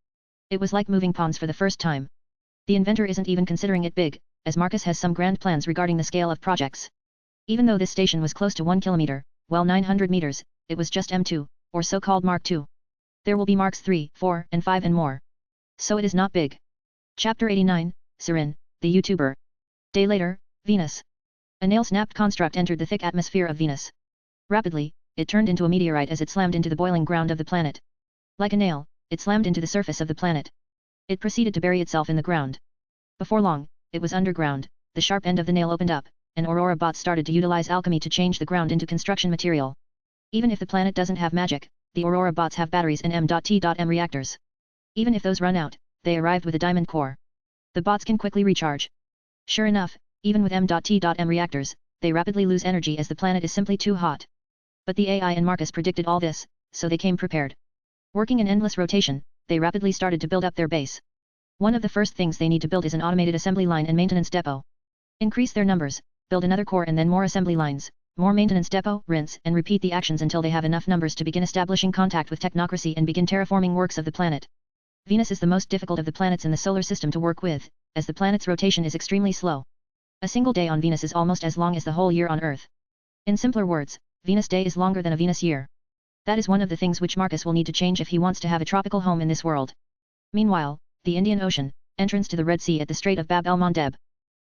It was like moving pawns for the first time. The inventor isn't even considering it big, as Marcus has some grand plans regarding the scale of projects. Even though this station was close to 1 kilometer, well 900 meters, it was just M2, or so-called Mark II. There will be Marks 3, 4, and 5 and more. So it is not big. Chapter 89, Sirin, the YouTuber. Day later, Venus. A nail-snapped construct entered the thick atmosphere of Venus. Rapidly, it turned into a meteorite as it slammed into the boiling ground of the planet. Like a nail, it slammed into the surface of the planet. It proceeded to bury itself in the ground. Before long, it was underground, the sharp end of the nail opened up, and Aurora bots started to utilize alchemy to change the ground into construction material. Even if the planet doesn't have magic, the Aurora bots have batteries and M.T.M reactors. Even if those run out, they arrived with a diamond core. The bots can quickly recharge. Sure enough, even with M.T.M reactors, they rapidly lose energy as the planet is simply too hot. But the AI and Marcus predicted all this, so they came prepared. Working in endless rotation, they rapidly started to build up their base. One of the first things they need to build is an automated assembly line and maintenance depot. Increase their numbers, build another core and then more assembly lines, more maintenance depot, rinse and repeat the actions until they have enough numbers to begin establishing contact with technocracy and begin terraforming works of the planet. Venus is the most difficult of the planets in the solar system to work with, as the planet's rotation is extremely slow. A single day on Venus is almost as long as the whole year on Earth. In simpler words, Venus day is longer than a Venus year. That is one of the things which Marcus will need to change if he wants to have a tropical home in this world. Meanwhile, the Indian Ocean, entrance to the Red Sea at the Strait of Bab el-Mandeb.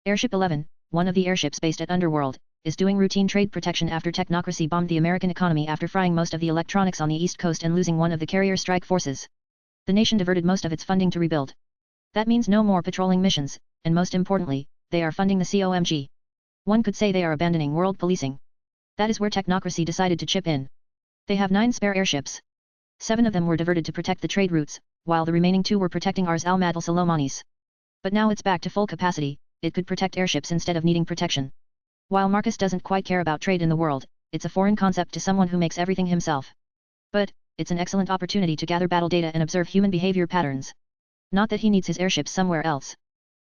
Airship 11, one of the airships based at Underworld, is doing routine trade protection after technocracy bombed the American economy after frying most of the electronics on the East Coast and losing one of the carrier strike forces. The nation diverted most of its funding to rebuild. That means no more patrolling missions, and most importantly, they are funding the COMG. One could say they are abandoning world policing. That is where technocracy decided to chip in. They have 9 spare airships. 7 of them were diverted to protect the trade routes, while the remaining 2 were protecting Ars al-Madal Salomanis. But now it's back to full capacity, it could protect airships instead of needing protection. While Marcus doesn't quite care about trade in the world, it's a foreign concept to someone who makes everything himself. But, it's an excellent opportunity to gather battle data and observe human behavior patterns. Not that he needs his airships somewhere else.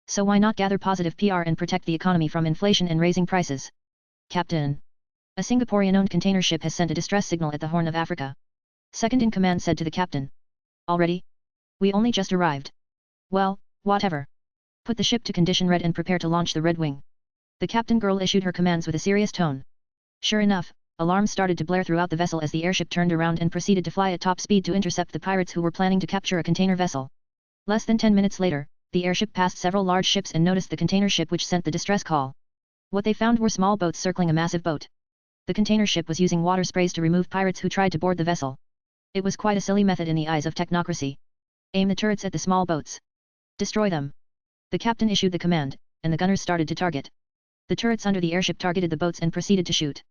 So why not gather positive PR and protect the economy from inflation and raising prices? Captain. A Singaporean-owned container ship has sent a distress signal at the Horn of Africa. Second in command said to the captain. Already? We only just arrived. Well, whatever. Put the ship to condition red and prepare to launch the Red Wing. The captain girl issued her commands with a serious tone. Sure enough, alarms started to blare throughout the vessel as the airship turned around and proceeded to fly at top speed to intercept the pirates who were planning to capture a container vessel. Less than 10 minutes later, the airship passed several large ships and noticed the container ship which sent the distress call. What they found were small boats circling a massive boat. The container ship was using water sprays to remove pirates who tried to board the vessel. It was quite a silly method in the eyes of technocracy. Aim the turrets at the small boats. Destroy them. The captain issued the command, and the gunners started to target. The turrets under the airship targeted the boats and proceeded to shoot.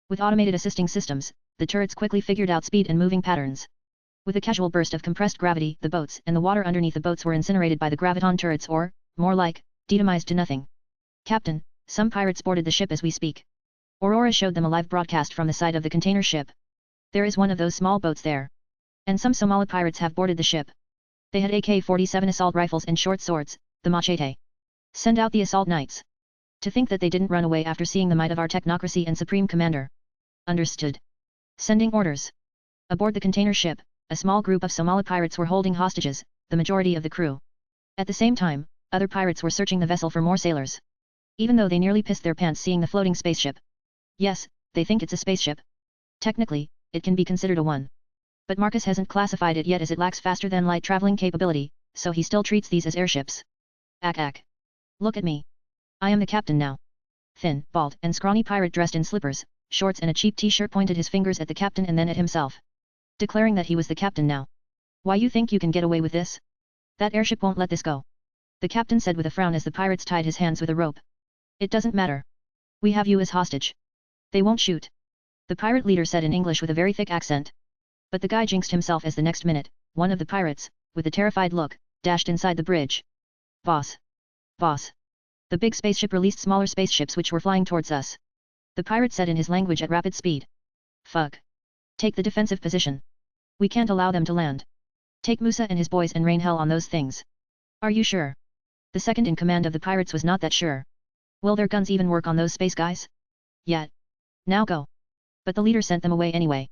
With automated assisting systems, the turrets quickly figured out speed and moving patterns. With a casual burst of compressed gravity, the boats and the water underneath the boats were incinerated by the graviton turrets or, more like, detomized to nothing. Captain, some pirates boarded the ship as we speak. Aurora showed them a live broadcast from the side of the container ship. There is one of those small boats there. And some Somali pirates have boarded the ship. They had AK-47 assault rifles and short swords, the machete. Send out the assault knights. To think that they didn't run away after seeing the might of our technocracy and supreme commander. Understood. Sending orders. Aboard the container ship, a small group of Somali pirates were holding hostages, the majority of the crew. At the same time, other pirates were searching the vessel for more sailors. Even though they nearly pissed their pants seeing the floating spaceship. Yes, they think it's a spaceship. Technically, it can be considered a one. But Marcus hasn't classified it yet as it lacks faster-than-light traveling capability, so he still treats these as airships. Ack. Look at me. I am the captain now. Thin, bald, and scrawny pirate dressed in slippers, shorts and a cheap t-shirt pointed his fingers at the captain and then at himself. Declaring that he was the captain now. Why you think you can get away with this? That airship won't let this go. The captain said with a frown as the pirates tied his hands with a rope. It doesn't matter. We have you as hostage. They won't shoot. The pirate leader said in English with a very thick accent. But the guy jinxed himself as the next minute, one of the pirates, with a terrified look, dashed inside the bridge. Boss. The big spaceship released smaller spaceships which were flying towards us. The pirate said in his language at rapid speed. Fuck. Take the defensive position. We can't allow them to land. Take Musa and his boys and rain hell on those things. Are you sure? The second in command of the pirates was not that sure. Will their guns even work on those space guys? Yet. Now go. But the leader sent them away anyway.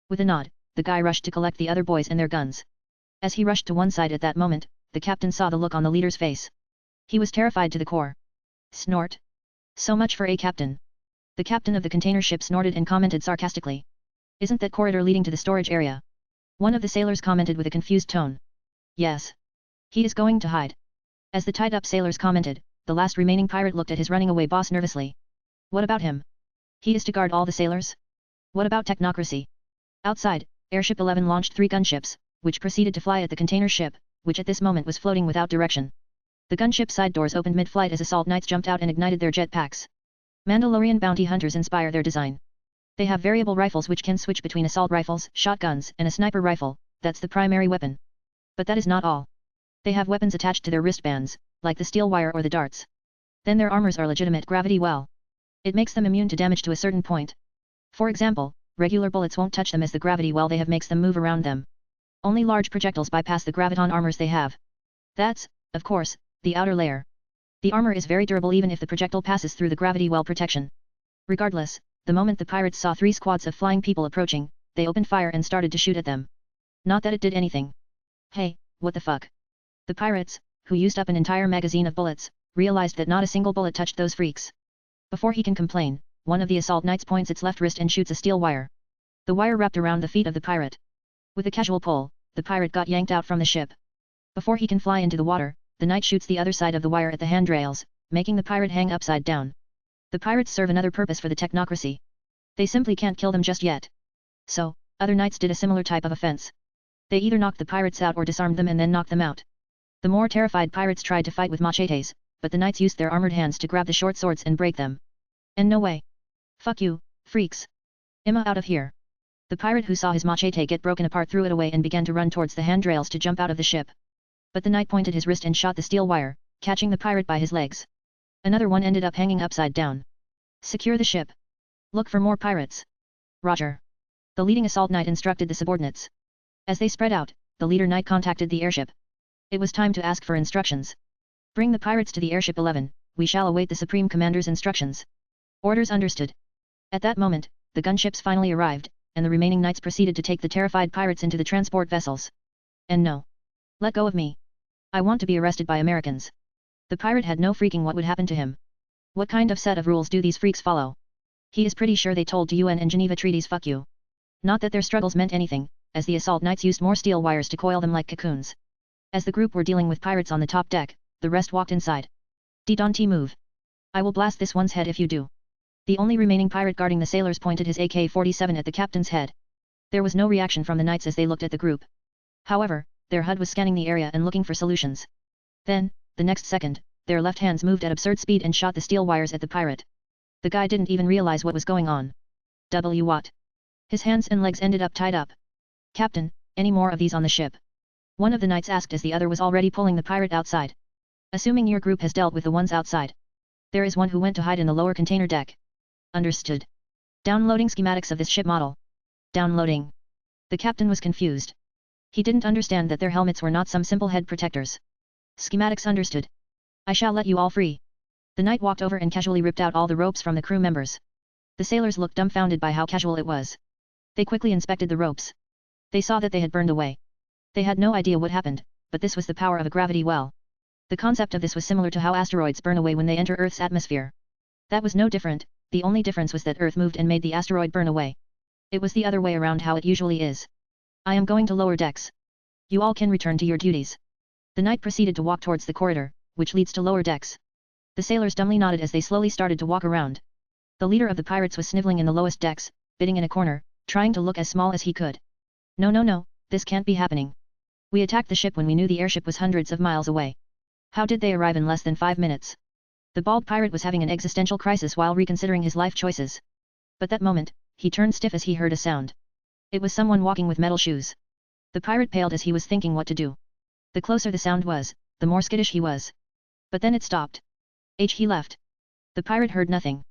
With a nod, the guy rushed to collect the other boys and their guns. As he rushed to one side at that moment, the captain saw the look on the leader's face. He was terrified to the core. Snort. So much for a captain. The captain of the container ship snorted and commented sarcastically. Isn't that corridor leading to the storage area? One of the sailors commented with a confused tone. Yes. He is going to hide. As the tied-up sailors commented, the last remaining pirate looked at his running away boss nervously. What about him? He is to guard all the sailors? What about technocracy? Outside, Airship 11 launched 3 gunships, which proceeded to fly at the container ship, which at this moment was floating without direction. The gunship side doors opened mid-flight as assault knights jumped out and ignited their jetpacks. Mandalorian bounty hunters inspire their design. They have variable rifles which can switch between assault rifles, shotguns, and a sniper rifle, that's the primary weapon. But that is not all. They have weapons attached to their wristbands, like the steel wire or the darts. Then their armors are legitimate gravity well. It makes them immune to damage to a certain point. For example, regular bullets won't touch them as the gravity well they have makes them move around them. Only large projectiles bypass the graviton armors they have. That's, of course, the outer layer. The armor is very durable even if the projectile passes through the gravity well protection. Regardless, the moment the pirates saw 3 squads of flying people approaching, they opened fire and started to shoot at them. Not that it did anything. Hey, what the fuck? The pirates, who used up an entire magazine of bullets, realized that not a single bullet touched those freaks. Before he can complain, one of the assault knights points its left wrist and shoots a steel wire. The wire wrapped around the feet of the pirate. With a casual pull, the pirate got yanked out from the ship. Before he can fly into the water, the knight shoots the other side of the wire at the handrails, making the pirate hang upside down. The pirates serve another purpose for the technocracy. They simply can't kill them just yet. So, other knights did a similar type of offense. They either knocked the pirates out or disarmed them and then knocked them out. The more terrified pirates tried to fight with machetes, but the knights used their armored hands to grab the short swords and break them. And no way. Fuck you, freaks. Emma out of here. The pirate who saw his machete get broken apart threw it away and began to run towards the handrails to jump out of the ship. But the knight pointed his wrist and shot the steel wire, catching the pirate by his legs. Another one ended up hanging upside down. Secure the ship. Look for more pirates. Roger. The leading assault knight instructed the subordinates. As they spread out, the leader knight contacted the airship. It was time to ask for instructions. Bring the pirates to the airship 11, we shall await the Supreme Commander's instructions. Orders understood. At that moment, the gunships finally arrived, and the remaining knights proceeded to take the terrified pirates into the transport vessels. And no. Let go of me. I want to be arrested by Americans. The pirate had no freaking what would happen to him. What kind of set of rules do these freaks follow? He is pretty sure they told to UN and Geneva treaties fuck you. Not that their struggles meant anything, as the assault knights used more steel wires to coil them like cocoons. As the group were dealing with pirates on the top deck, the rest walked inside. Don't move. I will blast this one's head if you do. The only remaining pirate guarding the sailors pointed his AK-47 at the captain's head. There was no reaction from the knights as they looked at the group. However, their HUD was scanning the area and looking for solutions. Then, the next second, their left hands moved at absurd speed and shot the steel wires at the pirate. The guy didn't even realize what was going on. What? His hands and legs ended up tied up. Captain, any more of these on the ship? One of the knights asked as the other was already pulling the pirate outside. Assuming your group has dealt with the ones outside. There is one who went to hide in the lower container deck. Understood. Downloading schematics of this ship model. Downloading. The captain was confused. He didn't understand that their helmets were not some simple head protectors. Schematics understood. I shall let you all free. The knight walked over and casually ripped out all the ropes from the crew members. The sailors looked dumbfounded by how casual it was. They quickly inspected the ropes. They saw that they had burned away. They had no idea what happened, but this was the power of a gravity well. The concept of this was similar to how asteroids burn away when they enter Earth's atmosphere. That was no different, the only difference was that Earth moved and made the asteroid burn away. It was the other way around how it usually is. I am going to lower decks. You all can return to your duties. The knight proceeded to walk towards the corridor, which leads to lower decks. The sailors dumbly nodded as they slowly started to walk around. The leader of the pirates was sniveling in the lowest decks, bidding in a corner, trying to look as small as he could. No, this can't be happening. We attacked the ship when we knew the airship was hundreds of miles away. How did they arrive in less than 5 minutes? The bald pirate was having an existential crisis while reconsidering his life choices. But that moment, he turned stiff as he heard a sound. It was someone walking with metal shoes. The pirate paled as he was thinking what to do. The closer the sound was, the more skittish he was. But then it stopped. He left. The pirate heard nothing.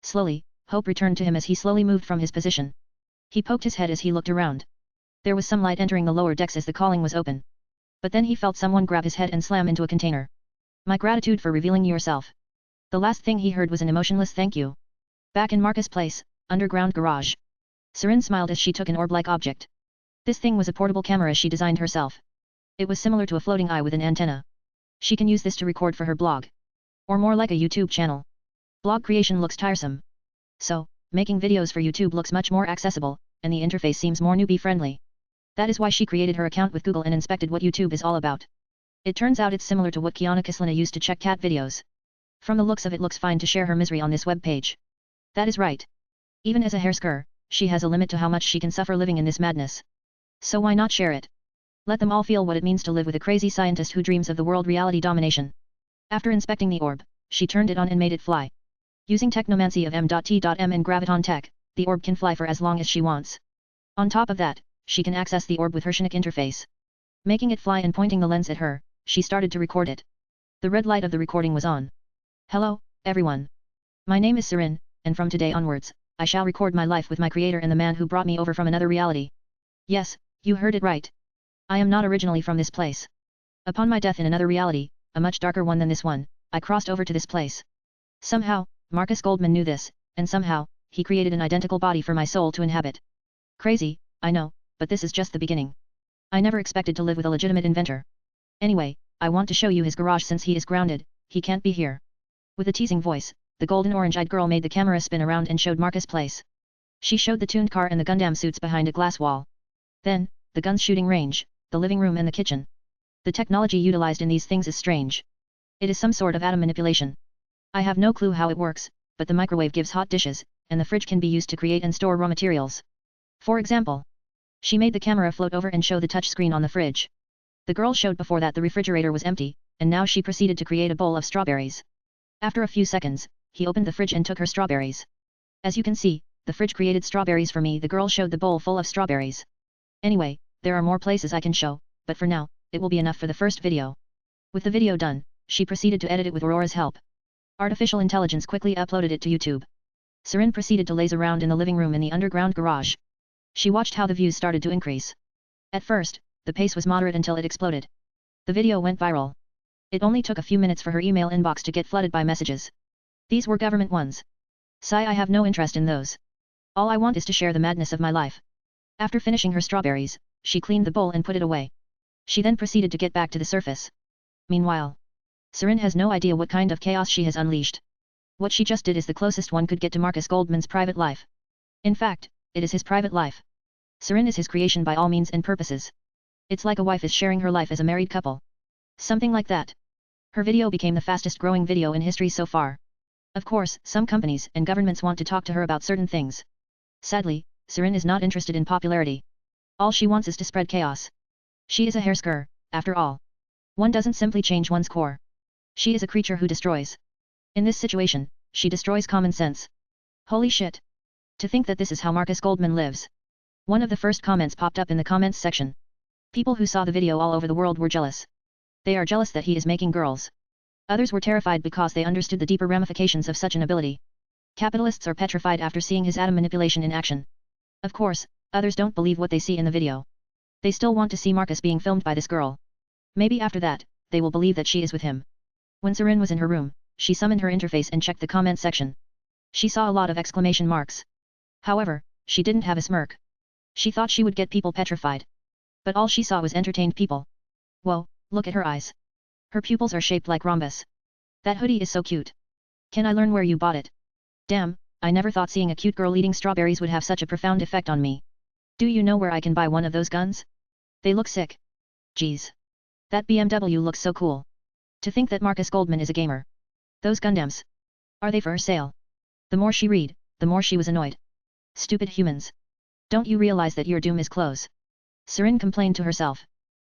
Slowly, hope returned to him as he slowly moved from his position. He poked his head as he looked around. There was some light entering the lower decks as the calling was open. But then he felt someone grab his head and slam into a container. My gratitude for revealing yourself. The last thing he heard was an emotionless thank you. Back in Marcus Place, underground garage. Sirin smiled as she took an orb-like object. This thing was a portable camera she designed herself. It was similar to a floating eye with an antenna. She can use this to record for her blog. Or more like a YouTube channel. Blog creation looks tiresome. So, making videos for YouTube looks much more accessible, and the interface seems more newbie-friendly. That is why she created her account with Google and inspected what YouTube is all about. It turns out it's similar to what Kiana Kislina used to check cat videos. From the looks of it looks fine to share her misery on this web page. That is right. Even as a hairsker, she has a limit to how much she can suffer living in this madness. So why not share it? Let them all feel what it means to live with a crazy scientist who dreams of the world reality domination. After inspecting the orb, she turned it on and made it fly. Using technomancy of M.T.M and graviton tech, the orb can fly for as long as she wants. On top of that, she can access the orb with her Shinik interface. Making it fly and pointing the lens at her, she started to record it. The red light of the recording was on. Hello, everyone. My name is Sirin, and from today onwards, I shall record my life with my creator and the man who brought me over from another reality. Yes, you heard it right. I am not originally from this place. Upon my death in another reality, a much darker one than this one, I crossed over to this place. Somehow, Marcus Goldman knew this, and somehow, he created an identical body for my soul to inhabit. Crazy, I know, but this is just the beginning. I never expected to live with a legitimate inventor. Anyway, I want to show you his garage since he is grounded, he can't be here. With a teasing voice, the golden orange-eyed girl made the camera spin around and showed Marcus' place. She showed the tuned car and the Gundam suits behind a glass wall. Then, the gun's shooting range, the living room and the kitchen. The technology utilized in these things is strange. It is some sort of atom manipulation. I have no clue how it works, but the microwave gives hot dishes, and the fridge can be used to create and store raw materials. For example, she made the camera float over and show the touch screen on the fridge. The girl showed before that the refrigerator was empty, and now she proceeded to create a bowl of strawberries. After a few seconds, he opened the fridge and took her strawberries. As you can see, the fridge created strawberries for me. The girl showed the bowl full of strawberries. Anyway, there are more places I can show, but for now, it will be enough for the first video. With the video done, she proceeded to edit it with Aurora's help. Artificial intelligence quickly uploaded it to YouTube. Sirin proceeded to laze around in the living room in the underground garage. She watched how the views started to increase. At first, the pace was moderate until it exploded. The video went viral. It only took a few minutes for her email inbox to get flooded by messages. These were government ones. Sigh, I have no interest in those. All I want is to share the madness of my life. After finishing her strawberries, she cleaned the bowl and put it away. She then proceeded to get back to the surface. Meanwhile, Sirin has no idea what kind of chaos she has unleashed. What she just did is the closest one could get to Marcus Goldman's private life. In fact, it is his private life. Sirin is his creation by all means and purposes. It's like a wife is sharing her life as a married couple. Something like that. Her video became the fastest growing video in history so far. Of course, some companies and governments want to talk to her about certain things. Sadly, Sirin is not interested in popularity. All she wants is to spread chaos. She is a hairsker, after all. One doesn't simply change one's core. She is a creature who destroys. In this situation, she destroys common sense. Holy shit. To think that this is how Marcus Goldman lives. One of the first comments popped up in the comments section. People who saw the video all over the world were jealous. They are jealous that he is making girls. Others were terrified because they understood the deeper ramifications of such an ability. Capitalists are petrified after seeing his atom manipulation in action. Of course, others don't believe what they see in the video. They still want to see Marcus being filmed by this girl. Maybe after that, they will believe that she is with him. When Sirin was in her room, she summoned her interface and checked the comment section. She saw a lot of exclamation marks. However, she didn't have a smirk. She thought she would get people petrified. But all she saw was entertained people. Whoa, look at her eyes. Her pupils are shaped like rhombus. That hoodie is so cute. Can I learn where you bought it? Damn, I never thought seeing a cute girl eating strawberries would have such a profound effect on me. Do you know where I can buy one of those guns? They look sick. Geez. That BMW looks so cool. To think that Marcus Goldman is a gamer. Those Gundams. Are they for sale? The more she read, the more she was annoyed. Stupid humans. Don't you realize that your doom is close? Sirin complained to herself.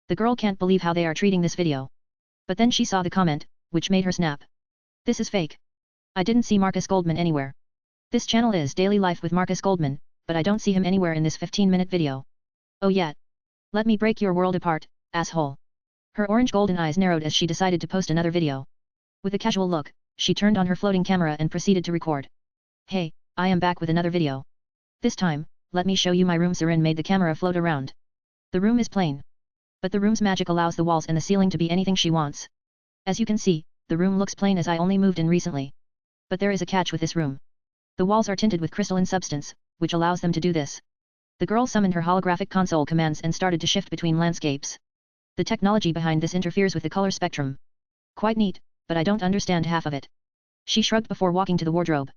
The girl can't believe how they are treating this video. But then she saw the comment, which made her snap. This is fake. I didn't see Marcus Goldman anywhere. This channel is Daily Life with Marcus Goldman, but I don't see him anywhere in this 15-minute video. Oh yeah. Let me break your world apart, asshole. Her orange golden eyes narrowed as she decided to post another video. With a casual look, she turned on her floating camera and proceeded to record. Hey, I am back with another video. This time, let me show you my room. Sirin made the camera float around. The room is plain. But the room's magic allows the walls and the ceiling to be anything she wants. As you can see, the room looks plain as I only moved in recently. But there is a catch with this room. The walls are tinted with crystalline substance, which allows them to do this. The girl summoned her holographic console commands and started to shift between landscapes. The technology behind this interferes with the color spectrum. Quite neat, but I don't understand half of it. She shrugged before walking to the wardrobe.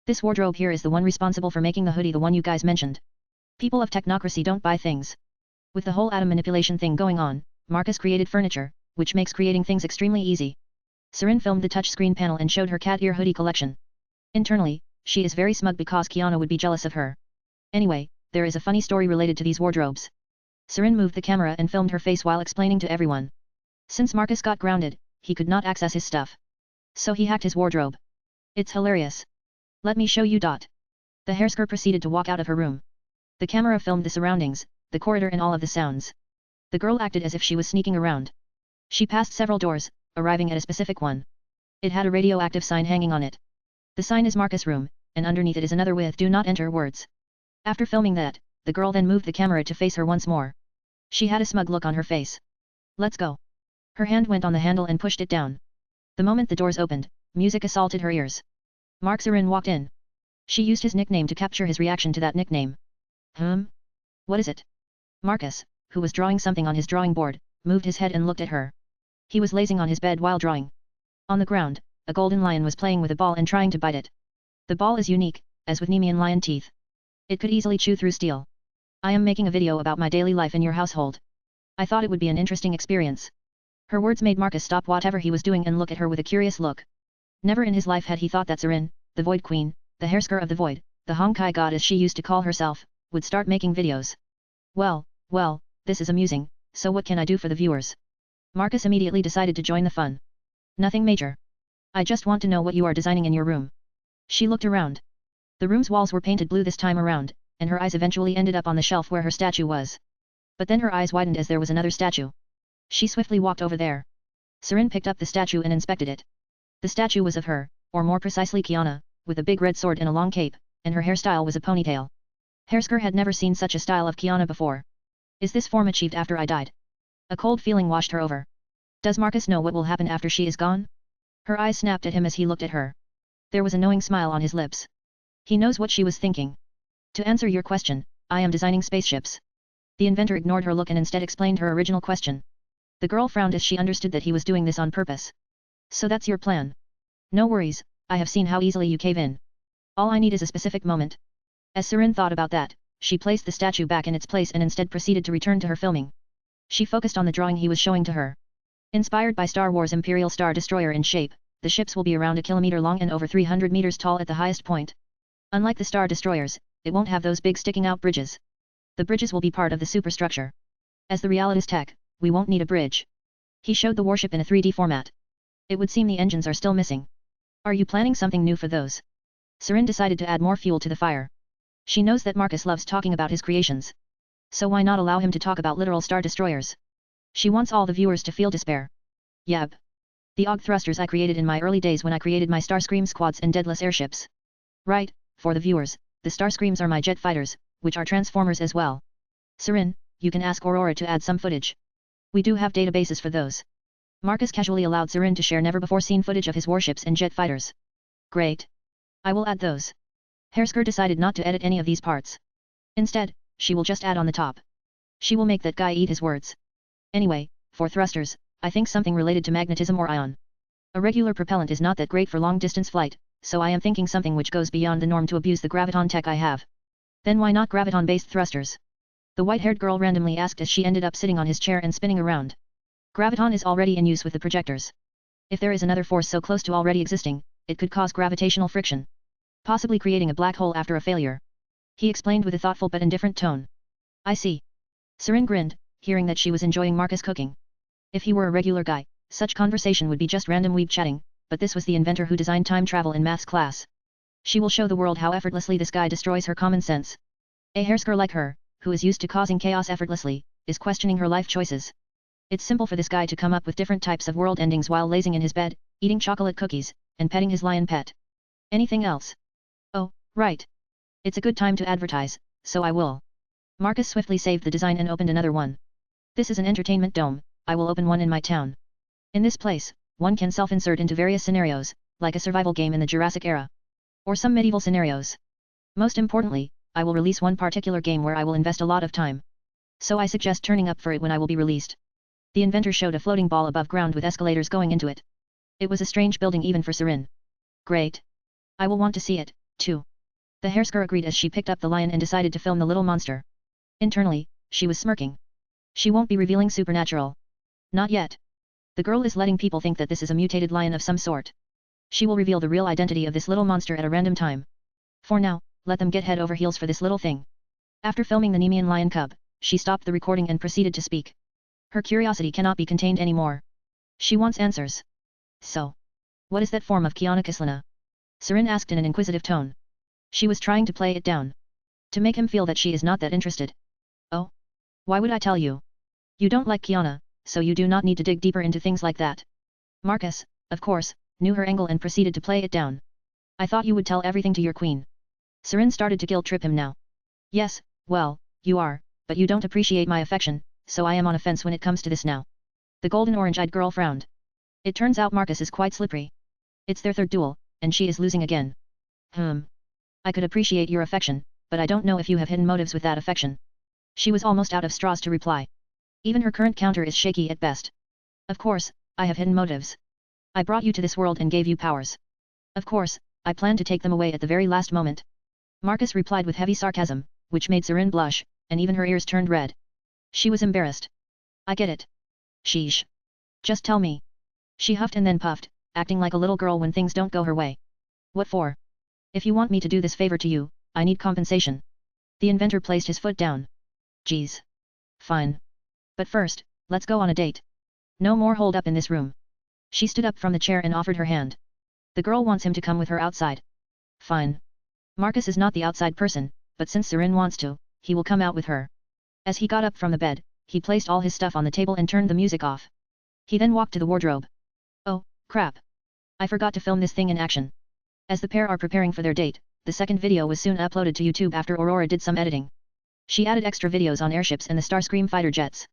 This wardrobe here is the one responsible for making the hoodie, the one you guys mentioned. People of technocracy don't buy things. With the whole atom manipulation thing going on, Marcus created furniture, which makes creating things extremely easy. Sirin filmed the touchscreen panel and showed her cat ear hoodie collection. Internally, she is very smug because Kiana would be jealous of her. Anyway, there is a funny story related to these wardrobes. Sirin moved the camera and filmed her face while explaining to everyone. Since Marcus got grounded, he could not access his stuff. So he hacked his wardrobe. It's hilarious. Let me show you. The hairsker proceeded to walk out of her room. The camera filmed the surroundings, the corridor and all of the sounds. The girl acted as if she was sneaking around. She passed several doors, arriving at a specific one. It had a radioactive sign hanging on it. The sign is Marcus' room, and underneath it is another with "Do not enter" words. After filming that, the girl then moved the camera to face her once more. She had a smug look on her face. Let's go. Her hand went on the handle and pushed it down. The moment the doors opened, music assaulted her ears. Mark Sirin walked in. She used his nickname to capture his reaction to that nickname. What is it? Marcus, who was drawing something on his drawing board, moved his head and looked at her. He was lazing on his bed while drawing. On the ground, a golden lion was playing with a ball and trying to bite it. The ball is unique, as with Nemean lion teeth. It could easily chew through steel. I am making a video about my daily life in your household. I thought it would be an interesting experience. Her words made Marcus stop whatever he was doing and look at her with a curious look. Never in his life had he thought that Sirin, the Void Queen, the hairsker of the Void, the Honkai god as she used to call herself, would start making videos. Well, this is amusing, so what can I do for the viewers? Marcus immediately decided to join the fun. Nothing major. I just want to know what you are designing in your room. She looked around. The room's walls were painted blue this time around, and her eyes eventually ended up on the shelf where her statue was. But then her eyes widened as there was another statue. She swiftly walked over there. Sirin picked up the statue and inspected it. The statue was of her, or more precisely Kiana, with a big red sword and a long cape, and her hairstyle was a ponytail. Hairsker had never seen such a style of Kiana before. Is this form achieved after I died? A cold feeling washed her over. Does Marcus know what will happen after she is gone? Her eyes snapped at him as he looked at her. There was a knowing smile on his lips. He knows what she was thinking. To answer your question, I am designing spaceships. The inventor ignored her look and instead explained her original question. The girl frowned as she understood that he was doing this on purpose. So that's your plan. No worries, I have seen how easily you cave in. All I need is a specific moment. As Sirin thought about that, she placed the statue back in its place and instead proceeded to return to her filming. She focused on the drawing he was showing to her. Inspired by Star Wars Imperial Star Destroyer in shape, the ships will be around a kilometer long and over 300 meters tall at the highest point. Unlike the Star Destroyers, it won't have those big sticking out bridges. The bridges will be part of the superstructure. As the Realitas tech, we won't need a bridge. He showed the warship in a 3D format. It would seem the engines are still missing. Are you planning something new for those? Sirin decided to add more fuel to the fire. She knows that Marcus loves talking about his creations. So why not allow him to talk about literal Star Destroyers? She wants all the viewers to feel despair. Yep. The AUG thrusters I created in my early days when I created my Starscream squads and deadless airships. Right, for the viewers, the Starscreams are my jet fighters, which are transformers as well. Sirin, you can ask Aurora to add some footage. We do have databases for those. Marcus casually allowed Sirin to share never-before-seen footage of his warships and jet fighters. Great. I will add those. Hairsker decided not to edit any of these parts. Instead, she will just add on the top. She will make that guy eat his words. Anyway, for thrusters, I think something related to magnetism or ion. A regular propellant is not that great for long-distance flight, so I am thinking something which goes beyond the norm to abuse the graviton tech I have. Then why not graviton-based thrusters? The white-haired girl randomly asked as she ended up sitting on his chair and spinning around. Graviton is already in use with the projectors. If there is another force so close to already existing, it could cause gravitational friction. Possibly creating a black hole after a failure. He explained with a thoughtful but indifferent tone. I see. Sirin grinned, hearing that she was enjoying Marcus cooking. If he were a regular guy, such conversation would be just random weeb chatting, but this was the inventor who designed time travel in maths class. She will show the world how effortlessly this guy destroys her common sense. A hairsker like her, who is used to causing chaos effortlessly, is questioning her life choices. It's simple for this guy to come up with different types of world endings while lazing in his bed, eating chocolate cookies, and petting his lion pet. Anything else? Oh, right. It's a good time to advertise, so I will. Marcus swiftly saved the design and opened another one. This is an entertainment dome, I will open one in my town. In this place, one can self-insert into various scenarios, like a survival game in the Jurassic era. Or some medieval scenarios. Most importantly, I will release one particular game where I will invest a lot of time. So I suggest turning up for it when I will be released. The inventor showed a floating ball above ground with escalators going into it. It was a strange building even for Sirin. Great. I will want to see it, too. The hairsker agreed as she picked up the lion and decided to film the little monster. Internally, she was smirking. She won't be revealing supernatural. Not yet. The girl is letting people think that this is a mutated lion of some sort. She will reveal the real identity of this little monster at a random time. For now, let them get head over heels for this little thing. After filming the Nemean lion cub, she stopped the recording and proceeded to speak. Her curiosity cannot be contained anymore. She wants answers. So. What is that form of Kiana Kislana? Sirin asked in an inquisitive tone. She was trying to play it down. To make him feel that she is not that interested. Oh? Why would I tell you? You don't like Kiana, so you do not need to dig deeper into things like that. Marcus, of course, knew her angle and proceeded to play it down. I thought you would tell everything to your queen. Sirin started to guilt-trip him now. Yes, well, you are, but you don't appreciate my affection, so I am on a fence when it comes to this now. The golden orange-eyed girl frowned. It turns out Marcus is quite slippery. It's their third duel, and she is losing again. I could appreciate your affection, but I don't know if you have hidden motives with that affection. She was almost out of straws to reply. Even her current counter is shaky at best. Of course, I have hidden motives. I brought you to this world and gave you powers. Of course, I plan to take them away at the very last moment. Marcus replied with heavy sarcasm, which made Sirin blush, and even her ears turned red. She was embarrassed. I get it. Sheesh. Just tell me. She huffed and then puffed, acting like a little girl when things don't go her way. What for? If you want me to do this favor to you, I need compensation. The inventor placed his foot down. Geez. Fine. But first, let's go on a date. No more hold up in this room. She stood up from the chair and offered her hand. The girl wants him to come with her outside. Fine. Marcus is not the outside person, but since Sirin wants to, he will come out with her. As he got up from the bed, he placed all his stuff on the table and turned the music off. He then walked to the wardrobe. Oh, crap. I forgot to film this thing in action. As the pair are preparing for their date, the second video was soon uploaded to YouTube after Aurora did some editing. She added extra videos on airships and the Starscream fighter jets.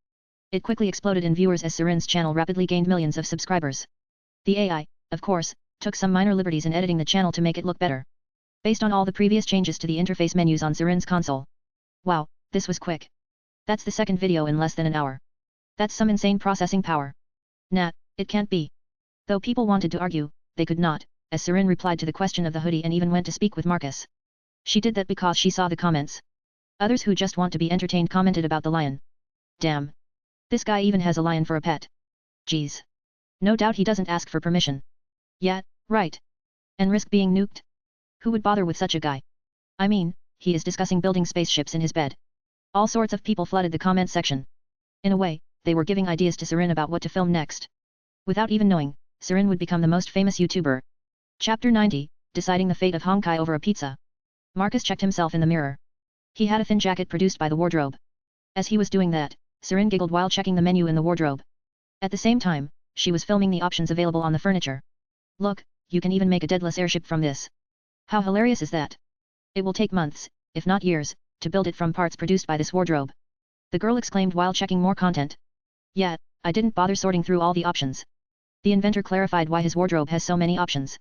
It quickly exploded in viewers as Sirin's channel rapidly gained millions of subscribers. The AI, of course, took some minor liberties in editing the channel to make it look better. Based on all the previous changes to the interface menus on Sirin's console. Wow, this was quick. That's the second video in less than an hour. That's some insane processing power. Nah, it can't be. Though people wanted to argue, they could not, as Sirin replied to the question of the hoodie and even went to speak with Marcus. She did that because she saw the comments. Others who just want to be entertained commented about the lion. Damn. This guy even has a lion for a pet. Geez. No doubt he doesn't ask for permission. Yeah, right. And risk being nuked? Who would bother with such a guy? I mean, he is discussing building spaceships in his bed. All sorts of people flooded the comment section. In a way, they were giving ideas to Sirin about what to film next. Without even knowing, Sirin would become the most famous YouTuber. Chapter 90, Deciding the Fate of Honkai over a Pizza. Marcus checked himself in the mirror. He had a thin jacket produced by the wardrobe. As he was doing that, Sirin giggled while checking the menu in the wardrobe. At the same time, she was filming the options available on the furniture. Look, you can even make a deadless airship from this. How hilarious is that? It will take months, if not years, to build it from parts produced by this wardrobe. The girl exclaimed while checking more content. Yeah, I didn't bother sorting through all the options. The inventor clarified why his wardrobe has so many options.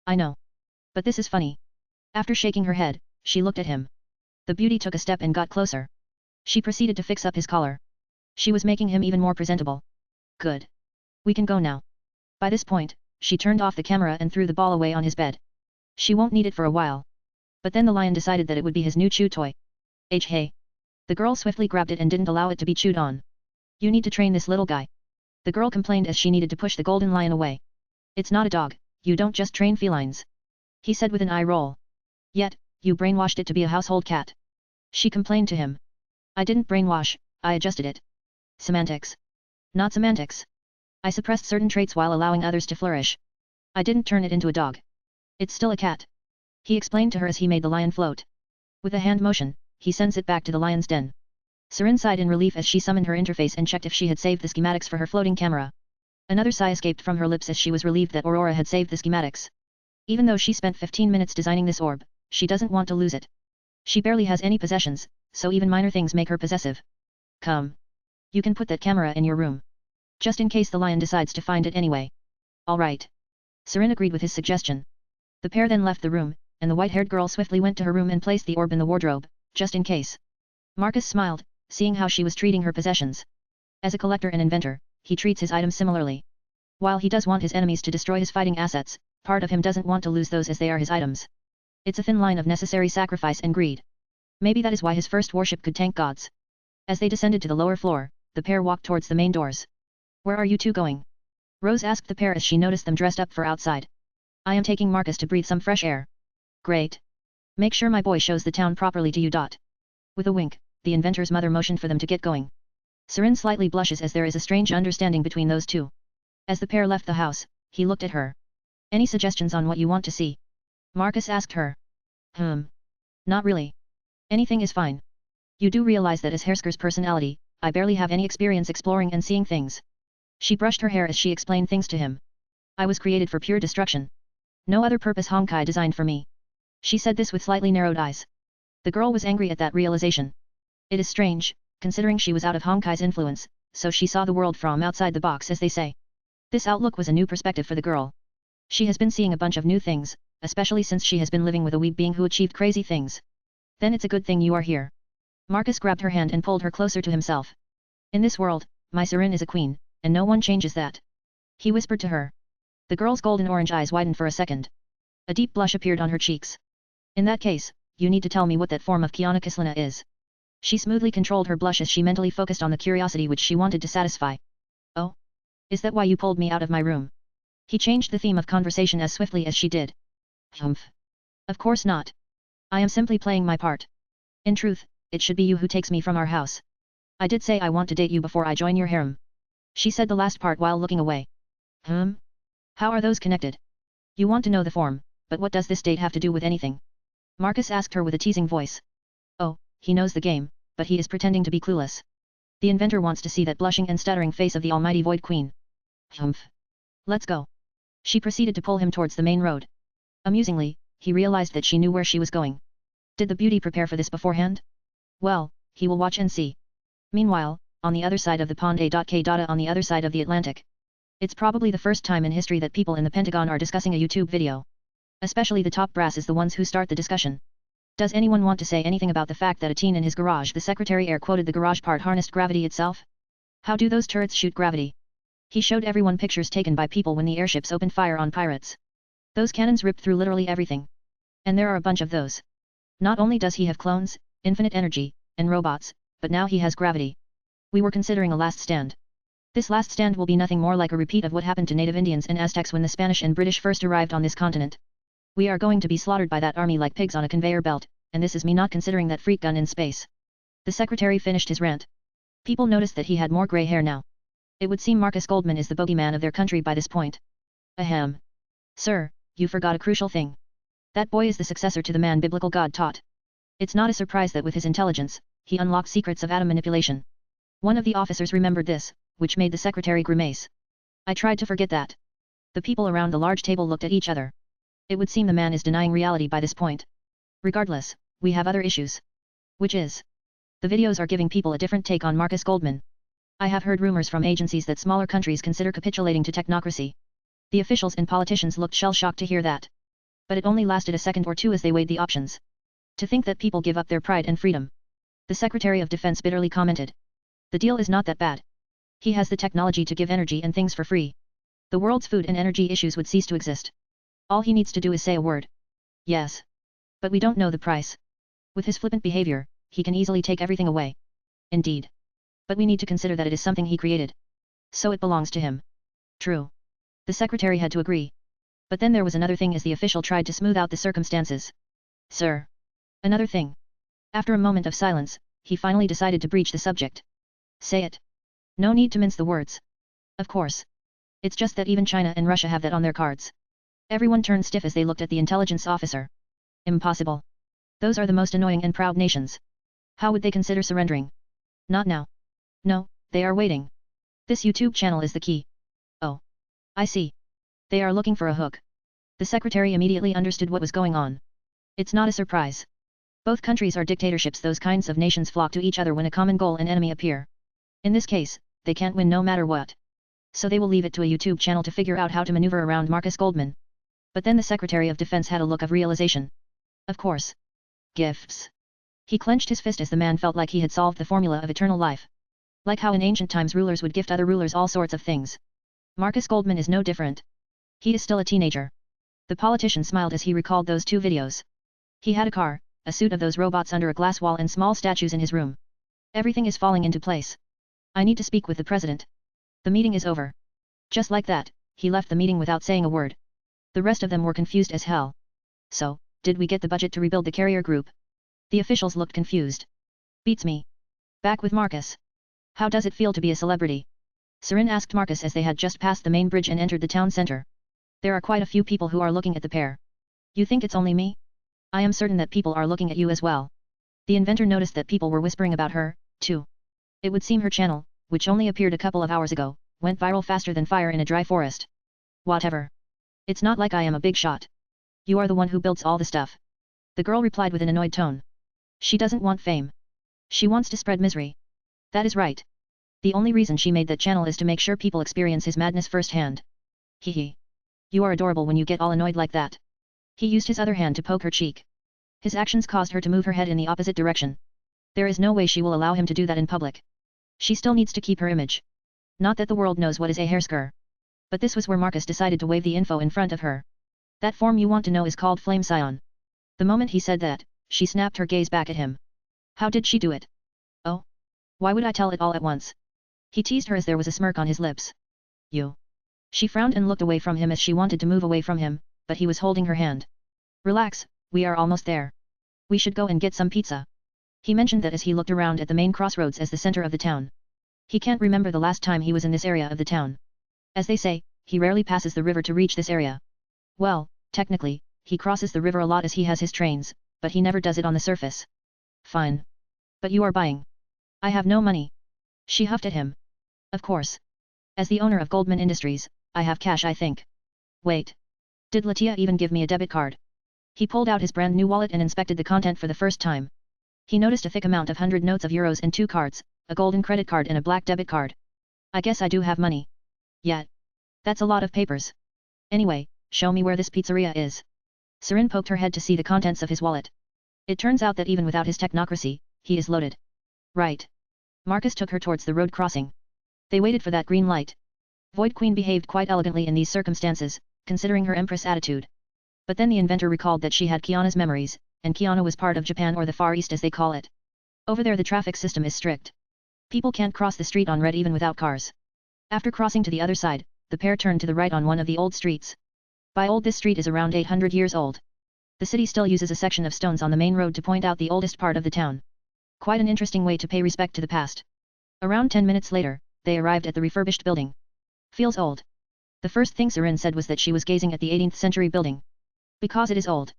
I know. But this is funny. After shaking her head, she looked at him. The beauty took a step and got closer. She proceeded to fix up his collar. She was making him even more presentable. Good. We can go now. By this point, she turned off the camera and threw the ball away on his bed. She won't need it for a while. But then the lion decided that it would be his new chew toy. Hey. The girl swiftly grabbed it and didn't allow it to be chewed on. You need to train this little guy. The girl complained as she needed to push the golden lion away. It's not a dog, you don't just train felines. He said with an eye roll. Yet, you brainwashed it to be a household cat. She complained to him. I didn't brainwash, I adjusted it. Semantics. Not semantics. I suppressed certain traits while allowing others to flourish. I didn't turn it into a dog. It's still a cat. He explained to her as he made the lion float. With a hand motion, he sends it back to the lion's den. Sirin sighed in relief as she summoned her interface and checked if she had saved the schematics for her floating camera. Another sigh escaped from her lips as she was relieved that Aurora had saved the schematics. Even though she spent 15 minutes designing this orb, she doesn't want to lose it. She barely has any possessions, so even minor things make her possessive. Come. You can put that camera in your room. Just in case the lion decides to find it anyway. All right. Sirin agreed with his suggestion. The pair then left the room, and the white-haired girl swiftly went to her room and placed the orb in the wardrobe, just in case. Marcus smiled, seeing how she was treating her possessions. As a collector and inventor, he treats his items similarly. While he does want his enemies to destroy his fighting assets, part of him doesn't want to lose those as they are his items. It's a thin line of necessary sacrifice and greed. Maybe that is why his first warship could tank gods. As they descended to the lower floor, the pair walked towards the main doors. Where are you two going? Rose asked the pair as she noticed them dressed up for outside. I am taking Marcus to breathe some fresh air. Great. Make sure my boy shows the town properly to you. With a wink, the inventor's mother motioned for them to get going. Sirin slightly blushes as there is a strange understanding between those two. As the pair left the house, he looked at her. Any suggestions on what you want to see? Marcus asked her. Not really. Anything is fine. You do realize that as Herskir's personality, I barely have any experience exploring and seeing things. She brushed her hair as she explained things to him. I was created for pure destruction. No other purpose Honkai designed for me. She said this with slightly narrowed eyes. The girl was angry at that realization. It is strange, considering she was out of Honkai's influence, so she saw the world from outside the box as they say. This outlook was a new perspective for the girl. She has been seeing a bunch of new things, especially since she has been living with a weeb being who achieved crazy things. Then it's a good thing you are here. Marcus grabbed her hand and pulled her closer to himself. In this world, my Sirin is a queen, and no one changes that. He whispered to her. The girl's golden orange eyes widened for a second. A deep blush appeared on her cheeks. In that case, you need to tell me what that form of Kiana Kislana is. She smoothly controlled her blush as she mentally focused on the curiosity which she wanted to satisfy. Oh? Is that why you pulled me out of my room? He changed the theme of conversation as swiftly as she did. Humph. Of course not. I am simply playing my part. In truth, it should be you who takes me from our house. I did say I want to date you before I join your harem. She said the last part while looking away. How are those connected? You want to know the form, but what does this date have to do with anything? Marcus asked her with a teasing voice. Oh, he knows the game, but he is pretending to be clueless. The inventor wants to see that blushing and stuttering face of the almighty Void Queen. Humph. Let's go. She proceeded to pull him towards the main road. Amusingly, he realized that she knew where she was going. Did the beauty prepare for this beforehand? Well, he will watch and see. Meanwhile, on the other side of the pond A.K. on the other side of the Atlantic. It's probably the first time in history that people in the Pentagon are discussing a YouTube video. Especially the top brass is the ones who start the discussion. Does anyone want to say anything about the fact that a teen in his garage, the secretary air quoted the garage part, harnessed gravity itself? How do those turrets shoot gravity? He showed everyone pictures taken by people when the airships opened fire on pirates. Those cannons ripped through literally everything. And there are a bunch of those. Not only does he have clones, infinite energy, and robots, but now he has gravity. We were considering a last stand. This last stand will be nothing more like a repeat of what happened to native Indians and Aztecs when the Spanish and British first arrived on this continent. We are going to be slaughtered by that army like pigs on a conveyor belt, and this is me not considering that freak gun in space. The secretary finished his rant. People noticed that he had more grey hair now. It would seem Marcus Goldman is the bogeyman of their country by this point. Ahem. Sir, you forgot a crucial thing. That boy is the successor to the man biblical God taught. It's not a surprise that with his intelligence, he unlocked secrets of atom manipulation. One of the officers remembered this, which made the secretary grimace. I tried to forget that. The people around the large table looked at each other. It would seem the man is denying reality by this point. Regardless, we have other issues. Which is? The videos are giving people a different take on Marcus Goldman. I have heard rumors from agencies that smaller countries consider capitulating to technocracy. The officials and politicians looked shell-shocked to hear that. But it only lasted a second or two as they weighed the options. To think that people give up their pride and freedom. The Secretary of Defense bitterly commented. The deal is not that bad. He has the technology to give energy and things for free. The world's food and energy issues would cease to exist. All he needs to do is say a word. Yes. But we don't know the price. With his flippant behavior, he can easily take everything away. Indeed. But we need to consider that it is something he created. So it belongs to him. True. The secretary had to agree. But then there was another thing as the official tried to smooth out the circumstances. Sir. Another thing. After a moment of silence, he finally decided to breach the subject. Say it. No need to mince the words. Of course. It's just that even China and Russia have that on their cards. Everyone turned stiff as they looked at the intelligence officer. Impossible. Those are the most annoying and proud nations. How would they consider surrendering? Not now. No, they are waiting. This YouTube channel is the key. Oh. I see. They are looking for a hook. The secretary immediately understood what was going on. It's not a surprise. Both countries are dictatorships. Those kinds of nations flock to each other when a common goal and enemy appear. In this case, they can't win no matter what. So they will leave it to a YouTube channel to figure out how to maneuver around Marcus Goldman. But then the Secretary of Defense had a look of realization. Of course. Gifts. He clenched his fist as the man felt like he had solved the formula of eternal life. Like how in ancient times rulers would gift other rulers all sorts of things. Marcus Goldman is no different. He is still a teenager. The politician smiled as he recalled those two videos. He had a car, a suit of those robots under a glass wall and small statues in his room. Everything is falling into place. I need to speak with the president. The meeting is over. Just like that, he left the meeting without saying a word. The rest of them were confused as hell. So, did we get the budget to rebuild the carrier group? The officials looked confused. Beats me. Back with Marcus. How does it feel to be a celebrity? Seren asked Marcus as they had just passed the main bridge and entered the town center. There are quite a few people who are looking at the pair. You think it's only me? I am certain that people are looking at you as well. The inventor noticed that people were whispering about her, too. It would seem her channel, which only appeared a couple of hours ago, went viral faster than fire in a dry forest. Whatever. It's not like I am a big shot. You are the one who builds all the stuff. The girl replied with an annoyed tone. She doesn't want fame. She wants to spread misery. That is right. The only reason she made that channel is to make sure people experience his madness firsthand. Hee hee. You are adorable when you get all annoyed like that. He used his other hand to poke her cheek. His actions caused her to move her head in the opposite direction. There is no way she will allow him to do that in public. She still needs to keep her image. Not that the world knows what is a hairsker. But this was where Marcus decided to wave the info in front of her. That form you want to know is called Flame Scion. The moment he said that, she snapped her gaze back at him. How did she do it? Oh? Why would I tell it all at once? He teased her as there was a smirk on his lips. You. She frowned and looked away from him as she wanted to move away from him, but he was holding her hand. Relax, we are almost there. We should go and get some pizza. He mentioned that as he looked around at the main crossroads as the center of the town. He can't remember the last time he was in this area of the town. As they say, he rarely passes the river to reach this area. Well, technically, he crosses the river a lot as he has his trains, but he never does it on the surface. Fine. But you are buying. I have no money. She huffed at him. Of course. As the owner of Goldman Industries, I have cash I think. Wait. Did Latia even give me a debit card? He pulled out his brand new wallet and inspected the content for the first time. He noticed a thick amount of 100 notes of euros and 2 cards, a golden credit card and a black debit card. I guess I do have money. Yet. That's a lot of papers. Anyway, show me where this pizzeria is. Sirin poked her head to see the contents of his wallet. It turns out that even without his technocracy, he is loaded. Right. Marcus took her towards the road crossing. They waited for that green light. Void Queen behaved quite elegantly in these circumstances, considering her empress attitude. But then the inventor recalled that she had Kiana's memories, and Kiana was part of Japan or the Far East as they call it. Over there the traffic system is strict. People can't cross the street on red even without cars. After crossing to the other side, the pair turned to the right on one of the old streets. By old, this street is around 800 years old. The city still uses a section of stones on the main road to point out the oldest part of the town. Quite an interesting way to pay respect to the past. Around 10 minutes later, they arrived at the refurbished building. Feels old. The first thing Sirin said was that she was gazing at the 18th century building. Because it is old.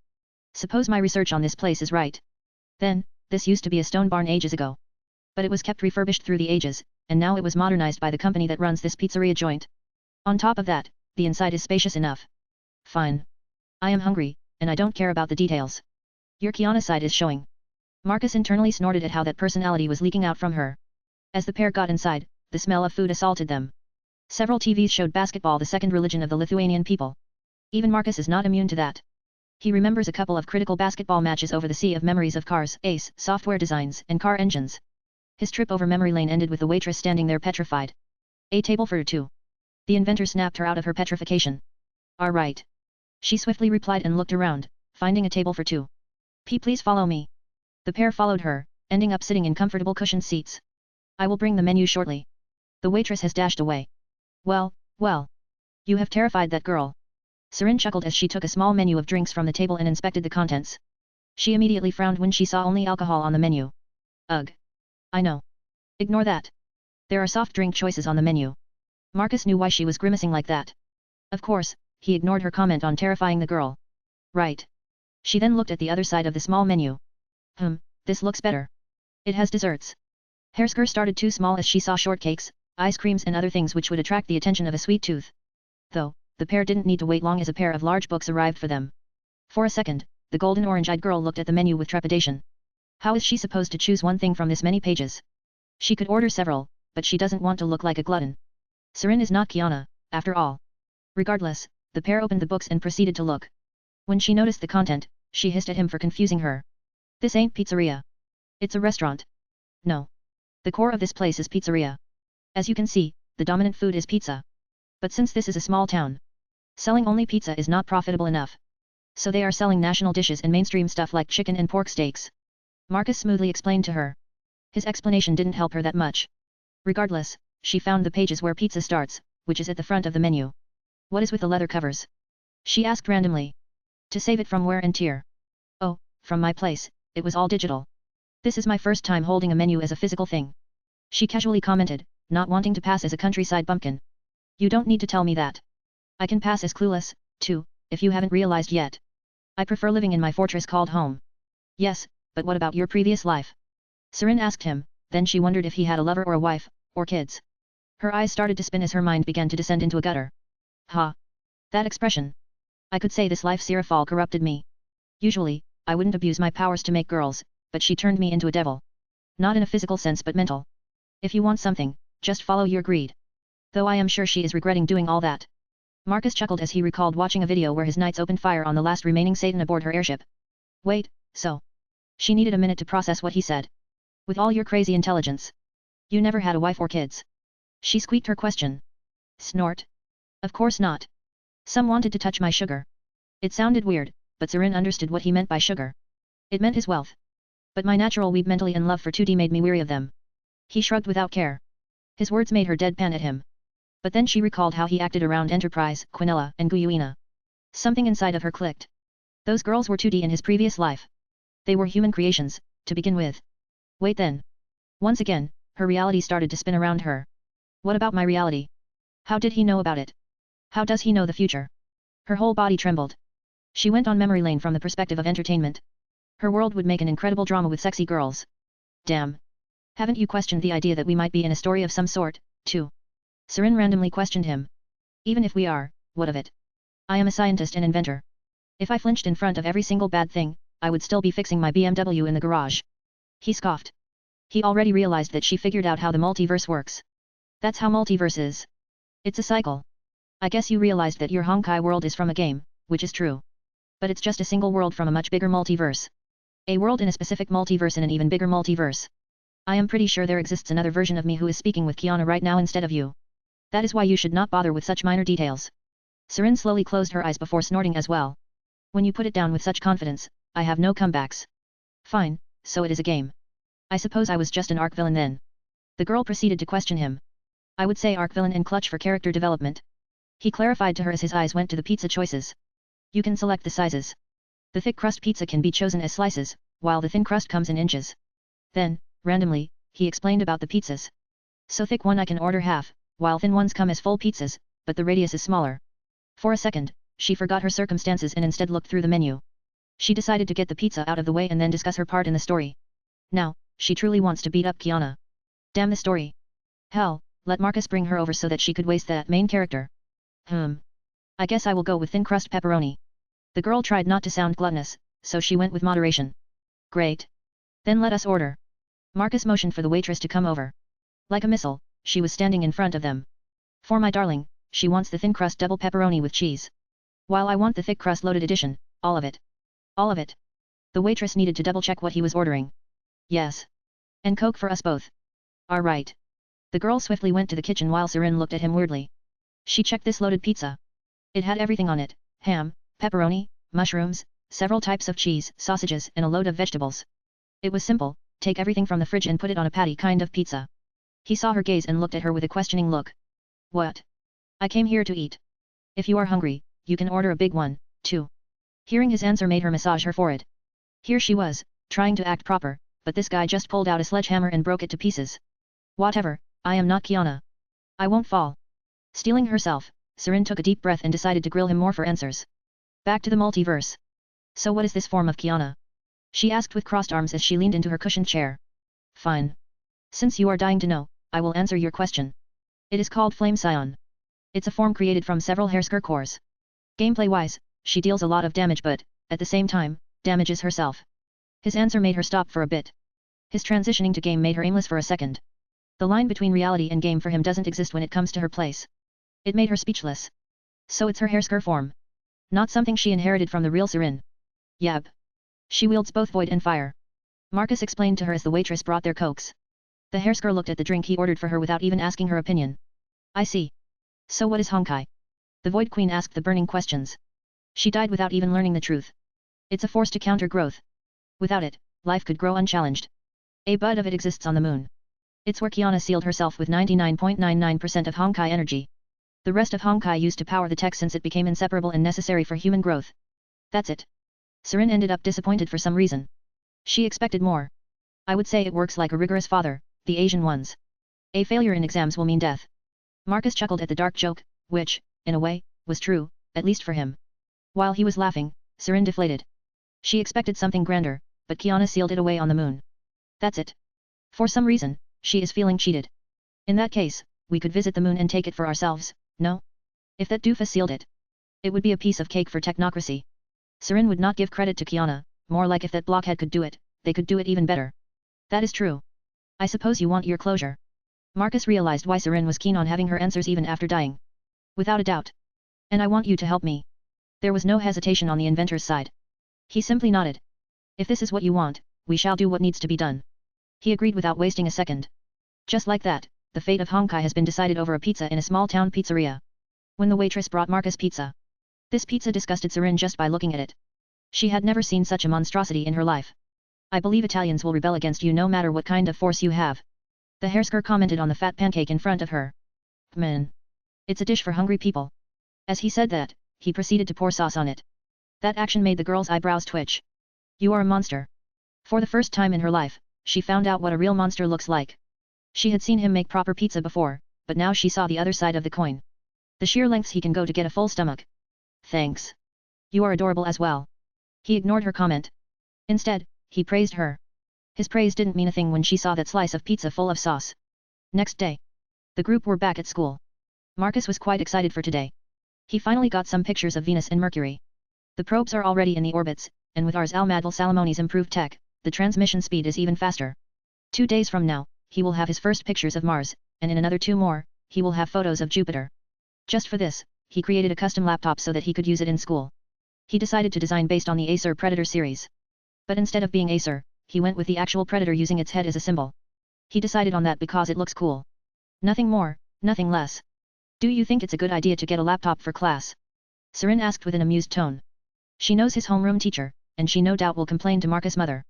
Suppose my research on this place is right. Then, this used to be a stone barn ages ago. But it was kept refurbished through the ages, and now it was modernized by the company that runs this pizzeria joint. On top of that, the inside is spacious enough. Fine. I am hungry, and I don't care about the details. Your Kiana side is showing. Marcus internally snorted at how that personality was leaking out from her. As the pair got inside, the smell of food assaulted them. Several TVs showed basketball, the second religion of the Lithuanian people. Even Marcus is not immune to that. He remembers a couple of critical basketball matches over the sea of memories of cars, ace, software designs, and car engines. His trip over memory lane ended with the waitress standing there petrified. A table for two. The inventor snapped her out of her petrification. All right. She swiftly replied and looked around, finding a table for two. Please follow me. The pair followed her, ending up sitting in comfortable cushioned seats. I will bring the menu shortly. The waitress has dashed away. Well, well. You have terrified that girl. Sirin chuckled as she took a small menu of drinks from the table and inspected the contents. She immediately frowned when she saw only alcohol on the menu. Ugh. I know. Ignore that. There are soft drink choices on the menu. Marcus knew why she was grimacing like that. Of course, he ignored her comment on terrifying the girl. Right. She then looked at the other side of the small menu. This looks better. It has desserts. Hairsker started too small as she saw shortcakes, ice creams and other things which would attract the attention of a sweet tooth. Though, the pair didn't need to wait long as a pair of large books arrived for them. For a second, the golden orange-eyed girl looked at the menu with trepidation. How is she supposed to choose one thing from this many pages? She could order several, but she doesn't want to look like a glutton. Sirin is not Kiana, after all. Regardless, the pair opened the books and proceeded to look. When she noticed the content, she hissed at him for confusing her. This ain't pizzeria. It's a restaurant. No. The core of this place is pizzeria. As you can see, the dominant food is pizza. But since this is a small town, selling only pizza is not profitable enough. So they are selling national dishes and mainstream stuff like chicken and pork steaks. Marcus smoothly explained to her. His explanation didn't help her that much. Regardless, she found the pages where pizza starts, which is at the front of the menu. What is with the leather covers? She asked randomly. To save it from wear and tear. Oh, from my place, it was all digital. This is my first time holding a menu as a physical thing. She casually commented, not wanting to pass as a countryside bumpkin. You don't need to tell me that. I can pass as clueless, too, if you haven't realized yet. I prefer living in my fortress called home. Yes, but what about your previous life? Sirin asked him, then she wondered if he had a lover or a wife, or kids. Her eyes started to spin as her mind began to descend into a gutter. Ha! That expression. I could say this life Sirafal corrupted me. Usually, I wouldn't abuse my powers to make girls, but she turned me into a devil. Not in a physical sense but mental. If you want something, just follow your greed. Though I am sure she is regretting doing all that. Marcus chuckled as he recalled watching a video where his knights opened fire on the last remaining Satan aboard her airship. Wait, so? She needed a minute to process what he said. With all your crazy intelligence. You never had a wife or kids? She squeaked her question. Snort. Of course not. Some wanted to touch my sugar. It sounded weird, but Sirin understood what he meant by sugar. It meant his wealth. But my natural weeb mentally and love for 2D made me weary of them. He shrugged without care. His words made her deadpan at him. But then she recalled how he acted around Enterprise, Quinella, and Guyuina. Something inside of her clicked. Those girls were 2D in his previous life. They were human creations, to begin with. Wait then. Once again, her reality started to spin around her. What about my reality? How did he know about it? How does he know the future? Her whole body trembled. She went on memory lane from the perspective of entertainment. Her world would make an incredible drama with sexy girls. Damn. Haven't you questioned the idea that we might be in a story of some sort, too? Sirin randomly questioned him. Even if we are, what of it? I am a scientist and inventor. If I flinched in front of every single bad thing, I would still be fixing my BMW in the garage. He scoffed. He already realized that she figured out how the multiverse works. That's how multiverse is. It's a cycle. I guess you realized that your Honkai world is from a game, which is true. But it's just a single world from a much bigger multiverse. A world in a specific multiverse in an even bigger multiverse. I am pretty sure there exists another version of me who is speaking with Kiana right now instead of you. That is why you should not bother with such minor details. Sirin slowly closed her eyes before snorting as well. When you put it down with such confidence, I have no comebacks. Fine, so it is a game. I suppose I was just an arc villain then. The girl proceeded to question him. I would say arc villain and clutch for character development. He clarified to her as his eyes went to the pizza choices. You can select the sizes. The thick crust pizza can be chosen as slices, while the thin crust comes in inches. Then, randomly, he explained about the pizzas. So thick one I can order half, while thin ones come as full pizzas, but the radius is smaller. For a second, she forgot her circumstances and instead looked through the menu. She decided to get the pizza out of the way and then discuss her part in the story. Now, she truly wants to beat up Kiana. Damn the story. Hell, let Marcus bring her over so that she could waste that main character. I guess I will go with thin crust pepperoni. The girl tried not to sound gluttonous, so she went with moderation. Great. Then let us order. Marcus motioned for the waitress to come over. Like a missile, she was standing in front of them. For my darling, she wants the thin crust double pepperoni with cheese. While I want the thick crust loaded edition, all of it. All of it. The waitress needed to double check what he was ordering. Yes. And Coke for us both. All right. The girl swiftly went to the kitchen while Sirin looked at him weirdly. She checked this loaded pizza. It had everything on it: ham, pepperoni, mushrooms, several types of cheese, sausages, and a load of vegetables. It was simple: take everything from the fridge and put it on a patty kind of pizza. He saw her gaze and looked at her with a questioning look. What? I came here to eat. If you are hungry, you can order a big one, too. Hearing his answer made her massage her forehead. Here she was, trying to act proper, but this guy just pulled out a sledgehammer and broke it to pieces. Whatever, I am not Kiana. I won't fall. Steeling herself, Sirin took a deep breath and decided to grill him more for answers. Back to the multiverse. So what is this form of Kiana? She asked with crossed arms as she leaned into her cushioned chair. Fine. Since you are dying to know, I will answer your question. It is called Flame Scion. It's a form created from several hairsker cores. Gameplay-wise, she deals a lot of damage but, at the same time, damages herself. His answer made her stop for a bit. His transitioning to game made her aimless for a second. The line between reality and game for him doesn't exist when it comes to her place. It made her speechless. So it's her hairsker form. Not something she inherited from the real Sirin. Yab. She wields both void and fire. Marcus explained to her as the waitress brought their cokes. The hairsker looked at the drink he ordered for her without even asking her opinion. I see. So what is Honkai? The Void Queen asked the burning questions. She died without even learning the truth. It's a force to counter growth. Without it, life could grow unchallenged. A bud of it exists on the moon. It's where Kiana sealed herself with 99.99% of Honkai energy. The rest of Honkai used to power the tech since it became inseparable and necessary for human growth. That's it. Sirin ended up disappointed for some reason. She expected more. I would say it works like a rigorous father, the Asian ones. A failure in exams will mean death. Marcus chuckled at the dark joke, which, in a way, was true, at least for him. While he was laughing, Sirin deflated. She expected something grander, but Kiana sealed it away on the moon. That's it. For some reason, she is feeling cheated. In that case, we could visit the moon and take it for ourselves, no? If that doofus sealed it, it would be a piece of cake for technocracy. Sirin would not give credit to Kiana, more like if that blockhead could do it, they could do it even better. That is true. I suppose you want your closure. Marcus realized why Sirin was keen on having her answers even after dying. Without a doubt. And I want you to help me. There was no hesitation on the inventor's side. He simply nodded. If this is what you want, we shall do what needs to be done. He agreed without wasting a second. Just like that, the fate of Honkai has been decided over a pizza in a small-town pizzeria. When the waitress brought Marcus pizza. This pizza disgusted Sirin just by looking at it. She had never seen such a monstrosity in her life. I believe Italians will rebel against you no matter what kind of force you have. The hairsker commented on the fat pancake in front of her. Man. It's a dish for hungry people. As he said that, he proceeded to pour sauce on it. That action made the girl's eyebrows twitch. You are a monster. For the first time in her life, she found out what a real monster looks like. She had seen him make proper pizza before, but now she saw the other side of the coin. The sheer lengths he can go to get a full stomach. Thanks. You are adorable as well. He ignored her comment. Instead, he praised her. His praise didn't mean a thing when she saw that slice of pizza full of sauce. Next day. The group were back at school. Marcus was quite excited for today. He finally got some pictures of Venus and Mercury. The probes are already in the orbits, and with Ars Almadal Salamoni's improved tech, the transmission speed is even faster. 2 days from now, he will have his first pictures of Mars, and in another 2 more, he will have photos of Jupiter. Just for this, he created a custom laptop so that he could use it in school. He decided to design based on the Acer Predator series. But instead of being Acer, he went with the actual Predator using its head as a symbol. He decided on that because it looks cool. Nothing more, nothing less. Do you think it's a good idea to get a laptop for class? Sirin asked with an amused tone. She knows his homeroom teacher, and she no doubt will complain to Marcus' mother.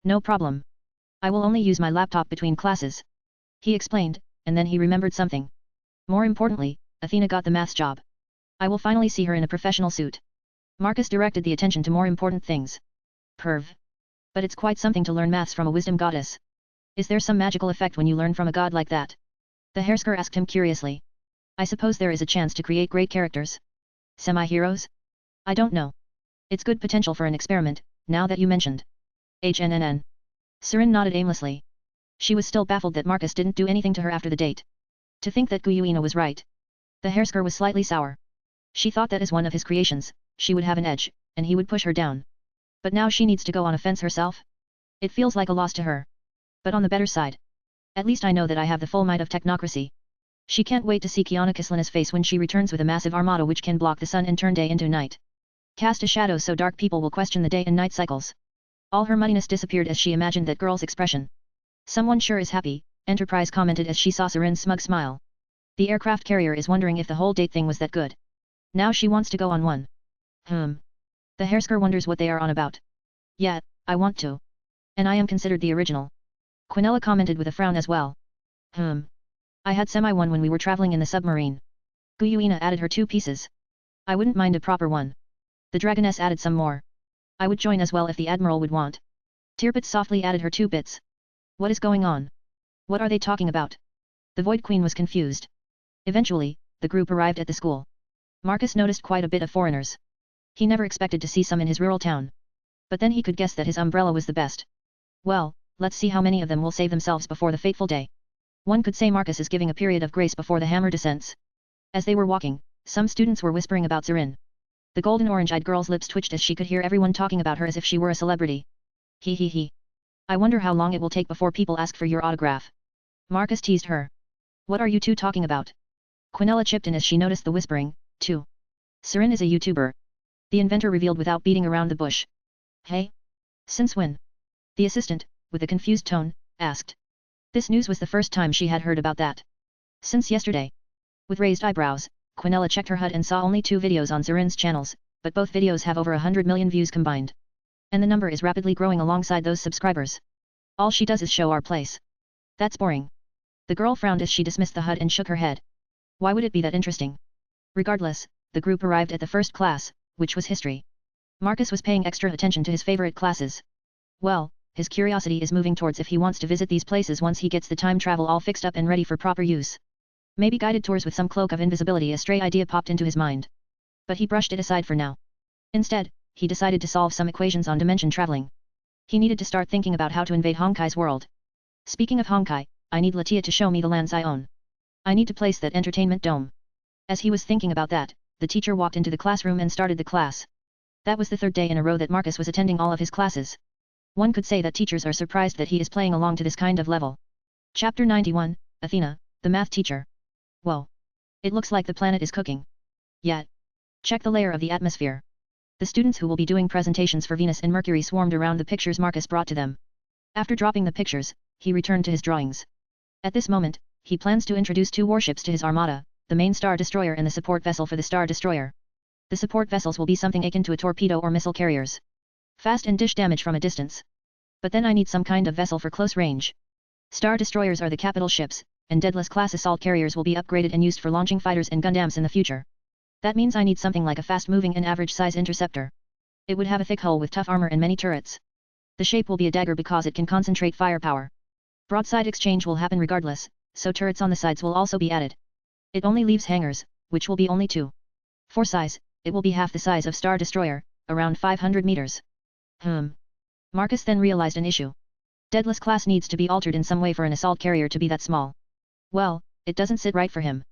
No problem. I will only use my laptop between classes. He explained, and then he remembered something. More importantly, Athena got the maths job. I will finally see her in a professional suit. Marcus directed the attention to more important things. Perv. But it's quite something to learn maths from a wisdom goddess. Is there some magical effect when you learn from a god like that? The hairsker asked him curiously. I suppose there is a chance to create great characters. Semi-heroes? I don't know. It's good potential for an experiment, now that you mentioned. HNNN. Sirin nodded aimlessly. She was still baffled that Marcus didn't do anything to her after the date. To think that Guyuina was right. The hairsker was slightly sour. She thought that as one of his creations, she would have an edge, and he would push her down. But now she needs to go on offense herself? It feels like a loss to her. But on the better side. At least I know that I have the full might of technocracy. She can't wait to see Kiana Kislina's face when she returns with a massive armada which can block the sun and turn day into night. Cast a shadow so dark people will question the day and night cycles. All her muddiness disappeared as she imagined that girl's expression. Someone sure is happy, Enterprise commented as she saw Sirin's smug smile. The aircraft carrier is wondering if the whole date thing was that good. Now she wants to go on one. The hairsker wonders what they are on about. Yeah, I want to. And I am considered the original. Quinella commented with a frown as well. I had semi-one when we were traveling in the submarine. Guyuina added her 2 pieces. I wouldn't mind a proper one. The Dragoness added some more. I would join as well if the Admiral would want. Tirpitz softly added her 2 bits. What is going on? What are they talking about? The Void Queen was confused. Eventually, the group arrived at the school. Marcus noticed quite a bit of foreigners. He never expected to see some in his rural town. But then he could guess that his umbrella was the best. Well, let's see how many of them will save themselves before the fateful day. One could say Marcus is giving a period of grace before the hammer descents. As they were walking, some students were whispering about Sirin. The golden orange-eyed girl's lips twitched as she could hear everyone talking about her as if she were a celebrity. He. I wonder how long it will take before people ask for your autograph. Marcus teased her. What are you two talking about? Quinella chipped in as she noticed the whispering, too. Sirin is a YouTuber. The inventor revealed without beating around the bush. Hey? Since when? The assistant, with a confused tone, asked. This news was the first time she had heard about that. Since yesterday. With raised eyebrows, Quinella checked her HUD and saw only 2 videos on Sirin's channels, but both videos have over 100 million views combined. And the number is rapidly growing alongside those subscribers. All she does is show our place. That's boring. The girl frowned as she dismissed the HUD and shook her head. Why would it be that interesting? Regardless, the group arrived at the first class, which was history. Marcus was paying extra attention to his favorite classes. Well, his curiosity is moving towards if he wants to visit these places once he gets the time travel all fixed up and ready for proper use. Maybe guided tours with some cloak of invisibility. A stray idea popped into his mind. But he brushed it aside for now. Instead, he decided to solve some equations on dimension traveling. He needed to start thinking about how to invade Honkai's world. Speaking of Honkai, I need Latia to show me the lands I own. I need to place that entertainment dome. As he was thinking about that, the teacher walked into the classroom and started the class. That was the 3rd day in a row that Marcus was attending all of his classes. One could say that teachers are surprised that he is playing along to this kind of level. Chapter 91, Athena, the math teacher. Whoa. It looks like the planet is cooking. Yet. Check the layer of the atmosphere. The students who will be doing presentations for Venus and Mercury swarmed around the pictures Marcus brought to them. After dropping the pictures, he returned to his drawings. At this moment, he plans to introduce 2 warships to his armada, the main Star Destroyer and the support vessel for the Star Destroyer. The support vessels will be something akin to a torpedo or missile carriers. Fast and dish damage from a distance. But then I need some kind of vessel for close range. Star Destroyers are the capital ships, and Daedalus-class assault carriers will be upgraded and used for launching fighters and Gundams in the future. That means I need something like a fast-moving and average-size interceptor. It would have a thick hull with tough armor and many turrets. The shape will be a dagger because it can concentrate firepower. Broadside exchange will happen regardless, so turrets on the sides will also be added. It only leaves hangars, which will be only 2. For size, it will be half the size of Star Destroyer, around 500 meters. Marcus then realized an issue. Daedalus class needs to be altered in some way for an assault carrier to be that small. Well, it doesn't sit right for him.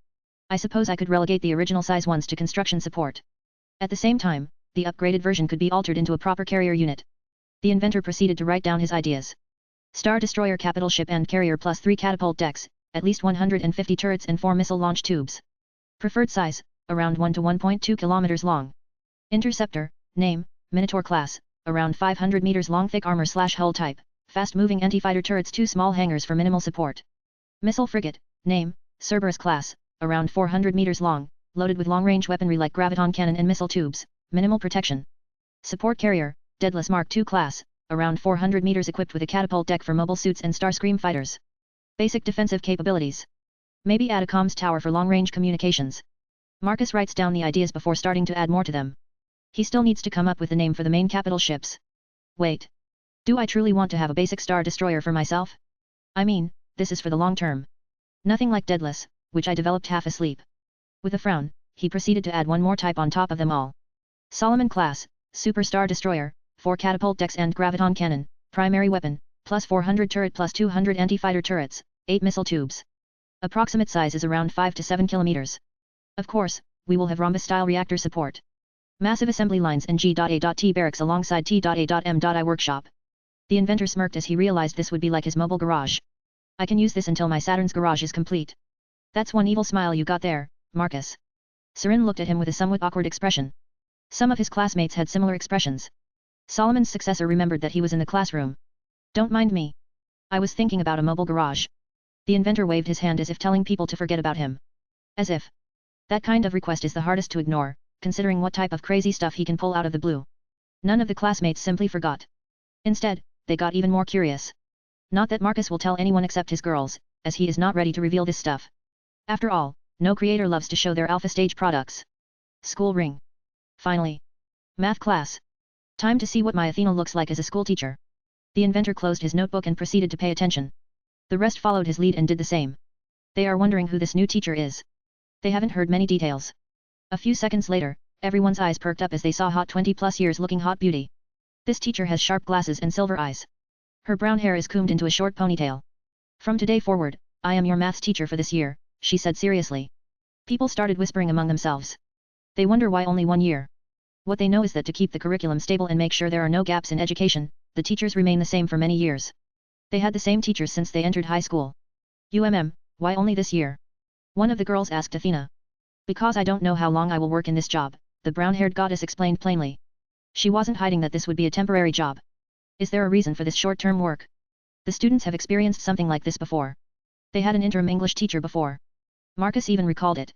I suppose I could relegate the original size ones to construction support. At the same time, the upgraded version could be altered into a proper carrier unit. The inventor proceeded to write down his ideas. Star Destroyer capital ship and carrier plus 3 catapult decks, at least 150 turrets and 4 missile launch tubes. Preferred size, around 1 to 1.2 kilometers long. Interceptor, name, Minotaur class, around 500 meters long thick armor/hull type, fast-moving anti-fighter turrets 2 small hangars for minimal support. Missile frigate, name, Cerberus class, around 400 meters long, loaded with long-range weaponry like graviton cannon and missile tubes, minimal protection. Support carrier, Daedalus Mark II class, around 400 meters equipped with a catapult deck for mobile suits and Starscream fighters. Basic defensive capabilities. Maybe add a comms tower for long-range communications. Marcus writes down the ideas before starting to add more to them. He still needs to come up with a name for the main capital ships. Wait. Do I truly want to have a basic Star Destroyer for myself? I mean, this is for the long term. Nothing like Daedalus, which I developed half asleep. With a frown, he proceeded to add one more type on top of them all. Solomon class, Super Star Destroyer, 4 catapult decks and graviton cannon, primary weapon, plus 400 turret plus 200 anti-fighter turrets, 8 missile tubes. Approximate size is around 5 to 7 kilometers. Of course, we will have rhombus-style reactor support. Massive assembly lines and G.A.T barracks alongside T.A.M.I workshop. The inventor smirked as he realized this would be like his mobile garage. I can use this until my Saturn's garage is complete. That's one evil smile you got there, Marcus. Sirin looked at him with a somewhat awkward expression. Some of his classmates had similar expressions. Solomon's successor remembered that he was in the classroom. Don't mind me. I was thinking about a mobile garage. The inventor waved his hand as if telling people to forget about him. As if. That kind of request is the hardest to ignore, considering what type of crazy stuff he can pull out of the blue. None of the classmates simply forgot. Instead, they got even more curious. Not that Marcus will tell anyone except his girls, as he is not ready to reveal this stuff. After all, no creator loves to show their alpha stage products. School ring. Finally. Math class. Time to see what my Athena looks like as a school teacher. The inventor closed his notebook and proceeded to pay attention. The rest followed his lead and did the same. They are wondering who this new teacher is. They haven't heard many details. A few seconds later, everyone's eyes perked up as they saw hot 20+ years looking hot beauty. This teacher has sharp glasses and silver eyes. Her brown hair is combed into a short ponytail. From today forward, I am your maths teacher for this year, she said seriously. People started whispering among themselves. They wonder why only 1 year. What they know is that to keep the curriculum stable and make sure there are no gaps in education, the teachers remain the same for many years. They had the same teachers since they entered high school. Why only this year? One of the girls asked Athena. Because I don't know how long I will work in this job, the brown-haired goddess explained plainly. She wasn't hiding that this would be a temporary job. Is there a reason for this short-term work? The students have experienced something like this before. They had an interim English teacher before. Marcus even recalled it.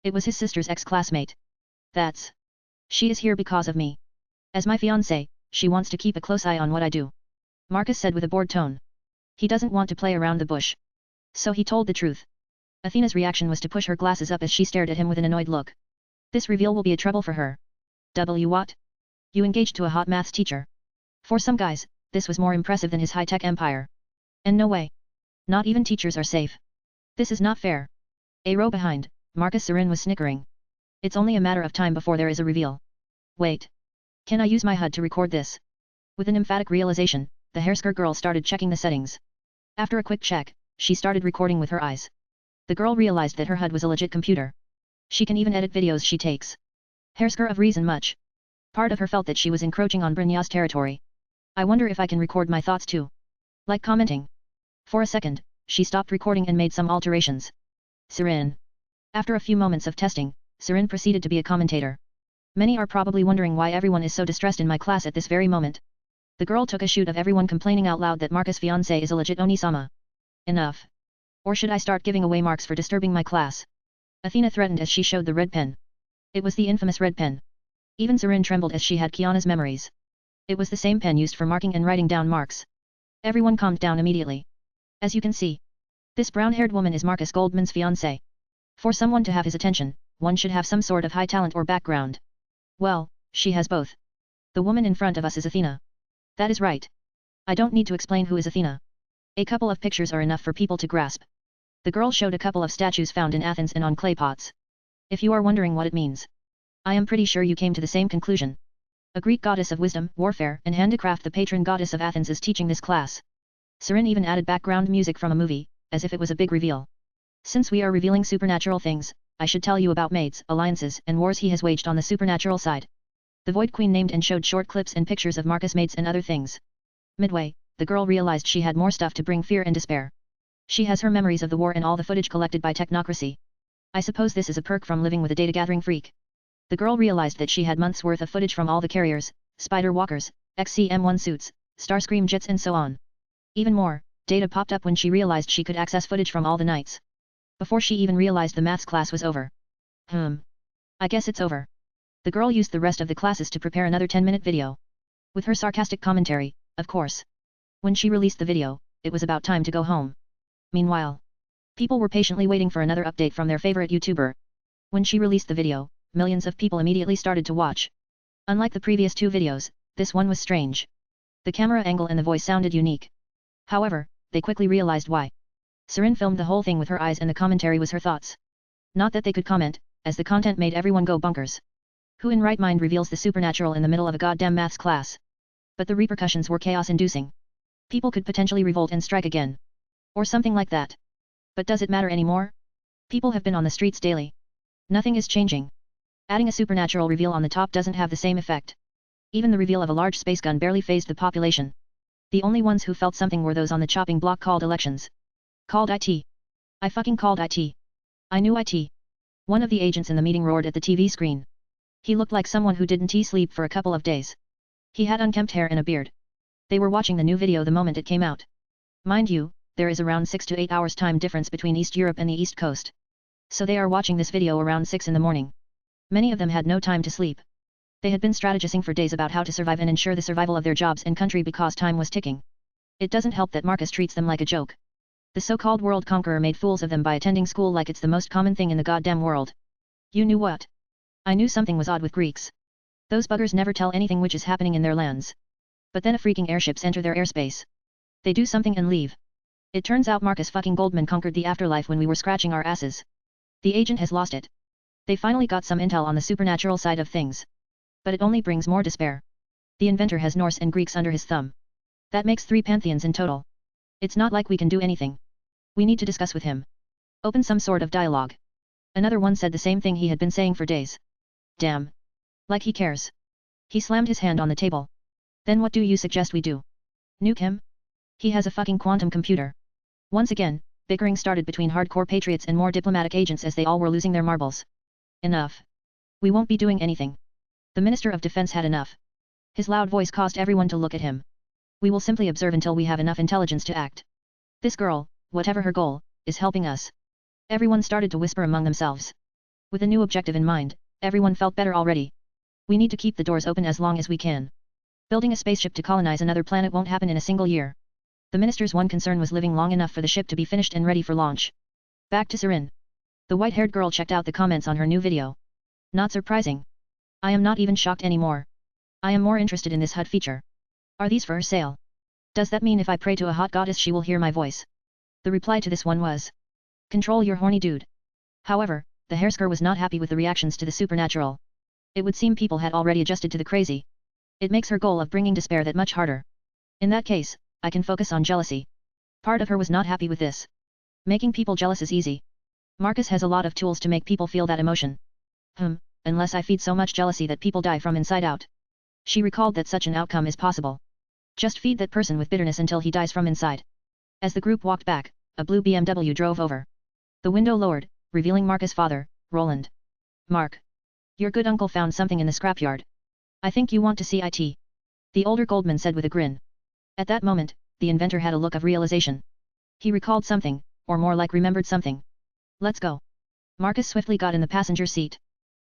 It was his sister's ex-classmate. She is here because of me. As my fiancé, she wants to keep a close eye on what I do. Marcus said with a bored tone. He doesn't want to play around the bush. So he told the truth. Athena's reaction was to push her glasses up as she stared at him with an annoyed look. This reveal will be a trouble for her. What? You engaged to a hot maths teacher. For some guys, this was more impressive than his high-tech empire. And no way. Not even teachers are safe. This is not fair. A row behind, Marcus Sirin was snickering. It's only a matter of time before there is a reveal. Wait. Can I use my HUD to record this? With an emphatic realization, the hairskirt girl started checking the settings. After a quick check, she started recording with her eyes. The girl realized that her HUD was a legit computer. She can even edit videos she takes. Hairskirt of reason much. Part of her felt that she was encroaching on Brynja's territory. I wonder if I can record my thoughts too. Like commenting. For a second, she stopped recording and made some alterations. Sirin. After a few moments of testing, Sirin proceeded to be a commentator. Many are probably wondering why everyone is so distressed in my class at this very moment. The girl took a shoot of everyone complaining out loud that Marcus' fiancé is a legit Oni-sama. Enough. Or should I start giving away marks for disturbing my class? Athena threatened as she showed the red pen. It was the infamous red pen. Even Sirin trembled as she had Kiana's memories. It was the same pen used for marking and writing down marks. Everyone calmed down immediately. As you can see, this brown-haired woman is Marcus Goldman's fiancé. For someone to have his attention, one should have some sort of high talent or background. Well, she has both. The woman in front of us is Athena. That is right. I don't need to explain who is Athena. A couple of pictures are enough for people to grasp. The girl showed a couple of statues found in Athens and on clay pots. If you are wondering what it means. I am pretty sure you came to the same conclusion. A Greek goddess of wisdom, warfare, and handicraft, the patron goddess of Athens, is teaching this class. Sirin even added background music from a movie, as if it was a big reveal. Since we are revealing supernatural things, I should tell you about maids, alliances, and wars he has waged on the supernatural side. The Void Queen named and showed short clips and pictures of Marcus' maids and other things. Midway, the girl realized she had more stuff to bring fear and despair. She has her memories of the war and all the footage collected by technocracy. I suppose this is a perk from living with a data-gathering freak. The girl realized that she had months' worth of footage from all the carriers, spider walkers, XCM-1 suits, Starscream jets and so on. Even more, data popped up when she realized she could access footage from all the nights. Before she even realized the maths class was over. I guess it's over. The girl used the rest of the classes to prepare another 10-minute video. With her sarcastic commentary, of course. When she released the video, it was about time to go home. Meanwhile, people were patiently waiting for another update from their favorite YouTuber. When she released the video, millions of people immediately started to watch. Unlike the previous two videos, this one was strange. The camera angle and the voice sounded unique. However, they quickly realized why. Sirin filmed the whole thing with her eyes and the commentary was her thoughts. Not that they could comment, as the content made everyone go bonkers. Who in right mind reveals the supernatural in the middle of a goddamn maths class? But the repercussions were chaos-inducing. People could potentially revolt and strike again. Or something like that. But does it matter anymore? People have been on the streets daily. Nothing is changing. Adding a supernatural reveal on the top doesn't have the same effect. Even the reveal of a large space gun barely fazed the population. The only ones who felt something were those on the chopping block called elections. Called IT. I fucking called IT. I knew IT. One of the agents in the meeting roared at the TV screen. He looked like someone who didn't sleep for a couple of days. He had unkempt hair and a beard. They were watching the new video the moment it came out. Mind you, there is around 6 to 8 hours time difference between East Europe and the East Coast. So they are watching this video around 6 in the morning. Many of them had no time to sleep. They had been strategizing for days about how to survive and ensure the survival of their jobs and country because time was ticking. It doesn't help that Marcus treats them like a joke. The so-called world conqueror made fools of them by attending school like it's the most common thing in the goddamn world. You knew what? I knew something was odd with Greeks. Those buggers never tell anything which is happening in their lands. But then a freaking airships enter their airspace. They do something and leave. It turns out Marcus fucking Goldman conquered the afterlife when we were scratching our asses. The agent has lost it. They finally got some intel on the supernatural side of things. But it only brings more despair. The inventor has Norse and Greeks under his thumb. That makes 3 pantheons in total. It's not like we can do anything. We need to discuss with him. Open some sort of dialogue. Another one said the same thing he had been saying for days. Damn. Like he cares. He slammed his hand on the table. Then what do you suggest we do? Nuke him? He has a fucking quantum computer. Once again, bickering started between hardcore patriots and more diplomatic agents as they all were losing their marbles. Enough. We won't be doing anything. The Minister of Defense had enough. His loud voice caused everyone to look at him. We will simply observe until we have enough intelligence to act. This girl, whatever her goal, is helping us. Everyone started to whisper among themselves. With a new objective in mind, everyone felt better already. We need to keep the doors open as long as we can. Building a spaceship to colonize another planet won't happen in a single year. The minister's one concern was living long enough for the ship to be finished and ready for launch. Back to Sirin. The white-haired girl checked out the comments on her new video. Not surprising. I am not even shocked anymore. I am more interested in this HUD feature. Are these for sale? Does that mean if I pray to a hot goddess she will hear my voice? The reply to this one was, control your horny dude. However, the hairsker was not happy with the reactions to the supernatural. It would seem people had already adjusted to the crazy. It makes her goal of bringing despair that much harder. In that case, I can focus on jealousy. Part of her was not happy with this. Making people jealous is easy. Marcus has a lot of tools to make people feel that emotion. Unless I feed so much jealousy that people die from inside out. She recalled that such an outcome is possible. Just feed that person with bitterness until he dies from inside. As the group walked back, a blue BMW drove over. The window lowered, revealing Marcus' father, Roland. Mark. Your good uncle found something in the scrapyard. I think you want to see it. The older Goldman said with a grin. At that moment, the inventor had a look of realization. He recalled something, or more like remembered something. Let's go. Marcus swiftly got in the passenger seat.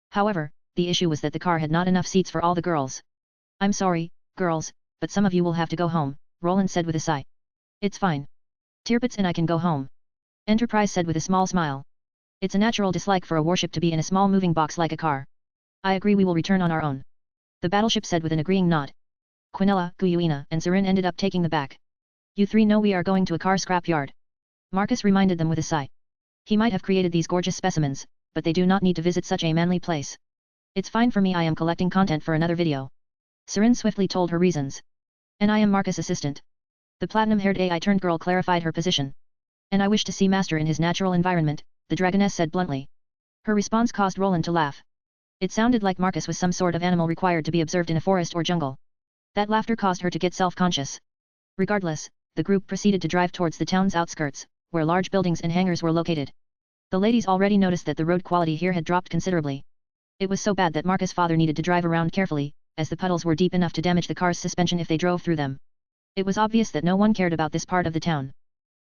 However, the issue was that the car had not enough seats for all the girls. I'm sorry, girls, but some of you will have to go home, Roland said with a sigh. It's fine. Tirpitz and I can go home. Enterprise said with a small smile. It's a natural dislike for a warship to be in a small moving box like a car. I agree, we will return on our own. The battleship said with an agreeing nod. Quinella, Guyuina, and Sirin ended up taking the back. You three know we are going to a car scrapyard. Marcus reminded them with a sigh. He might have created these gorgeous specimens, but they do not need to visit such a manly place. It's fine for me, I am collecting content for another video. Sirin swiftly told her reasons. And I am Marcus' assistant. The platinum-haired AI-turned girl clarified her position. And I wish to see Master in his natural environment, the dragoness said bluntly. Her response caused Roland to laugh. It sounded like Marcus was some sort of animal required to be observed in a forest or jungle. That laughter caused her to get self-conscious. Regardless, the group proceeded to drive towards the town's outskirts, where large buildings and hangars were located. The ladies already noticed that the road quality here had dropped considerably. It was so bad that Marcus' father needed to drive around carefully, as the puddles were deep enough to damage the car's suspension if they drove through them. It was obvious that no one cared about this part of the town.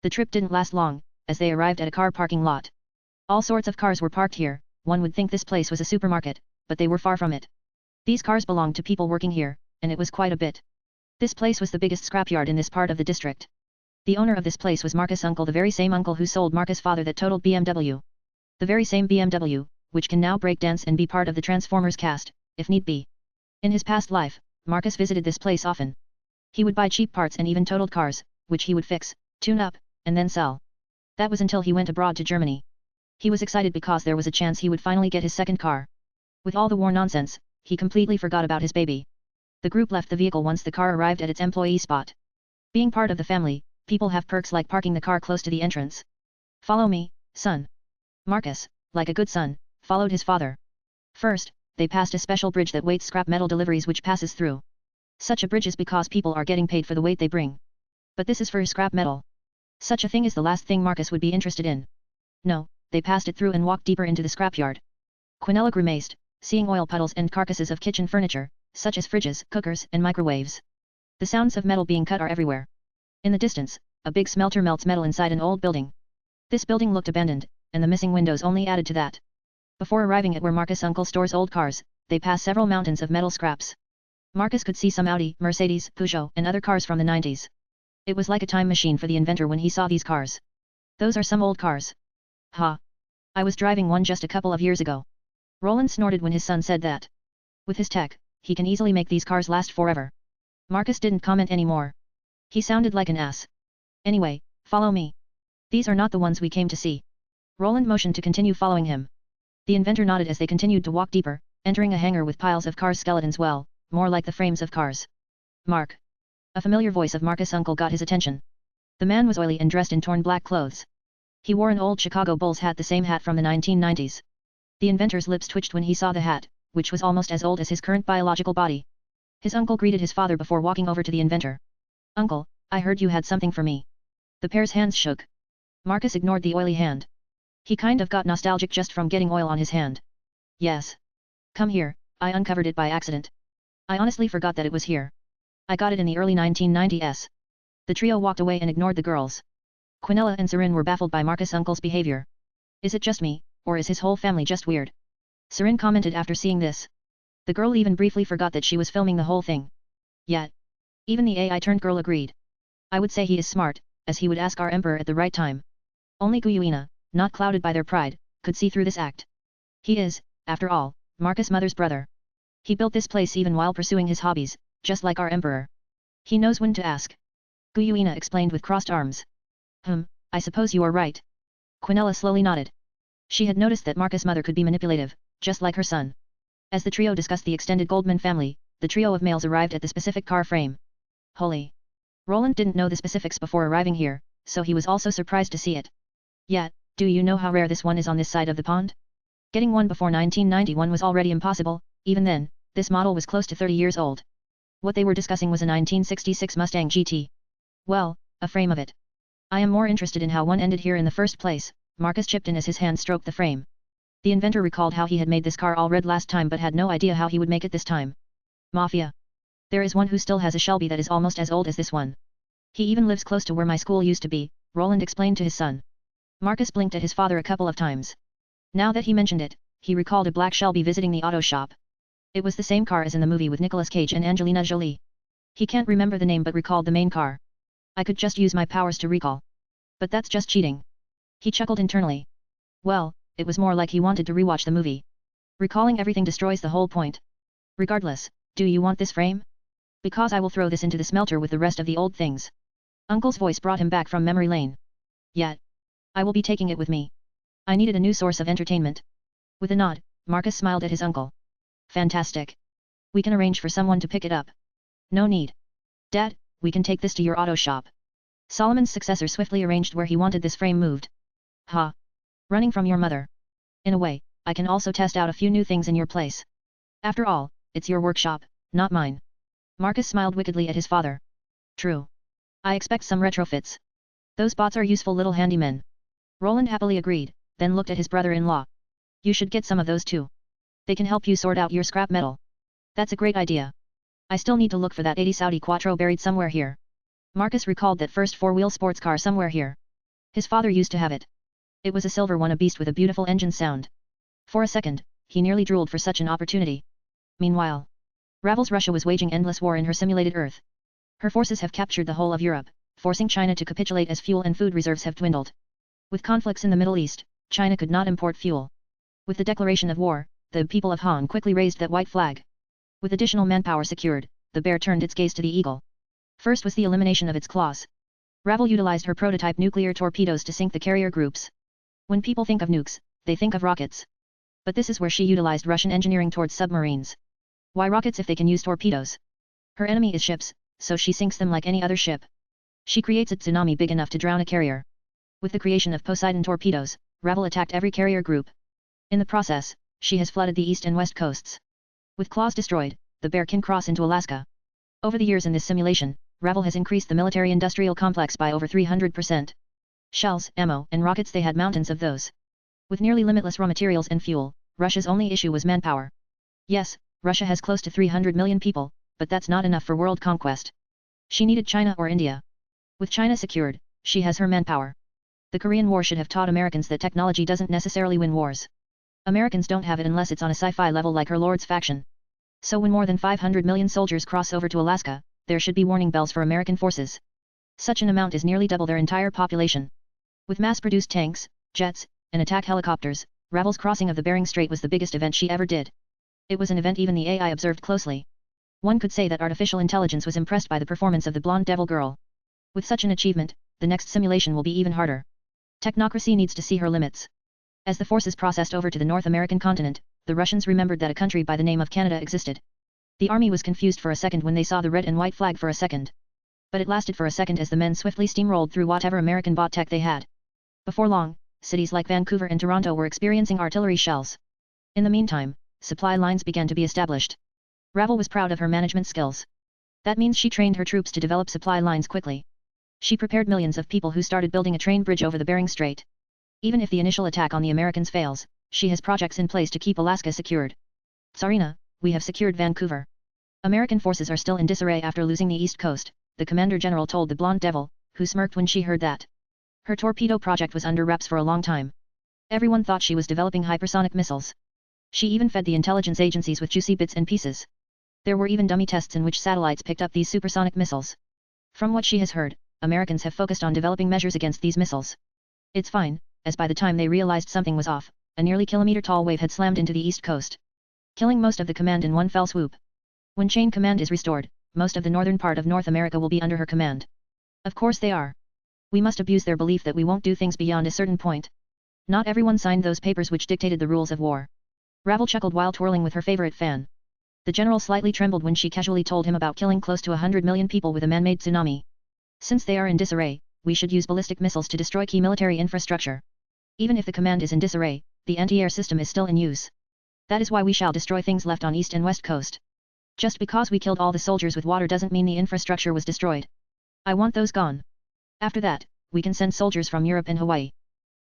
The trip didn't last long, as they arrived at a car parking lot. All sorts of cars were parked here. One would think this place was a supermarket, but they were far from it. These cars belonged to people working here, and it was quite a bit. This place was the biggest scrapyard in this part of the district. The owner of this place was Marcus' uncle, the very same uncle who sold Marcus' father that totaled BMW. The very same BMW, which can now break dance and be part of the Transformers cast, if need be. In his past life, Marcus visited this place often. He would buy cheap parts and even totaled cars, which he would fix, tune up, and then sell. That was until he went abroad to Germany. He was excited because there was a chance he would finally get his second car. With all the war nonsense, he completely forgot about his baby. The group left the vehicle once the car arrived at its employee spot. Being part of the family, people have perks like parking the car close to the entrance. Follow me, son. Marcus, like a good son, followed his father. First, they passed a special bridge that waits scrap metal deliveries which passes through. Such a bridge is because people are getting paid for the weight they bring. But this is for scrap metal. Such a thing is the last thing Marcus would be interested in. No, they passed it through and walked deeper into the scrapyard. Quinella grimaced, seeing oil puddles and carcasses of kitchen furniture, such as fridges, cookers, and microwaves. The sounds of metal being cut are everywhere. In the distance, a big smelter melts metal inside an old building. This building looked abandoned, and the missing windows only added to that. Before arriving at where Marcus' uncle stores old cars, they pass several mountains of metal scraps. Marcus could see some Audi, Mercedes, Peugeot, and other cars from the 90s. It was like a time machine for the inventor when he saw these cars. Those are some old cars. Ha! I was driving one just a couple of years ago. Roland snorted when his son said that. With his tech, he can easily make these cars last forever. Marcus didn't comment anymore. He sounded like an ass. Anyway, follow me. These are not the ones we came to see. Roland motioned to continue following him. The inventor nodded as they continued to walk deeper, entering a hangar with piles of cars' skeletons, well, more like the frames of cars. Mark. A familiar voice of Marcus' uncle got his attention. The man was oily and dressed in torn black clothes. He wore an old Chicago Bulls hat, the same hat from the 1990s. The inventor's lips twitched when he saw the hat, which was almost as old as his current biological body. His uncle greeted his father before walking over to the inventor. Uncle, I heard you had something for me. The pair's hands shook. Marcus ignored the oily hand. He kind of got nostalgic just from getting oil on his hand. Yes. Come here, I uncovered it by accident. I honestly forgot that it was here. I got it in the early 1990s. The trio walked away and ignored the girls. Quinella and Sirin were baffled by Marcus' uncle's behavior. Is it just me, or is his whole family just weird? Sirin commented after seeing this. The girl even briefly forgot that she was filming the whole thing. Yet. Even the AI-turned girl agreed. I would say he is smart, as he would ask our emperor at the right time. Only Guyuina, not clouded by their pride, could see through this act. He is, after all, Marcus' mother's brother. He built this place even while pursuing his hobbies, just like our emperor. He knows when to ask. Guyuina explained with crossed arms. I suppose you are right. Quinella slowly nodded. She had noticed that Marcus' mother could be manipulative, just like her son. As the trio discussed the extended Goldman family, the trio of males arrived at the specific car frame. Holy! Roland didn't know the specifics before arriving here, so he was also surprised to see it. Yet, do you know how rare this one is on this side of the pond? Getting one before 1991 was already impossible. Even then, this model was close to 30 years old. What they were discussing was a 1966 Mustang GT. Well, a frame of it. I am more interested in how one ended here in the first place, Marcus chipped in as his hand stroked the frame. The inventor recalled how he had made this car all red last time but had no idea how he would make it this time. Mafia. There is one who still has a Shelby that is almost as old as this one. He even lives close to where my school used to be, Roland explained to his son. Marcus blinked at his father a couple of times. Now that he mentioned it, he recalled a black Shelby visiting the auto shop. It was the same car as in the movie with Nicolas Cage and Angelina Jolie. He can't remember the name but recalled the main car. I could just use my powers to recall. But that's just cheating. He chuckled internally. Well, it was more like he wanted to rewatch the movie. Recalling everything destroys the whole point. Regardless, do you want this frame? Because I will throw this into the smelter with the rest of the old things. Uncle's voice brought him back from memory lane. Yet. I will be taking it with me. I needed a new source of entertainment. With a nod, Marcus smiled at his uncle. Fantastic. We can arrange for someone to pick it up. No need. Dad, we can take this to your auto shop. Solomon's successor swiftly arranged where he wanted this frame moved. Ha! Running from your mother. In a way, I can also test out a few new things in your place. After all, it's your workshop, not mine. Marcus smiled wickedly at his father. True. I expect some retrofits. Those bots are useful little handymen. Roland happily agreed, then looked at his brother-in-law. You should get some of those too. They can help you sort out your scrap metal. That's a great idea. I still need to look for that 80 Saudi Quattro buried somewhere here. Marcus recalled that first four-wheel sports car somewhere here. His father used to have it. It was a silver one, a beast with a beautiful engine sound. For a second, he nearly drooled for such an opportunity. Meanwhile, Ravel's Russia was waging endless war in her simulated Earth. Her forces have captured the whole of Europe, forcing China to capitulate as fuel and food reserves have dwindled. With conflicts in the Middle East, China could not import fuel. With the declaration of war, the people of Han quickly raised that white flag. With additional manpower secured, the bear turned its gaze to the eagle. First was the elimination of its claws. Ravel utilized her prototype nuclear torpedoes to sink the carrier groups. When people think of nukes, they think of rockets. But this is where she utilized Russian engineering towards submarines. Why rockets if they can use torpedoes? Her enemy is ships, so she sinks them like any other ship. She creates a tsunami big enough to drown a carrier. With the creation of Poseidon torpedoes, Ravel attacked every carrier group. In the process, she has flooded the east and west coasts. With claws destroyed, the bear can cross into Alaska. Over the years in this simulation, Ravel has increased the military-industrial complex by over 300%. Shells, ammo, and rockets, they had mountains of those. With nearly limitless raw materials and fuel, Russia's only issue was manpower. Yes, Russia has close to 300 million people, but that's not enough for world conquest. She needed China or India. With China secured, she has her manpower. The Korean War should have taught Americans that technology doesn't necessarily win wars. Americans don't have it unless it's on a sci-fi level like her lord's faction. So when more than 500 million soldiers cross over to Alaska, there should be warning bells for American forces. Such an amount is nearly double their entire population. With mass-produced tanks, jets, and attack helicopters, Ravel's crossing of the Bering Strait was the biggest event she ever did. It was an event even the AI observed closely. One could say that artificial intelligence was impressed by the performance of the blonde devil girl. With such an achievement, the next simulation will be even harder. Technocracy needs to see her limits. As the forces processed over to the North American continent, the Russians remembered that a country by the name of Canada existed. The army was confused for a second when they saw the red and white flag for a second. But it lasted for a second as the men swiftly steamrolled through whatever American bot tech they had. Before long, cities like Vancouver and Toronto were experiencing artillery shells. In the meantime, supply lines began to be established. Ravel was proud of her management skills. That means she trained her troops to develop supply lines quickly. She prepared millions of people who started building a train bridge over the Bering Strait. Even if the initial attack on the Americans fails, she has projects in place to keep Alaska secured. Tsarina, we have secured Vancouver. American forces are still in disarray after losing the East Coast, the Commander General told the blonde devil, who smirked when she heard that. Her torpedo project was under wraps for a long time. Everyone thought she was developing hypersonic missiles. She even fed the intelligence agencies with juicy bits and pieces. There were even dummy tests in which satellites picked up these supersonic missiles. From what she has heard, Americans have focused on developing measures against these missiles. It's fine, as by the time they realized something was off, a nearly kilometer-tall wave had slammed into the east coast, killing most of the command in one fell swoop. When chain command is restored, most of the northern part of North America will be under her command. Of course they are. We must abuse their belief that we won't do things beyond a certain point. Not everyone signed those papers which dictated the rules of war. Ravel chuckled while twirling with her favorite fan. The general slightly trembled when she casually told him about killing close to 100 million people with a man-made tsunami. Since they are in disarray, we should use ballistic missiles to destroy key military infrastructure. Even if the command is in disarray, the anti-air system is still in use. That is why we shall destroy things left on east and west coast. Just because we killed all the soldiers with water doesn't mean the infrastructure was destroyed. I want those gone. After that, we can send soldiers from Europe and Hawaii.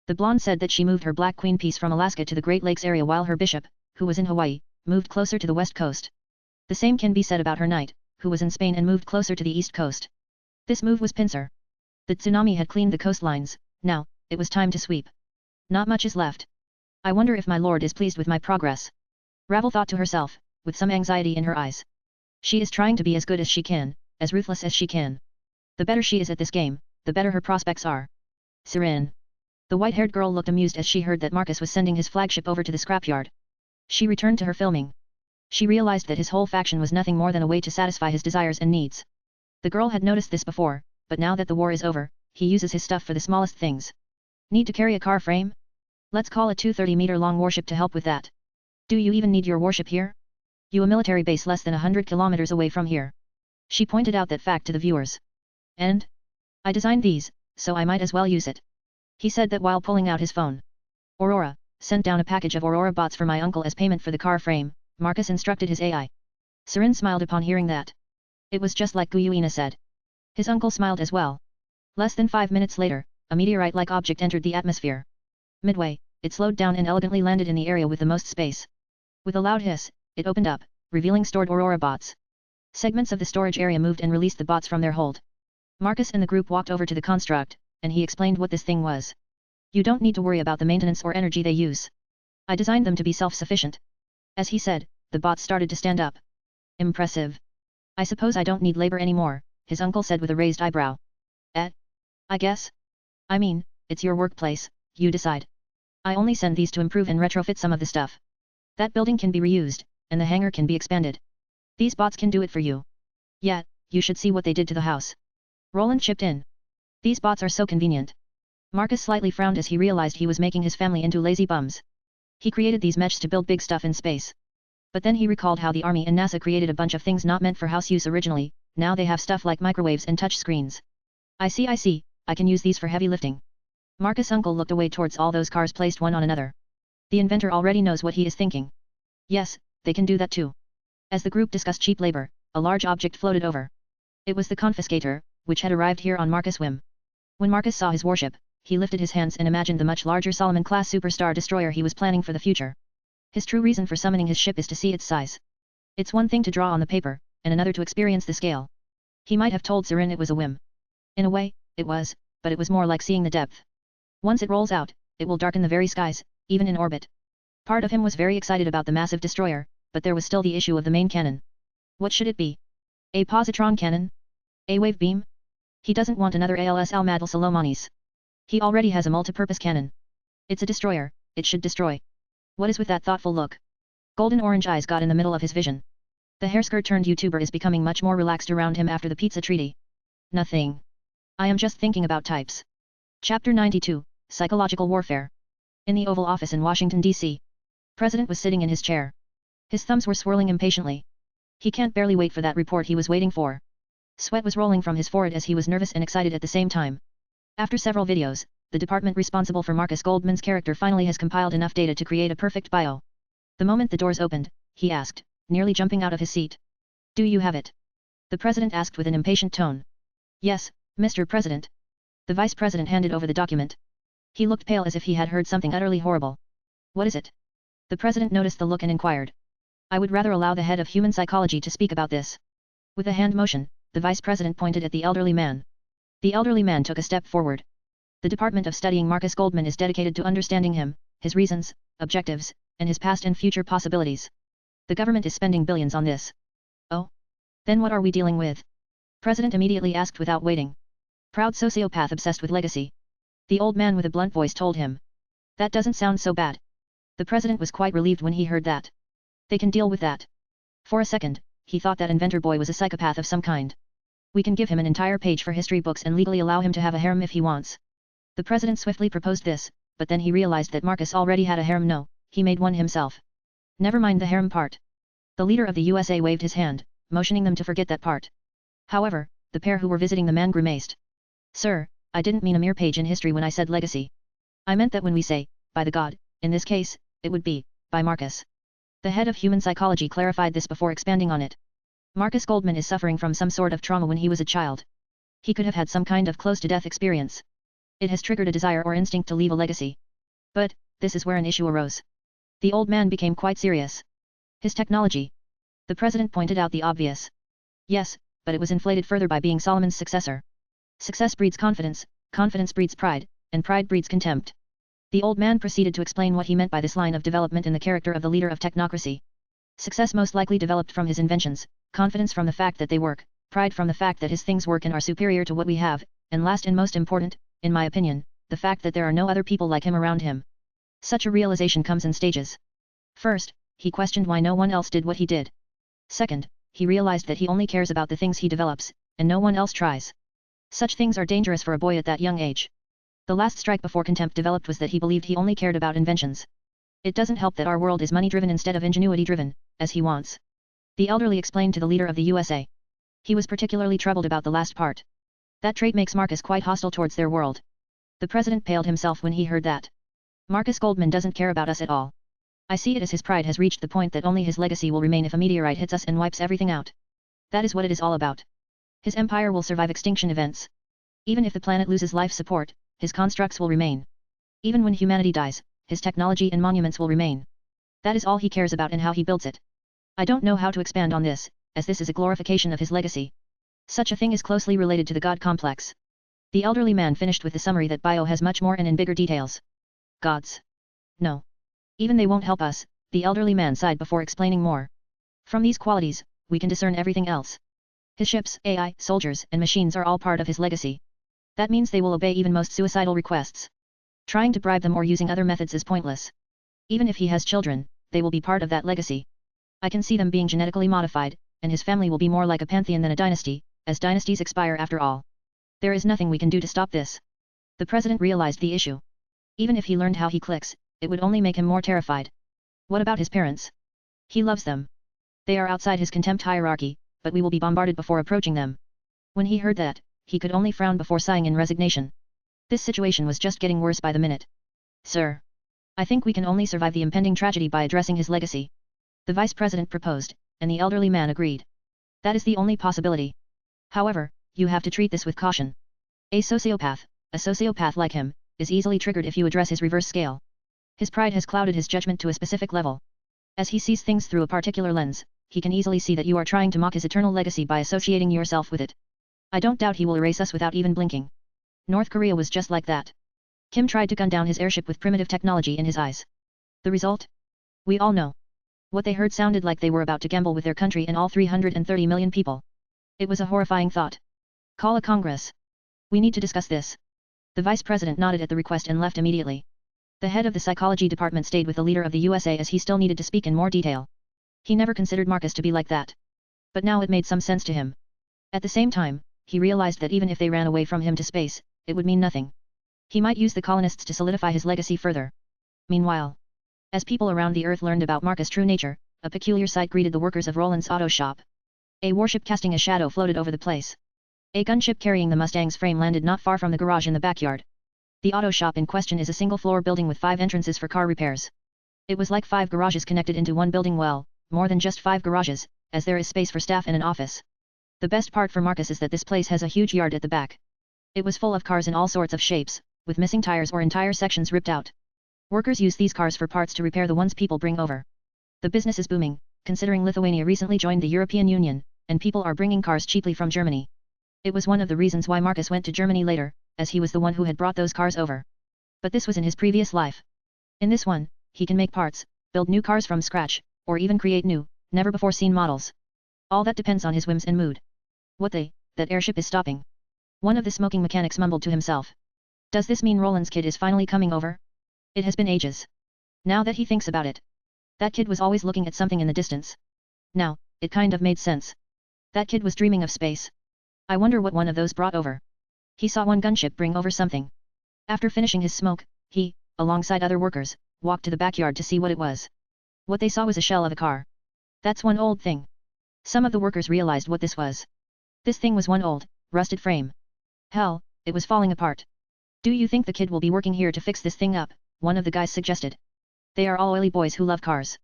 The blonde said that she moved her Black Queen piece from Alaska to the Great Lakes area while her bishop, who was in Hawaii, moved closer to the west coast. The same can be said about her knight, who was in Spain and moved closer to the east coast. This move was pincer. The tsunami had cleaned the coastlines, now, it was time to sweep. Not much is left. I wonder if my lord is pleased with my progress. Ravel thought to herself, with some anxiety in her eyes. She is trying to be as good as she can, as ruthless as she can. The better she is at this game, the better her prospects are. Sirin. The white-haired girl looked amused as she heard that Marcus was sending his flagship over to the scrapyard. She returned to her filming. She realized that his whole faction was nothing more than a way to satisfy his desires and needs. The girl had noticed this before, but now that the war is over, he uses his stuff for the smallest things. Need to carry a car frame? Let's call a 230-meter-long warship to help with that. Do you even need your warship here? A military base less than 100 kilometers away from here. She pointed out that fact to the viewers. And? I designed these, so I might as well use it. He said that while pulling out his phone. Aurora, sent down a package of Aurora bots for my uncle as payment for the car frame, Marcus instructed his AI. Sirin smiled upon hearing that. It was just like Guyuina said. His uncle smiled as well. Less than 5 minutes later, a meteorite-like object entered the atmosphere. Midway, it slowed down and elegantly landed in the area with the most space. With a loud hiss, it opened up, revealing stored Aurora bots. Segments of the storage area moved and released the bots from their hold. Marcus and the group walked over to the construct, and he explained what this thing was. You don't need to worry about the maintenance or energy they use. I designed them to be self-sufficient. As he said, the bots started to stand up. Impressive. I suppose I don't need labor anymore, his uncle said with a raised eyebrow. I guess. I mean, it's your workplace, you decide. I only send these to improve and retrofit some of the stuff. That building can be reused, and the hangar can be expanded. These bots can do it for you. Yeah, you should see what they did to the house. Roland chipped in. These bots are so convenient. Marcus slightly frowned as he realized he was making his family into lazy bums. He created these meshs to build big stuff in space. But then he recalled how the Army and NASA created a bunch of things not meant for house use originally, now they have stuff like microwaves and touch screens. I see, I can use these for heavy lifting. Marcus' uncle looked away towards all those cars placed one on another. The inventor already knows what he is thinking. Yes, they can do that too. As the group discussed cheap labor, a large object floated over. It was the confiscator, which had arrived here on Marcus' whim. When Marcus saw his warship, he lifted his hands and imagined the much larger Solomon-class superstar destroyer he was planning for the future. His true reason for summoning his ship is to see its size. It's one thing to draw on the paper, and another to experience the scale. He might have told Sirin it was a whim. In a way, it was, but it was more like seeing the depth. Once it rolls out, it will darken the very skies, even in orbit. Part of him was very excited about the massive destroyer, but there was still the issue of the main cannon. What should it be? A positron cannon? A wave beam? He doesn't want another ALS Almadal Salomonis. He already has a multi-purpose cannon. It's a destroyer, it should destroy. What is with that thoughtful look? Golden orange eyes got in the middle of his vision. The hairskirt turned YouTuber is becoming much more relaxed around him after the pizza treaty. Nothing. I am just thinking about types. Chapter 92, Psychological Warfare. In the Oval Office in Washington, D.C. President was sitting in his chair. His thumbs were swirling impatiently. He can't barely wait for that report he was waiting for. Sweat was rolling from his forehead as he was nervous and excited at the same time. After several videos, the department responsible for Marcus Goldman's character finally has compiled enough data to create a perfect bio. The moment the doors opened, he asked, nearly jumping out of his seat. Do you have it? The president asked with an impatient tone. Yes, Mr. President. The vice president handed over the document. He looked pale as if he had heard something utterly horrible. What is it? The president noticed the look and inquired. I would rather allow the head of human psychology to speak about this. With a hand motion, the vice president pointed at the elderly man. The elderly man took a step forward. The Department of Studying Marcus Goldman is dedicated to understanding him, his reasons, objectives, and his past and future possibilities. The government is spending billions on this. Oh? Then what are we dealing with? President immediately asked without waiting. Proud sociopath obsessed with legacy. The old man with a blunt voice told him. That doesn't sound so bad. The president was quite relieved when he heard that. They can deal with that. For a second, he thought that inventor boy was a psychopath of some kind. We can give him an entire page for history books and legally allow him to have a harem if he wants. The president swiftly proposed this, but then he realized that Marcus already had a harem. No, he made one himself. Never mind the harem part. The leader of the USA waved his hand, motioning them to forget that part. However, the pair who were visiting the man grimaced. Sir, I didn't mean a mere page in history when I said legacy. I meant that when we say, by the god, in this case, it would be, by Marcus. The head of human psychology clarified this before expanding on it. Marcus Goldman is suffering from some sort of trauma when he was a child. He could have had some kind of close-to-death experience. It has triggered a desire or instinct to leave a legacy. But, this is where an issue arose. The old man became quite serious. His technology. The president pointed out the obvious. Yes, but it was inflated further by being Solomon's successor. Success breeds confidence, confidence breeds pride, and pride breeds contempt. The old man proceeded to explain what he meant by this line of development in the character of the leader of technocracy. Success most likely developed from his inventions, confidence from the fact that they work, pride from the fact that his things work and are superior to what we have, and last and most important, in my opinion, the fact that there are no other people like him around him. Such a realization comes in stages. First, he questioned why no one else did what he did. Second, he realized that he only cares about the things he develops, and no one else tries. Such things are dangerous for a boy at that young age. The last strike before contempt developed was that he believed he only cared about inventions. It doesn't help that our world is money-driven instead of ingenuity-driven, as he wants. The elderly explained to the leader of the USA. He was particularly troubled about the last part. That trait makes Marcus quite hostile towards their world. The president paled himself when he heard that. Marcus Goldman doesn't care about us at all. I see it as his pride has reached the point that only his legacy will remain if a meteorite hits us and wipes everything out. That is what it is all about. His empire will survive extinction events. Even if the planet loses life support, his constructs will remain. Even when humanity dies, his technology and monuments will remain. That is all he cares about and how he builds it. I don't know how to expand on this, as this is a glorification of his legacy. Such a thing is closely related to the God complex. The elderly man finished with the summary that bio has much more and in bigger details. Gods. No. Even they won't help us, the elderly man sighed before explaining more. From these qualities, we can discern everything else. His ships, AI, soldiers, and machines are all part of his legacy. That means they will obey even most suicidal requests. Trying to bribe them or using other methods is pointless. Even if he has children, they will be part of that legacy. I can see them being genetically modified, and his family will be more like a pantheon than a dynasty, as dynasties expire after all. There is nothing we can do to stop this. The president realized the issue. Even if he learned how he clicks, it would only make him more terrified. What about his parents? He loves them. They are outside his contempt hierarchy, but we will be bombarded before approaching them. When he heard that, he could only frown before sighing in resignation. This situation was just getting worse by the minute. Sir. I think we can only survive the impending tragedy by addressing his legacy. The vice president proposed, and the elderly man agreed. That is the only possibility. However, you have to treat this with caution. A sociopath like him, is easily triggered if you address his reverse scale. His pride has clouded his judgment to a specific level. As he sees things through a particular lens, he can easily see that you are trying to mock his eternal legacy by associating yourself with it. I don't doubt he will erase us without even blinking. North Korea was just like that. Kim tried to gun down his airship with primitive technology in his eyes. The result? We all know. What they heard sounded like they were about to gamble with their country and all 330 million people. It was a horrifying thought. Call a Congress. We need to discuss this. The vice president nodded at the request and left immediately. The head of the psychology department stayed with the leader of the USA as he still needed to speak in more detail. He never considered Marcus to be like that. But now it made some sense to him. At the same time, he realized that even if they ran away from him to space, it would mean nothing. He might use the colonists to solidify his legacy further. Meanwhile, as people around the Earth learned about Marcus' true nature, a peculiar sight greeted the workers of Roland's auto shop. A warship casting a shadow floated over the place. A gunship carrying the Mustang's frame landed not far from the garage in the backyard. The auto shop in question is a single-floor building with 5 entrances for car repairs. It was like 5 garages connected into one building, well, more than just 5 garages, as there is space for staff and an office. The best part for Marcus is that this place has a huge yard at the back. It was full of cars in all sorts of shapes, with missing tires or entire sections ripped out. Workers use these cars for parts to repair the ones people bring over. The business is booming, considering Lithuania recently joined the European Union, and people are bringing cars cheaply from Germany. It was one of the reasons why Marcus went to Germany later, as he was the one who had brought those cars over. But this was in his previous life. In this one, he can make parts, build new cars from scratch, or even create new, never-before-seen models. All that depends on his whims and mood. That airship is stopping. One of the smoking mechanics mumbled to himself. Does this mean Roland's kid is finally coming over? It has been ages. Now that he thinks about it. That kid was always looking at something in the distance. Now, it kind of made sense. That kid was dreaming of space. I wonder what one of those brought over. He saw one gunship bring over something. After finishing his smoke, he, alongside other workers, walked to the backyard to see what it was. What they saw was a shell of a car. That's one old thing. Some of the workers realized what this was. This thing was one old, rusted frame. Hell, it was falling apart. Do you think the kid will be working here to fix this thing up? One of the guys suggested. They are all oily boys who love cars.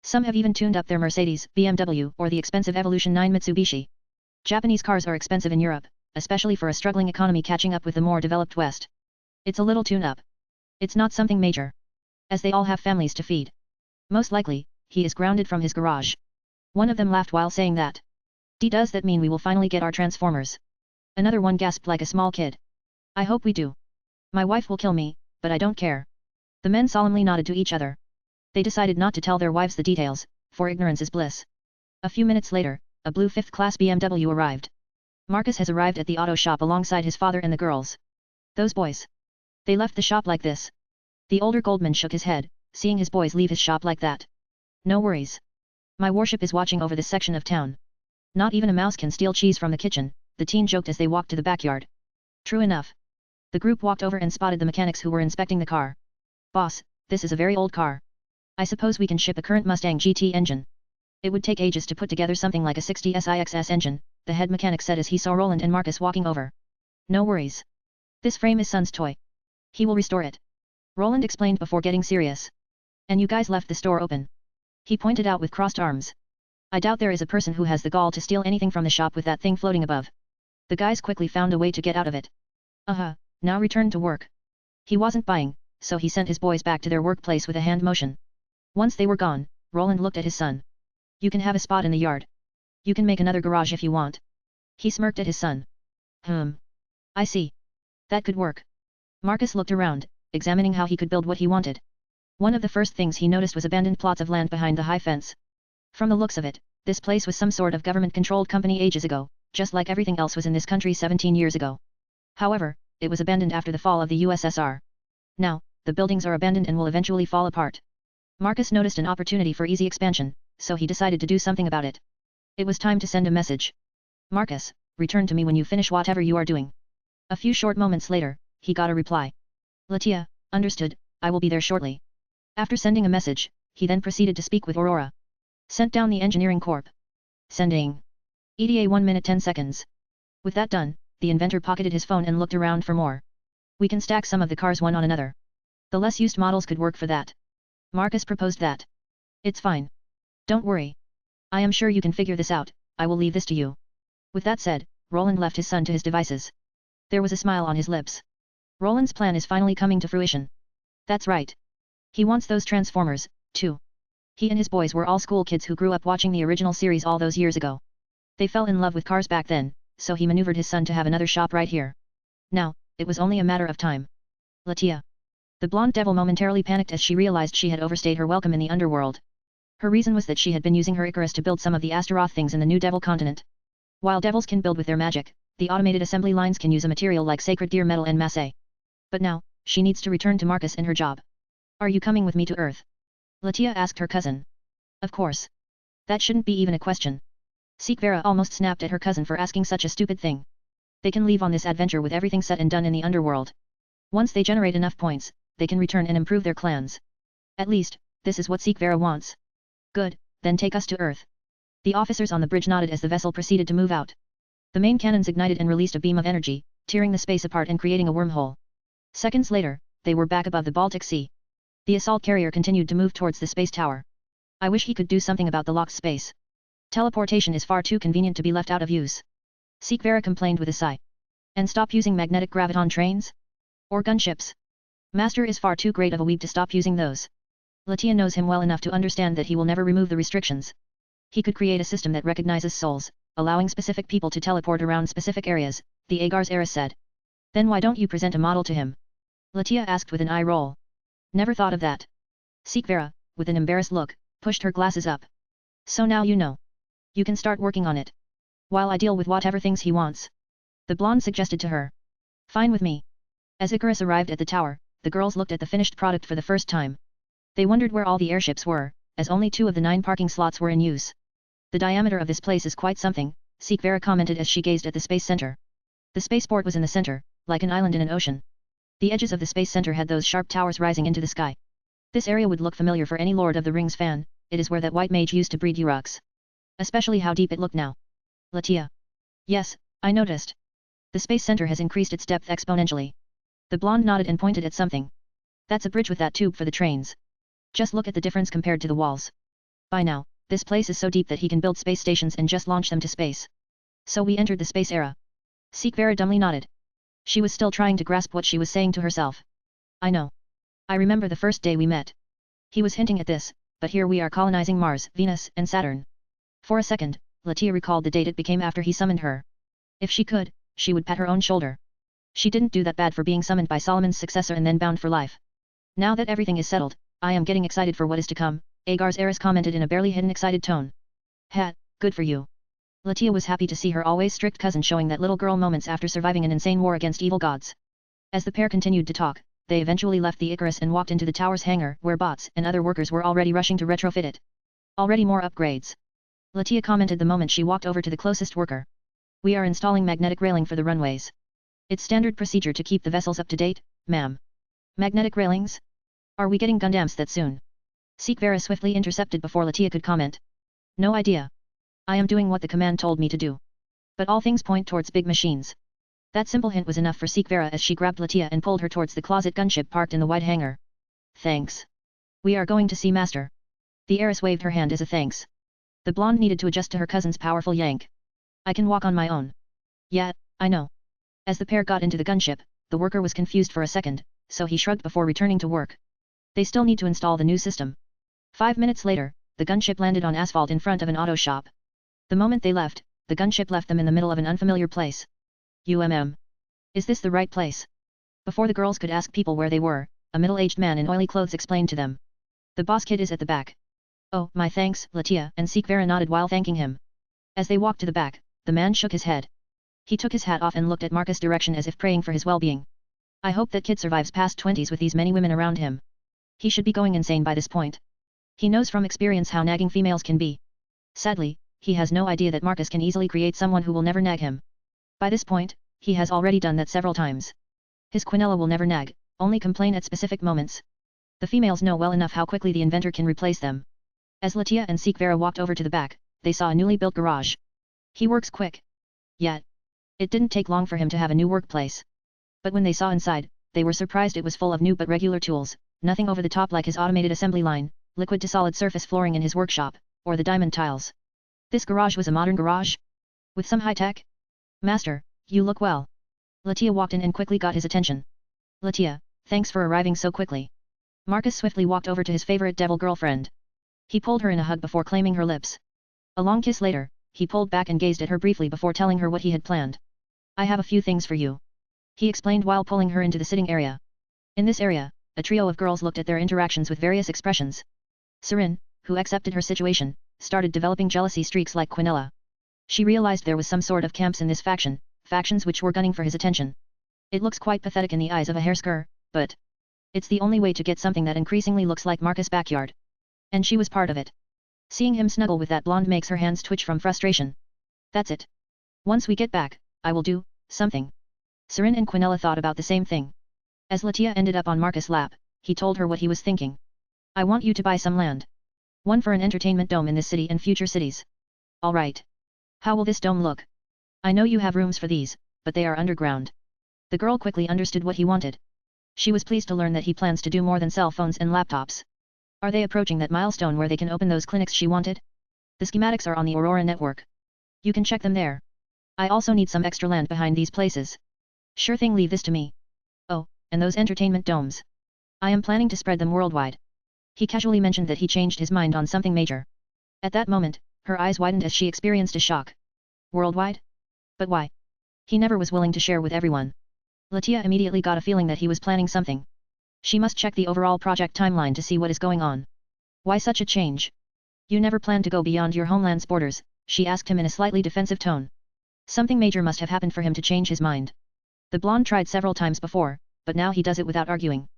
Some have even tuned up their Mercedes, BMW, or the expensive Evolution 9 Mitsubishi. Japanese cars are expensive in Europe, especially for a struggling economy catching up with the more developed West. It's a little tune-up. It's not something major. As they all have families to feed. Most likely, he is grounded from his garage. One of them laughed while saying that. Does that mean we will finally get our Transformers? Another one gasped like a small kid. I hope we do. My wife will kill me, but I don't care. The men solemnly nodded to each other. They decided not to tell their wives the details, for ignorance is bliss. A few minutes later, a blue 5th class BMW arrived. Marcus has arrived at the auto shop alongside his father and the girls. Those boys. They left the shop like this. The older Goldman shook his head, seeing his boys leave his shop like that. No worries. My warship is watching over this section of town. Not even a mouse can steal cheese from the kitchen, the teen joked as they walked to the backyard. True enough. The group walked over and spotted the mechanics who were inspecting the car. Boss, this is a very old car. I suppose we can ship a current Mustang GT engine. It would take ages to put together something like a 60 SIXS engine, the head mechanic said as he saw Roland and Marcus walking over. No worries. This frame is Son's toy. He will restore it. Roland explained before getting serious. And you guys left the store open. He pointed out with crossed arms. I doubt there is a person who has the gall to steal anything from the shop with that thing floating above. The guys quickly found a way to get out of it. Now return to work. He wasn't buying, so he sent his boys back to their workplace with a hand motion. Once they were gone, Roland looked at his son. You can have a spot in the yard. You can make another garage if you want. He smirked at his son. I see. That could work. Marcus looked around, examining how he could build what he wanted. One of the first things he noticed was abandoned plots of land behind the high fence. From the looks of it, this place was some sort of government-controlled company ages ago, just like everything else was in this country 17 years ago. However, it was abandoned after the fall of the USSR. Now, the buildings are abandoned and will eventually fall apart. Marcus noticed an opportunity for easy expansion, so he decided to do something about it. It was time to send a message. Marcus, return to me when you finish whatever you are doing. A few short moments later, he got a reply. Latia, understood, I will be there shortly. After sending a message, he then proceeded to speak with Aurora. Sent down the engineering corp. Sending. ETA 1 minute 10 seconds. With that done, the inventor pocketed his phone and looked around for more. We can stack some of the cars one on another. The less used models could work for that. Marcus proposed that. It's fine. Don't worry. I am sure you can figure this out, I will leave this to you. With that said, Roland left his son to his devices. There was a smile on his lips. Roland's plan is finally coming to fruition. That's right. He wants those Transformers, too. He and his boys were all school kids who grew up watching the original series all those years ago. They fell in love with cars back then, so he maneuvered his son to have another shop right here. Now, it was only a matter of time. Latia. The blonde devil momentarily panicked as she realized she had overstayed her welcome in the underworld. Her reason was that she had been using her Icarus to build some of the Astaroth things in the new devil continent. While devils can build with their magic, the automated assembly lines can use a material like sacred deer metal and masse. But now, she needs to return to Marcus and her job. Are you coming with me to Earth? Latia asked her cousin. Of course. That shouldn't be even a question. Sikvera almost snapped at her cousin for asking such a stupid thing. They can leave on this adventure with everything set and done in the underworld. Once they generate enough points, they can return and improve their clans. At least, this is what Sikvera wants. Good, then take us to Earth. The officers on the bridge nodded as the vessel proceeded to move out. The main cannons ignited and released a beam of energy, tearing the space apart and creating a wormhole. Seconds later, they were back above the Baltic Sea. The assault carrier continued to move towards the space tower. I wish he could do something about the locked space. Teleportation is far too convenient to be left out of use. Sikvera complained with a sigh. And stop using magnetic graviton trains? Or gunships? Master is far too great of a weeb to stop using those. Latia knows him well enough to understand that he will never remove the restrictions. He could create a system that recognizes souls, allowing specific people to teleport around specific areas, the Agar's heiress said. Then why don't you present a model to him? Latia asked with an eye roll. Never thought of that. Sikvera, with an embarrassed look, pushed her glasses up. So now you know. You can start working on it. While I deal with whatever things he wants. The blonde suggested to her. Fine with me. As Icarus arrived at the tower, the girls looked at the finished product for the first time. They wondered where all the airships were, as only 2 of the 9 parking slots were in use. The diameter of this place is quite something, Sikvera commented as she gazed at the space center. The spaceport was in the center, like an island in an ocean. The edges of the space center had those sharp towers rising into the sky. This area would look familiar for any Lord of the Rings fan, it is where that white mage used to breed Uruks. Especially how deep it looked now. Latia. Yes, I noticed. The space center has increased its depth exponentially. The blonde nodded and pointed at something. That's a bridge with that tube for the trains. Just look at the difference compared to the walls. By now, this place is so deep that he can build space stations and just launch them to space. So we entered the space era. Sikvera dumbly nodded. She was still trying to grasp what she was saying to herself. I know. I remember the first day we met. He was hinting at this, but here we are colonizing Mars, Venus, and Saturn. For a second, Latia recalled the date it became after he summoned her. If she could, she would pat her own shoulder. She didn't do that bad for being summoned by Solomon's successor and then bound for life. Now that everything is settled, I am getting excited for what is to come, Agar's heiress commented in a barely hidden excited tone. Hat, good for you. Latia was happy to see her always strict cousin showing that little girl moments after surviving an insane war against evil gods. As the pair continued to talk, they eventually left the Icarus and walked into the tower's hangar where bots and other workers were already rushing to retrofit it. Already more upgrades. Latia commented the moment she walked over to the closest worker. We are installing magnetic railing for the runways. It's standard procedure to keep the vessels up to date, ma'am. Magnetic railings? Are we getting Gundams that soon? Sikvera swiftly intercepted before Latia could comment. No idea. I am doing what the command told me to do. But all things point towards big machines. That simple hint was enough for Sikvera as she grabbed Latia and pulled her towards the closet gunship parked in the white hangar. Thanks. We are going to see Master. The heiress waved her hand as a thanks. The blonde needed to adjust to her cousin's powerful yank. I can walk on my own. Yeah, I know. As the pair got into the gunship, the worker was confused for a second, so he shrugged before returning to work. They still need to install the new system. 5 minutes later, the gunship landed on asphalt in front of an auto shop. The moment they left, the gunship left them in the middle of an unfamiliar place. Is this the right place? Before the girls could ask people where they were, a middle-aged man in oily clothes explained to them. The boss kid is at the back. Oh, my thanks, Latia, and Sikvera nodded while thanking him. As they walked to the back, the man shook his head. He took his hat off and looked at Marcus' direction as if praying for his well-being. I hope that kid survives past 20s with these many women around him. He should be going insane by this point. He knows from experience how nagging females can be. Sadly, he has no idea that Marcus can easily create someone who will never nag him. By this point, he has already done that several times. His Quinella will never nag, only complain at specific moments. The females know well enough how quickly the inventor can replace them. As Latia and Sikvera walked over to the back, they saw a newly built garage. He works quick. Yet. It didn't take long for him to have a new workplace. But when they saw inside, they were surprised it was full of new but regular tools, nothing over the top like his automated assembly line, liquid to solid surface flooring in his workshop, or the diamond tiles. This garage was a modern garage? With some high-tech? Master, you look well. Latia walked in and quickly got his attention. Latia, thanks for arriving so quickly. Marcus swiftly walked over to his favorite devil girlfriend. He pulled her in a hug before claiming her lips. A long kiss later, he pulled back and gazed at her briefly before telling her what he had planned. I have a few things for you. He explained while pulling her into the sitting area. In this area, a trio of girls looked at their interactions with various expressions. Sirin, who accepted her situation, started developing jealousy streaks like Quinella. She realized there was some sort of camps in this faction, factions which were gunning for his attention. It looks quite pathetic in the eyes of a hairsker, but it's the only way to get something that increasingly looks like Marcus' backyard. And she was part of it. Seeing him snuggle with that blonde makes her hands twitch from frustration. That's it. Once we get back, I will do something. Sirin and Quinella thought about the same thing. As Latia ended up on Marcus' lap, he told her what he was thinking. I want you to buy some land. One for an entertainment dome in this city and future cities. Alright. How will this dome look? I know you have rooms for these, but they are underground. The girl quickly understood what he wanted. She was pleased to learn that he plans to do more than cell phones and laptops. Are they approaching that milestone where they can open those clinics she wanted? The schematics are on the Aurora network. You can check them there. I also need some extra land behind these places. Sure thing, leave this to me. Oh, and those entertainment domes. I am planning to spread them worldwide. He casually mentioned that he changed his mind on something major. At that moment, her eyes widened as she experienced a shock. Worldwide? But why? He never was willing to share with everyone. Latia immediately got a feeling that he was planning something. She must check the overall project timeline to see what is going on. Why such a change? You never planned to go beyond your homeland's borders, she asked him in a slightly defensive tone. Something major must have happened for him to change his mind. The blonde tried several times before, but now he does it without arguing.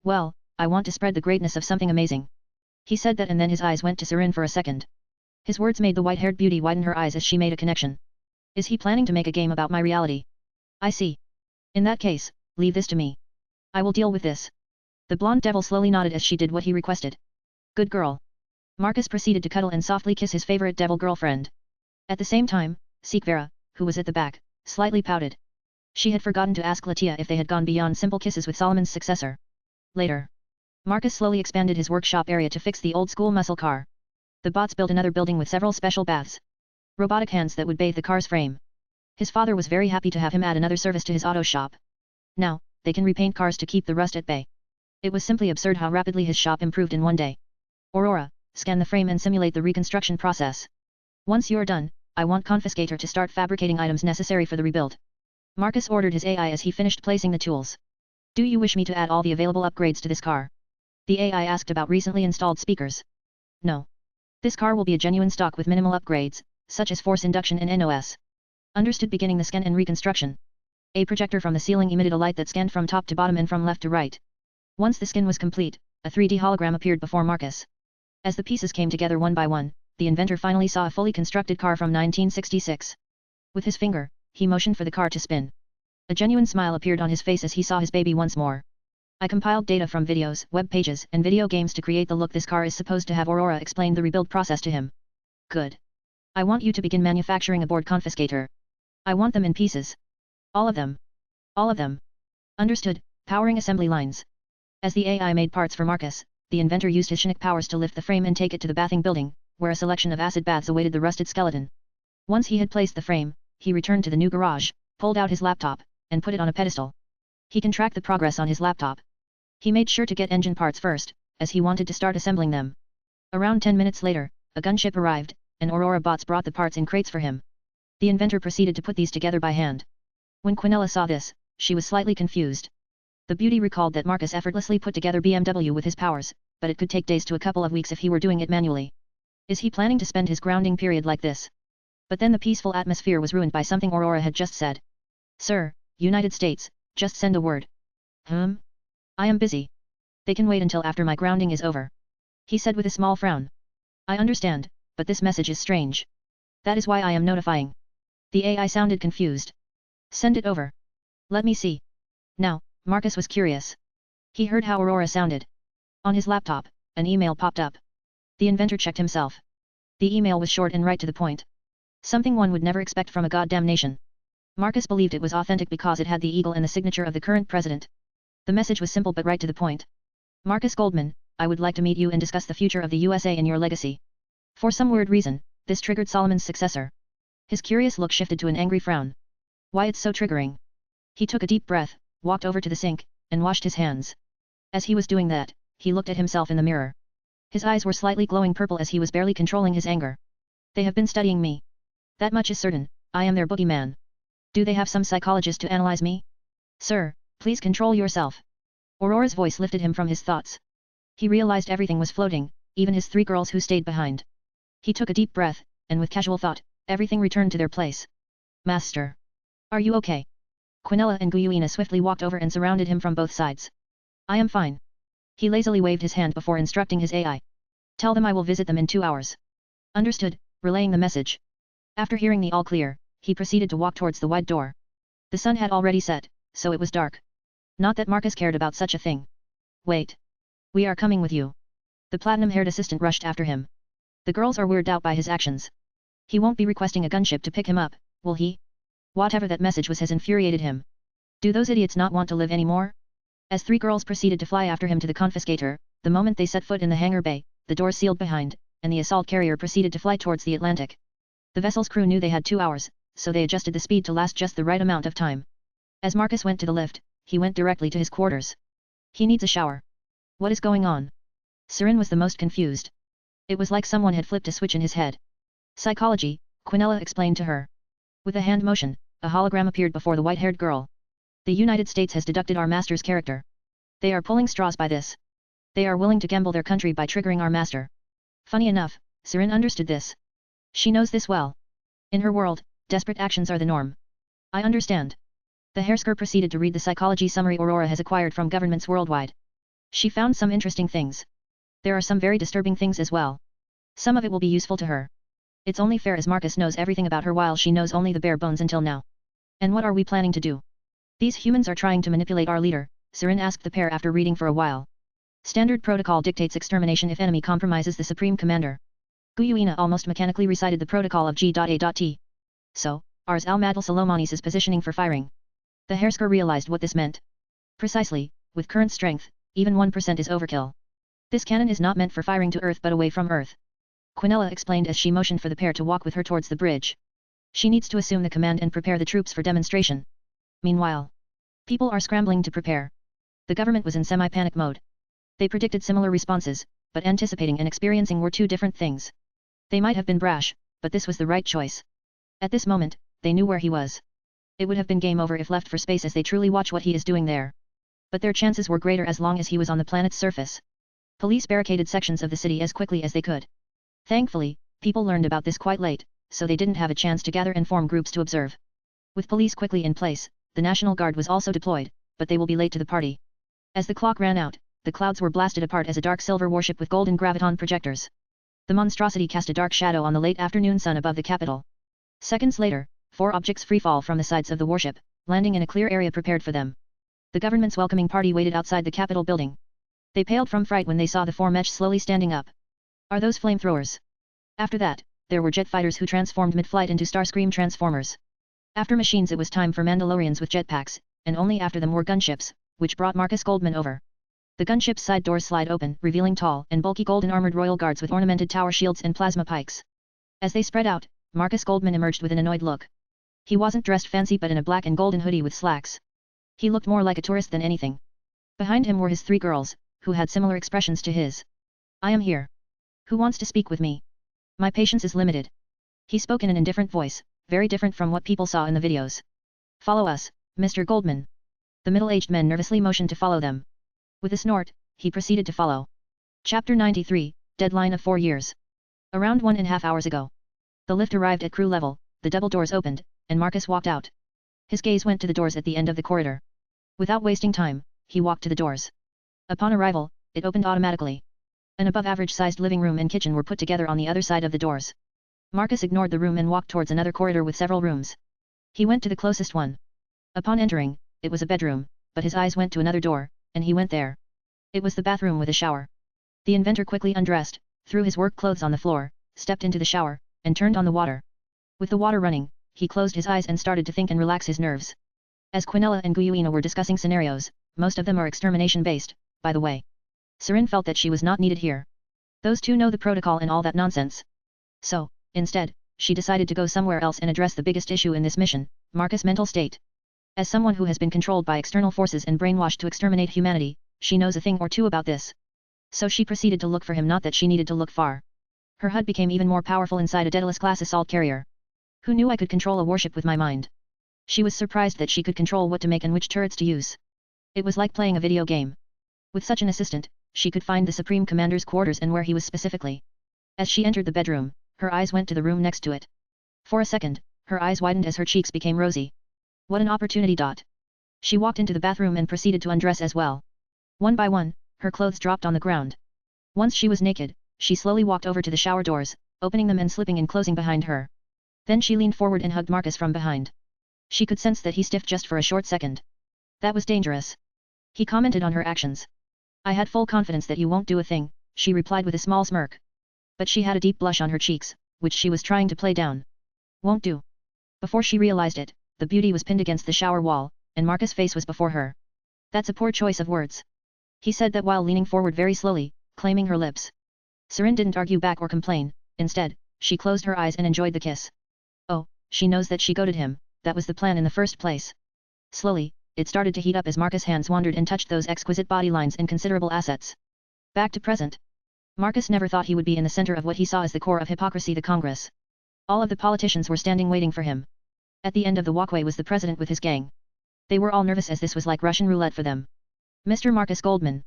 Well, I want to spread the greatness of something amazing. He said that and then his eyes went to Sirin for a second. His words made the white-haired beauty widen her eyes as she made a connection. Is he planning to make a game about my reality? I see. In that case, leave this to me. I will deal with this. The blonde devil slowly nodded as she did what he requested. Good girl. Marcus proceeded to cuddle and softly kiss his favorite devil girlfriend. At the same time, Sikvera, who was at the back, slightly pouted. She had forgotten to ask Latia if they had gone beyond simple kisses with Solomon's successor. Later. Marcus slowly expanded his workshop area to fix the old-school muscle car. The bots built another building with several special baths. Robotic hands that would bathe the car's frame. His father was very happy to have him add another service to his auto shop. Now, they can repaint cars to keep the rust at bay. It was simply absurd how rapidly his shop improved in one day. Aurora, scan the frame and simulate the reconstruction process. Once you're done, I want Confiscator to start fabricating items necessary for the rebuild. Marcus ordered his AI as he finished placing the tools. Do you wish me to add all the available upgrades to this car? The AI asked about recently installed speakers. No. This car will be a genuine stock with minimal upgrades, such as force induction and NOS. Understood. Beginning the scan and reconstruction. A projector from the ceiling emitted a light that scanned from top to bottom and from left to right. Once the scan was complete, a 3D hologram appeared before Marcus. As the pieces came together one by one, the inventor finally saw a fully constructed car from 1966. With his finger, he motioned for the car to spin. A genuine smile appeared on his face as he saw his baby once more. I compiled data from videos, web pages, and video games to create the look this car is supposed to have. Aurora explained the rebuild process to him. Good. I want you to begin manufacturing aboard confiscator. I want them in pieces. All of them. All of them. Understood, powering assembly lines. As the AI made parts for Marcus, the inventor used his psionic powers to lift the frame and take it to the bathing building, where a selection of acid baths awaited the rusted skeleton. Once he had placed the frame, he returned to the new garage, pulled out his laptop, and put it on a pedestal. He can track the progress on his laptop. He made sure to get engine parts first, as he wanted to start assembling them. Around 10 minutes later, a gunship arrived, and Aurora bots brought the parts in crates for him. The inventor proceeded to put these together by hand. When Quinella saw this, she was slightly confused. The beauty recalled that Marcus effortlessly put together BMW with his powers, but it could take days to a couple of weeks if he were doing it manually. Is he planning to spend his grounding period like this? But then the peaceful atmosphere was ruined by something Aurora had just said. Sir, United States, just send a word. I am busy. They can wait until after my grounding is over. He said with a small frown. I understand, but this message is strange. That is why I am notifying. The AI sounded confused. Send it over. Let me see. Now, Marcus was curious. He heard how Aurora sounded. On his laptop, an email popped up. The inventor checked himself. The email was short and right to the point. Something one would never expect from a goddamn nation. Marcus believed it was authentic because it had the eagle and the signature of the current president. The message was simple but right to the point. Marcus Goldman, I would like to meet you and discuss the future of the USA and your legacy. For some weird reason, this triggered Solomon's successor. His curious look shifted to an angry frown. Why it's so triggering? He took a deep breath, walked over to the sink, and washed his hands. As he was doing that, he looked at himself in the mirror. His eyes were slightly glowing purple as he was barely controlling his anger. They have been studying me. That much is certain, I am their boogeyman. Do they have some psychologist to analyze me? Sir, please control yourself. Aurora's voice lifted him from his thoughts. He realized everything was floating, even his 3 girls who stayed behind. He took a deep breath, and with casual thought, everything returned to their place. Master. Are you okay? Quinella and Guyuina swiftly walked over and surrounded him from both sides. I am fine. He lazily waved his hand before instructing his AI. Tell them I will visit them in 2 hours. Understood, relaying the message. After hearing the all clear, he proceeded to walk towards the wide door. The sun had already set, so it was dark. Not that Marcus cared about such a thing. Wait. We are coming with you. The platinum-haired assistant rushed after him. The girls are weirded out by his actions. He won't be requesting a gunship to pick him up, will he? Whatever that message was has infuriated him. Do those idiots not want to live anymore? As 3 girls proceeded to fly after him to the confiscator, the moment they set foot in the hangar bay, the door sealed behind, and the assault carrier proceeded to fly towards the Atlantic. The vessel's crew knew they had 2 hours, so they adjusted the speed to last just the right amount of time. As Marcus went to the lift, he went directly to his quarters. He needs a shower. What is going on? Sirin was the most confused. It was like someone had flipped a switch in his head. Psychology, Quinella explained to her. With a hand motion, a hologram appeared before the white-haired girl. The United States has deducted our master's character. They are pulling straws by this. They are willing to gamble their country by triggering our master. Funny enough, Sirin understood this. She knows this well. In her world, desperate actions are the norm. I understand. The hairsker proceeded to read the psychology summary Aurora has acquired from governments worldwide. She found some interesting things. There are some very disturbing things as well. Some of it will be useful to her. It's only fair as Marcus knows everything about her while she knows only the bare bones until now. And what are we planning to do? These humans are trying to manipulate our leader, Sirin asked the pair after reading for a while. Standard protocol dictates extermination if enemy compromises the supreme commander. Guyuina almost mechanically recited the protocol of G.A.T. So, Ars al-Madal Salomonis is positioning for firing. The hairsker realized what this meant. Precisely, with current strength, even 1% is overkill. This cannon is not meant for firing to Earth but away from Earth. Quinella explained as she motioned for the pair to walk with her towards the bridge. She needs to assume the command and prepare the troops for demonstration. Meanwhile, people are scrambling to prepare. The government was in semi-panic mode. They predicted similar responses, but anticipating and experiencing were 2 different things. They might have been brash, but this was the right choice. At this moment, they knew where he was. It would have been game over if left for space as they truly watch what he is doing there. But their chances were greater as long as he was on the planet's surface. Police barricaded sections of the city as quickly as they could. Thankfully, people learned about this quite late, so they didn't have a chance to gather and form groups to observe. With police quickly in place, the National Guard was also deployed, but they will be late to the party. As the clock ran out, the clouds were blasted apart as a dark silver warship with golden graviton projectors. The monstrosity cast a dark shadow on the late afternoon sun above the capital. Seconds later, 4 objects freefall from the sides of the warship, landing in a clear area prepared for them. The government's welcoming party waited outside the Capitol building. They paled from fright when they saw the 4 mesh slowly standing up. Are those flamethrowers? After that, there were jet fighters who transformed mid-flight into Starscream transformers. After machines it was time for Mandalorians with jetpacks, and only after them were gunships, which brought Marcus Goldman over. The gunship's side doors slide open, revealing tall and bulky golden-armored royal guards with ornamented tower shields and plasma pikes. As they spread out, Marcus Goldman emerged with an annoyed look. He wasn't dressed fancy but in a black and golden hoodie with slacks. He looked more like a tourist than anything. Behind him were his 3 girls, who had similar expressions to his. "I am here. Who wants to speak with me? My patience is limited." He spoke in an indifferent voice, very different from what people saw in the videos. "Follow us, Mr. Goldman." The middle-aged men nervously motioned to follow them. With a snort, he proceeded to follow. Chapter 93, Deadline of 4 years. Around 1.5 hours ago. The lift arrived at crew level, the double doors opened, and Marcus walked out. His gaze went to the doors at the end of the corridor. Without wasting time, he walked to the doors. Upon arrival, it opened automatically. An above-average-sized living room and kitchen were put together on the other side of the doors. Marcus ignored the room and walked towards another corridor with several rooms. He went to the closest one. Upon entering, it was a bedroom, but his eyes went to another door, and he went there. It was the bathroom with a shower. The inventor quickly undressed, threw his work clothes on the floor, stepped into the shower, and turned on the water. With the water running, he closed his eyes and started to think and relax his nerves. As Quinella and Guyuina were discussing scenarios, most of them are extermination-based, by the way. Sirin felt that she was not needed here. Those two know the protocol and all that nonsense. So, instead, she decided to go somewhere else and address the biggest issue in this mission, Marcus' mental state. As someone who has been controlled by external forces and brainwashed to exterminate humanity, she knows a thing or two about this. So she proceeded to look for him, not that she needed to look far. Her HUD became even more powerful inside a Daedalus-class assault carrier. Who knew I could control a warship with my mind? She was surprised that she could control what to make and which turrets to use. It was like playing a video game. With such an assistant, she could find the Supreme Commander's quarters and where he was specifically. As she entered the bedroom, her eyes went to the room next to it. For a second, her eyes widened as her cheeks became rosy. What an opportunity! She walked into the bathroom and proceeded to undress as well. One by one, her clothes dropped on the ground. Once she was naked, she slowly walked over to the shower doors, opening them and slipping and closing behind her. Then she leaned forward and hugged Marcus from behind. She could sense that he stiffed just for a short second. That was dangerous. He commented on her actions. "I had full confidence that you won't do a thing," she replied with a small smirk. But she had a deep blush on her cheeks, which she was trying to play down. "Won't do." Before she realized it, the beauty was pinned against the shower wall, and Marcus' face was before her. "That's a poor choice of words." He said that while leaning forward very slowly, claiming her lips. Sirin didn't argue back or complain, instead, she closed her eyes and enjoyed the kiss. Oh, she knows that she goaded him, that was the plan in the first place. Slowly, it started to heat up as Marcus' hands wandered and touched those exquisite body lines and considerable assets. Back to present. Marcus never thought he would be in the center of what he saw as the core of hypocrisy, the Congress. All of the politicians were standing waiting for him. At the end of the walkway was the president with his gang. They were all nervous as this was like Russian roulette for them. "Mr. Marcus Goldman.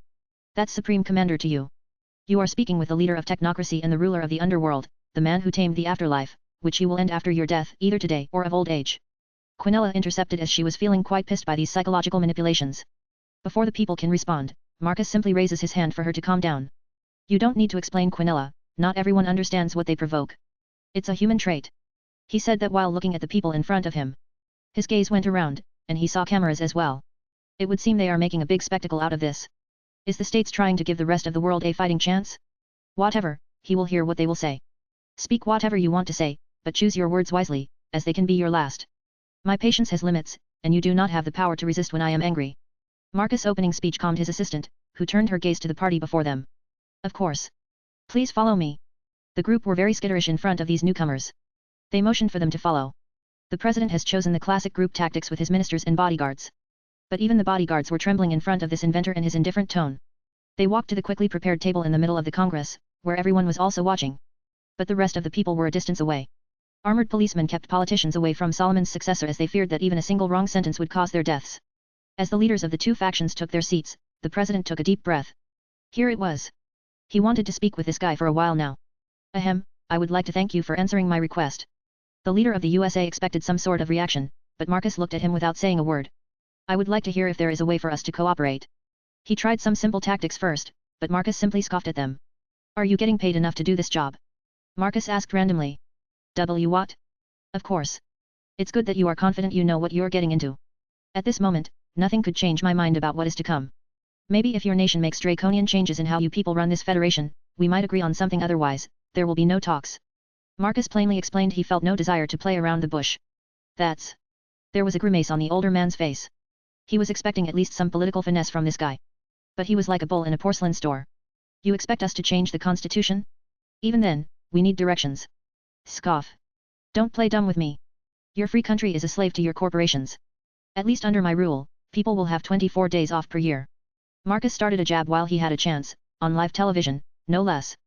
That's Supreme Commander to you. You are speaking with the leader of technocracy and the ruler of the underworld, the man who tamed the afterlife, which you will end after your death, either today or of old age." Quinella intercepted as she was feeling quite pissed by these psychological manipulations. Before the people can respond, Marcus simply raises his hand for her to calm down. "You don't need to explain, Quinella, not everyone understands what they provoke. It's a human trait." He said that while looking at the people in front of him. His gaze went around, and he saw cameras as well. It would seem they are making a big spectacle out of this. Is the states trying to give the rest of the world a fighting chance? Whatever, he will hear what they will say. Speak whatever you want to say, but choose your words wisely, as they can be your last. My patience has limits, and you do not have the power to resist when I am angry. Marcus' opening speech calmed his assistant, who turned her gaze to the party before them. Of course. Please follow me. The group were very skitterish in front of these newcomers. They motioned for them to follow. The president has chosen the classic group tactics with his ministers and bodyguards. But even the bodyguards were trembling in front of this inventor and his indifferent tone. They walked to the quickly prepared table in the middle of the Congress, where everyone was also watching. But the rest of the people were a distance away. Armored policemen kept politicians away from Solomon's successor as they feared that even a single wrong sentence would cause their deaths. As the leaders of the two factions took their seats, the president took a deep breath. Here it was. He wanted to speak with this guy for a while now. Ahem, I would like to thank you for answering my request. The leader of the USA expected some sort of reaction, but Marcus looked at him without saying a word. I would like to hear if there is a way for us to cooperate. He tried some simple tactics first, but Marcus simply scoffed at them. Are you getting paid enough to do this job? Marcus asked randomly. What? Of course. It's good that you are confident you know what you're getting into. At this moment, nothing could change my mind about what is to come. Maybe if your nation makes draconian changes in how you people run this federation, we might agree on something, otherwise, there will be no talks. Marcus plainly explained he felt no desire to play around the bush. That's... There was a grimace on the older man's face. He was expecting at least some political finesse from this guy. But he was like a bull in a porcelain store. You expect us to change the constitution? Even then, we need directions. Scoff. Don't play dumb with me. Your free country is a slave to your corporations. At least under my rule, people will have 24 days off per year. Marcus started a jab while he had a chance, on live television, no less.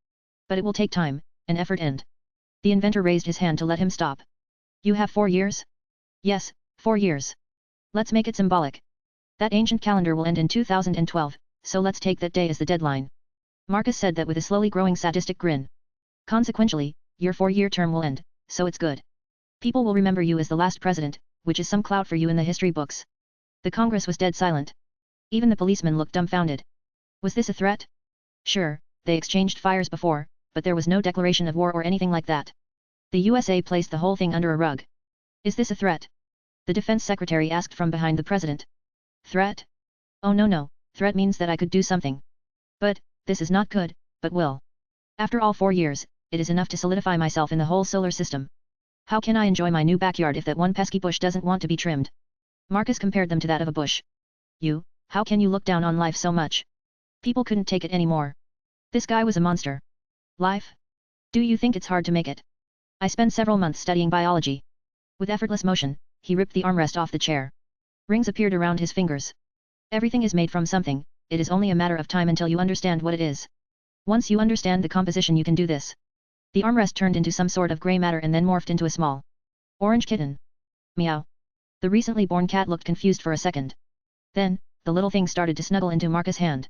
But it will take time, and effort and... The inventor raised his hand to let him stop. You have 4 years? Yes, 4 years. Let's make it symbolic. That ancient calendar will end in 2012, so let's take that day as the deadline. Marcus said that with a slowly growing sadistic grin. Consequentially, your 4-year term will end, so it's good. People will remember you as the last president, which is some clout for you in the history books. The Congress was dead silent. Even the policemen looked dumbfounded. Was this a threat? Sure, they exchanged fires before, but there was no declaration of war or anything like that. The USA placed the whole thing under a rug. Is this a threat? The defense secretary asked from behind the president. Threat? Oh no, threat means that I could do something. But, this is not could, but will. After all 4 years, it is enough to solidify myself in the whole solar system. How can I enjoy my new backyard if that one pesky bush doesn't want to be trimmed? Marcus compared them to that of a bush. You, how can you look down on life so much? People couldn't take it anymore. This guy was a monster. Life? Do you think it's hard to make it? I spent several months studying biology. With effortless motion, he ripped the armrest off the chair. Rings appeared around his fingers. Everything is made from something, it is only a matter of time until you understand what it is. Once you understand the composition you can do this. The armrest turned into some sort of grey matter and then morphed into a small orange kitten. Meow. The recently born cat looked confused for a second. Then, the little thing started to snuggle into Marcus' hand.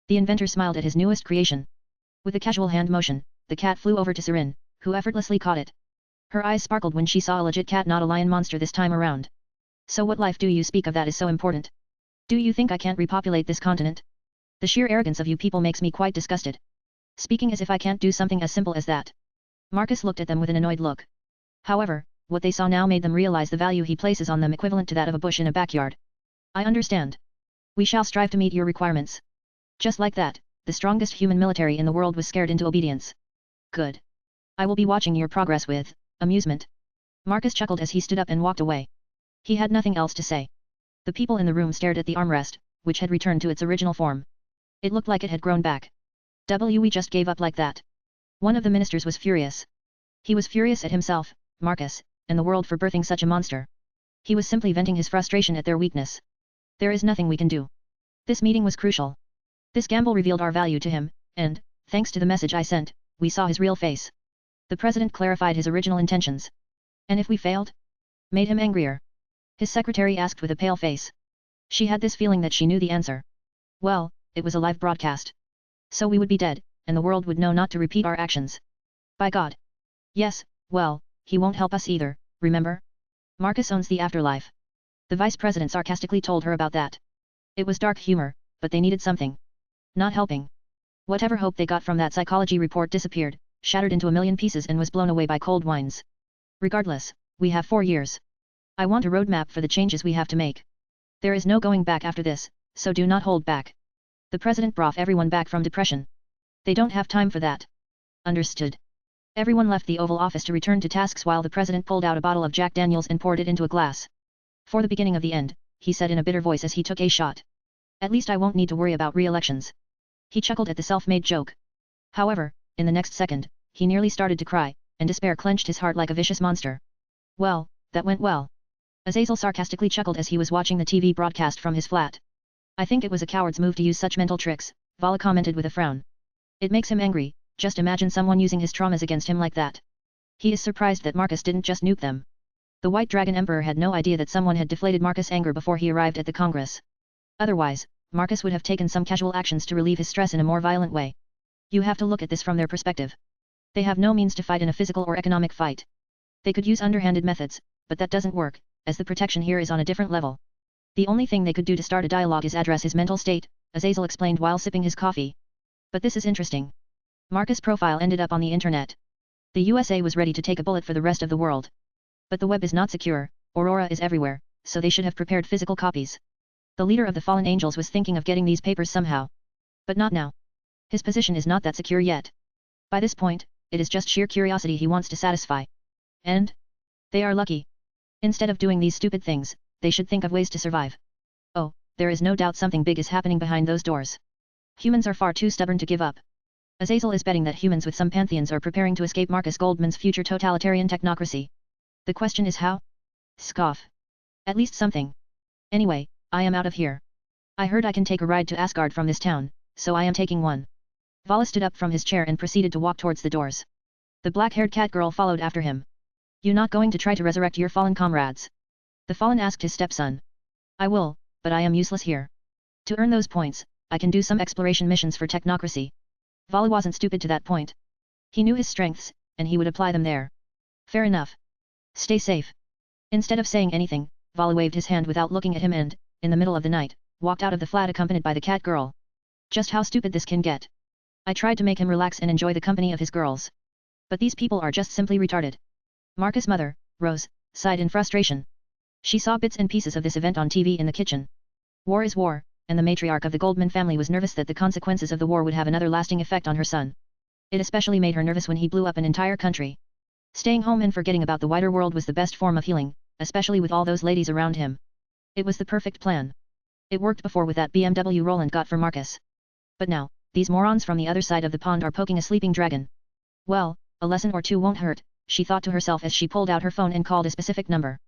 The inventor smiled at his newest creation. With a casual hand motion, the cat flew over to Sirin, who effortlessly caught it. Her eyes sparkled when she saw a legit cat, not a lion monster this time around. So what life do you speak of that is so important? Do you think I can't repopulate this continent? The sheer arrogance of you people makes me quite disgusted. Speaking as if I can't do something as simple as that. Marcus looked at them with an annoyed look. However, what they saw now made them realize the value he places on them, equivalent to that of a bush in a backyard. I understand. We shall strive to meet your requirements. Just like that, the strongest human military in the world was scared into obedience. Good. I will be watching your progress with amusement. Marcus chuckled as he stood up and walked away. He had nothing else to say. The people in the room stared at the armrest, which had returned to its original form. It looked like it had grown back. We just gave up like that. One of the ministers was furious. He was furious at himself, Marcus, and the world for birthing such a monster. He was simply venting his frustration at their weakness. There is nothing we can do. This meeting was crucial. This gamble revealed our value to him, and, thanks to the message I sent, we saw his real face. The president clarified his original intentions. And if we failed? Made him angrier. His secretary asked with a pale face. She had this feeling that she knew the answer. Well, it was a live broadcast. So we would be dead, and the world would know not to repeat our actions. By God. Yes, well, he won't help us either, remember? Marcus owns the afterlife. The vice president sarcastically told her about that. It was dark humor, but they needed something. Not helping. Whatever hope they got from that psychology report disappeared, shattered into a million pieces and was blown away by cold winds. Regardless, we have 4 years. I want a roadmap for the changes we have to make. There is no going back after this, so do not hold back. The president brought everyone back from depression. They don't have time for that. Understood. Everyone left the Oval Office to return to tasks while the president pulled out a bottle of Jack Daniels and poured it into a glass. For the beginning of the end, he said in a bitter voice as he took a shot. At least I won't need to worry about re-elections. He chuckled at the self-made joke. However, in the next second, he nearly started to cry, and despair clenched his heart like a vicious monster. Well, that went well. Azazel sarcastically chuckled as he was watching the TV broadcast from his flat. I think it was a coward's move to use such mental tricks, Vala commented with a frown. It makes him angry, just imagine someone using his traumas against him like that. He is surprised that Marcus didn't just nuke them. The White Dragon Emperor had no idea that someone had deflated Marcus' anger before he arrived at the Congress. Otherwise, Marcus would have taken some casual actions to relieve his stress in a more violent way. You have to look at this from their perspective. They have no means to fight in a physical or economic fight. They could use underhanded methods, but that doesn't work, as the protection here is on a different level. The only thing they could do to start a dialogue is address his mental state, Azazel explained while sipping his coffee. But this is interesting. Marcus' profile ended up on the internet. The USA was ready to take a bullet for the rest of the world. But the web is not secure, Aurora is everywhere, so they should have prepared physical copies. The leader of the fallen angels was thinking of getting these papers somehow. But not now. His position is not that secure yet. By this point, it is just sheer curiosity he wants to satisfy. And? They are lucky. Instead of doing these stupid things, they should think of ways to survive. Oh, there is no doubt something big is happening behind those doors. Humans are far too stubborn to give up. Azazel is betting that humans with some pantheons are preparing to escape Marcus Goldman's future totalitarian technocracy. The question is how? Scoff. At least something. Anyway, I am out of here. I heard I can take a ride to Asgard from this town, so I am taking one. Vala stood up from his chair and proceeded to walk towards the doors. The black-haired cat girl followed after him. You not going to try to resurrect your fallen comrades? The fallen asked his stepson. I will, but I am useless here. To earn those points, I can do some exploration missions for technocracy. Vala wasn't stupid to that point. He knew his strengths, and he would apply them there. Fair enough. Stay safe. Instead of saying anything, Vala waved his hand without looking at him and, in the middle of the night, walked out of the flat accompanied by the cat girl. Just how stupid this can get. I tried to make him relax and enjoy the company of his girls. But these people are just simply retarded. Marcus' mother, Rose, sighed in frustration. She saw bits and pieces of this event on TV in the kitchen. War is war, and the matriarch of the Goldman family was nervous that the consequences of the war would have another lasting effect on her son. It especially made her nervous when he blew up an entire country. Staying home and forgetting about the wider world was the best form of healing, especially with all those ladies around him. It was the perfect plan. It worked before with that BMW Roland got for Marcus. But now, these morons from the other side of the pond are poking a sleeping dragon. Well, a lesson or two won't hurt, she thought to herself as she pulled out her phone and called a specific number.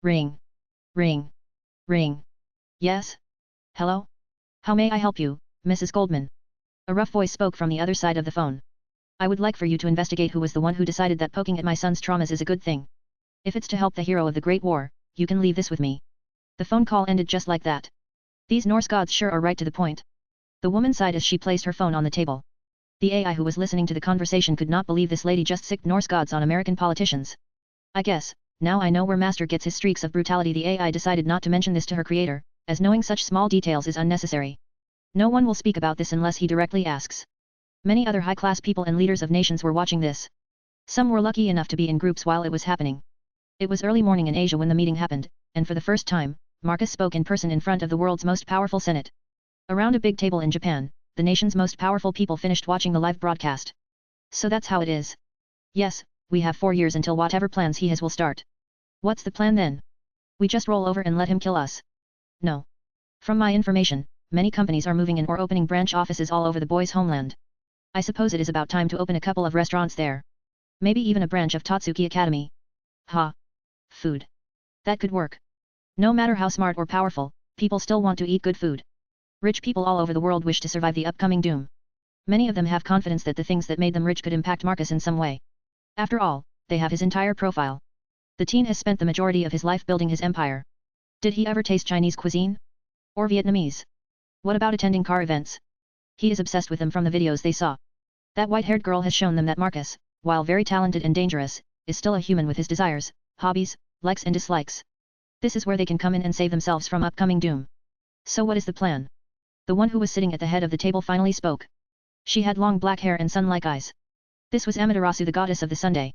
Ring. Ring. Ring. Yes? Hello? How may I help you, Mrs. Goldman? A rough voice spoke from the other side of the phone. I would like for you to investigate who was the one who decided that poking at my son's traumas is a good thing. If it's to help the hero of the Great War, you can leave this with me. The phone call ended just like that. These Norse gods sure are right to the point. The woman sighed as she placed her phone on the table. The AI who was listening to the conversation could not believe this lady just sicked Norse gods on American politicians. I guess, now I know where Master gets his streaks of brutality. The AI decided not to mention this to her creator, as knowing such small details is unnecessary. No one will speak about this unless he directly asks. Many other high-class people and leaders of nations were watching this. Some were lucky enough to be in groups while it was happening. It was early morning in Asia when the meeting happened, and for the first time, Marcus spoke in person in front of the world's most powerful Senate. Around a big table in Japan, the nation's most powerful people finished watching the live broadcast. So that's how it is. Yes, we have 4 years until whatever plans he has will start. What's the plan then? We just roll over and let him kill us? No. From my information, many companies are moving in or opening branch offices all over the boy's homeland. I suppose it is about time to open a couple of restaurants there. Maybe even a branch of Totsuki Academy. Ha. Food. That could work. No matter how smart or powerful, people still want to eat good food. Rich people all over the world wish to survive the upcoming doom. Many of them have confidence that the things that made them rich could impact Marcus in some way. After all, they have his entire profile. The teen has spent the majority of his life building his empire. Did he ever taste Chinese cuisine? Or Vietnamese? What about attending car events? He is obsessed with them from the videos they saw. That white-haired girl has shown them that Marcus, while very talented and dangerous, is still a human with his desires, hobbies, likes and dislikes. This is where they can come in and save themselves from upcoming doom. So what is the plan? The one who was sitting at the head of the table finally spoke. She had long black hair and sun-like eyes. This was Amaterasu, the goddess of the Sunday.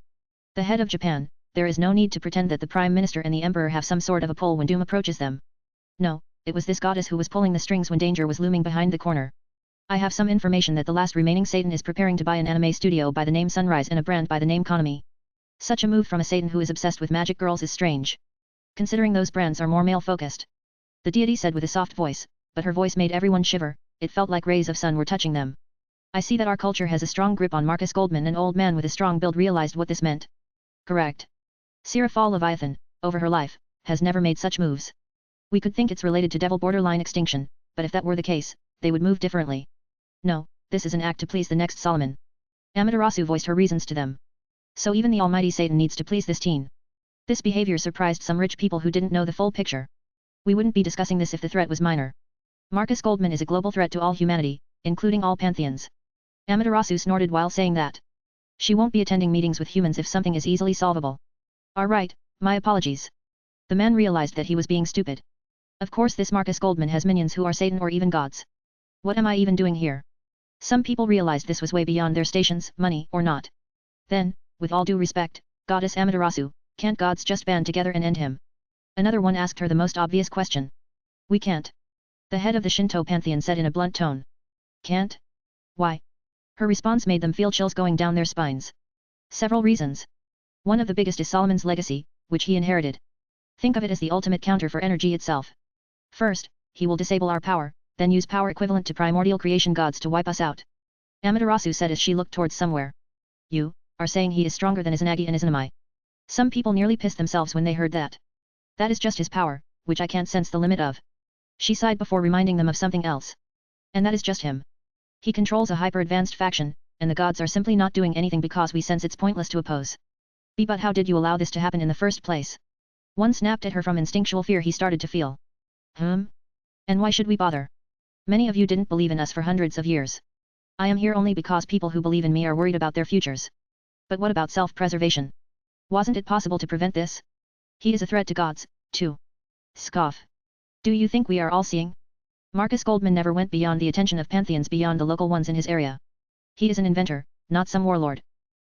The head of Japan. There is no need to pretend that the Prime Minister and the Emperor have some sort of a pull when doom approaches them. No, it was this goddess who was pulling the strings when danger was looming behind the corner. I have some information that the last remaining Satan is preparing to buy an anime studio by the name Sunrise and a brand by the name Konami. Such a move from a Satan who is obsessed with magic girls is strange. Considering those brands are more male-focused. The deity said with a soft voice, but her voice made everyone shiver. It felt like rays of sun were touching them. I see that our culture has a strong grip on Marcus Goldman. An old man with a strong build realized what this meant. Correct. Seraphal Leviathan, over her life, has never made such moves. We could think it's related to devil borderline extinction, but if that were the case, they would move differently. No, this is an act to please the next Solomon. Amaterasu voiced her reasons to them. So even the almighty Satan needs to please this teen. This behavior surprised some rich people who didn't know the full picture. We wouldn't be discussing this if the threat was minor. Marcus Goldman is a global threat to all humanity, including all pantheons. Amaterasu snorted while saying that. She won't be attending meetings with humans if something is easily solvable. Alright, my apologies. The man realized that he was being stupid. Of course this Marcus Goldman has minions who are Satan or even gods. What am I even doing here? Some people realized this was way beyond their stations, money or not. Then, with all due respect, Goddess Amaterasu, can't gods just band together and end him? Another one asked her the most obvious question. We can't. The head of the Shinto pantheon said in a blunt tone. Can't? Why? Her response made them feel chills going down their spines. Several reasons. One of the biggest is Solomon's legacy, which he inherited. Think of it as the ultimate counter for energy itself. First, he will disable our power, then use power equivalent to primordial creation gods to wipe us out. Amaterasu said as she looked towards somewhere. You are saying he is stronger than Izanagi and Izanami. Some people nearly pissed themselves when they heard that. That is just his power, which I can't sense the limit of. She sighed before reminding them of something else. And that is just him. He controls a hyper-advanced faction, and the gods are simply not doing anything because we sense it's pointless to oppose. But how did you allow this to happen in the first place? One snapped at her from instinctual fear he started to feel. And why should we bother? Many of you didn't believe in us for hundreds of years. I am here only because people who believe in me are worried about their futures. But what about self-preservation? Wasn't it possible to prevent this? He is a threat to gods, too. Scoff. Do you think we are all seeing? Marcus Goldman never went beyond the attention of pantheons beyond the local ones in his area. He is an inventor, not some warlord.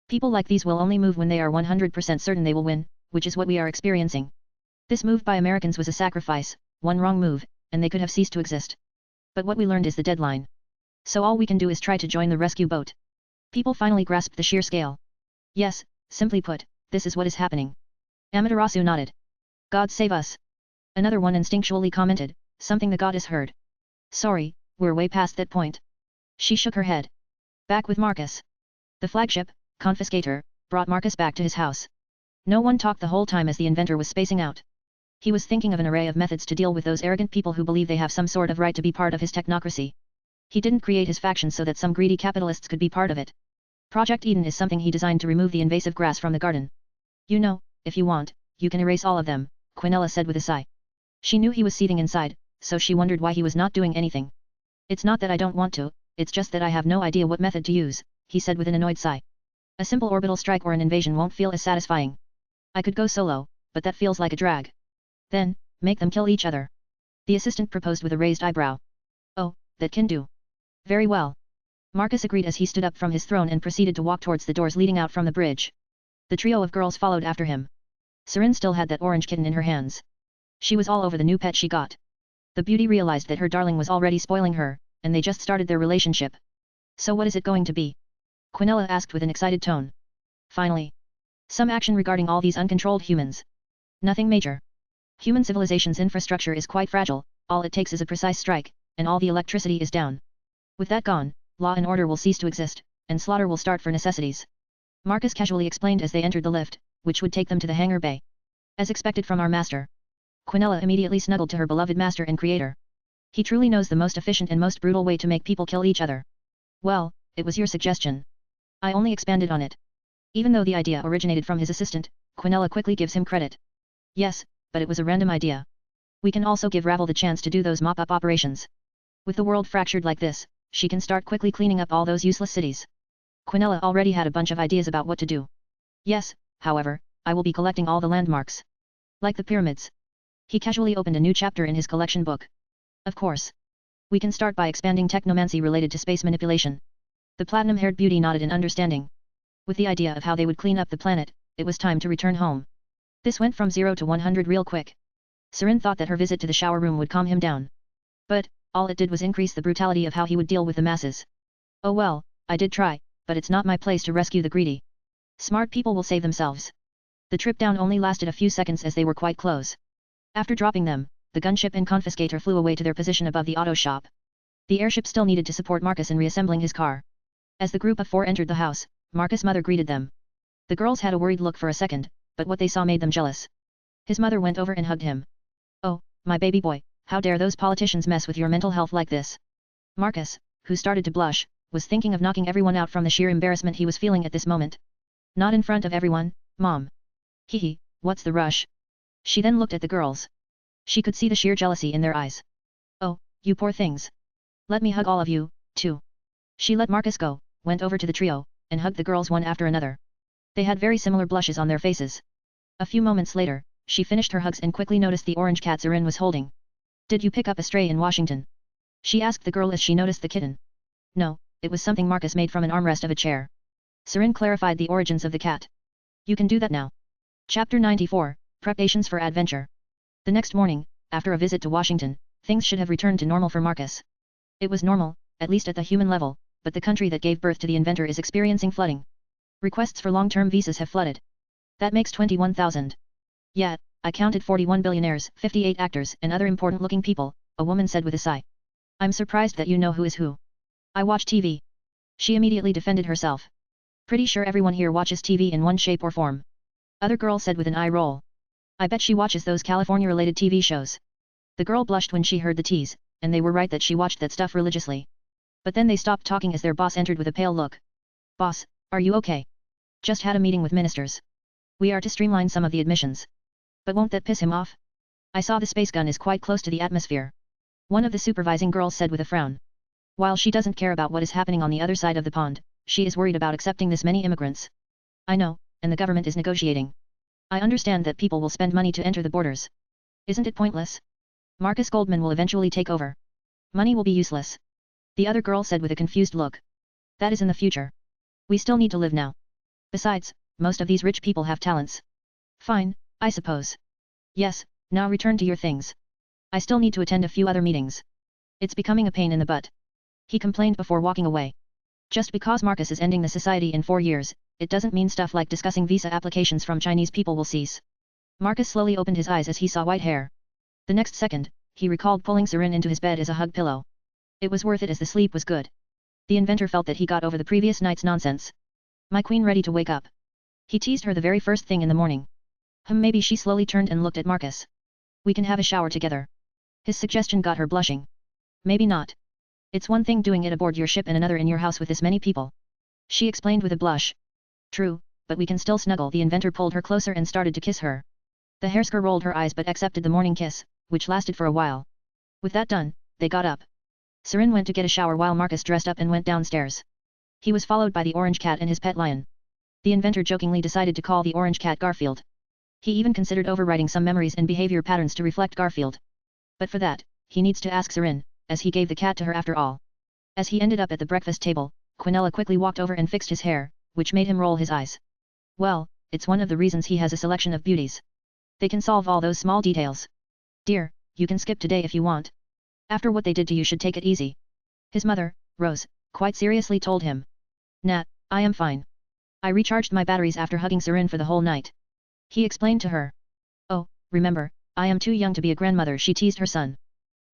People like these will only move when they are 100% certain they will win, which is what we are experiencing. This move by Americans was a sacrifice, one wrong move, and they could have ceased to exist. But what we learned is the deadline. So all we can do is try to join the rescue boat. People finally grasped the sheer scale. Yes, simply put, this is what is happening. Amaterasu nodded. God save us. Another one instinctually commented, something the goddess heard. Sorry, we're way past that point. She shook her head. Back with Marcus. The flagship, Confiscator, brought Marcus back to his house. No one talked the whole time as the inventor was spacing out. He was thinking of an array of methods to deal with those arrogant people who believe they have some sort of right to be part of his technocracy. He didn't create his faction so that some greedy capitalists could be part of it. Project Eden is something he designed to remove the invasive grass from the garden. You know, if you want, you can erase all of them, Quinella said with a sigh. She knew he was seething inside, so she wondered why he was not doing anything. It's not that I don't want to, it's just that I have no idea what method to use, he said with an annoyed sigh. A simple orbital strike or an invasion won't feel as satisfying. I could go solo, but that feels like a drag. Then, make them kill each other. The assistant proposed with a raised eyebrow. Oh, that can do. Very well. Marcus agreed as he stood up from his throne and proceeded to walk towards the doors leading out from the bridge. The trio of girls followed after him. Seren still had that orange kitten in her hands. She was all over the new pet she got. The beauty realized that her darling was already spoiling her, and they just started their relationship. So what is it going to be? Quinella asked with an excited tone. Finally. Some action regarding all these uncontrolled humans. Nothing major. Human civilization's infrastructure is quite fragile, all it takes is a precise strike, and all the electricity is down. With that gone, law and order will cease to exist, and slaughter will start for necessities. Marcus casually explained as they entered the lift, which would take them to the hangar bay. As expected from our master. Quinella immediately snuggled to her beloved master and creator. He truly knows the most efficient and most brutal way to make people kill each other. Well, it was your suggestion. I only expanded on it. Even though the idea originated from his assistant, Quinella quickly gives him credit. Yes, but it was a random idea. We can also give Ravel the chance to do those mop-up operations. With the world fractured like this, she can start quickly cleaning up all those useless cities. Quinella already had a bunch of ideas about what to do. Yes, however, I will be collecting all the landmarks. Like the pyramids. He casually opened a new chapter in his collection book. Of course. We can start by expanding technomancy related to space manipulation. The platinum-haired beauty nodded in understanding. With the idea of how they would clean up the planet, it was time to return home. This went from 0 to 100 real quick. Seren thought that her visit to the shower room would calm him down. But, all it did was increase the brutality of how he would deal with the masses. Oh well, I did try, but it's not my place to rescue the greedy. Smart people will save themselves. The trip down only lasted a few seconds as they were quite close. After dropping them, the gunship and confiscator flew away to their position above the auto shop. The airship still needed to support Marcus in reassembling his car. As the group of four entered the house, Marcus' mother greeted them. The girls had a worried look for a second, but what they saw made them jealous. His mother went over and hugged him. Oh, my baby boy, how dare those politicians mess with your mental health like this? Marcus, who started to blush, was thinking of knocking everyone out from the sheer embarrassment he was feeling at this moment. Not in front of everyone, Mom. Hee, what's the rush? She then looked at the girls. She could see the sheer jealousy in their eyes. Oh, you poor things. Let me hug all of you, too. She let Marcus go, went over to the trio, and hugged the girls one after another. They had very similar blushes on their faces. A few moments later, she finished her hugs and quickly noticed the orange cat Seren was holding. Did you pick up a stray in Washington? She asked the girl as she noticed the kitten. No, it was something Marcus made from an armrest of a chair. Seren clarified the origins of the cat. You can do that now. Chapter 94, Preparations for Adventure. The next morning, after a visit to Washington, things should have returned to normal for Marcus. It was normal, at least at the human level, but the country that gave birth to the inventor is experiencing flooding. Requests for long-term visas have flooded. That makes 21,000. Yeah, I counted 41 billionaires, 58 actors, and other important-looking people, a woman said with a sigh. I'm surprised that you know who is who. I watch TV. She immediately defended herself. Pretty sure everyone here watches TV in one shape or form. Other girl said with an eye roll. I bet she watches those California-related TV shows. The girl blushed when she heard the tease, and they were right that she watched that stuff religiously. But then they stopped talking as their boss entered with a pale look. Boss, are you okay? Just had a meeting with ministers. We are to streamline some of the admissions. But won't that piss him off? I saw the space gun is quite close to the atmosphere. One of the supervising girls said with a frown. While she doesn't care about what is happening on the other side of the pond, she is worried about accepting this many immigrants. I know, and the government is negotiating. I understand that people will spend money to enter the borders. Isn't it pointless? Marcus Goldman will eventually take over. Money will be useless. The other girl said with a confused look. That is in the future. We still need to live now. Besides, most of these rich people have talents. Fine, I suppose. Yes, now return to your things. I still need to attend a few other meetings. It's becoming a pain in the butt. He complained before walking away. Just because Marcus is ending the society in 4 years, it doesn't mean stuff like discussing visa applications from Chinese people will cease. Marcus slowly opened his eyes as he saw white hair. The next second, he recalled pulling Sirin into his bed as a hug pillow. It was worth it as the sleep was good. The inventor felt that he got over the previous night's nonsense. My queen ready to wake up. He teased her the very first thing in the morning. Maybe she slowly turned and looked at Marcus. We can have a shower together. His suggestion got her blushing. Maybe not. It's one thing doing it aboard your ship and another in your house with this many people. She explained with a blush. True, but we can still snuggle. The inventor pulled her closer and started to kiss her. The hairsker rolled her eyes but accepted the morning kiss, which lasted for a while. With that done, they got up. Sirin went to get a shower while Marcus dressed up and went downstairs. He was followed by the orange cat and his pet lion. The inventor jokingly decided to call the orange cat Garfield. He even considered overwriting some memories and behavior patterns to reflect Garfield. But for that, he needs to ask Sirin, as he gave the cat to her after all. As he ended up at the breakfast table, Quinella quickly walked over and fixed his hair, which made him roll his eyes. Well, it's one of the reasons he has a selection of beauties. They can solve all those small details. Dear, you can skip today if you want. After what they did to you should take it easy. His mother, Rose, quite seriously told him. Nat, I am fine. I recharged my batteries after hugging Sirin for the whole night. He explained to her. Oh, remember, I am too young to be a grandmother, she teased her son.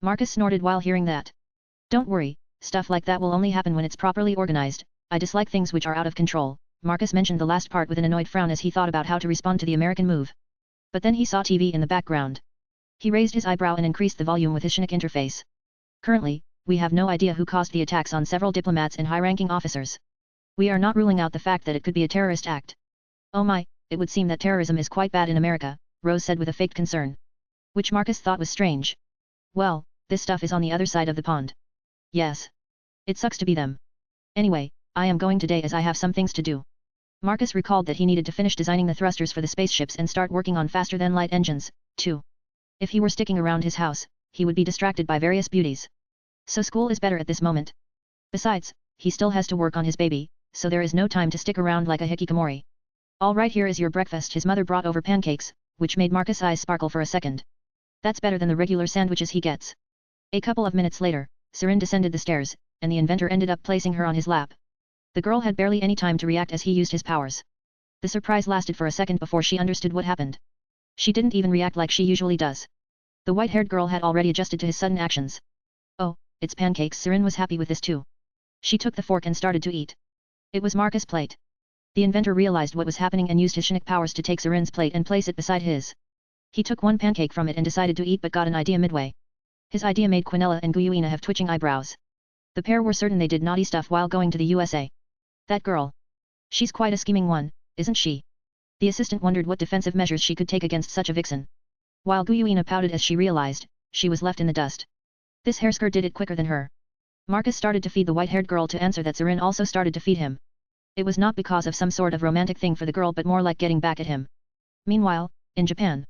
Marcus snorted while hearing that. Don't worry, stuff like that will only happen when it's properly organized. I dislike things which are out of control. Marcus mentioned the last part with an annoyed frown as he thought about how to respond to the American move. But then he saw TV in the background. He raised his eyebrow and increased the volume with his Shinik interface. Currently, we have no idea who caused the attacks on several diplomats and high-ranking officers. We are not ruling out the fact that it could be a terrorist act. Oh my, it would seem that terrorism is quite bad in America, Rose said with a faked concern. Which Marcus thought was strange. Well, this stuff is on the other side of the pond. Yes. It sucks to be them. Anyway, I am going today as I have some things to do. Marcus recalled that he needed to finish designing the thrusters for the spaceships and start working on faster-than-light engines, too. If he were sticking around his house, he would be distracted by various beauties. So school is better at this moment. Besides, he still has to work on his baby, so there is no time to stick around like a hikikomori. All right, here is your breakfast. His mother brought over pancakes, which made Marcus' eyes sparkle for a second. That's better than the regular sandwiches he gets. A couple of minutes later, Sirin descended the stairs, and the inventor ended up placing her on his lap. The girl had barely any time to react as he used his powers. The surprise lasted for a second before she understood what happened. She didn't even react like she usually does. The white-haired girl had already adjusted to his sudden actions. Oh, it's pancakes. Sirin was happy with this too. She took the fork and started to eat. It was Marcus' plate. The inventor realized what was happening and used his Shinik powers to take Sirin's plate and place it beside his. He took one pancake from it and decided to eat but got an idea midway. His idea made Quinella and Guyuina have twitching eyebrows. The pair were certain they did naughty stuff while going to the USA. That girl. She's quite a scheming one, isn't she? The assistant wondered what defensive measures she could take against such a vixen. While Guyuina pouted as she realized, she was left in the dust. This hairsker did it quicker than her. Marcus started to feed the white-haired girl to answer that Sirin also started to feed him. It was not because of some sort of romantic thing for the girl but more like getting back at him. Meanwhile, in Japan.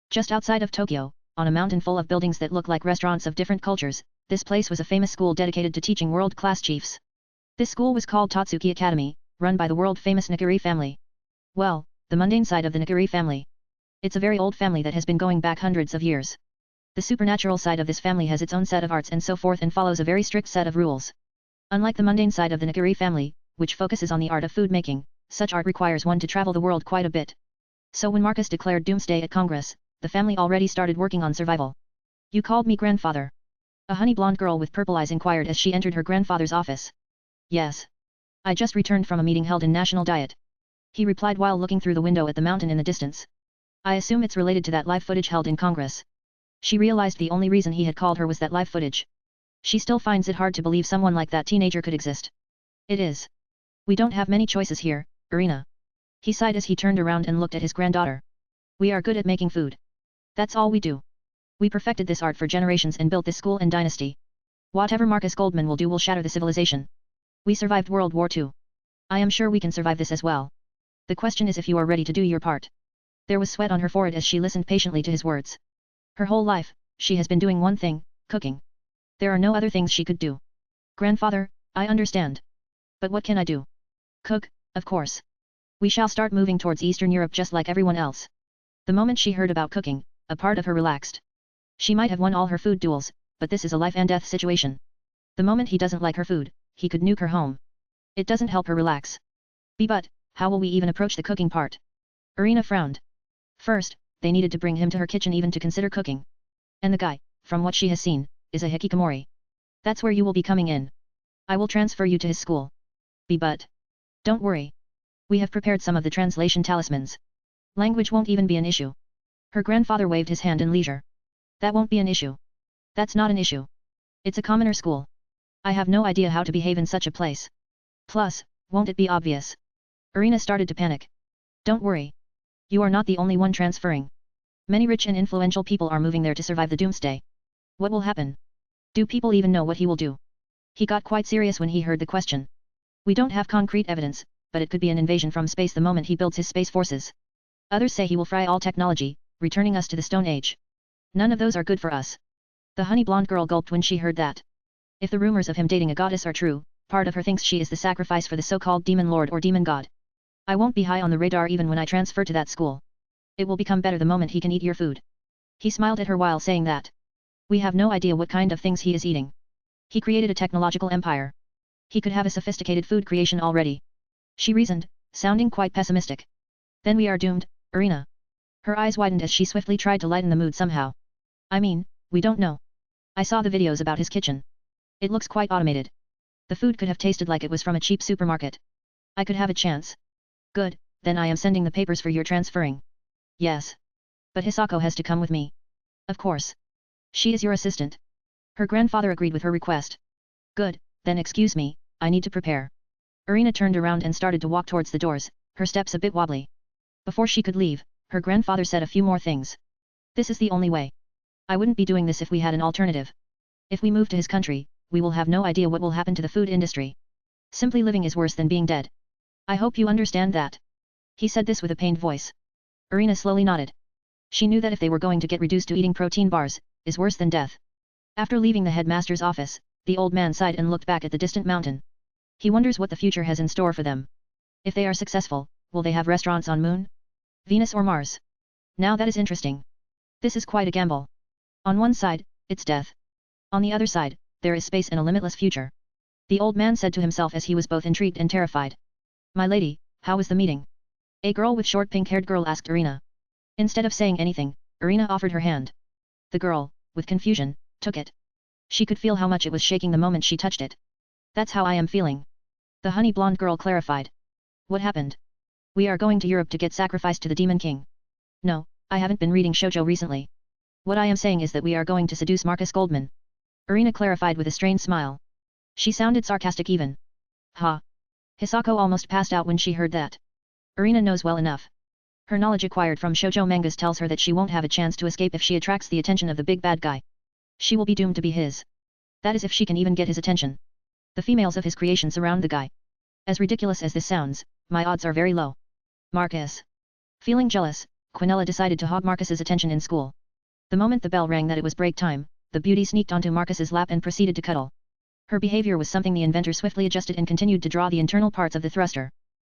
Just outside of Tokyo, on a mountain full of buildings that look like restaurants of different cultures, this place was a famous school dedicated to teaching world-class chiefs. This school was called Totsuki Academy, run by the world-famous Nagiri family. Well, the mundane side of the Nagiri family. It's a very old family that has been going back hundreds of years. The supernatural side of this family has its own set of arts and so forth and follows a very strict set of rules. Unlike the mundane side of the Nagiri family, which focuses on the art of food making, such art requires one to travel the world quite a bit. So when Marcus declared doomsday at Congress, the family already started working on survival. You called me grandfather? A honey blonde girl with purple eyes inquired as she entered her grandfather's office. Yes. I just returned from a meeting held in National Diet. He replied while looking through the window at the mountain in the distance. I assume it's related to that live footage held in Congress. She realized the only reason he had called her was that live footage. She still finds it hard to believe someone like that teenager could exist. It is. We don't have many choices here, Irina. He sighed as he turned around and looked at his granddaughter. We are good at making food. That's all we do. We perfected this art for generations and built this school and dynasty. Whatever Marcus Goldman will do will shatter the civilization. We survived World War II. I am sure we can survive this as well. The question is if you are ready to do your part. There was sweat on her forehead as she listened patiently to his words. Her whole life, she has been doing one thing, cooking. There are no other things she could do. Grandfather, I understand. But what can I do? Cook, of course. We shall start moving towards Eastern Europe just like everyone else. The moment she heard about cooking, a part of her relaxed. She might have won all her food duels, but this is a life and death situation. The moment he doesn't like her food, he could nuke her home. It doesn't help her relax. But, how will we even approach the cooking part? Irina frowned. First, they needed to bring him to her kitchen even to consider cooking. And the guy, from what she has seen, is a hikikomori. That's where you will be coming in. I will transfer you to his school. But. Don't worry. We have prepared some of the translation talismans. Language won't even be an issue. Her grandfather waved his hand in leisure. That won't be an issue. That's not an issue. It's a commoner school. I have no idea how to behave in such a place. Plus, won't it be obvious? Irina started to panic. Don't worry. You are not the only one transferring. Many rich and influential people are moving there to survive the doomsday. What will happen? Do people even know what he will do? He got quite serious when he heard the question. We don't have concrete evidence, but it could be an invasion from space the moment he builds his space forces. Others say he will fry all technology, returning us to the Stone Age. None of those are good for us. The honey blonde girl gulped when she heard that. If the rumors of him dating a goddess are true, part of her thinks she is the sacrifice for the so-called demon lord or demon god. I won't be high on the radar even when I transfer to that school. It will become better the moment he can eat your food. He smiled at her while saying that. We have no idea what kind of things he is eating. He created a technological empire. He could have a sophisticated food creation already. She reasoned, sounding quite pessimistic. Then we are doomed, Irina. Her eyes widened as she swiftly tried to lighten the mood somehow. I mean, we don't know. I saw the videos about his kitchen. It looks quite automated. The food could have tasted like it was from a cheap supermarket. I could have a chance. Good, then I am sending the papers for your transferring. Yes. But Hisako has to come with me. Of course. She is your assistant. Her grandfather agreed with her request. Good, then excuse me, I need to prepare. Irina turned around and started to walk towards the doors, her steps a bit wobbly. Before she could leave, her grandfather said a few more things. This is the only way. I wouldn't be doing this if we had an alternative. If we move to his country, we will have no idea what will happen to the food industry. Simply living is worse than being dead. I hope you understand that. He said this with a pained voice. Irina slowly nodded. She knew that if they were going to get reduced to eating protein bars, is worse than death. After leaving the headmaster's office, the old man sighed and looked back at the distant mountain. He wonders what the future has in store for them. If they are successful, will they have restaurants on Moon, Venus or Mars? Now that is interesting. This is quite a gamble. On one side, it's death. On the other side, there is space and a limitless future. The old man said to himself as he was both intrigued and terrified. My lady, how was the meeting? A girl with short pink-haired girl asked Irina. Instead of saying anything, Irina offered her hand. The girl, with confusion, took it. She could feel how much it was shaking the moment she touched it. That's how I am feeling. The honey blonde girl clarified. What happened? We are going to Europe to get sacrificed to the Demon King. No, I haven't been reading shoujo recently. What I am saying is that we are going to seduce Marcus Goldman. Irina clarified with a strained smile. She sounded sarcastic even. Ha! Hisako almost passed out when she heard that. Irina knows well enough. Her knowledge acquired from shoujo mangas tells her that she won't have a chance to escape if she attracts the attention of the big bad guy. She will be doomed to be his. That is if she can even get his attention. The females of his creation surround the guy. As ridiculous as this sounds, my odds are very low. Marcus. Feeling jealous, Quinella decided to hog Marcus's attention in school. The moment the bell rang that it was break time, the beauty sneaked onto Marcus's lap and proceeded to cuddle. Her behavior was something the inventor swiftly adjusted and continued to draw the internal parts of the thruster.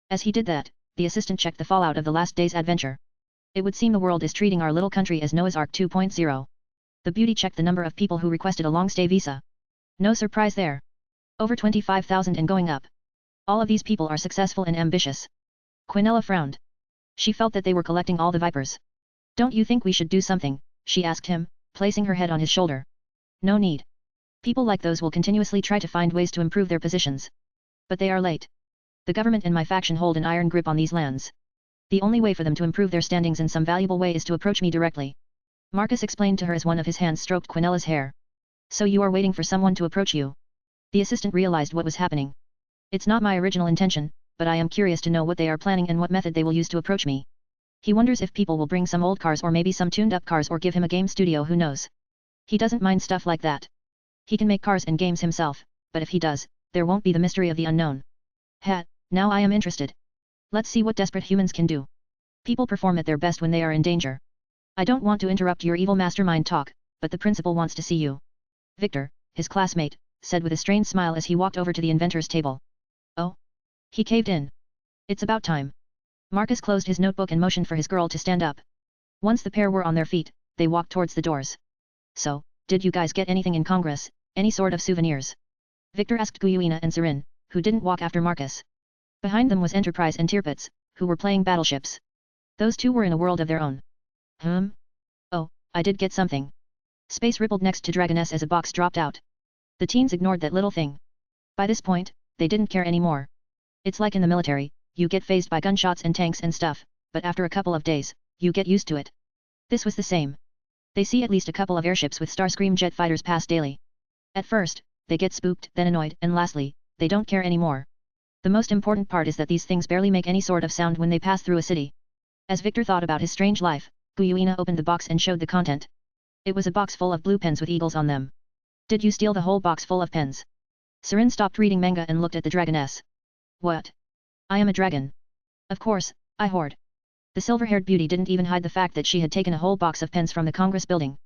As he did that, the assistant checked the fallout of the last day's adventure. It would seem the world is treating our little country as Noah's Ark 2.0. The beauty checked the number of people who requested a long-stay visa. No surprise there. Over 25,000 and going up. All of these people are successful and ambitious. Quinella frowned. She felt that they were collecting all the vipers. Don't you think we should do something, she asked him, placing her head on his shoulder. No need. People like those will continuously try to find ways to improve their positions. But they are late. The government and my faction hold an iron grip on these lands. The only way for them to improve their standings in some valuable way is to approach me directly. Marcus explained to her as one of his hands stroked Quinella's hair. So you are waiting for someone to approach you? The assistant realized what was happening. It's not my original intention, but I am curious to know what they are planning and what method they will use to approach me. He wonders if people will bring some old cars or maybe some tuned-up cars or give him a game studio, who knows. He doesn't mind stuff like that. He can make cars and games himself, but if he does, there won't be the mystery of the unknown. Now I am interested. Let's see what desperate humans can do. People perform at their best when they are in danger. I don't want to interrupt your evil mastermind talk, but the principal wants to see you. Victor, his classmate, said with a strained smile as he walked over to the inventor's table. Oh? He caved in. It's about time. Marcus closed his notebook and motioned for his girl to stand up. Once the pair were on their feet, they walked towards the doors. So, did you guys get anything in Congress, any sort of souvenirs? Victor asked Guyuina and Sarin, who didn't walk after Marcus. Behind them was Enterprise and Tirpitz, who were playing battleships. Those two were in a world of their own. Oh, I did get something. Space rippled next to Dragoness as a box dropped out. The teens ignored that little thing. By this point, they didn't care anymore. It's like in the military, you get phased by gunshots and tanks and stuff, but after a couple of days, you get used to it. This was the same. They see at least a couple of airships with Starscream jet fighters pass daily. At first, they get spooked, then annoyed, and lastly, they don't care anymore. The most important part is that these things barely make any sort of sound when they pass through a city. As Victor thought about his strange life, Guyuina opened the box and showed the content. It was a box full of blue pens with eagles on them. Did you steal the whole box full of pens? Sarin stopped reading manga and looked at the Dragoness. What? I am a dragon. Of course, I hoard. The silver-haired beauty didn't even hide the fact that she had taken a whole box of pens from the Congress building.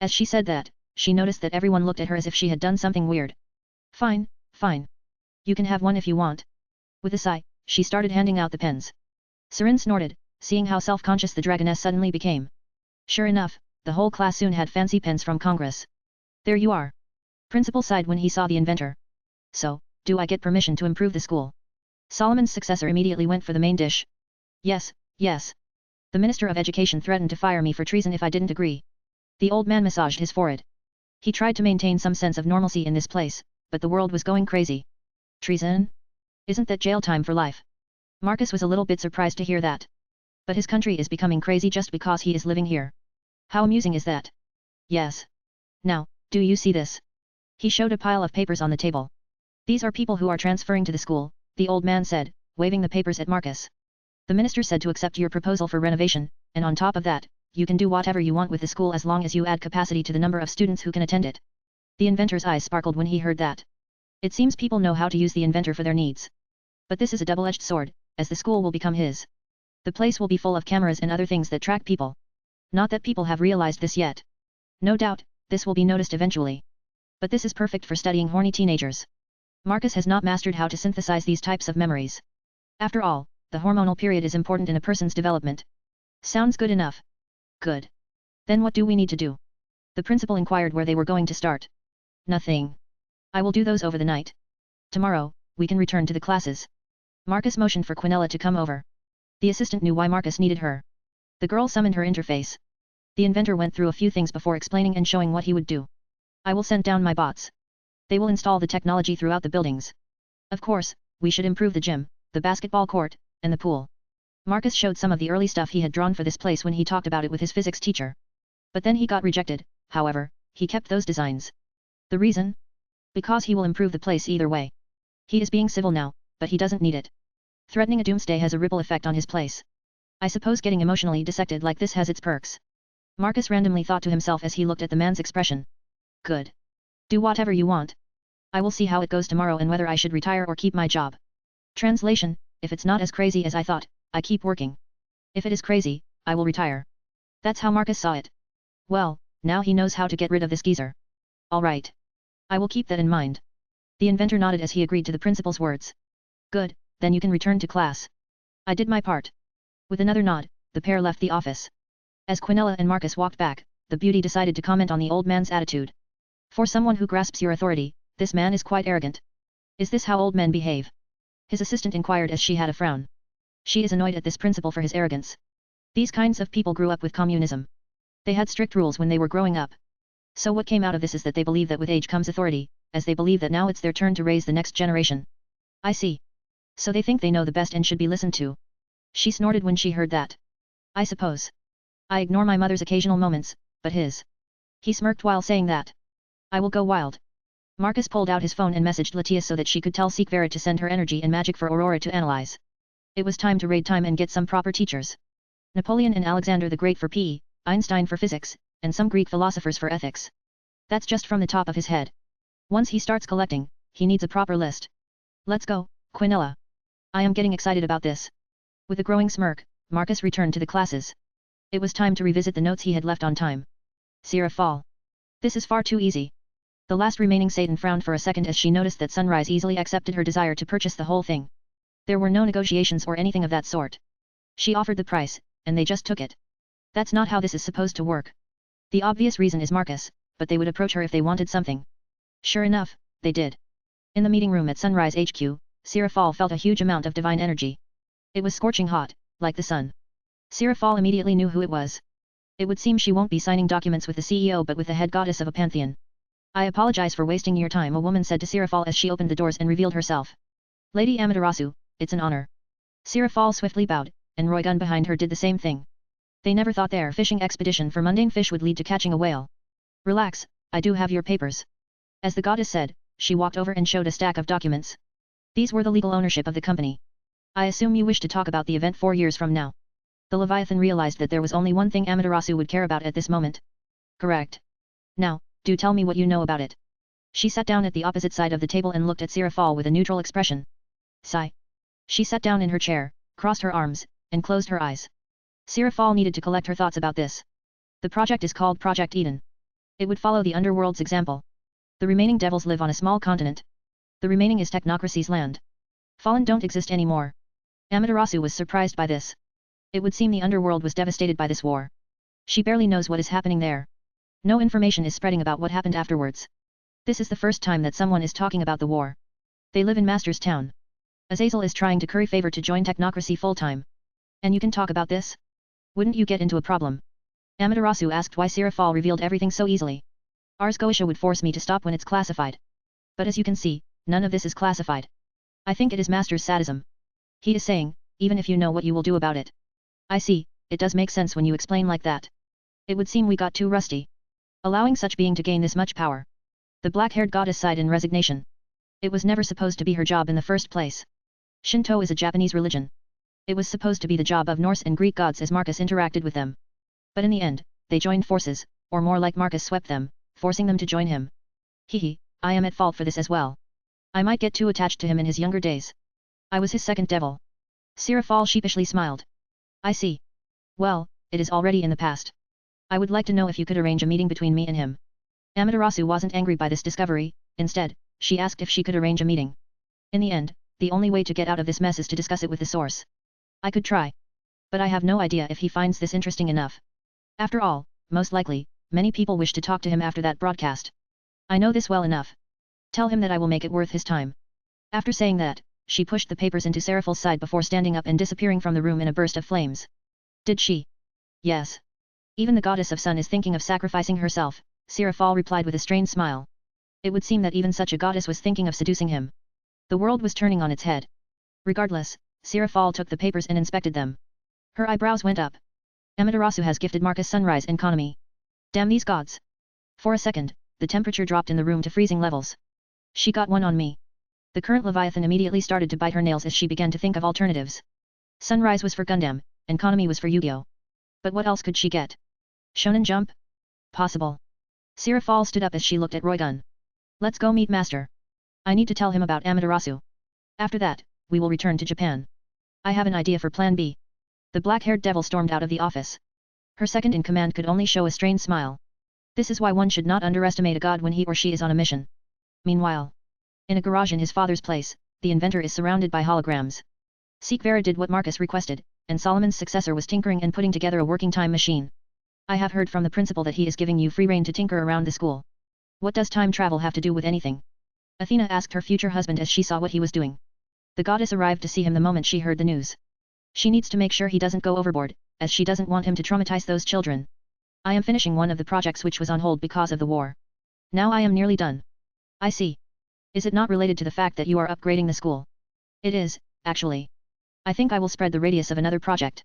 As she said that, she noticed that everyone looked at her as if she had done something weird. Fine, fine. You can have one if you want. With a sigh, she started handing out the pens. Sarin snorted, seeing how self-conscious the Dragoness suddenly became. Sure enough, the whole class soon had fancy pens from Congress. There you are. Principal sighed when he saw the inventor. So, do I get permission to improve the school? Solomon's successor immediately went for the main dish. Yes, yes. The Minister of Education threatened to fire me for treason if I didn't agree. The old man massaged his forehead. He tried to maintain some sense of normalcy in this place, but the world was going crazy. Treason? Isn't that jail time for life? Marcus was a little bit surprised to hear that. But his country is becoming crazy just because he is living here. How amusing is that? Yes. Now, do you see this? He showed a pile of papers on the table. These are people who are transferring to the school, the old man said, waving the papers at Marcus. The minister said to accept your proposal for renovation, and on top of that, you can do whatever you want with the school as long as you add capacity to the number of students who can attend it. The inventor's eyes sparkled when he heard that. It seems people know how to use the inventor for their needs. But this is a double-edged sword, as the school will become his. The place will be full of cameras and other things that track people. Not that people have realized this yet. No doubt, this will be noticed eventually. But this is perfect for studying horny teenagers. Marcus has not mastered how to synthesize these types of memories. After all, the hormonal period is important in a person's development. Sounds good enough. Good. Then what do we need to do? The principal inquired where they were going to start. Nothing. I will do those over the night. Tomorrow, we can return to the classes. Marcus motioned for Quinella to come over. The assistant knew why Marcus needed her. The girl summoned her interface. The inventor went through a few things before explaining and showing what he would do. I will send down my bots. They will install the technology throughout the buildings. Of course, we should improve the gym, the basketball court, and the pool. Marcus showed some of the early stuff he had drawn for this place when he talked about it with his physics teacher. But then he got rejected, however, he kept those designs. The reason? Because he will improve the place either way. He is being civil now, but he doesn't need it. Threatening a doomsday has a ripple effect on his place. I suppose getting emotionally dissected like this has its perks. Marcus randomly thought to himself as he looked at the man's expression. Good. Do whatever you want. I will see how it goes tomorrow and whether I should retire or keep my job. Translation: if it's not as crazy as I thought, I keep working. If it is crazy, I will retire. That's how Marcus saw it. Well, now he knows how to get rid of this geezer. All right. I will keep that in mind. The inventor nodded as he agreed to the principal's words. Good, then you can return to class. I did my part. With another nod, the pair left the office. As Quinella and Marcus walked back, the beauty decided to comment on the old man's attitude. For someone who grasps your authority, this man is quite arrogant. Is this how old men behave? His assistant inquired as she had a frown. She is annoyed at this principal for his arrogance. These kinds of people grew up with communism. They had strict rules when they were growing up. So what came out of this is that they believe that with age comes authority, as they believe that now it's their turn to raise the next generation. I see. So they think they know the best and should be listened to. She snorted when she heard that. I suppose. I ignore my mother's occasional moments, but his. He smirked while saying that. I will go wild. Marcus pulled out his phone and messaged Latias so that she could tell Seekvera to send her energy and magic for Aurora to analyze. It was time to raid time and get some proper teachers. Napoleon and Alexander the Great for PE, Einstein for physics, and some Greek philosophers for ethics. That's just from the top of his head. Once he starts collecting, he needs a proper list. Let's go, Quinella. I am getting excited about this. With a growing smirk, Marcus returned to the classes. It was time to revisit the notes he had left on time. Sierra Fall. This is far too easy. The last remaining Satan frowned for a second as she noticed that Sunrise easily accepted her desire to purchase the whole thing. There were no negotiations or anything of that sort. She offered the price, and they just took it. That's not how this is supposed to work. The obvious reason is Marcus, but they would approach her if they wanted something. Sure enough, they did. In the meeting room at Sunrise HQ, Sierra Fall felt a huge amount of divine energy. It was scorching hot, like the sun. Sierra Fall immediately knew who it was. It would seem she won't be signing documents with the CEO but with the head goddess of a pantheon. I apologize for wasting your time, a woman said to Sierra Fall as she opened the doors and revealed herself. Lady Amaterasu, it's an honor. Sierra Fall swiftly bowed, and Roygun behind her did the same thing. They never thought their fishing expedition for mundane fish would lead to catching a whale. Relax, I do have your papers. As the goddess said, she walked over and showed a stack of documents. These were the legal ownership of the company. I assume you wish to talk about the event 4 years from now. The Leviathan realized that there was only one thing Amaterasu would care about at this moment. Correct. Now, do tell me what you know about it. She sat down at the opposite side of the table and looked at Sierra Fall with a neutral expression. Sigh. She sat down in her chair, crossed her arms, and closed her eyes. Sierra Fall needed to collect her thoughts about this. The project is called Project Eden. It would follow the underworld's example. The remaining devils live on a small continent. The remaining is technocracy's land. Fallen don't exist anymore. Amaterasu was surprised by this. It would seem the underworld was devastated by this war. She barely knows what is happening there. No information is spreading about what happened afterwards. This is the first time that someone is talking about the war. They live in Master's Town. Azazel is trying to curry favor to join technocracy full-time. And you can talk about this? Wouldn't you get into a problem? Amaterasu asked why Sierra Fall revealed everything so easily. Ars Goetia would force me to stop when it's classified. But as you can see, none of this is classified. I think it is Master's sadism. He is saying, even if you know what you will do about it. I see, it does make sense when you explain like that. It would seem we got too rusty. Allowing such being to gain this much power. The black-haired goddess sighed in resignation. It was never supposed to be her job in the first place. Shinto is a Japanese religion. It was supposed to be the job of Norse and Greek gods as Marcus interacted with them. But in the end, they joined forces, or more like Marcus swept them, forcing them to join him. Hehe, I am at fault for this as well. I might get too attached to him in his younger days. I was his second devil. Sierra Fall sheepishly smiled. I see. Well, it is already in the past. I would like to know if you could arrange a meeting between me and him. Amaterasu wasn't angry by this discovery, instead, she asked if she could arrange a meeting. In the end, the only way to get out of this mess is to discuss it with the source. I could try. But I have no idea if he finds this interesting enough. After all, most likely, many people wish to talk to him after that broadcast. I know this well enough. Tell him that I will make it worth his time. After saying that, she pushed the papers into Seraphil's side before standing up and disappearing from the room in a burst of flames. Did she? Yes. Even the goddess of sun is thinking of sacrificing herself, Sierra Fall replied with a strained smile. It would seem that even such a goddess was thinking of seducing him. The world was turning on its head. Regardless, Sierra Fall took the papers and inspected them. Her eyebrows went up. Amaterasu has gifted Marcus Sunrise and Konami. Damn these gods. For a second, the temperature dropped in the room to freezing levels. She got one on me. The current Leviathan immediately started to bite her nails as she began to think of alternatives. Sunrise was for Gundam, and Konami was for Yu-Gi-Oh! But what else could she get? Shonen Jump? Possible. Sierra Fall stood up as she looked at Roygun. Let's go meet Master. I need to tell him about Amaterasu. After that, we will return to Japan. I have an idea for Plan B. The black-haired devil stormed out of the office. Her second-in-command could only show a strained smile. This is why one should not underestimate a god when he or she is on a mission. Meanwhile, in a garage in his father's place, the inventor is surrounded by holograms. Seekvera did what Marcus requested, and Solomon's successor was tinkering and putting together a working time machine. I have heard from the principal that he is giving you free rein to tinker around the school. What does time travel have to do with anything? Athena asked her future husband as she saw what he was doing. The goddess arrived to see him the moment she heard the news. She needs to make sure he doesn't go overboard, as she doesn't want him to traumatize those children. I am finishing one of the projects which was on hold because of the war. Now I am nearly done. I see. Is it not related to the fact that you are upgrading the school? It is, actually. I think I will spread the radius of another project.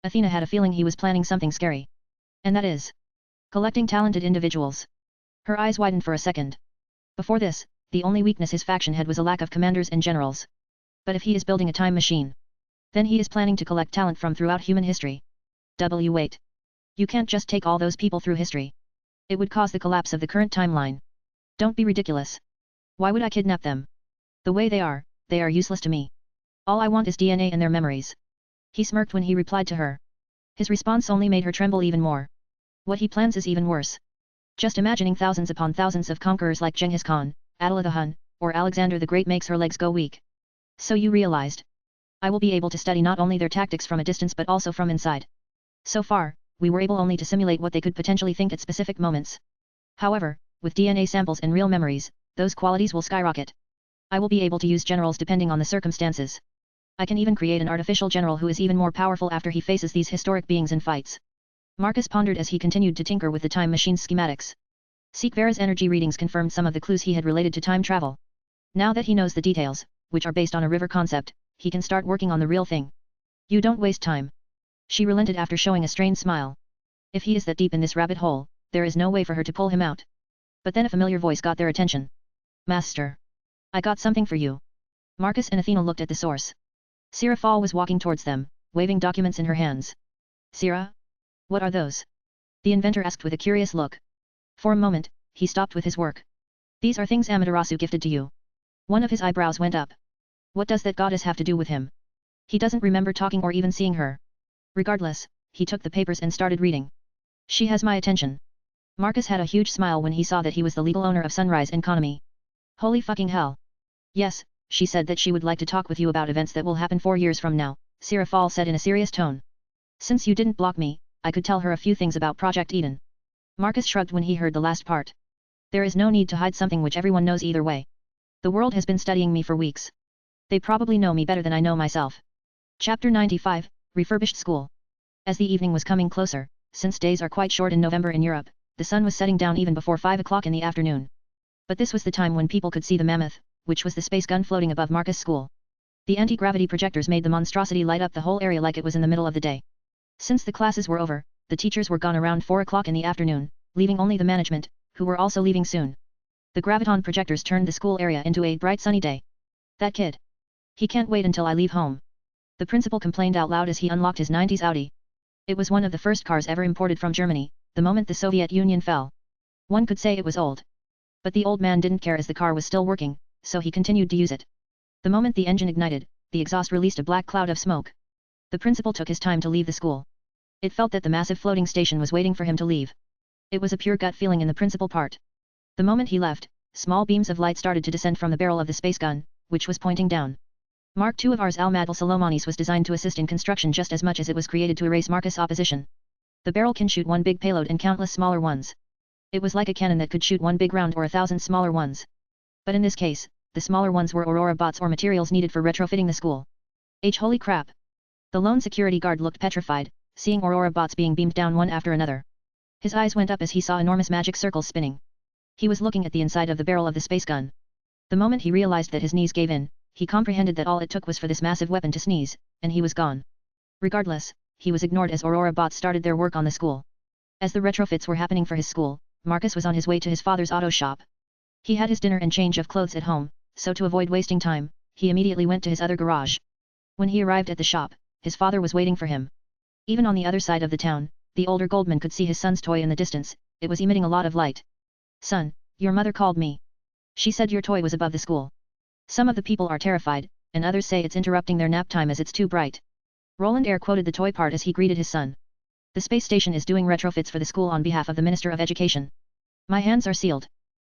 Athena had a feeling he was planning something scary. And that is collecting talented individuals. Her eyes widened for a second. Before this, the only weakness his faction had was a lack of commanders and generals. But if he is building a time machine, then he is planning to collect talent from throughout human history. Wait. You can't just take all those people through history. It would cause the collapse of the current timeline. Don't be ridiculous. Why would I kidnap them? The way they are useless to me. All I want is DNA and their memories. He smirked when he replied to her. His response only made her tremble even more. What he plans is even worse. Just imagining thousands upon thousands of conquerors like Genghis Khan, Attila the Hun, or Alexander the Great makes her legs go weak. So you realized. I will be able to study not only their tactics from a distance but also from inside. So far, we were able only to simulate what they could potentially think at specific moments. However, with DNA samples and real memories, those qualities will skyrocket. I will be able to use generals depending on the circumstances. I can even create an artificial general who is even more powerful after he faces these historic beings in fights. Marcus pondered as he continued to tinker with the time machine's schematics. Seekvera's energy readings confirmed some of the clues he had related to time travel. Now that he knows the details, which are based on a river concept, he can start working on the real thing. You don't waste time. She relented after showing a strained smile. If he is that deep in this rabbit hole, there is no way for her to pull him out. But then a familiar voice got their attention. Master. I got something for you. Marcus and Athena looked at the source. Sirafal was walking towards them, waving documents in her hands. Sira? What are those? The inventor asked with a curious look. For a moment, he stopped with his work. These are things Amaterasu gifted to you. One of his eyebrows went up. What does that goddess have to do with him? He doesn't remember talking or even seeing her. Regardless, he took the papers and started reading. She has my attention. Marcus had a huge smile when he saw that he was the legal owner of Sunrise Economy. Holy fucking hell. Yes, she said that she would like to talk with you about events that will happen 4 years from now, Sirafal said in a serious tone. Since you didn't block me, I could tell her a few things about Project Eden. Marcus shrugged when he heard the last part. There is no need to hide something which everyone knows either way. The world has been studying me for weeks. They probably know me better than I know myself. Chapter 95, Refurbished School. As the evening was coming closer, since days are quite short in November in Europe, the sun was setting down even before 5 o'clock in the afternoon. But this was the time when people could see the mammoth, which was the space gun floating above Marcus' school. The anti-gravity projectors made the monstrosity light up the whole area like it was in the middle of the day. Since the classes were over, the teachers were gone around 4 o'clock in the afternoon, leaving only the management, who were also leaving soon. The graviton projectors turned the school area into a bright sunny day. That kid. He can't wait until I leave home. The principal complained out loud as he unlocked his 90s Audi. It was one of the first cars ever imported from Germany, the moment the Soviet Union fell. One could say it was old. But the old man didn't care as the car was still working, so he continued to use it. The moment the engine ignited, the exhaust released a black cloud of smoke. The principal took his time to leave the school. It felt that the massive floating station was waiting for him to leave. It was a pure gut feeling in the principal part. The moment he left, small beams of light started to descend from the barrel of the space gun, which was pointing down. Mark II of Ars Al-Madal Salomonis was designed to assist in construction just as much as it was created to erase Marcus' opposition. The barrel can shoot one big payload and countless smaller ones. It was like a cannon that could shoot one big round or 1,000 smaller ones. But in this case, the smaller ones were Aurora bots or materials needed for retrofitting the school. Holy crap! The lone security guard looked petrified, seeing Aurora bots being beamed down one after another. His eyes went up as he saw enormous magic circles spinning. He was looking at the inside of the barrel of the space gun. The moment he realized that his knees gave in, he comprehended that all it took was for this massive weapon to sneeze, and he was gone. Regardless, he was ignored as Aurora bots started their work on the school. As the retrofits were happening for his school, Marcus was on his way to his father's auto shop. He had his dinner and change of clothes at home, so to avoid wasting time, he immediately went to his other garage. When he arrived at the shop, his father was waiting for him. Even on the other side of the town, the older Goldman could see his son's toy in the distance. It was emitting a lot of light. Son, your mother called me. She said your toy was above the school. Some of the people are terrified, and others say it's interrupting their nap time as it's too bright. Roland air quoted the toy part as he greeted his son. The space station is doing retrofits for the school on behalf of the Minister of Education. My hands are sealed.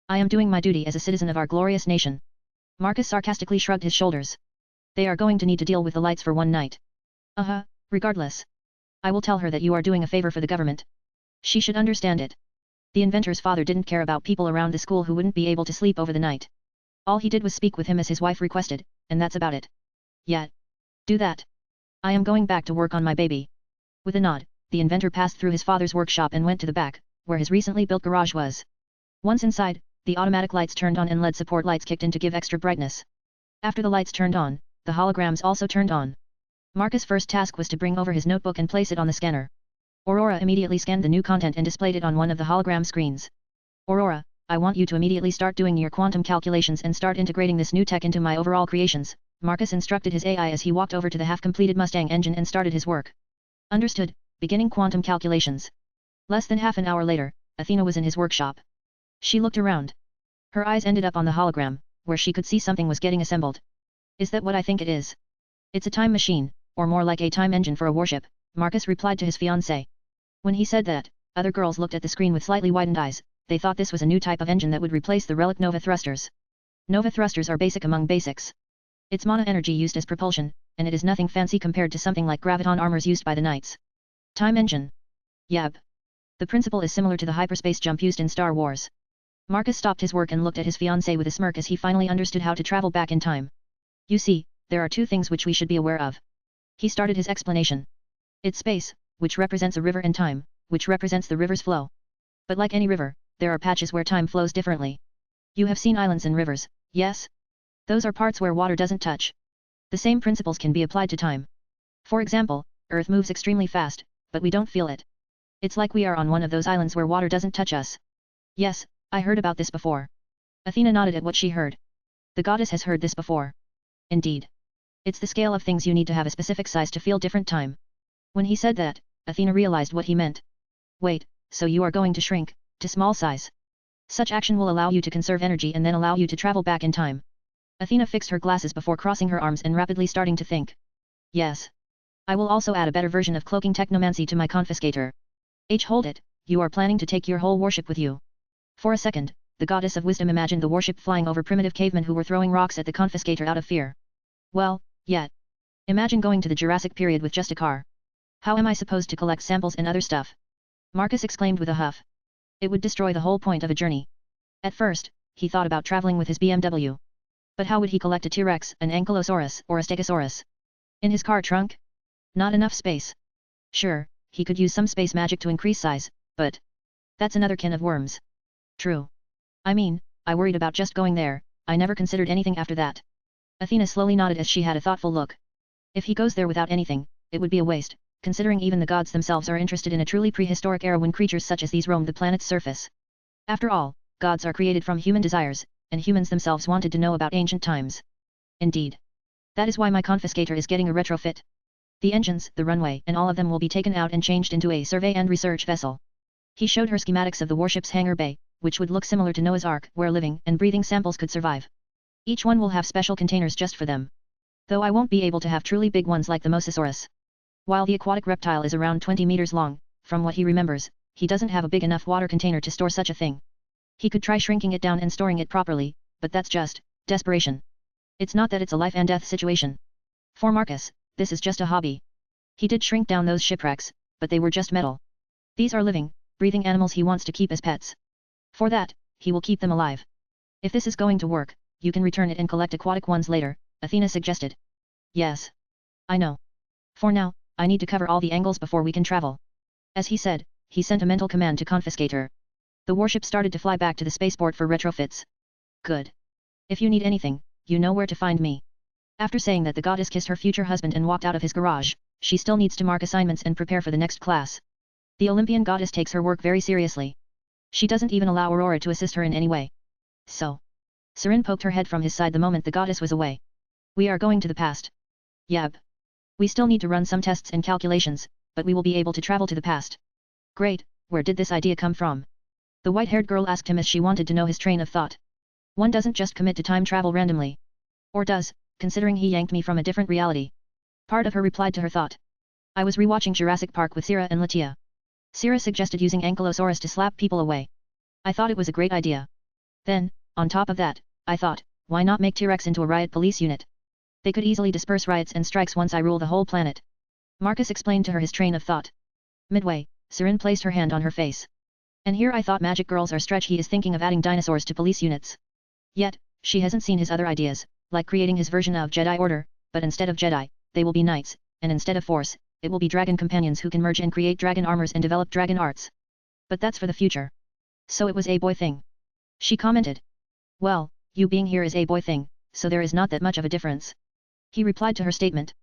I am doing my duty as a citizen of our glorious nation. Marcus sarcastically shrugged his shoulders. They are going to need to deal with the lights for one night. Regardless. I will tell her that you are doing a favor for the government. She should understand it. The inventor's father didn't care about people around the school who wouldn't be able to sleep over the night. All he did was speak with him as his wife requested, and that's about it. Yeah. Do that. I am going back to work on my baby. With a nod, the inventor passed through his father's workshop and went to the back, where his recently built garage was. Once inside, the automatic lights turned on and LED support lights kicked in to give extra brightness. After the lights turned on, the holograms also turned on. Marcus' first task was to bring over his notebook and place it on the scanner. Aurora immediately scanned the new content and displayed it on one of the hologram screens. Aurora, I want you to immediately start doing your quantum calculations and start integrating this new tech into my overall creations, Marcus instructed his AI as he walked over to the half-completed Mustang engine and started his work. Understood, beginning quantum calculations. Less than half an hour later, Athena was in his workshop. She looked around. Her eyes ended up on the hologram, where she could see something was getting assembled. Is that what I think it is? It's a time machine, or more like a time engine for a warship, Marcus replied to his fiancée. When he said that, other girls looked at the screen with slightly widened eyes. They thought this was a new type of engine that would replace the relic Nova thrusters. Nova thrusters are basic among basics. It's mana energy used as propulsion, and it is nothing fancy compared to something like graviton armors used by the knights. Time engine. Yep. The principle is similar to the hyperspace jump used in Star Wars. Marcus stopped his work and looked at his fiancée with a smirk as he finally understood how to travel back in time. You see, there are two things which we should be aware of. He started his explanation. It's space, which represents a river, and time, which represents the river's flow. But like any river, there are patches where time flows differently. You have seen islands and rivers, yes? Those are parts where water doesn't touch. The same principles can be applied to time. For example, Earth moves extremely fast, but we don't feel it. It's like we are on one of those islands where water doesn't touch us. Yes, I heard about this before. Athena nodded at what she heard. The goddess has heard this before. Indeed. It's the scale of things you need to have a specific size to feel different time. When he said that, Athena realized what he meant. Wait, so you are going to shrink, to small size. Such action will allow you to conserve energy and then allow you to travel back in time. Athena fixed her glasses before crossing her arms and rapidly starting to think. Yes. I will also add a better version of cloaking technomancy to my confiscator. Hold it, you are planning to take your whole warship with you. For a second, the goddess of wisdom imagined the warship flying over primitive cavemen who were throwing rocks at the confiscator out of fear. Well, yet. Imagine going to the Jurassic period with just a car. How am I supposed to collect samples and other stuff? Marcus exclaimed with a huff. It would destroy the whole point of a journey. At first, he thought about traveling with his BMW. But how would he collect a T-Rex, an Ankylosaurus, or a Stegosaurus? In his car trunk? Not enough space. Sure, he could use some space magic to increase size, but that's another can of worms. True. I mean, I worried about just going there, I never considered anything after that. Athena slowly nodded as she had a thoughtful look. If he goes there without anything, it would be a waste, considering even the gods themselves are interested in a truly prehistoric era when creatures such as these roamed the planet's surface. After all, gods are created from human desires, and humans themselves wanted to know about ancient times. Indeed. That is why my confiscator is getting a retrofit. The engines, the runway, and all of them will be taken out and changed into a survey and research vessel. He showed her schematics of the warship's hangar bay, which would look similar to Noah's Ark, where living and breathing samples could survive. Each one will have special containers just for them. Though I won't be able to have truly big ones like the Mosasaurus. While the aquatic reptile is around 20 meters long, from what he remembers, he doesn't have a big enough water container to store such a thing. He could try shrinking it down and storing it properly, but that's just desperation. It's not that it's a life and death situation. For Marcus, this is just a hobby. He did shrink down those shipwrecks, but they were just metal. These are living, breathing animals he wants to keep as pets. For that, he will keep them alive. If this is going to work, you can return it and collect aquatic ones later, Athena suggested. Yes. I know. For now, I need to cover all the angles before we can travel. As he said, he sent a mental command to confiscate her. The warship started to fly back to the spaceport for retrofits. Good. If you need anything, you know where to find me. After saying that, the goddess kissed her future husband and walked out of his garage. She still needs to mark assignments and prepare for the next class. The Olympian goddess takes her work very seriously. She doesn't even allow Aurora to assist her in any way. So. Sirin poked her head from his side the moment the goddess was away. We are going to the past. Yep. We still need to run some tests and calculations, but we will be able to travel to the past. Great, where did this idea come from? The white-haired girl asked him as she wanted to know his train of thought. One doesn't just commit to time travel randomly. Or does, considering he yanked me from a different reality. Part of her replied to her thought. I was rewatching Jurassic Park with Sira and Latia. Sira suggested using Ankylosaurus to slap people away. I thought it was a great idea. Then, on top of that, I thought, why not make T-Rex into a riot police unit? They could easily disperse riots and strikes once I rule the whole planet. Marcus explained to her his train of thought. Midway, Sirin placed her hand on her face. And here I thought magic girls are stretch. He is thinking of adding dinosaurs to police units. Yet, she hasn't seen his other ideas, like creating his version of Jedi Order, but instead of Jedi, they will be knights, and instead of force, it will be dragon companions who can merge and create dragon armors and develop dragon arts. But that's for the future. So it was a boy thing. She commented. Well, you being here is a boy thing, so there is not that much of a difference. He replied to her statement.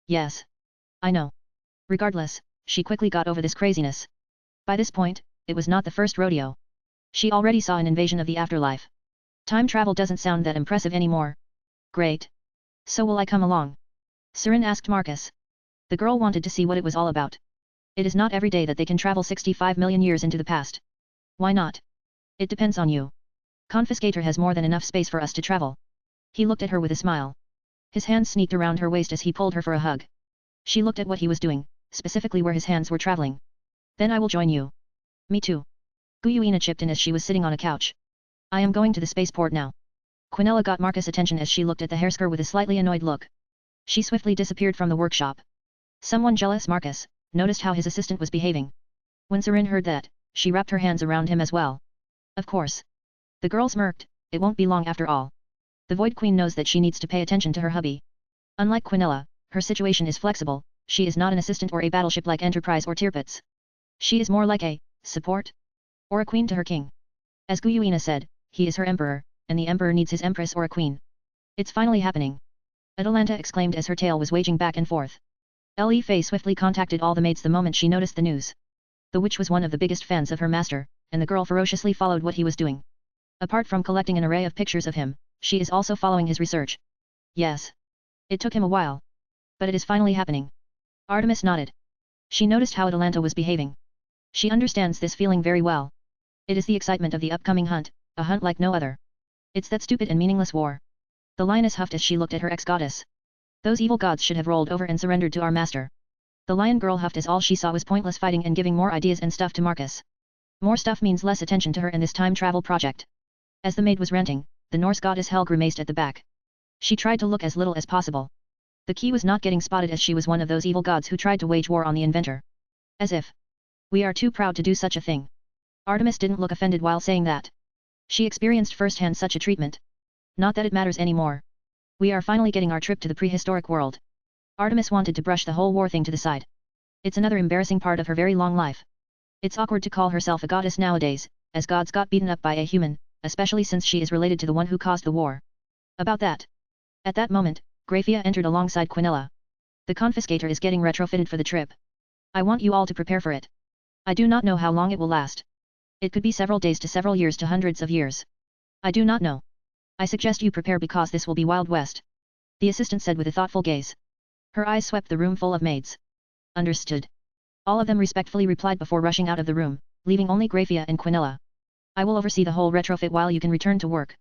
Yes. I know. Regardless, she quickly got over this craziness. By this point, it was not the first rodeo. She already saw an invasion of the afterlife. Time travel doesn't sound that impressive anymore. Great. So will I come along? Sirin asked Marcus. The girl wanted to see what it was all about. It is not every day that they can travel 65 million years into the past. Why not? It depends on you. Confiscator has more than enough space for us to travel. He looked at her with a smile. His hands sneaked around her waist as he pulled her for a hug. She looked at what he was doing, specifically where his hands were traveling. Then I will join you. Me too. Guyuina chipped in as she was sitting on a couch. I am going to the spaceport now. Quinella got Marcus' attention as she looked at the hairsker with a slightly annoyed look. She swiftly disappeared from the workshop. Someone jealous Marcus noticed how his assistant was behaving. When Sirin heard that, she wrapped her hands around him as well. Of course. The girl smirked, it won't be long after all. The Void Queen knows that she needs to pay attention to her hubby. Unlike Quinella, her situation is flexible, she is not an assistant or a battleship like Enterprise or Tirpitz. She is more like a support? Or a queen to her king. As Guyuina said, he is her emperor, and the emperor needs his empress or a queen. It's finally happening. Atalanta exclaimed as her tail was waging back and forth. Le Fei swiftly contacted all the maids the moment she noticed the news. The witch was one of the biggest fans of her master, and the girl ferociously followed what he was doing. Apart from collecting an array of pictures of him, she is also following his research. Yes. It took him a while. But it is finally happening. Artemis nodded. She noticed how Atalanta was behaving. She understands this feeling very well. It is the excitement of the upcoming hunt, a hunt like no other. It's that stupid and meaningless war. The lioness huffed as she looked at her ex-goddess. Those evil gods should have rolled over and surrendered to our master. The lion girl huffed as all she saw was pointless fighting and giving more ideas and stuff to Marcus. More stuff means less attention to her in this time travel project. As the maid was ranting, the Norse goddess Hel grimaced at the back. She tried to look as little as possible. The key was not getting spotted as she was one of those evil gods who tried to wage war on the inventor. As if. We are too proud to do such a thing. Artemis didn't look offended while saying that. She experienced firsthand such a treatment. Not that it matters anymore. We are finally getting our trip to the prehistoric world. Artemis wanted to brush the whole war thing to the side. It's another embarrassing part of her very long life. It's awkward to call herself a goddess nowadays, as gods got beaten up by a human, especially since she is related to the one who caused the war. About that. At that moment, Graphia entered alongside Quinella. The confiscator is getting retrofitted for the trip. I want you all to prepare for it. I do not know how long it will last. It could be several days to several years to hundreds of years. I do not know. I suggest you prepare because this will be Wild West. The assistant said with a thoughtful gaze. Her eyes swept the room full of maids. Understood. All of them respectfully replied before rushing out of the room, leaving only Graphia and Quinella. I will oversee the whole retrofit while you can return to work.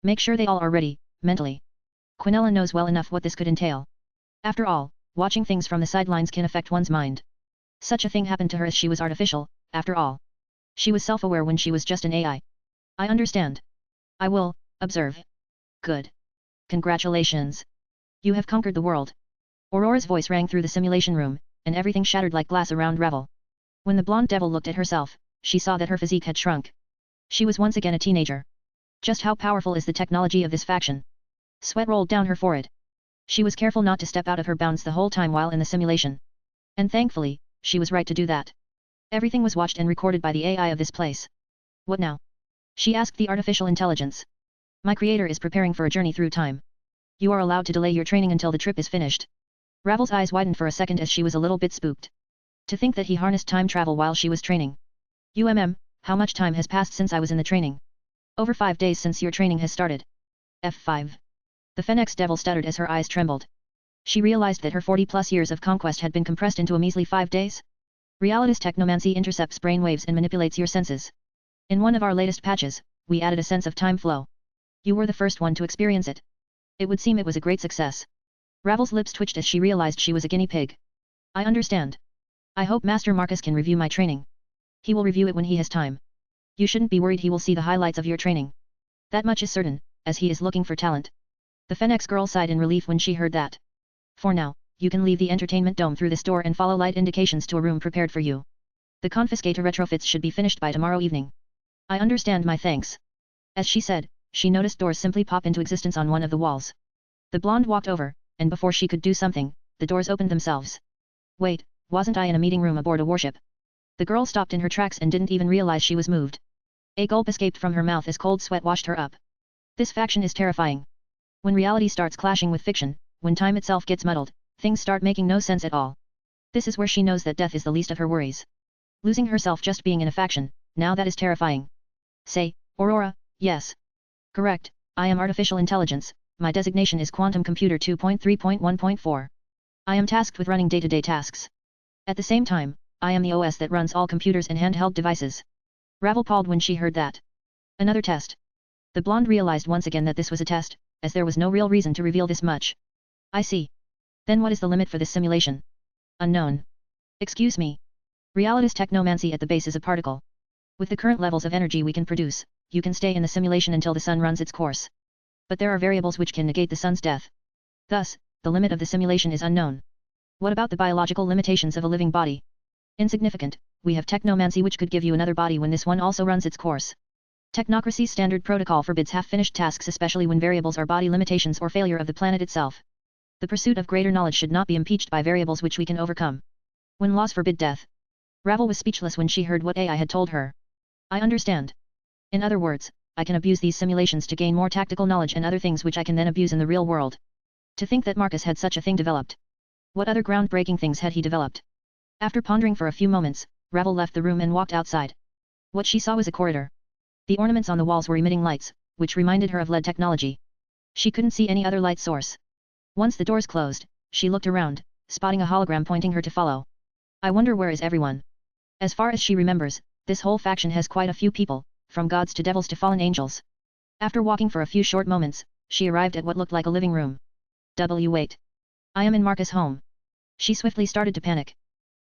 Make sure they all are ready, mentally. Quinella knows well enough what this could entail. After all, watching things from the sidelines can affect one's mind. Such a thing happened to her as she was artificial, after all. She was self-aware when she was just an AI. I understand. I will observe. Good. Congratulations. You have conquered the world. Aurora's voice rang through the simulation room, and everything shattered like glass around Revel. When the blonde devil looked at herself, she saw that her physique had shrunk. She was once again a teenager. Just how powerful is the technology of this faction? Sweat rolled down her forehead. She was careful not to step out of her bounds the whole time while in the simulation. And thankfully, she was right to do that. Everything was watched and recorded by the AI of this place. What now? She asked the artificial intelligence. My creator is preparing for a journey through time. You are allowed to delay your training until the trip is finished. Ravel's eyes widened for a second as she was a little bit spooked. To think that he harnessed time travel while she was training. How much time has passed since I was in the training? Over 5 days since your training has started. F5. The Phoenix Devil stuttered as her eyes trembled. She realized that her 40-plus years of conquest had been compressed into a measly 5 days. Realitas technomancy intercepts brainwaves and manipulates your senses. In one of our latest patches, we added a sense of time flow. You were the first one to experience it. It would seem it was a great success. Ravel's lips twitched as she realized she was a guinea pig. I understand. I hope Master Marcus can review my training. He will review it when he has time. You shouldn't be worried, he will see the highlights of your training. That much is certain, as he is looking for talent. The Phoenix girl sighed in relief when she heard that. For now, you can leave the entertainment dome through this door and follow light indications to a room prepared for you. The confiscator retrofits should be finished by tomorrow evening. I understand, my thanks. As she said, she noticed doors simply pop into existence on one of the walls. The blonde walked over, and before she could do something, the doors opened themselves. Wait, wasn't I in a meeting room aboard a warship? The girl stopped in her tracks and didn't even realize she was moved. A gulp escaped from her mouth as cold sweat washed her up. This faction is terrifying. When reality starts clashing with fiction, when time itself gets muddled, things start making no sense at all. This is where she knows that death is the least of her worries. Losing herself just being in a faction, now that is terrifying. Say, Aurora, yes. Correct, I am artificial intelligence, my designation is quantum computer 2.3.1.4. I am tasked with running day-to-day tasks. At the same time, I am the OS that runs all computers and handheld devices. Ravel palled when she heard that. Another test. The blonde realized once again that this was a test, as there was no real reason to reveal this much. I see. Then what is the limit for this simulation? Unknown. Excuse me. Reality's technomancy at the base is a particle. With the current levels of energy we can produce, you can stay in the simulation until the sun runs its course. But there are variables which can negate the sun's death. Thus, the limit of the simulation is unknown. What about the biological limitations of a living body? Insignificant, we have technomancy which could give you another body when this one also runs its course. Technocracy's standard protocol forbids half-finished tasks especially when variables are body limitations or failure of the planet itself. The pursuit of greater knowledge should not be impeached by variables which we can overcome. When laws forbid death. Ravel was speechless when she heard what AI had told her. I understand. In other words, I can abuse these simulations to gain more tactical knowledge and other things which I can then abuse in the real world. To think that Marcus had such a thing developed. What other groundbreaking things had he developed? After pondering for a few moments, Ravel left the room and walked outside. What she saw was a corridor. The ornaments on the walls were emitting lights, which reminded her of LED technology. She couldn't see any other light source. Once the doors closed, she looked around, spotting a hologram pointing her to follow. I wonder where is everyone? As far as she remembers, this whole faction has quite a few people, from gods to devils to fallen angels. After walking for a few short moments, she arrived at what looked like a living room. Wait. I am in Marcus' home. She swiftly started to panic.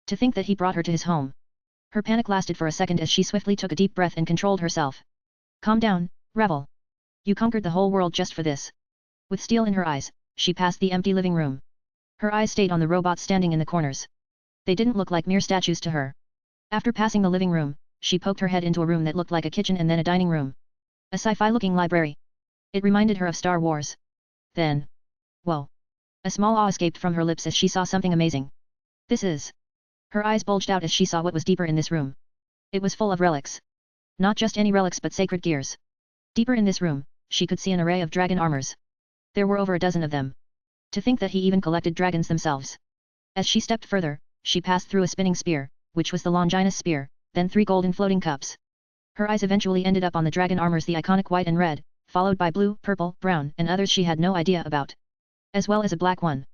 To think that he brought her to his home. Her panic lasted for a second as she swiftly took a deep breath and controlled herself. Calm down, Ravel. You conquered the whole world just for this. With steel in her eyes, she passed the empty living room. Her eyes stayed on the robots standing in the corners. They didn't look like mere statues to her. After passing the living room, she poked her head into a room that looked like a kitchen and then a dining room. A sci-fi looking library. It reminded her of Star Wars. Then. Whoa. A small awe escaped from her lips as she saw something amazing. This is. Her eyes bulged out as she saw what was deeper in this room. It was full of relics. Not just any relics but sacred gears. Deeper in this room, she could see an array of dragon armors. There were over a dozen of them. To think that he even collected dragons themselves. As she stepped further, she passed through a spinning spear, which was the Longinus spear, then 3 golden floating cups. Her eyes eventually ended up on the dragon armors, the iconic white and red, followed by blue, purple, brown and others she had no idea about. As well as a black one.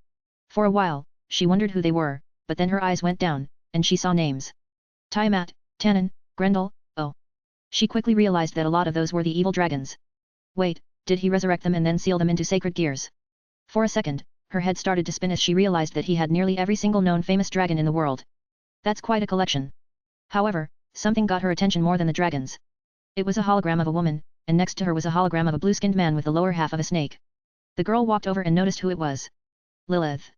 For a while, she wondered who they were, but then her eyes went down, and she saw names. Tiamat, Tannen, Grendel, oh. She quickly realized that a lot of those were the evil dragons. Wait, did he resurrect them and then seal them into sacred gears? For a second, her head started to spin as she realized that he had nearly every single known famous dragon in the world. That's quite a collection. However, something got her attention more than the dragons. It was a hologram of a woman, and next to her was a hologram of a blue-skinned man with the lower half of a snake. The girl walked over and noticed who it was. Lilith.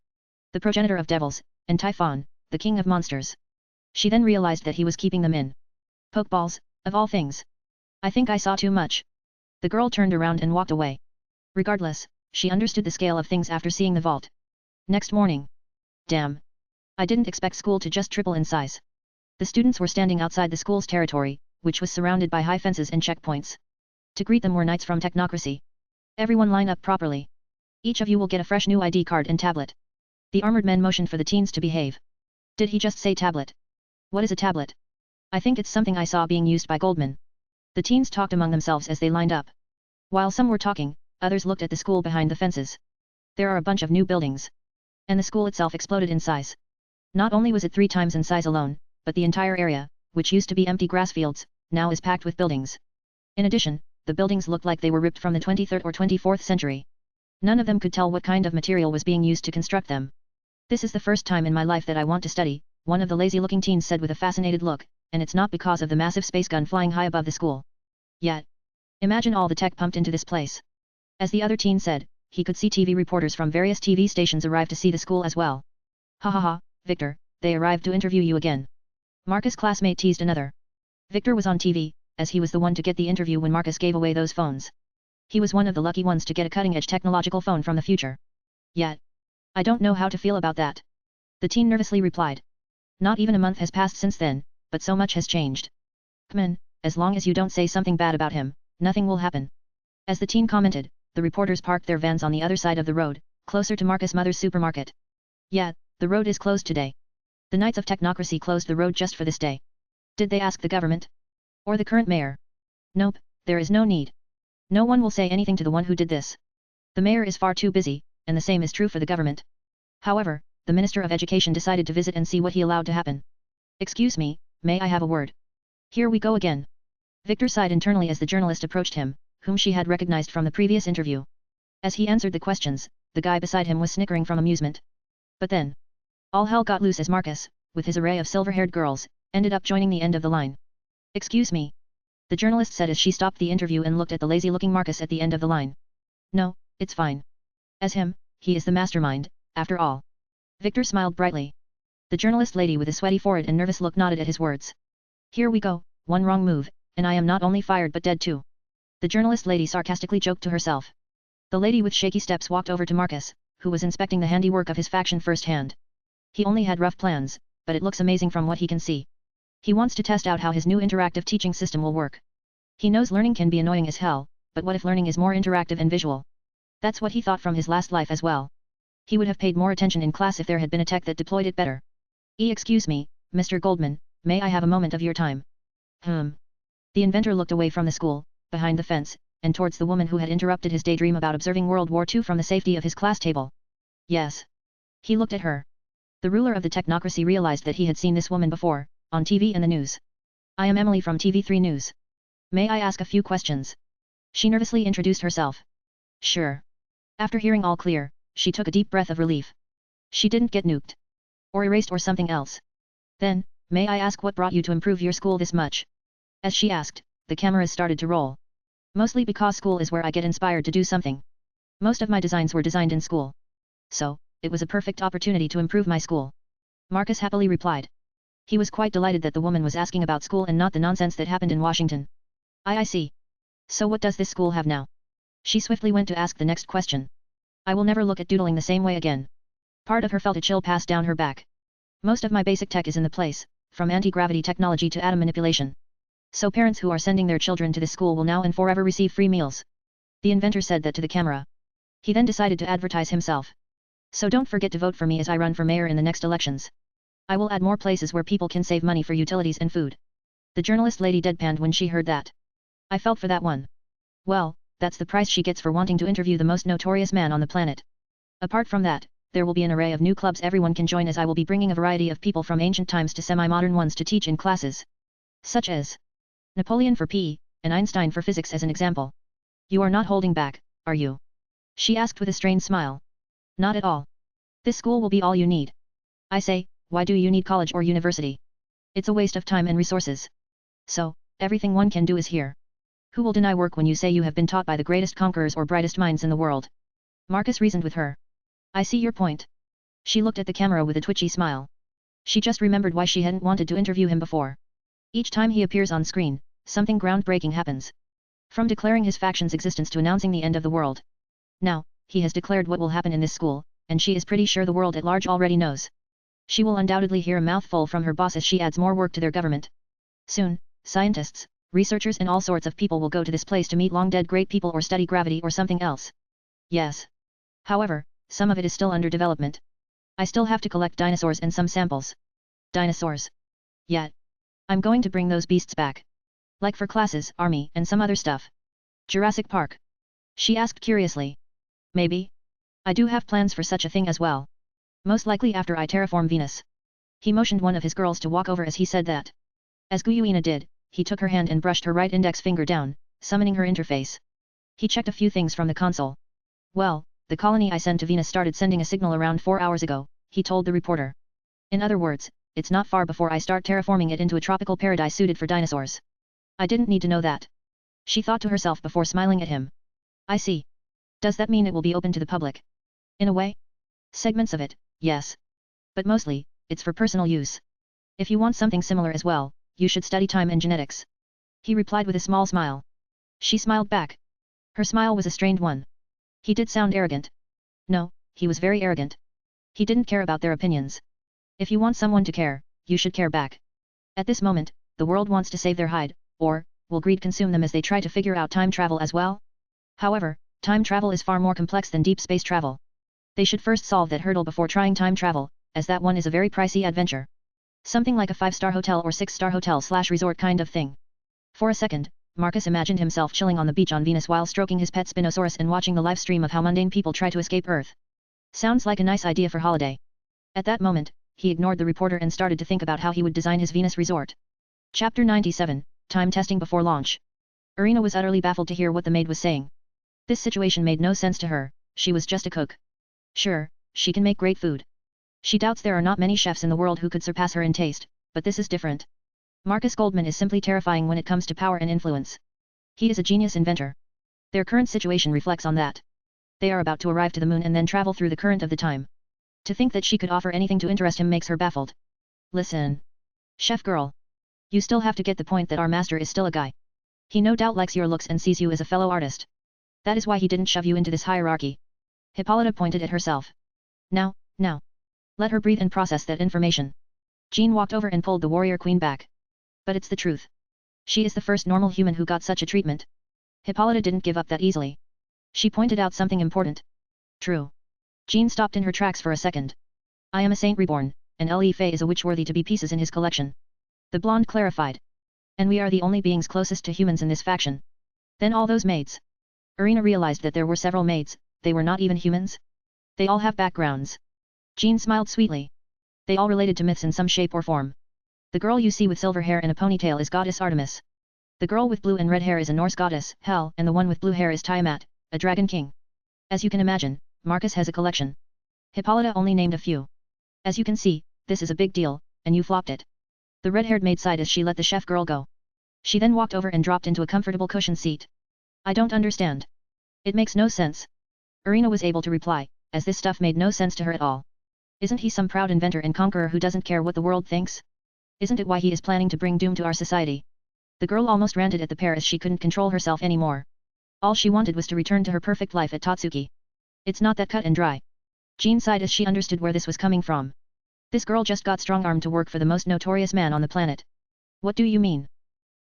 The progenitor of devils, and Typhon, the king of monsters. She then realized that he was keeping them in Pokeballs, of all things. I think I saw too much. The girl turned around and walked away. Regardless, she understood the scale of things after seeing the vault. Next morning. Damn. I didn't expect school to just triple in size. The students were standing outside the school's territory, which was surrounded by high fences and checkpoints. To greet them were knights from Technocracy. Everyone line up properly. Each of you will get a fresh new ID card and tablet. The armored men motioned for the teens to behave. Did he just say tablet? What is a tablet? I think it's something I saw being used by Goldman. The teens talked among themselves as they lined up. While some were talking, others looked at the school behind the fences. There are a bunch of new buildings. And the school itself exploded in size. Not only was it 3 times in size alone, but the entire area, which used to be empty grass fields, now is packed with buildings. In addition, the buildings looked like they were ripped from the 23rd or 24th century. None of them could tell what kind of material was being used to construct them. This is the first time in my life that I want to study, one of the lazy-looking teens said with a fascinated look, and it's not because of the massive space gun flying high above the school. Yet. Imagine all the tech pumped into this place. As the other teen said, he could see TV reporters from various TV stations arrive to see the school as well. Ha ha ha, Victor, they arrived to interview you again. Marcus' classmate teased another. Victor was on TV, as he was the one to get the interview when Marcus gave away those phones. He was one of the lucky ones to get a cutting-edge technological phone from the future. Yet. I don't know how to feel about that. The teen nervously replied. Not even a month has passed since then, but so much has changed. Come on, as long as you don't say something bad about him, nothing will happen. As the teen commented, the reporters parked their vans on the other side of the road, closer to Marcus' mother's supermarket. Yeah, the road is closed today. The Knights of Technocracy closed the road just for this day. Did they ask the government? Or the current mayor? Nope, there is no need. No one will say anything to the one who did this. The mayor is far too busy, and the same is true for the government. However, the Minister of Education decided to visit and see what he allowed to happen. Excuse me, may I have a word? Here we go again. Victor sighed internally as the journalist approached him, whom she had recognized from the previous interview. As he answered the questions, the guy beside him was snickering from amusement. But then, all hell got loose as Marcus, with his array of silver-haired girls, ended up joining the end of the line. Excuse me. The journalist said as she stopped the interview and looked at the lazy-looking Marcus at the end of the line. No, it's fine. As him, he is the mastermind, after all. Victor smiled brightly. The journalist lady with a sweaty forehead and nervous look nodded at his words. Here we go, one wrong move, and I am not only fired but dead too. The journalist lady sarcastically joked to herself. The lady with shaky steps walked over to Marcus, who was inspecting the handiwork of his faction firsthand. He only had rough plans, but it looks amazing from what he can see. He wants to test out how his new interactive teaching system will work. He knows learning can be annoying as hell, but what if learning is more interactive and visual? That's what he thought from his last life as well. He would have paid more attention in class if there had been a tech that deployed it better. Excuse me, Mr. Goldman, may I have a moment of your time? The inventor looked away from the school, behind the fence, and towards the woman who had interrupted his daydream about observing World War II from the safety of his class table. Yes. He looked at her. The ruler of the technocracy realized that he had seen this woman before, on TV and the news. I am Emily from TV3 News. May I ask a few questions? She nervously introduced herself. Sure. After hearing all clear, she took a deep breath of relief. She didn't get nuked. Or erased or something else. Then, may I ask what brought you to improve your school this much? As she asked, the cameras started to roll. Mostly because school is where I get inspired to do something. Most of my designs were designed in school. So, it was a perfect opportunity to improve my school. Marcus happily replied. He was quite delighted that the woman was asking about school and not the nonsense that happened in Washington. I see. So what does this school have now? She swiftly went to ask the next question. I will never look at doodling the same way again. Part of her felt a chill pass down her back. Most of my basic tech is in the place, from anti-gravity technology to atom manipulation. So parents who are sending their children to this school will now and forever receive free meals. The inventor said that to the camera. He then decided to advertise himself. So don't forget to vote for me as I run for mayor in the next elections. I will add more places where people can save money for utilities and food. The journalist lady deadpanned when she heard that. I felt for that one. Well, that's the price she gets for wanting to interview the most notorious man on the planet. Apart from that, there will be an array of new clubs everyone can join as I will be bringing a variety of people from ancient times to semi-modern ones to teach in classes. Such as Napoleon for PE, and Einstein for physics as an example. You are not holding back, are you? She asked with a strained smile. Not at all. This school will be all you need. I say, why do you need college or university? It's a waste of time and resources. So, everything one can do is here. Who will deny work when you say you have been taught by the greatest conquerors or brightest minds in the world? Marcus reasoned with her. I see your point. She looked at the camera with a twitchy smile. She just remembered why she hadn't wanted to interview him before. Each time he appears on screen, something groundbreaking happens. From declaring his faction's existence to announcing the end of the world. Now, he has declared what will happen in this school, and she is pretty sure the world at large already knows. She will undoubtedly hear a mouthful from her boss as she adds more work to their government. Soon, scientists, researchers and all sorts of people will go to this place to meet long-dead great people or study gravity or something else. Yes. However, some of it is still under development. I still have to collect dinosaurs and some samples. Dinosaurs. Yet. I'm going to bring those beasts back. Like for classes, army, and some other stuff. Jurassic Park. She asked curiously. Maybe. I do have plans for such a thing as well. Most likely after I terraform Venus. He motioned one of his girls to walk over as he said that. As Guyuina did, he took her hand and brushed her right index finger down, summoning her interface. He checked a few things from the console. Well, the colony I sent to Venus started sending a signal around 4 hours ago, he told the reporter. In other words, it's not far before I start terraforming it into a tropical paradise suited for dinosaurs. I didn't need to know that. She thought to herself before smiling at him. I see. Does that mean it will be open to the public? In a way? Segments of it, yes. But mostly, it's for personal use. If you want something similar as well, you should study time and genetics. He replied with a small smile. She smiled back. Her smile was a strained one. He did sound arrogant. No, he was very arrogant. He didn't care about their opinions. If you want someone to care, you should care back. At this moment, the world wants to save their hide, or, will greed consume them as they try to figure out time travel as well? However, time travel is far more complex than deep space travel. They should first solve that hurdle before trying time travel, as that one is a very pricey adventure. Something like a 5-star hotel or 6-star hotel/resort kind of thing. For a second, Marcus imagined himself chilling on the beach on Venus while stroking his pet Spinosaurus and watching the live stream of how mundane people try to escape Earth. Sounds like a nice idea for holiday. At that moment, he ignored the reporter and started to think about how he would design his Venus resort. Chapter 97, Time Testing Before Launch. Irina was utterly baffled to hear what the maid was saying. This situation made no sense to her, she was just a cook. Sure, she can make great food. She doubts there are not many chefs in the world who could surpass her in taste, but this is different. Marcus Goldman is simply terrifying when it comes to power and influence. He is a genius inventor. Their current situation reflects on that. They are about to arrive to the moon and then travel through the current of the time. To think that she could offer anything to interest him makes her baffled. Listen. Chef girl. You still have to get the point that our master is still a guy. He no doubt likes your looks and sees you as a fellow artist. That is why he didn't shove you into this hierarchy. Hippolyta pointed at herself. Now. Let her breathe and process that information. Jean walked over and pulled the warrior queen back. But it's the truth. She is the first normal human who got such a treatment. Hippolyta didn't give up that easily. She pointed out something important. True. Jean stopped in her tracks for a second. I am a saint reborn, and Le Fay is a witch worthy to be pieces in his collection. The blonde clarified. And we are the only beings closest to humans in this faction. Then all those maids. Irina realized that there were several maids, they were not even humans. They all have backgrounds. Jean smiled sweetly. They all related to myths in some shape or form. The girl you see with silver hair and a ponytail is goddess Artemis. The girl with blue and red hair is a Norse goddess, Hel, and the one with blue hair is Tiamat, a dragon king. As you can imagine, Marcus has a collection. Hippolyta only named a few. As you can see, this is a big deal, and you flopped it. The red-haired maid sighed as she let the chef girl go. She then walked over and dropped into a comfortable cushioned seat. I don't understand. It makes no sense. Irina was able to reply, as this stuff made no sense to her at all. Isn't he some proud inventor and conqueror who doesn't care what the world thinks? Isn't it why he is planning to bring doom to our society? The girl almost ranted at the pair as she couldn't control herself anymore. All she wanted was to return to her perfect life at Totsuki. It's not that cut and dry. Jean sighed as she understood where this was coming from. This girl just got strong-armed to work for the most notorious man on the planet. What do you mean?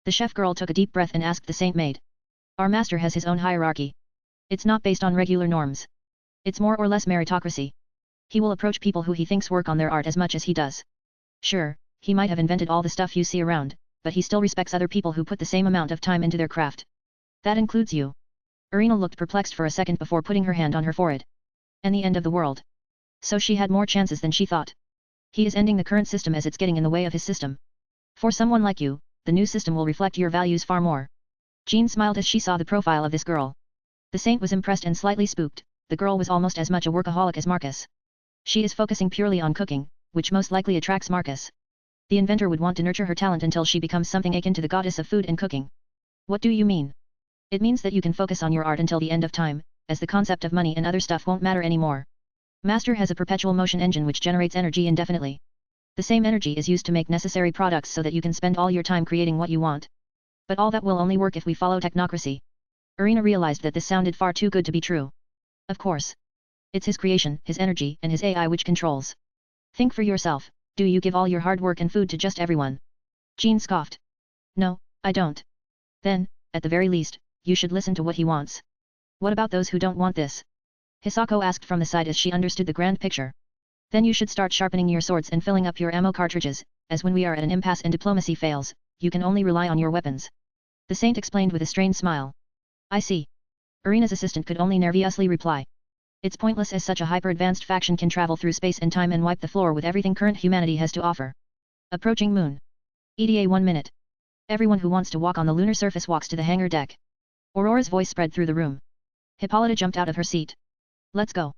The chef girl took a deep breath and asked the saint maid. Our master has his own hierarchy. It's not based on regular norms. It's more or less meritocracy. He will approach people who he thinks work on their art as much as he does. Sure, he might have invented all the stuff you see around, but he still respects other people who put the same amount of time into their craft. That includes you. Irina looked perplexed for a second before putting her hand on her forehead. And the end of the world. So she had more chances than she thought. He is ending the current system as it's getting in the way of his system. For someone like you, the new system will reflect your values far more. Jean smiled as she saw the profile of this girl. The saint was impressed and slightly spooked. The girl was almost as much a workaholic as Marcus. She is focusing purely on cooking, which most likely attracts Marcus. The inventor would want to nurture her talent until she becomes something akin to the goddess of food and cooking. What do you mean? It means that you can focus on your art until the end of time, as the concept of money and other stuff won't matter anymore. Master has a perpetual motion engine which generates energy indefinitely. The same energy is used to make necessary products so that you can spend all your time creating what you want. But all that will only work if we follow technocracy. Irina realized that this sounded far too good to be true. Of course. It's his creation, his energy, and his AI which controls. Think for yourself, do you give all your hard work and food to just everyone? Jean scoffed. No, I don't. Then, at the very least, you should listen to what he wants. What about those who don't want this? Hisako asked from the side as she understood the grand picture. Then you should start sharpening your swords and filling up your ammo cartridges, as when we are at an impasse and diplomacy fails, you can only rely on your weapons. The saint explained with a strained smile. I see. Irina's assistant could only nervously reply. It's pointless as such a hyper-advanced faction can travel through space and time and wipe the floor with everything current humanity has to offer. Approaching moon. ETA 1 minute. Everyone who wants to walk on the lunar surface walks to the hangar deck. Aurora's voice spread through the room. Hippolyta jumped out of her seat. Let's go.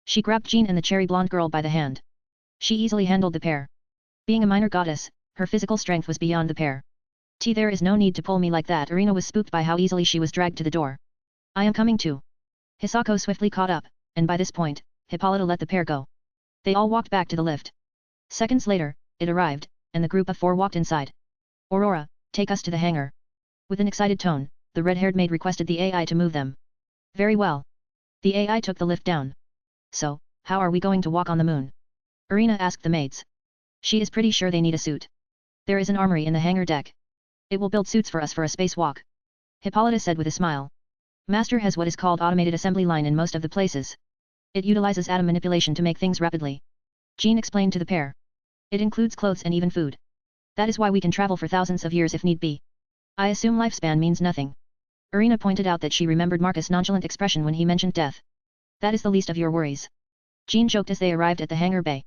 She grabbed Jean and the cherry blonde girl by the hand. She easily handled the pair. Being a minor goddess, her physical strength was beyond the pair. There is no need to pull me like that. Irina was spooked by how easily she was dragged to the door. I am coming too. Hisako swiftly caught up, and by this point, Hippolyta let the pair go. They all walked back to the lift. Seconds later, it arrived, and the group of 4 walked inside. Aurora, take us to the hangar. With an excited tone, the red-haired maid requested the AI to move them. Very well. The AI took the lift down. So, how are we going to walk on the moon? Irina asked the maids. She is pretty sure they need a suit. There is an armory in the hangar deck. It will build suits for us for a spacewalk. Hippolyta said with a smile. Master has what is called automated assembly line in most of the places. It utilizes atom manipulation to make things rapidly. Jean explained to the pair. It includes clothes and even food. That is why we can travel for thousands of years if need be. I assume lifespan means nothing. Irina pointed out that she remembered Marcus' nonchalant expression when he mentioned death. That is the least of your worries. Jean joked as they arrived at the hangar bay.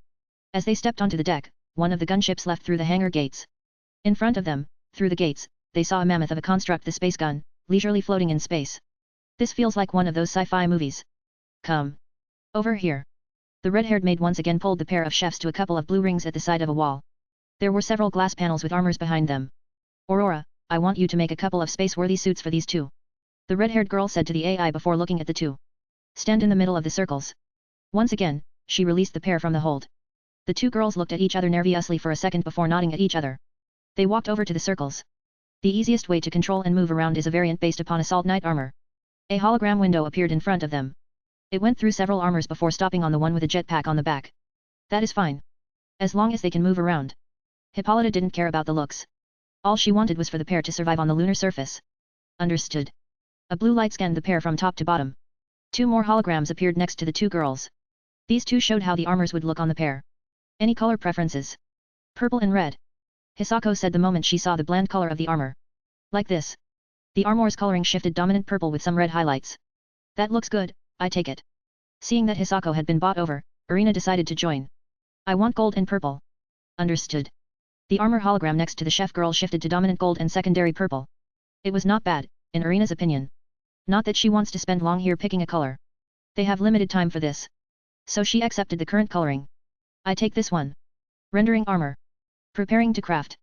As they stepped onto the deck, one of the gunships left through the hangar gates. In front of them, through the gates, they saw a mammoth of a construct, the space gun, leisurely floating in space. This feels like one of those sci-fi movies. Come. Over here. The red-haired maid once again pulled the pair of chefs to a couple of blue rings at the side of a wall. There were several glass panels with armors behind them. Aurora, I want you to make a couple of space-worthy suits for these two. The red-haired girl said to the AI before looking at the two. Stand in the middle of the circles. Once again, she released the pair from the hold. The two girls looked at each other nervously for a second before nodding at each other. They walked over to the circles. The easiest way to control and move around is a variant based upon assault knight armor. A hologram window appeared in front of them. It went through several armors before stopping on the one with a jetpack on the back. That is fine. As long as they can move around. Hippolyta didn't care about the looks. All she wanted was for the pair to survive on the lunar surface. Understood. A blue light scanned the pair from top to bottom. Two more holograms appeared next to the two girls. These two showed how the armors would look on the pair. Any color preferences? Purple and red. Hisako said the moment she saw the bland color of the armor. Like this. The armor's coloring shifted dominant purple with some red highlights. That looks good, I take it. Seeing that Hisako had been bought over, Irina decided to join. I want gold and purple. Understood. The armor hologram next to the chef girl shifted to dominant gold and secondary purple. It was not bad, in Irina's opinion. Not that she wants to spend long here picking a color. They have limited time for this. So she accepted the current coloring. I take this one. Rendering armor. Preparing to craft.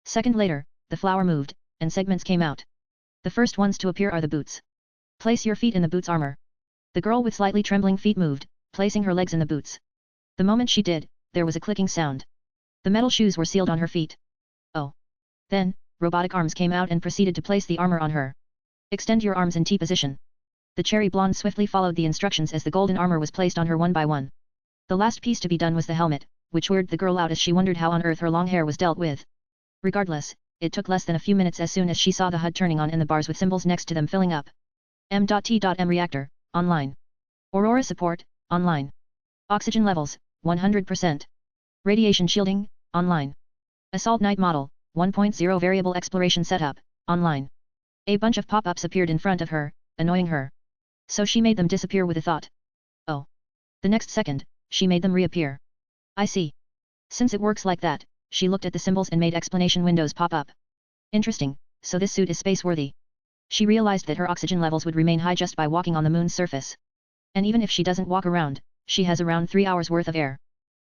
Second later, the flower moved, and segments came out. The first ones to appear are the boots. Place your feet in the boots armor. The girl with slightly trembling feet moved, placing her legs in the boots. The moment she did, there was a clicking sound. The metal shoes were sealed on her feet. Oh. Then, robotic arms came out and proceeded to place the armor on her. Extend your arms in T position. The cherry blonde swiftly followed the instructions as the golden armor was placed on her one by one. The last piece to be done was the helmet, which weirded the girl out as she wondered how on earth her long hair was dealt with. Regardless, it took less than a few minutes as soon as she saw the HUD turning on and the bars with symbols next to them filling up. M.T.M reactor, online. Aurora support, online. Oxygen levels, 100%. Radiation shielding, online. Assault Knight model, 1.0 variable exploration setup, online. A bunch of pop-ups appeared in front of her, annoying her. So she made them disappear with a thought. Oh. The next second, she made them reappear. I see. Since it works like that, she looked at the symbols and made explanation windows pop up. Interesting, so this suit is space-worthy. She realized that her oxygen levels would remain high just by walking on the moon's surface. And even if she doesn't walk around, she has around 3 hours worth of air.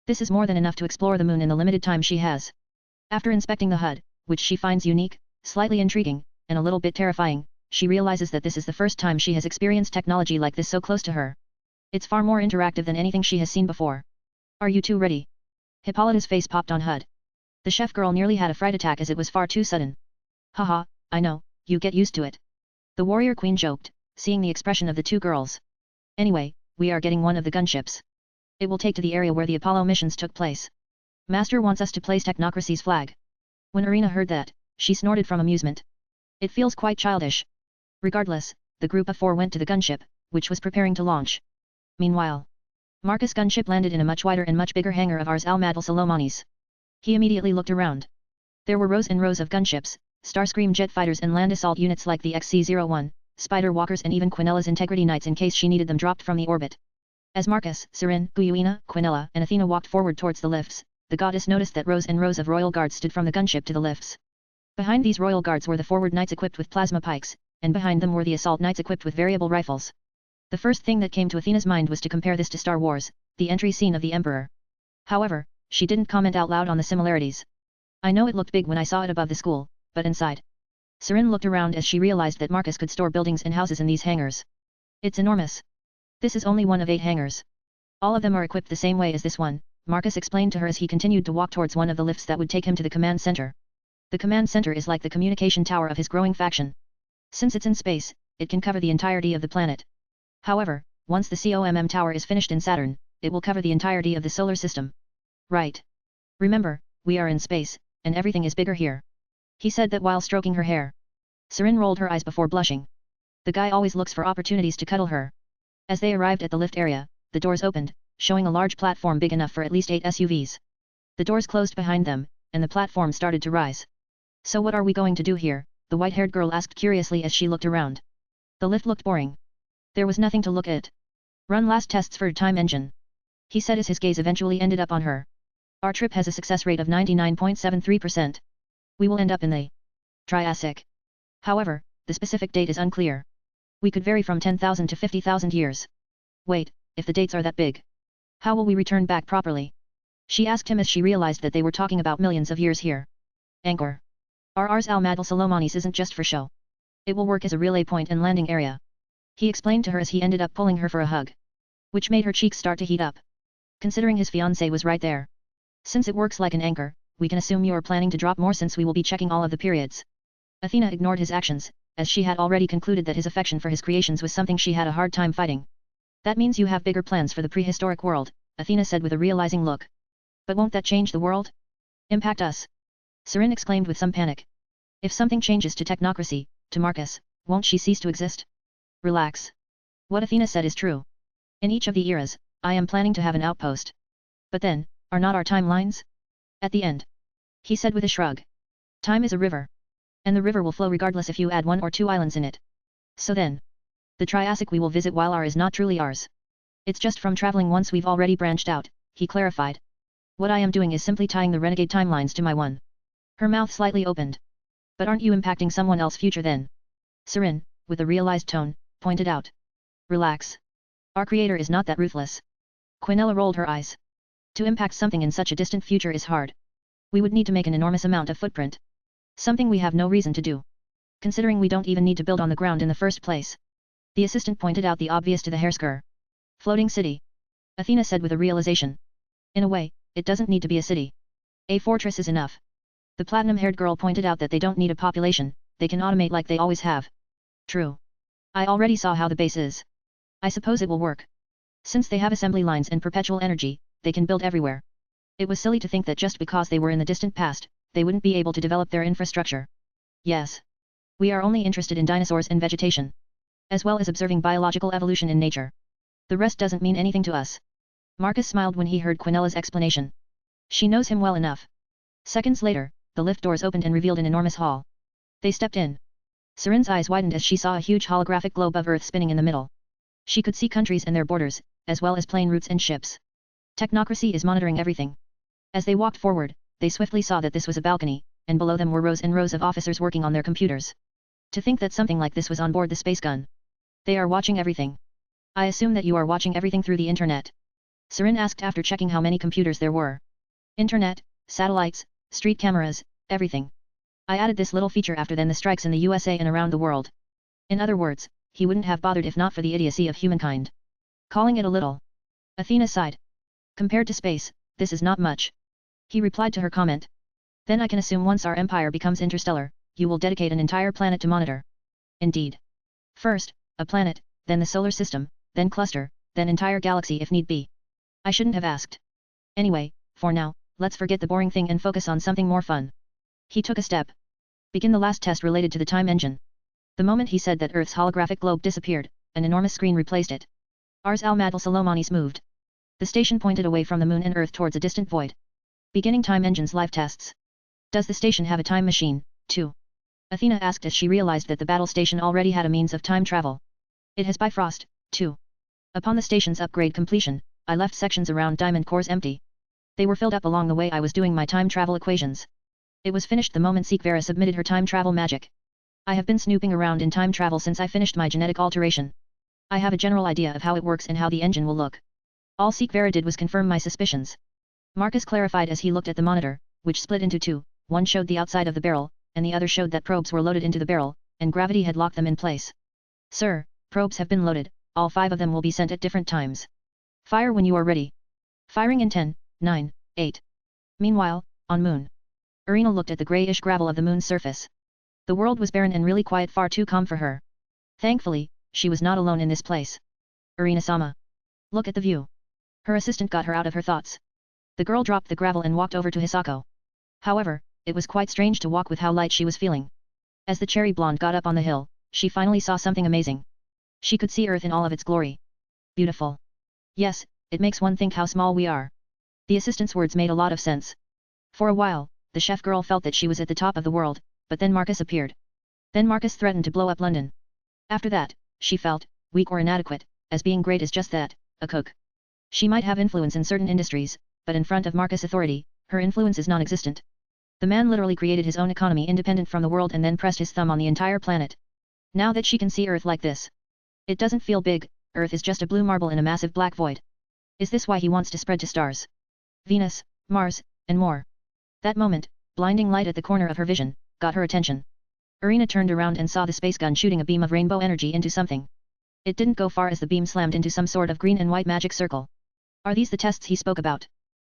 This is more than enough to explore the moon in the limited time she has. After inspecting the HUD, which she finds unique, slightly intriguing, and a little bit terrifying, she realizes that this is the first time she has experienced technology like this so close to her. It's far more interactive than anything she has seen before. Are you two ready? Hippolyta's face popped on HUD. The chef girl nearly had a fright attack as it was far too sudden. Haha, I know, you get used to it. The warrior queen joked, seeing the expression of the two girls. Anyway, we are getting one of the gunships. It will take to the area where the Apollo missions took place. Master wants us to place technocracy's flag. When Irina heard that, she snorted from amusement. It feels quite childish. Regardless, the group of 4 went to the gunship, which was preparing to launch. Meanwhile, Marcus' gunship landed in a much wider and much bigger hangar of Ars Al-Madal Salomonis. He immediately looked around. There were rows and rows of gunships, Starscream jet fighters and land assault units like the XC-01, Spider Walkers and even Quinella's Integrity Knights in case she needed them dropped from the orbit. As Marcus, Sirin, Guyuina, Quinella, and Athena walked forward towards the lifts, the goddess noticed that rows and rows of royal guards stood from the gunship to the lifts. Behind these royal guards were the forward knights equipped with plasma pikes, and behind them were the assault knights equipped with variable rifles. The first thing that came to Athena's mind was to compare this to Star Wars, the entry scene of the Emperor. However, she didn't comment out loud on the similarities. I know it looked big when I saw it above the school, but inside. Sirin looked around as she realized that Marcus could store buildings and houses in these hangars. It's enormous. This is only one of 8 hangars. All of them are equipped the same way as this one, Marcus explained to her as he continued to walk towards one of the lifts that would take him to the command center. The command center is like the communication tower of his growing faction. Since it's in space, it can cover the entirety of the planet. However, once the COMM tower is finished in Saturn, it will cover the entirety of the solar system. Right. Remember, we are in space, and everything is bigger here. He said that while stroking her hair. Sirin rolled her eyes before blushing. The guy always looks for opportunities to cuddle her. As they arrived at the lift area, the doors opened, showing a large platform big enough for at least 8 SUVs. The doors closed behind them, and the platform started to rise. So what are we going to do here? The white-haired girl asked curiously as she looked around. The lift looked boring. There was nothing to look at. Run last tests for time engine. He said as his gaze eventually ended up on her. Our trip has a success rate of 99.73%. We will end up in the Triassic. However, the specific date is unclear. We could vary from 10,000 to 50,000 years. Wait, if the dates are that big, how will we return back properly? She asked him as she realized that they were talking about millions of years here. Angkor. Our Ars al Madal Salomonis isn't just for show. It will work as a relay point and landing area. He explained to her as he ended up pulling her for a hug. Which made her cheeks start to heat up. Considering his fiancée was right there. Since it works like an anchor, we can assume you are planning to drop more since we will be checking all of the periods. Athena ignored his actions, as she had already concluded that his affection for his creations was something she had a hard time fighting. That means you have bigger plans for the prehistoric world, Athena said with a realizing look. But won't that change the world? Impact us? Sirin exclaimed with some panic. If something changes to technocracy, to Marcus, won't she cease to exist? Relax. What Athena said is true. In each of the eras, I am planning to have an outpost. But then, are not our timelines? At the end. He said with a shrug. Time is a river. And the river will flow regardless if you add 1 or 2 islands in it. So then. The Triassic we will visit while our is not truly ours. It's just from traveling once we've already branched out, he clarified. What I am doing is simply tying the renegade timelines to my one. Her mouth slightly opened. But aren't you impacting someone else's future then? Sirin, with a realized tone, pointed out. Relax. Our creator is not that ruthless. Quinella rolled her eyes. To impact something in such a distant future is hard. We would need to make an enormous amount of footprint. Something we have no reason to do. Considering we don't even need to build on the ground in the first place. The assistant pointed out the obvious to the hairsker. Floating city. Athena said with a realization. In a way, it doesn't need to be a city. A fortress is enough. The platinum-haired girl pointed out that they don't need a population, they can automate like they always have. True. I already saw how the base is. I suppose it will work. Since they have assembly lines and perpetual energy, they can build everywhere. It was silly to think that just because they were in the distant past, they wouldn't be able to develop their infrastructure. Yes. We are only interested in dinosaurs and vegetation. As well as observing biological evolution in nature. The rest doesn't mean anything to us. Marcus smiled when he heard Quinella's explanation. She knows him well enough. Seconds later, the lift doors opened and revealed an enormous hall. They stepped in. Sirin's eyes widened as she saw a huge holographic globe of Earth spinning in the middle. She could see countries and their borders, as well as plane routes and ships. Technocracy is monitoring everything. As they walked forward, they swiftly saw that this was a balcony, and below them were rows and rows of officers working on their computers. To think that something like this was on board the space gun. They are watching everything. I assume that you are watching everything through the internet. Sirin asked after checking how many computers there were. Internet, satellites, street cameras, everything. I added this little feature after then the strikes in the USA and around the world. In other words, he wouldn't have bothered if not for the idiocy of humankind. Calling it a little. Athena sighed. Compared to space, this is not much. He replied to her comment. Then I can assume once our empire becomes interstellar, you will dedicate an entire planet to monitor. Indeed. First, a planet, then the solar system, then cluster, then entire galaxy if need be. I shouldn't have asked. Anyway, for now, let's forget the boring thing and focus on something more fun. He took a step. Begin the last test related to the time engine. The moment he said that Earth's holographic globe disappeared, an enormous screen replaced it. Ars al Madal Salomonis moved. The station pointed away from the moon and Earth towards a distant void. Beginning time engine's live tests. Does the station have a time machine, too? Athena asked as she realized that the battle station already had a means of time travel. It has Bifrost, too. Upon the station's upgrade completion, I left sections around diamond cores empty. They were filled up along the way I was doing my time travel equations. It was finished the moment Seekvera submitted her time travel magic. I have been snooping around in time travel since I finished my genetic alteration. I have a general idea of how it works and how the engine will look. All Seekvera did was confirm my suspicions. Marcus clarified as he looked at the monitor, which split into two, one showed the outside of the barrel, and the other showed that probes were loaded into the barrel, and gravity had locked them in place. Sir, probes have been loaded, all 5 of them will be sent at different times. Fire when you are ready. Firing in 10, 9, 8. Meanwhile, on Moon. Irina looked at the greyish gravel of the moon's surface. The world was barren and really quiet, far too calm for her. Thankfully, she was not alone in this place. Irina-sama. Look at the view. Her assistant got her out of her thoughts. The girl dropped the gravel and walked over to Hisako. However, it was quite strange to walk with how light she was feeling. As the cherry blonde got up on the hill, she finally saw something amazing. She could see Earth in all of its glory. Beautiful. Yes, it makes one think how small we are. The assistant's words made a lot of sense. For a while, the chef girl felt that she was at the top of the world, but then Marcus appeared. Then Marcus threatened to blow up London. After that, she felt, weak or inadequate, as being great is just that, a cook. She might have influence in certain industries, but in front of Marcus' authority, her influence is non-existent. The man literally created his own economy independent from the world and then pressed his thumb on the entire planet. Now that she can see Earth like this, it doesn't feel big. Earth is just a blue marble in a massive black void. Is this why he wants to spread to stars? Venus, Mars, and more. That moment, blinding light at the corner of her vision, got her attention. Irina turned around and saw the space gun shooting a beam of rainbow energy into something. It didn't go far as the beam slammed into some sort of green and white magic circle. Are these the tests he spoke about?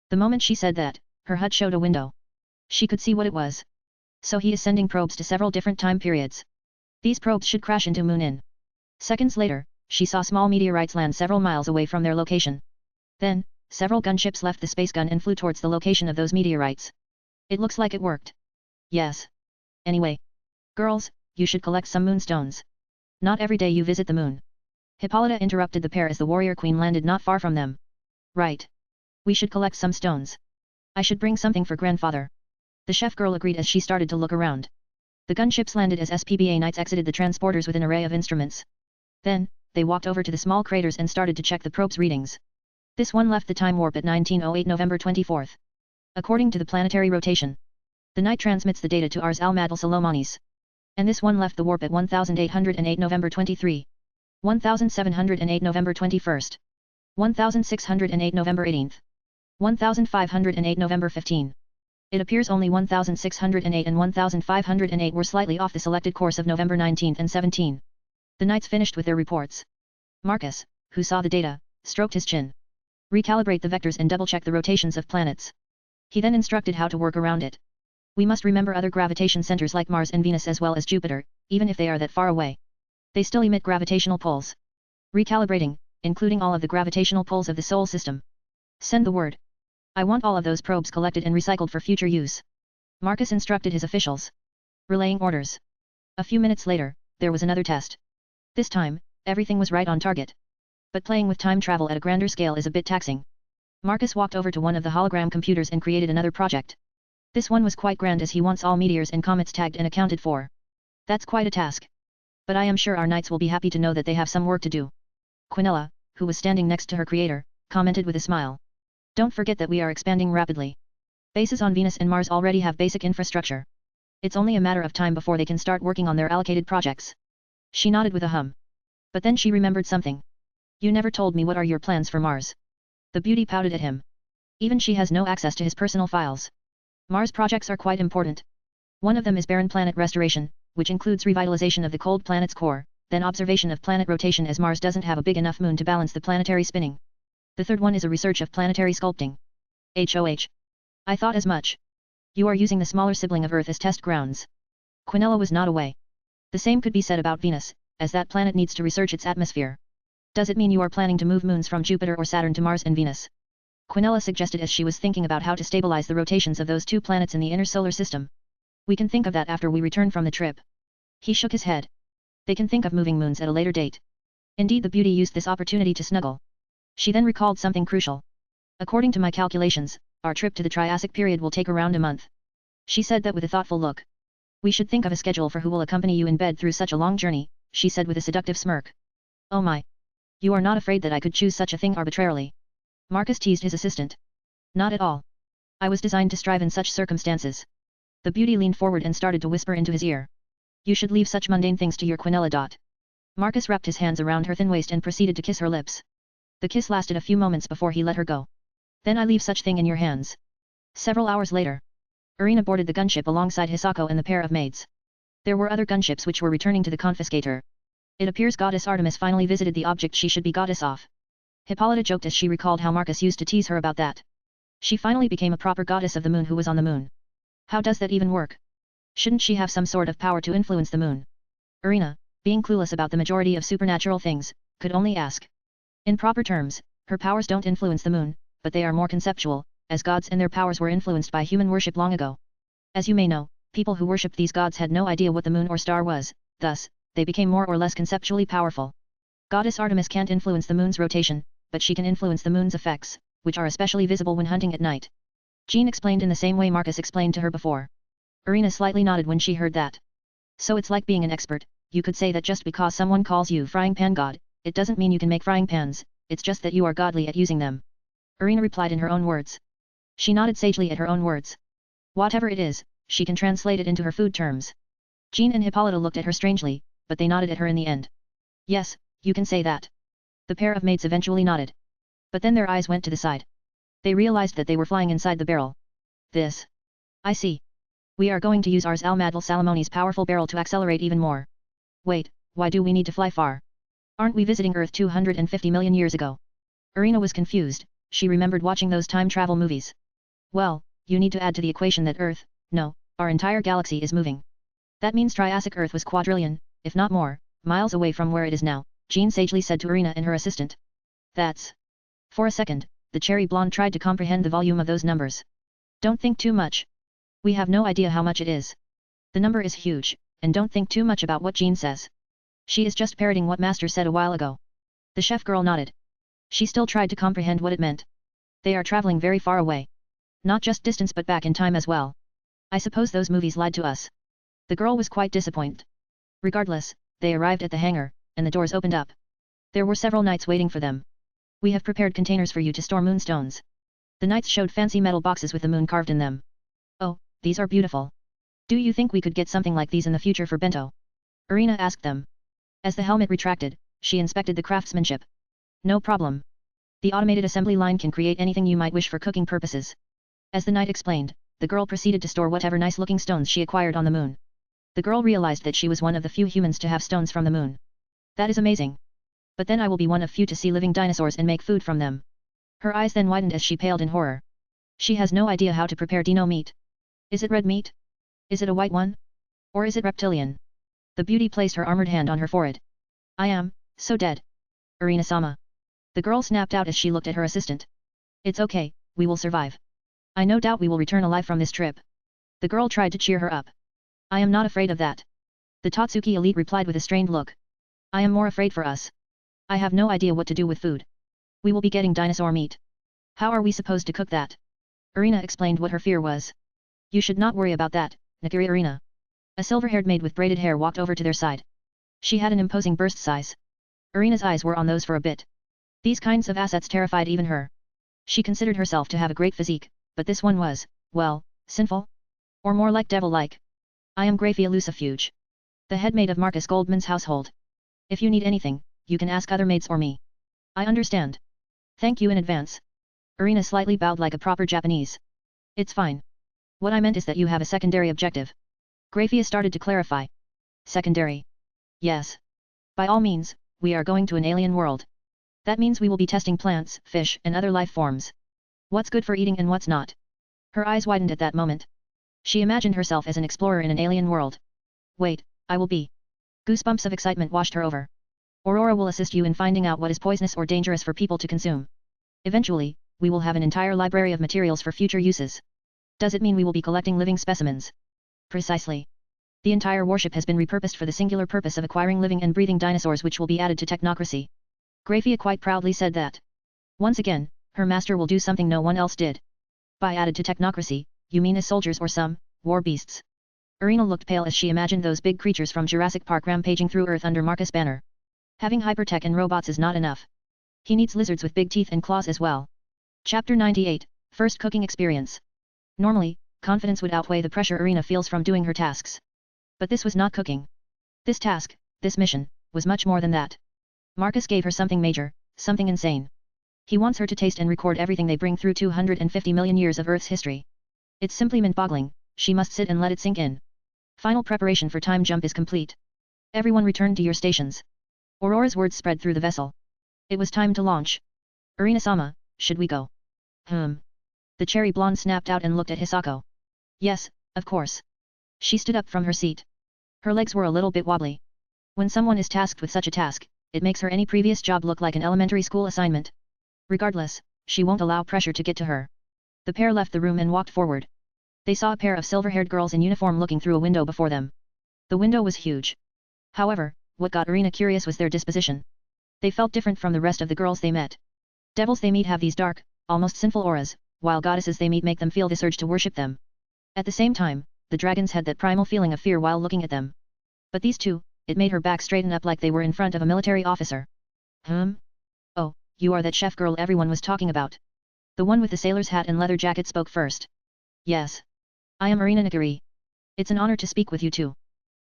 The moment she said that, her HUD showed a window. She could see what it was. So he is sending probes to several different time periods. These probes should crash into Moon in. Seconds later, she saw small meteorites land several miles away from their location. Then, several gunships left the space gun and flew towards the location of those meteorites. It looks like it worked. Yes. Anyway. Girls, you should collect some moonstones. Not every day you visit the moon. Hippolyta interrupted the pair as the warrior queen landed not far from them. Right. We should collect some stones. I should bring something for grandfather. The chef girl agreed as she started to look around. The gunships landed as SPBA knights exited the transporters with an array of instruments. Then, they walked over to the small craters and started to check the probe's readings. This one left the time warp at 1908 November 24th. According to the planetary rotation, the night transmits the data to Ars Al-Madal Salomonis. And this one left the warp at 1808 November 23. 1708 November 21st. 1608 November 18th. 1508 November 15. It appears only 1608 and 1508 were slightly off the selected course of November 19 and 17. The knights finished with their reports. Marcus, who saw the data, stroked his chin. Recalibrate the vectors and double-check the rotations of planets. He then instructed how to work around it. We must remember other gravitation centers like Mars and Venus as well as Jupiter, even if they are that far away. They still emit gravitational pulls. Recalibrating, including all of the gravitational pulls of the Sol system. Send the word. I want all of those probes collected and recycled for future use. Marcus instructed his officials. Relaying orders. A few minutes later, there was another test. This time, everything was right on target. But playing with time travel at a grander scale is a bit taxing. Marcus walked over to one of the hologram computers and created another project. This one was quite grand as he wants all meteors and comets tagged and accounted for. That's quite a task. But I am sure our knights will be happy to know that they have some work to do. Quinella, who was standing next to her creator, commented with a smile. Don't forget that we are expanding rapidly. Bases on Venus and Mars already have basic infrastructure. It's only a matter of time before they can start working on their allocated projects. She nodded with a hum. But then she remembered something. You never told me what are your plans for Mars. The beauty pouted at him. Even she has no access to his personal files. Mars projects are quite important. One of them is barren planet restoration, which includes revitalization of the cold planet's core, then observation of planet rotation as Mars doesn't have a big enough moon to balance the planetary spinning. The third one is a research of planetary sculpting. HOH. I thought as much. You are using the smaller sibling of Earth as test grounds. Quinella was not away. The same could be said about Venus, as that planet needs to research its atmosphere. Does it mean you are planning to move moons from Jupiter or Saturn to Mars and Venus? Quinella suggested as she was thinking about how to stabilize the rotations of those two planets in the inner solar system. We can think of that after we return from the trip. He shook his head. They can think of moving moons at a later date. Indeed, the beauty used this opportunity to snuggle. She then recalled something crucial. According to my calculations, our trip to the Triassic period will take around a month. She said that with a thoughtful look. We should think of a schedule for who will accompany you in bed through such a long journey, she said with a seductive smirk. Oh my. You are not afraid that I could choose such a thing arbitrarily? Marcus teased his assistant. Not at all. I was designed to strive in such circumstances. The beauty leaned forward and started to whisper into his ear. You should leave such mundane things to your Quinella. Marcus wrapped his hands around her thin waist and proceeded to kiss her lips. The kiss lasted a few moments before he let her go. Then I leave such thing in your hands. Several hours later, Irina boarded the gunship alongside Hisako and the pair of maids. There were other gunships which were returning to the confiscator. It appears Goddess Artemis finally visited the object she should be goddess of. Hippolyta joked as she recalled how Marcus used to tease her about that. She finally became a proper goddess of the moon who was on the moon. How does that even work? Shouldn't she have some sort of power to influence the moon? Irina, being clueless about the majority of supernatural things, could only ask. In proper terms, Her powers don't influence the moon, but they are more conceptual, as gods and their powers were influenced by human worship long ago. As you may know, people who worshipped these gods had no idea what the moon or star was, thus, they became more or less conceptually powerful. Goddess Artemis can't influence the moon's rotation, but she can influence the moon's effects, which are especially visible when hunting at night. Jean explained in the same way Marcus explained to her before. Irina slightly nodded when she heard that. So it's like being an expert. You could say that just because someone calls you frying pan god, it doesn't mean you can make frying pans, it's just that you are godly at using them. Irina replied in her own words. She nodded sagely at her own words. Whatever it is, she can translate it into her food terms. Jean and Hippolyta looked at her strangely, but they nodded at her in the end. Yes, you can say that. The pair of maids eventually nodded. But then their eyes went to the side. They realized that they were flying inside the barrel. This. I see. We are going to use Ars Almadal Salamoni's powerful barrel to accelerate even more. Wait, why do we need to fly far? Aren't we visiting Earth 250 million years ago? Irina was confused, she remembered watching those time travel movies. Well, you need to add to the equation that Earth, no, our entire galaxy is moving. That means Triassic Earth was quadrillion, if not more, miles away from where it is now, Jean sagely said to Irina and her assistant. That's... For a second, the cherry blonde tried to comprehend the volume of those numbers. Don't think too much. We have no idea how much it is. The number is huge, and don't think too much about what Jean says. She is just parroting what Master said a while ago. The chef girl nodded. She still tried to comprehend what it meant. They are traveling very far away. Not just distance but back in time as well. I suppose those movies lied to us. The girl was quite disappointed. Regardless, they arrived at the hangar, and the doors opened up. There were several knights waiting for them. We have prepared containers for you to store moonstones. The knights showed fancy metal boxes with the moon carved in them. Oh, these are beautiful. Do you think we could get something like these in the future for Bento? Irina asked them. As the helmet retracted, she inspected the craftsmanship. No problem. The automated assembly line can create anything you might wish for cooking purposes. As the knight explained, the girl proceeded to store whatever nice-looking stones she acquired on the moon. The girl realized that she was one of the few humans to have stones from the moon. That is amazing. But then I will be one of few to see living dinosaurs and make food from them. Her eyes then widened as she paled in horror. She has no idea how to prepare dino meat. Is it red meat? Is it a white one? Or is it reptilian? The beauty placed her armored hand on her forehead. I am, so dead. Irina-sama. The girl snapped out as she looked at her assistant. It's okay, we will survive. I no doubt we will return alive from this trip. The girl tried to cheer her up. I am not afraid of that. The Totsuki elite replied with a strained look. I am more afraid for us. I have no idea what to do with food. We will be getting dinosaur meat. How are we supposed to cook that? Irina explained what her fear was. You should not worry about that, Nakiri Irina. A silver-haired maid with braided hair walked over to their side. She had an imposing burst size. Irina's eyes were on those for a bit. These kinds of assets terrified even her. She considered herself to have a great physique, but this one was, well, sinful? Or more like devil-like. I am Graphia Lucifuge. The head maid of Marcus Goldman's household. If you need anything, you can ask other maids or me. I understand. Thank you in advance. Irina slightly bowed like a proper Japanese. It's fine. What I meant is that you have a secondary objective. Graphia started to clarify. Secondary. Yes. By all means, we are going to an alien world. That means we will be testing plants, fish, and other life forms. What's good for eating and what's not. Her eyes widened at that moment. She imagined herself as an explorer in an alien world. Wait, I will be. Goosebumps of excitement washed her over. Aurora will assist you in finding out what is poisonous or dangerous for people to consume. Eventually, we will have an entire library of materials for future uses. Does it mean we will be collecting living specimens? Precisely. The entire warship has been repurposed for the singular purpose of acquiring living and breathing dinosaurs which will be added to technocracy. Graphia quite proudly said that. Once again, her master will do something no one else did. By added to technocracy, you mean as soldiers or some, war beasts. Irina looked pale as she imagined those big creatures from Jurassic Park rampaging through Earth under Marcus' banner. Having hypertech and robots is not enough. He needs lizards with big teeth and claws as well. Chapter 98, First Cooking Experience. Normally, confidence would outweigh the pressure Irina feels from doing her tasks. But this was not cooking. This task, this mission, was much more than that. Marcus gave her something major, something insane. He wants her to taste and record everything they bring through 250 million years of Earth's history. It's simply mind-boggling, she must sit and let it sink in. Final preparation for time jump is complete. Everyone return to your stations. Aurora's words spread through the vessel. It was time to launch. Irina-sama, should we go? The cherry blonde snapped out and looked at Hisako. Yes, of course. She stood up from her seat. Her legs were a little bit wobbly. When someone is tasked with such a task, it makes her any previous job look like an elementary school assignment. Regardless, she won't allow pressure to get to her. The pair left the room and walked forward. They saw a pair of silver-haired girls in uniform looking through a window before them. The window was huge. However, what got Irina curious was their disposition. They felt different from the rest of the girls they met. Devils they meet have these dark, almost sinful auras, while goddesses they meet make them feel this urge to worship them. At the same time, the dragons had that primal feeling of fear while looking at them. But these two, it made her back straighten up like they were in front of a military officer. Oh, you are that chef girl everyone was talking about. The one with the sailor's hat and leather jacket spoke first. Yes. I am Irina Nagari. It's an honor to speak with you too.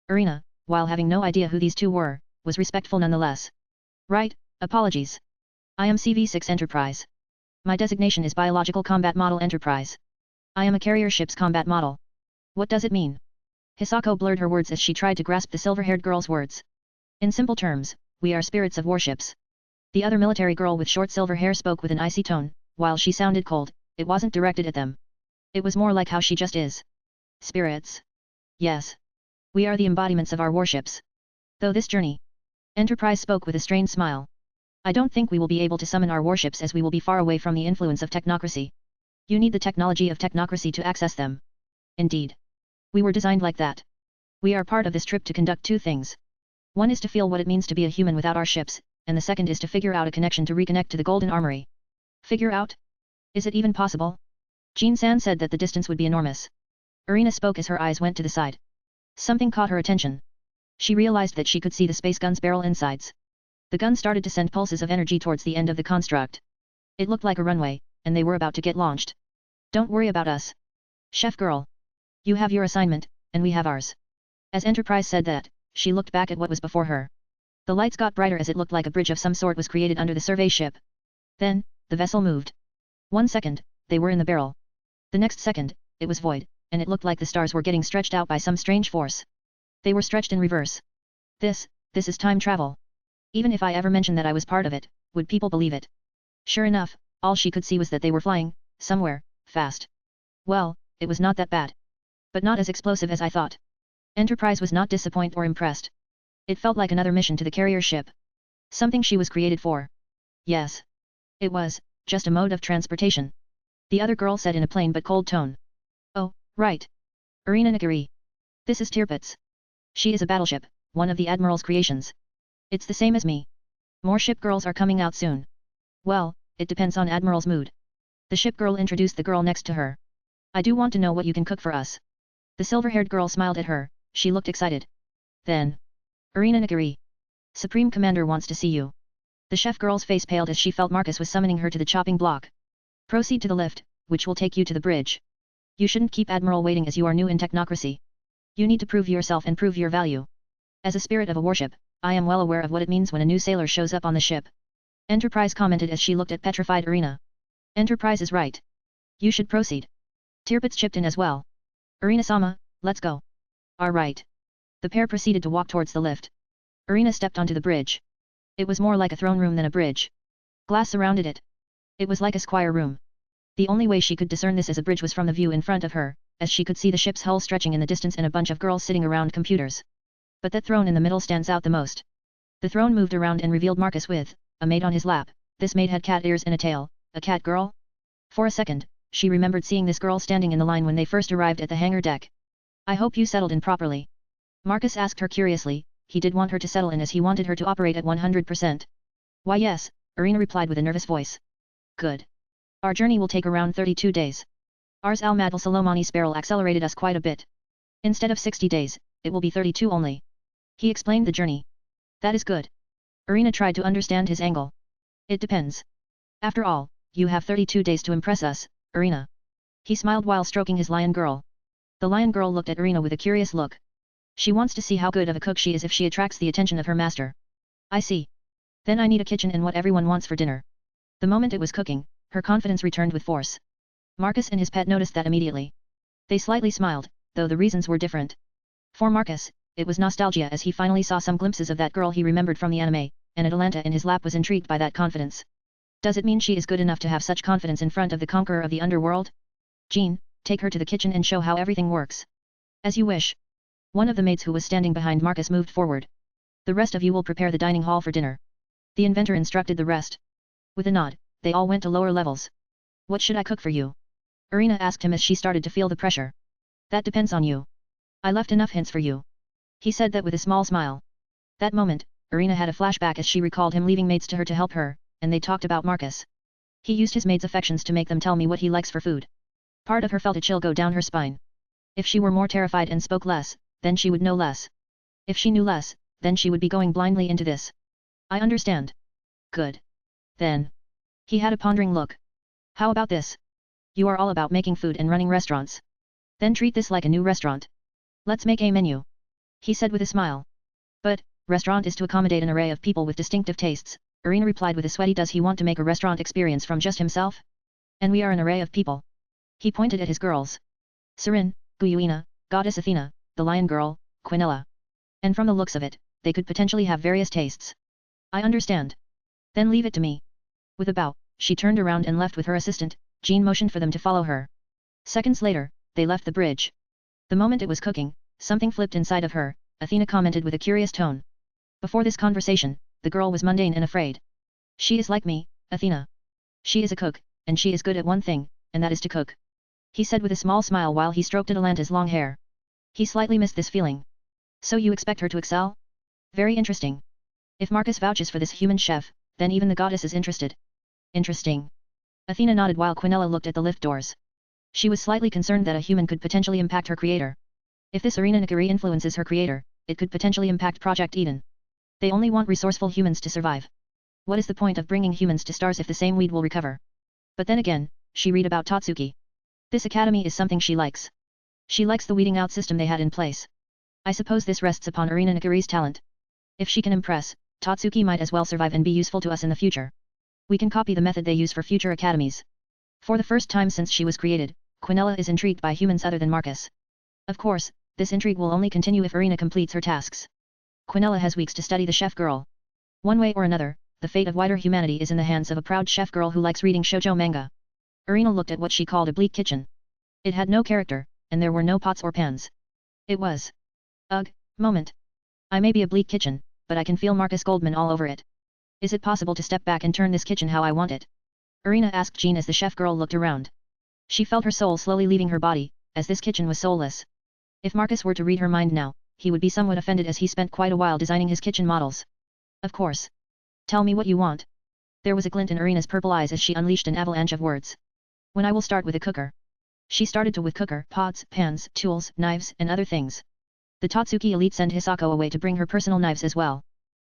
Irina, while having no idea who these two were, was respectful nonetheless. Right, apologies. I am CV6 Enterprise. My designation is Biological Combat Model Enterprise. I am a carrier ship's combat model. What does it mean? Hisako blurred her words as she tried to grasp the silver-haired girl's words. In simple terms, we are spirits of warships. The other military girl with short silver hair spoke with an icy tone, while she sounded cold, it wasn't directed at them. It was more like how she just is. Spirits. Yes. We are the embodiments of our warships. Though this journey. Enterprise spoke with a strained smile. I don't think we will be able to summon our warships as we will be far away from the influence of technocracy. You need the technology of technocracy to access them. Indeed. We were designed like that. We are part of this trip to conduct two things. One is to feel what it means to be a human without our ships, and the second is to figure out a connection to reconnect to the Golden Armory. Figure out? Is it even possible? Jean-san said that the distance would be enormous. Irina spoke as her eyes went to the side. Something caught her attention. She realized that she could see the space gun's barrel insides. The gun started to send pulses of energy towards the end of the construct. It looked like a runway, and they were about to get launched. Don't worry about us. Chef girl. You have your assignment, and we have ours. As Enterprise said that, she looked back at what was before her. The lights got brighter as it looked like a bridge of some sort was created under the survey ship. Then, the vessel moved. 1 second, they were in the barrel. The next second, it was void, and it looked like the stars were getting stretched out by some strange force. They were stretched in reverse. This is time travel. Even if I ever mentioned that I was part of it, would people believe it? Sure enough, all she could see was that they were flying, somewhere, fast. Well, it was not that bad. But not as explosive as I thought. Enterprise was not disappointed or impressed. It felt like another mission to the carrier ship. Something she was created for. Yes. It was, just a mode of transportation. The other girl said in a plain but cold tone. Oh, right. Irina Nagari. This is Tirpitz. She is a battleship, one of the Admiral's creations. It's the same as me. More ship girls are coming out soon. Well, it depends on Admiral's mood. The ship girl introduced the girl next to her. I do want to know what you can cook for us. The silver-haired girl smiled at her, she looked excited. Then. Irina Nagari. Supreme Commander wants to see you. The chef girl's face paled as she felt Marcus was summoning her to the chopping block. Proceed to the lift, which will take you to the bridge. You shouldn't keep Admiral waiting as you are new in technocracy. You need to prove yourself and prove your value. As a spirit of a warship, I am well aware of what it means when a new sailor shows up on the ship. Enterprise commented as she looked at petrified Irina. Enterprise is right. You should proceed. Tirpitz chipped in as well. Irina-sama, let's go. All right. The pair proceeded to walk towards the lift. Irina stepped onto the bridge. It was more like a throne room than a bridge. Glass surrounded it. It was like a squire room. The only way she could discern this as a bridge was from the view in front of her, as she could see the ship's hull stretching in the distance and a bunch of girls sitting around computers. But that throne in the middle stands out the most. The throne moved around and revealed Marcus with a maid on his lap. This maid had cat ears and a tail. A cat girl? For a second, she remembered seeing this girl standing in the line when they first arrived at the hangar deck. I hope you settled in properly. Marcus asked her curiously. He did want her to settle in as he wanted her to operate at 100%. Why yes, Irina replied with a nervous voice. Good. Our journey will take around 32 days. Ars al-Madal Salomani Spiral accelerated us quite a bit. Instead of 60 days, it will be 32 only. He explained the journey. That is good. Irina tried to understand his angle. It depends. After all, you have 32 days to impress us, Irina. He smiled while stroking his lion girl. The lion girl looked at Irina with a curious look. She wants to see how good of a cook she is if she attracts the attention of her master. I see. Then I need a kitchen and what everyone wants for dinner. The moment it was cooking, her confidence returned with force. Marcus and his pet noticed that immediately. They slightly smiled, though the reasons were different. For Marcus, it was nostalgia as he finally saw some glimpses of that girl he remembered from the anime, and Atalanta in his lap was intrigued by that confidence. Does it mean she is good enough to have such confidence in front of the conqueror of the underworld? Jean, take her to the kitchen and show how everything works. As you wish. One of the maids who was standing behind Marcus moved forward. The rest of you will prepare the dining hall for dinner. The inventor instructed the rest. With a nod, they all went to lower levels. What should I cook for you? Irina asked him as she started to feel the pressure. That depends on you. I left enough hints for you. He said that with a small smile. That moment, Irina had a flashback as she recalled him leaving maids to her to help her, and they talked about Marcus. He used his maid's affections to make them tell me what he likes for food. Part of her felt a chill go down her spine. If she were more terrified and spoke less, then she would know less. If she knew less, then she would be going blindly into this. I understand. Good. Then. He had a pondering look. How about this? You are all about making food and running restaurants. Then treat this like a new restaurant. Let's make a menu. He said with a smile. But, restaurant is to accommodate an array of people with distinctive tastes, Irina replied with a sweaty. Does he want to make a restaurant experience from just himself? And we are an array of people. He pointed at his girls. Sirin, Guyuina, Goddess Athena, the Lion Girl, Quinella. And from the looks of it, they could potentially have various tastes. I understand. Then leave it to me. With a bow, she turned around and left with her assistant. Jean motioned for them to follow her. Seconds later, they left the bridge. The moment it was cooking, something flipped inside of her, Athena commented with a curious tone. Before this conversation, the girl was mundane and afraid. She is like me, Athena. She is a cook, and she is good at one thing, and that is to cook. He said with a small smile while he stroked Atalanta's long hair. He slightly missed this feeling. So you expect her to excel? Very interesting. If Marcus vouches for this human chef, then even the goddess is interested. Interesting. Athena nodded while Quinella looked at the lift doors. She was slightly concerned that a human could potentially impact her creator. If this Irina Nagari influences her creator, it could potentially impact Project Eden. They only want resourceful humans to survive. What is the point of bringing humans to stars if the same weed will recover? But then again, she read about Tatsuki. This academy is something she likes. She likes the weeding out system they had in place. I suppose this rests upon Irina Nagari's talent. If she can impress, Tatsuki might as well survive and be useful to us in the future. We can copy the method they use for future academies. For the first time since she was created, Quinella is intrigued by humans other than Marcus. Of course, this intrigue will only continue if Irina completes her tasks. Quinella has weeks to study the chef girl. One way or another, the fate of wider humanity is in the hands of a proud chef girl who likes reading shoujo manga. Irina looked at what she called a bleak kitchen. It had no character, and there were no pots or pans. It was. Ugh, moment. I may be a bleak kitchen, but I can feel Marcus Goldman all over it. Is it possible to step back and turn this kitchen how I want it? Irina asked Jean as the chef girl looked around. She felt her soul slowly leaving her body, as this kitchen was soulless. If Marcus were to read her mind now, he would be somewhat offended as he spent quite a while designing his kitchen models. Of course. Tell me what you want. There was a glint in Irina's purple eyes as she unleashed an avalanche of words. When I will start with a cooker. She started to with cooker, pots, pans, tools, knives, and other things. The Tatsuki elite sent Hisako away to bring her personal knives as well.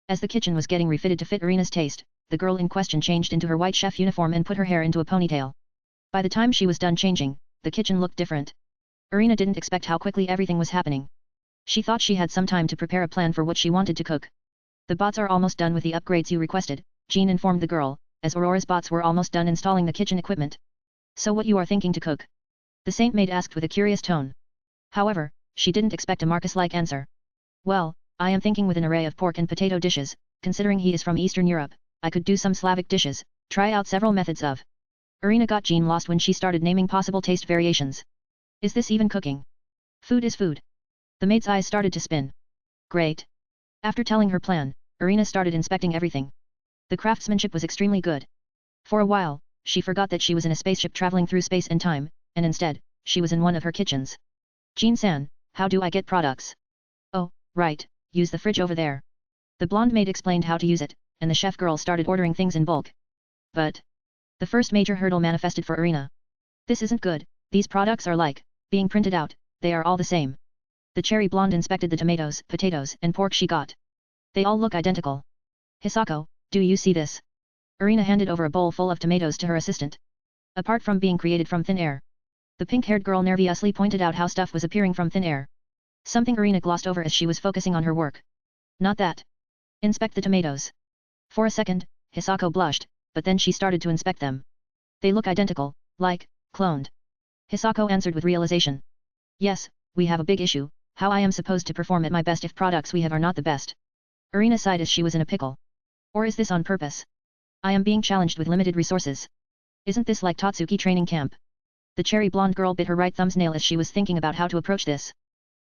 As the kitchen was getting refitted to fit Irina's taste, the girl in question changed into her white chef uniform and put her hair into a ponytail. By the time she was done changing, the kitchen looked different. Irina didn't expect how quickly everything was happening. She thought she had some time to prepare a plan for what she wanted to cook. The bots are almost done with the upgrades you requested, Jean informed the girl, as Aurora's bots were almost done installing the kitchen equipment. So what you are thinking to cook? The saint maid asked with a curious tone. However, she didn't expect a Marcus-like answer. Well, I am thinking with an array of pork and potato dishes, considering he is from Eastern Europe, I could do some Slavic dishes, try out several methods of. Irina got Jean lost when she started naming possible taste variations. Is this even cooking? Food is food. The maid's eyes started to spin. Great. After telling her plan, Irina started inspecting everything. The craftsmanship was extremely good. For a while, she forgot that she was in a spaceship traveling through space and time, and instead, she was in one of her kitchens. Jean-san, how do I get products? Oh, right, use the fridge over there. The blonde maid explained how to use it, and the chef girl started ordering things in bulk. But the first major hurdle manifested for Irina. This isn't good, these products are like being printed out, they are all the same. The cherry blonde inspected the tomatoes, potatoes, and pork she got. They all look identical. Hisako, do you see this? Irina handed over a bowl full of tomatoes to her assistant. Apart from being created from thin air. The pink-haired girl nervously pointed out how stuff was appearing from thin air. Something Irina glossed over as she was focusing on her work. Not that. Inspect the tomatoes. For a second, Hisako blushed, but then she started to inspect them. They look identical, like cloned. Hisako answered with realization. Yes, we have a big issue, how I am supposed to perform at my best if products we have are not the best. Irina sighed as she was in a pickle. Or is this on purpose? I am being challenged with limited resources. Isn't this like Tatsuki training camp? The cherry blonde girl bit her right thumb's nail as she was thinking about how to approach this.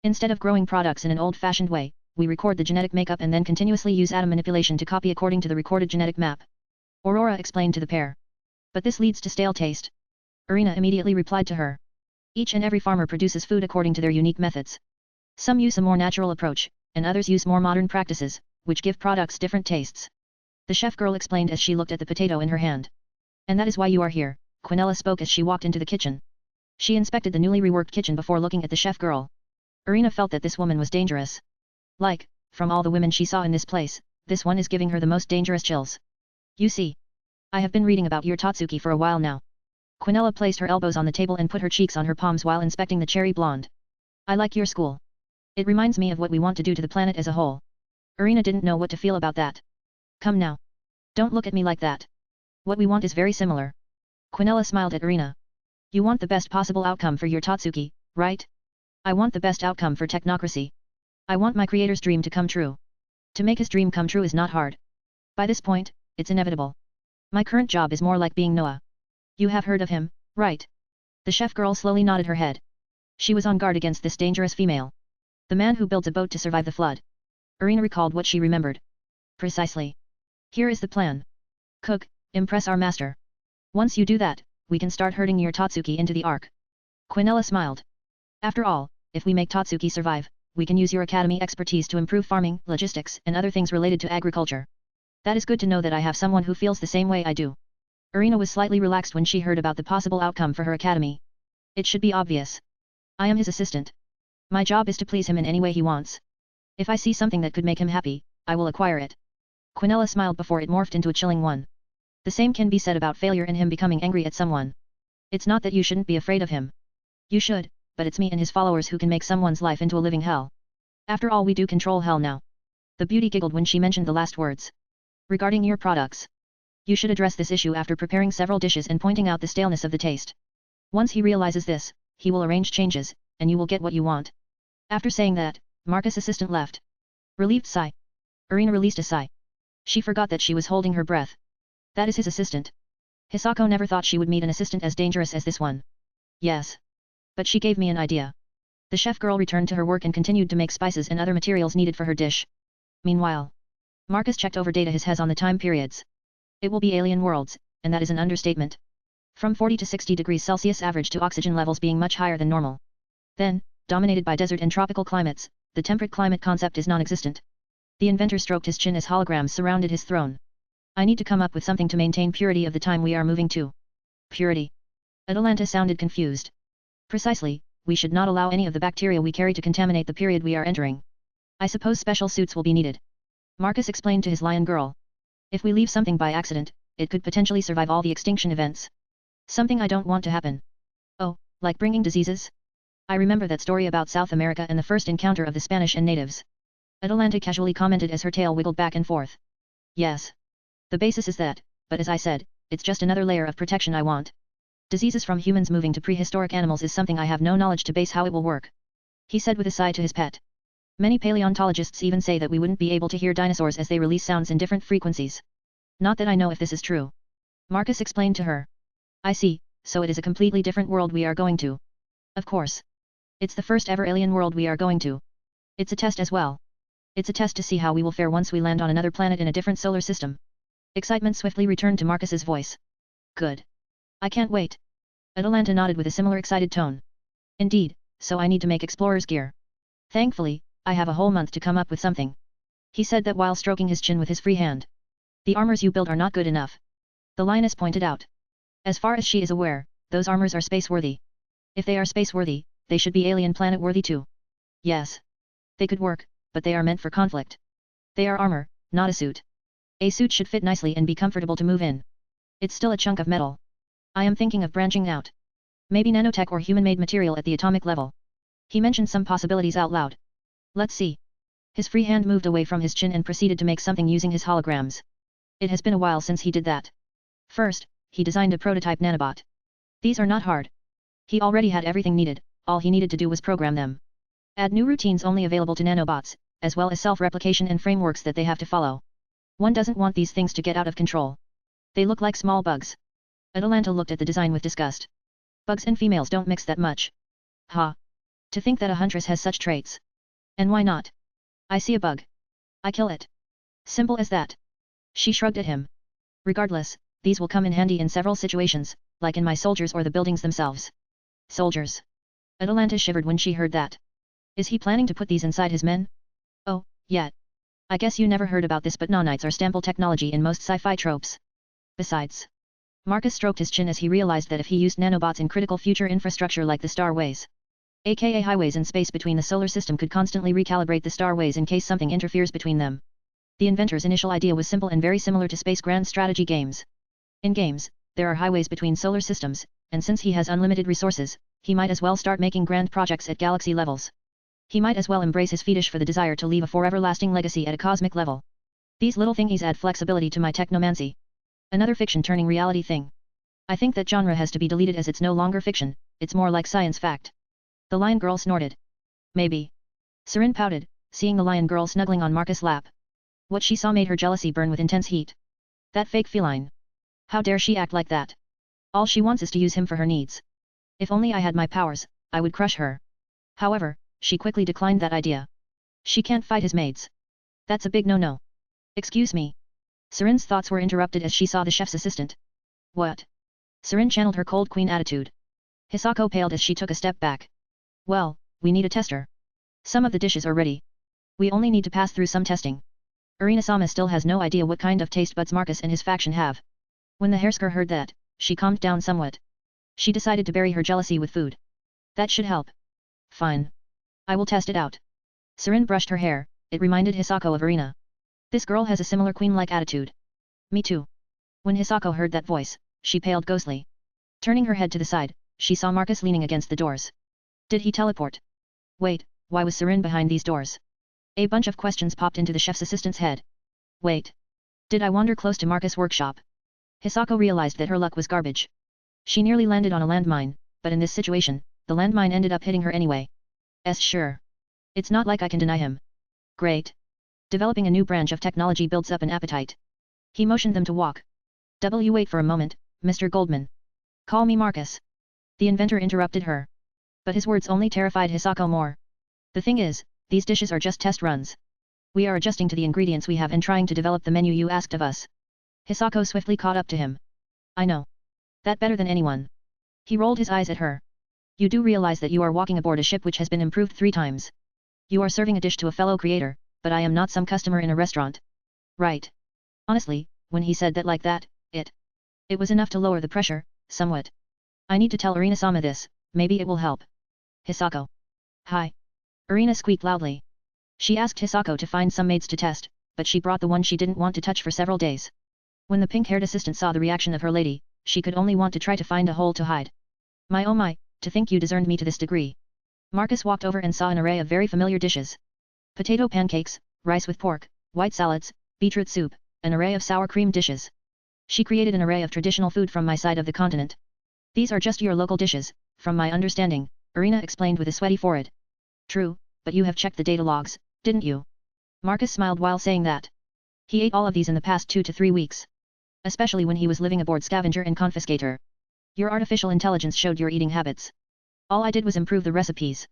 Instead of growing products in an old-fashioned way, we record the genetic makeup and then continuously use atom manipulation to copy according to the recorded genetic map. Aurora explained to the pair. But this leads to stale taste. Irina immediately replied to her. Each and every farmer produces food according to their unique methods. Some use a more natural approach, and others use more modern practices, which give products different tastes. The chef girl explained as she looked at the potato in her hand. And that is why you are here, Quinella spoke as she walked into the kitchen. She inspected the newly reworked kitchen before looking at the chef girl. Irina felt that this woman was dangerous. Like, from all the women she saw in this place, this one is giving her the most dangerous chills. You see. I have been reading about your Tatsuki for a while now. Quinella placed her elbows on the table and put her cheeks on her palms while inspecting the cherry blonde. I like your school. It reminds me of what we want to do to the planet as a whole. Irina didn't know what to feel about that. Come now. Don't look at me like that. What we want is very similar. Quinella smiled at Irina. You want the best possible outcome for your Tatsuki, right? I want the best outcome for technocracy. I want my creator's dream to come true. To make his dream come true is not hard. By this point, it's inevitable. My current job is more like being Noah. You have heard of him, right? The chef girl slowly nodded her head. She was on guard against this dangerous female. The man who builds a boat to survive the flood. Irina recalled what she remembered. Precisely. Here is the plan. Cook, impress our master. Once you do that, we can start herding your Tatsuki into the ark. Quinella smiled. After all, if we make Tatsuki survive, we can use your academy expertise to improve farming, logistics, and other things related to agriculture. That is good to know that I have someone who feels the same way I do. Irina was slightly relaxed when she heard about the possible outcome for her academy. It should be obvious. I am his assistant. My job is to please him in any way he wants. If I see something that could make him happy, I will acquire it. Quinella smiled before it morphed into a chilling one. The same can be said about failure and him becoming angry at someone. It's not that you shouldn't be afraid of him. You should, but it's me and his followers who can make someone's life into a living hell. After all, we do control hell now. The beauty giggled when she mentioned the last words. Regarding your products. You should address this issue after preparing several dishes and pointing out the staleness of the taste. Once he realizes this, he will arrange changes, and you will get what you want. After saying that, Marcus' assistant left. Relieved sigh. Irina released a sigh. She forgot that she was holding her breath. That is his assistant. Hisako never thought she would meet an assistant as dangerous as this one. Yes. But she gave me an idea. The chef girl returned to her work and continued to make spices and other materials needed for her dish. Meanwhile, Marcus checked over data he has on the time periods. It will be alien worlds, and that is an understatement. From 40 to 60 degrees Celsius average to oxygen levels being much higher than normal. Then, dominated by desert and tropical climates, the temperate climate concept is non-existent. The inventor stroked his chin as holograms surrounded his throne. I need to come up with something to maintain purity of the time we are moving to. Purity. Atalanta sounded confused. Precisely, we should not allow any of the bacteria we carry to contaminate the period we are entering. I suppose special suits will be needed. Marcus explained to his lion girl. If we leave something by accident, it could potentially survive all the extinction events. Something I don't want to happen. Oh, like bringing diseases? I remember that story about South America and the first encounter of the Spanish and natives. Atalanta casually commented as her tail wiggled back and forth. Yes. The basis is that, but as I said, it's just another layer of protection I want. Diseases from humans moving to prehistoric animals is something I have no knowledge to base how it will work. He said with a sigh to his pet. Many paleontologists even say that we wouldn't be able to hear dinosaurs as they release sounds in different frequencies. Not that I know if this is true. Marcus explained to her. I see, so it is a completely different world we are going to. Of course. It's the first ever alien world we are going to. It's a test as well. It's a test to see how we will fare once we land on another planet in a different solar system. Excitement swiftly returned to Marcus's voice. Good. I can't wait. Atalanta nodded with a similar excited tone. Indeed, so I need to make explorer's gear. Thankfully, I have a whole month to come up with something. He said that while stroking his chin with his free hand. The armors you build are not good enough. The lioness pointed out. As far as she is aware, those armors are space-worthy. If they are space-worthy, they should be alien planet-worthy too. Yes. They could work, but they are meant for conflict. They are armor, not a suit. A suit should fit nicely and be comfortable to move in. It's still a chunk of metal. I am thinking of branching out. Maybe nanotech or human-made material at the atomic level. He mentioned some possibilities out loud. Let's see. His free hand moved away from his chin and proceeded to make something using his holograms. It has been a while since he did that. First, he designed a prototype nanobot. These are not hard. He already had everything needed, all he needed to do was program them. Add new routines only available to nanobots, as well as self-replication and frameworks that they have to follow. One doesn't want these things to get out of control. They look like small bugs. Atalanta looked at the design with disgust. Bugs and females don't mix that much. Ha! To think that a huntress has such traits. And why not? I see a bug. I kill it. Simple as that. She shrugged at him. Regardless, these will come in handy in several situations, like in my soldiers or the buildings themselves. Soldiers. Atalanta shivered when she heard that. Is he planning to put these inside his men? Oh, yeah. I guess you never heard about this, but nanites are staple technology in most sci-fi tropes. Besides. Marcus stroked his chin as he realized that if he used nanobots in critical future infrastructure like the starways, aka highways in space between the solar system, could constantly recalibrate the starways in case something interferes between them. The inventor's initial idea was simple and very similar to space grand strategy games. In games, there are highways between solar systems, and since he has unlimited resources, he might as well start making grand projects at galaxy levels. He might as well embrace his fetish for the desire to leave a forever-lasting legacy at a cosmic level. These little thingies add flexibility to my technomancy. Another fiction turning reality thing. I think that genre has to be deleted as it's no longer fiction, it's more like science fact. The lion girl snorted. Maybe. Sirin pouted, seeing the lion girl snuggling on Marcus' lap. What she saw made her jealousy burn with intense heat. That fake feline. How dare she act like that? All she wants is to use him for her needs. If only I had my powers, I would crush her. However, she quickly declined that idea. She can't fight his maids. That's a big no-no. Excuse me. Sirin's thoughts were interrupted as she saw the chef's assistant. What? Sirin channeled her cold queen attitude. Hisako paled as she took a step back. Well, we need a tester. Some of the dishes are ready. We only need to pass through some testing. Arina-sama still has no idea what kind of taste buds Marcus and his faction have. When the hairsker heard that, she calmed down somewhat. She decided to bury her jealousy with food. That should help. Fine. I will test it out. Sirin brushed her hair, it reminded Hisako of Arina. This girl has a similar queen-like attitude. Me too. When Hisako heard that voice, she paled ghostly. Turning her head to the side, she saw Marcus leaning against the doors. Did he teleport? Wait, why was Sirin behind these doors? A bunch of questions popped into the chef's assistant's head. Wait. Did I wander close to Marcus' workshop? Hisako realized that her luck was garbage. She nearly landed on a landmine, but in this situation, the landmine ended up hitting her anyway. Sure. It's not like I can deny him. Great. Developing a new branch of technology builds up an appetite. He motioned them to walk. Wait for a moment, Mr. Goldman. Call me Marcus. The inventor interrupted her. But his words only terrified Hisako more. The thing is, these dishes are just test runs. We are adjusting to the ingredients we have and trying to develop the menu you asked of us. Hisako swiftly caught up to him. I know. That better than anyone. He rolled his eyes at her. You do realize that you are walking aboard a ship which has been improved 3 times. You are serving a dish to a fellow creator, but I am not some customer in a restaurant. Right. Honestly, when he said that like that, it was enough to lower the pressure, somewhat. I need to tell Arina-sama this, maybe it will help. Hisako. Hi. Arina squeaked loudly. She asked Hisako to find some maids to test, but she brought the one she didn't want to touch for several days. When the pink-haired assistant saw the reaction of her lady, she could only want to try to find a hole to hide. My oh my, to think you discerned me to this degree. Marcus walked over and saw an array of very familiar dishes. Potato pancakes, rice with pork, white salads, beetroot soup, an array of sour cream dishes. She created an array of traditional food from my side of the continent. These are just your local dishes, from my understanding, Arina explained with a sweaty forehead. True, but you have checked the data logs, didn't you? Marcus smiled while saying that. He ate all of these in the past 2 to 3 weeks. Especially when he was living aboard Scavenger and Confiscator. Your artificial intelligence showed your eating habits. All I did was improve the recipes.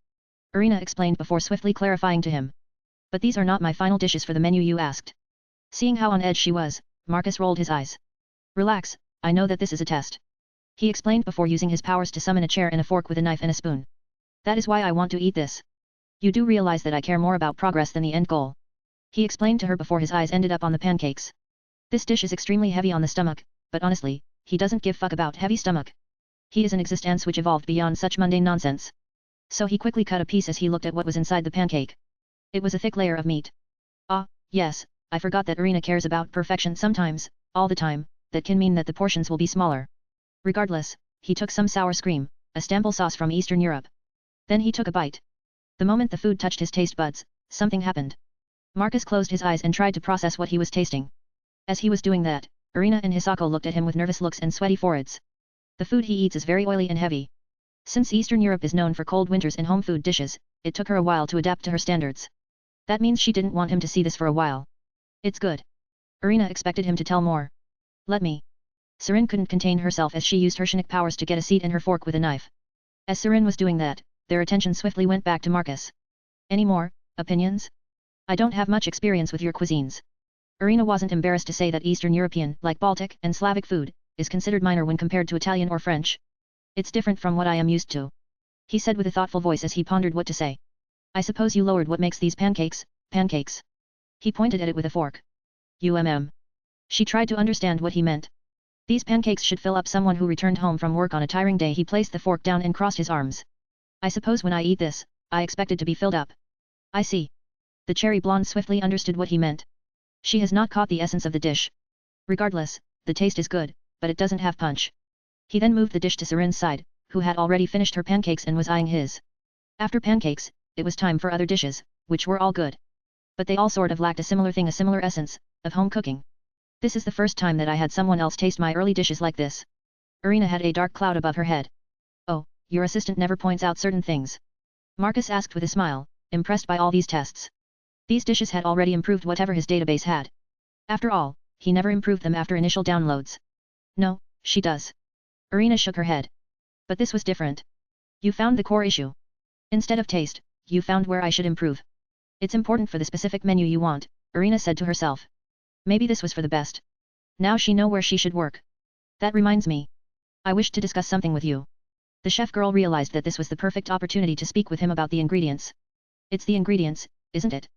Arina explained before swiftly clarifying to him. But these are not my final dishes for the menu you asked. Seeing how on edge she was, Marcus rolled his eyes. Relax, I know that this is a test. He explained before using his powers to summon a chair and a fork with a knife and a spoon. That is why I want to eat this. You do realize that I care more about progress than the end goal. He explained to her before his eyes ended up on the pancakes. This dish is extremely heavy on the stomach, but honestly, he doesn't give fuck about heavy stomach. He is an existence which evolved beyond such mundane nonsense. So he quickly cut a piece as he looked at what was inside the pancake. It was a thick layer of meat. Ah, yes, I forgot that Arina cares about perfection sometimes, all the time. That can mean that the portions will be smaller. Regardless, he took some sour cream, a staple sauce from Eastern Europe. Then he took a bite. The moment the food touched his taste buds, something happened. Marcus closed his eyes and tried to process what he was tasting. As he was doing that, Arina and Hisako looked at him with nervous looks and sweaty foreheads. The food he eats is very oily and heavy. Since Eastern Europe is known for cold winters and home food dishes, it took her a while to adapt to her standards. That means she didn't want him to see this for a while. It's good. Arina expected him to tell more. Let me. Sirin couldn't contain herself as she used her Shinik powers to get a seat and her fork with a knife. As Sirin was doing that, their attention swiftly went back to Marcus. Any more opinions? I don't have much experience with your cuisines. Irina wasn't embarrassed to say that Eastern European, like Baltic and Slavic food, is considered minor when compared to Italian or French. It's different from what I am used to, he said with a thoughtful voice as he pondered what to say. I suppose you lowered what makes these pancakes. He pointed at it with a fork. She tried to understand what he meant. These pancakes should fill up someone who returned home from work on a tiring day. He placed the fork down and crossed his arms. I suppose when I eat this, I expect it to be filled up. I see. The cherry blonde swiftly understood what he meant. She has not caught the essence of the dish. Regardless, the taste is good, but it doesn't have punch. He then moved the dish to Serin's side, who had already finished her pancakes and was eyeing his. After pancakes, it was time for other dishes, which were all good. But they all sort of lacked a similar essence, of home cooking. This is the first time that I had someone else taste my early dishes like this. Irina had a dark cloud above her head. Oh, your assistant never points out certain things? Marcus asked with a smile, impressed by all these tests. These dishes had already improved whatever his database had. After all, he never improved them after initial downloads. No, she does. Irina shook her head. But this was different. You found the core issue. Instead of taste, you found where I should improve. It's important for the specific menu you want, Irina said to herself. Maybe this was for the best. Now she know where she should work. That reminds me. I wish to discuss something with you. The chef girl realized that this was the perfect opportunity to speak with him about the ingredients. It's the ingredients, isn't it?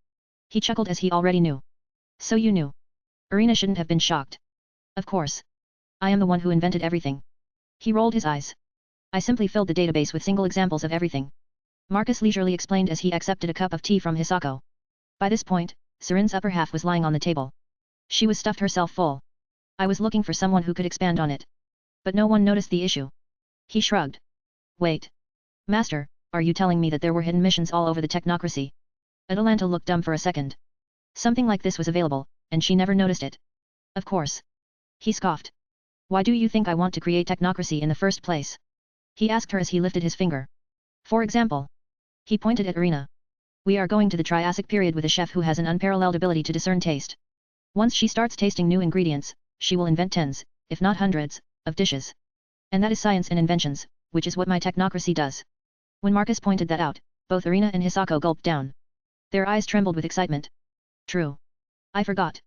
He chuckled as he already knew. So you knew. Irina shouldn't have been shocked. Of course. I am the one who invented everything. He rolled his eyes. I simply filled the database with single examples of everything. Marcus leisurely explained as he accepted a cup of tea from Hisako. By this point, Serin's upper half was lying on the table. She was stuffed herself full. I was looking for someone who could expand on it. But no one noticed the issue. He shrugged. Wait. Master, are you telling me that there were hidden missions all over the technocracy? Atalanta looked dumb for a second. Something like this was available, and she never noticed it. Of course. He scoffed. Why do you think I want to create technocracy in the first place? He asked her as he lifted his finger. For example. He pointed at Irina. We are going to the Triassic period with a chef who has an unparalleled ability to discern taste. Once she starts tasting new ingredients, she will invent tens, if not hundreds, of dishes. And that is science and inventions, which is what my technocracy does. When Marcus pointed that out, both Irina and Hisako gulped down. Their eyes trembled with excitement. True. I forgot.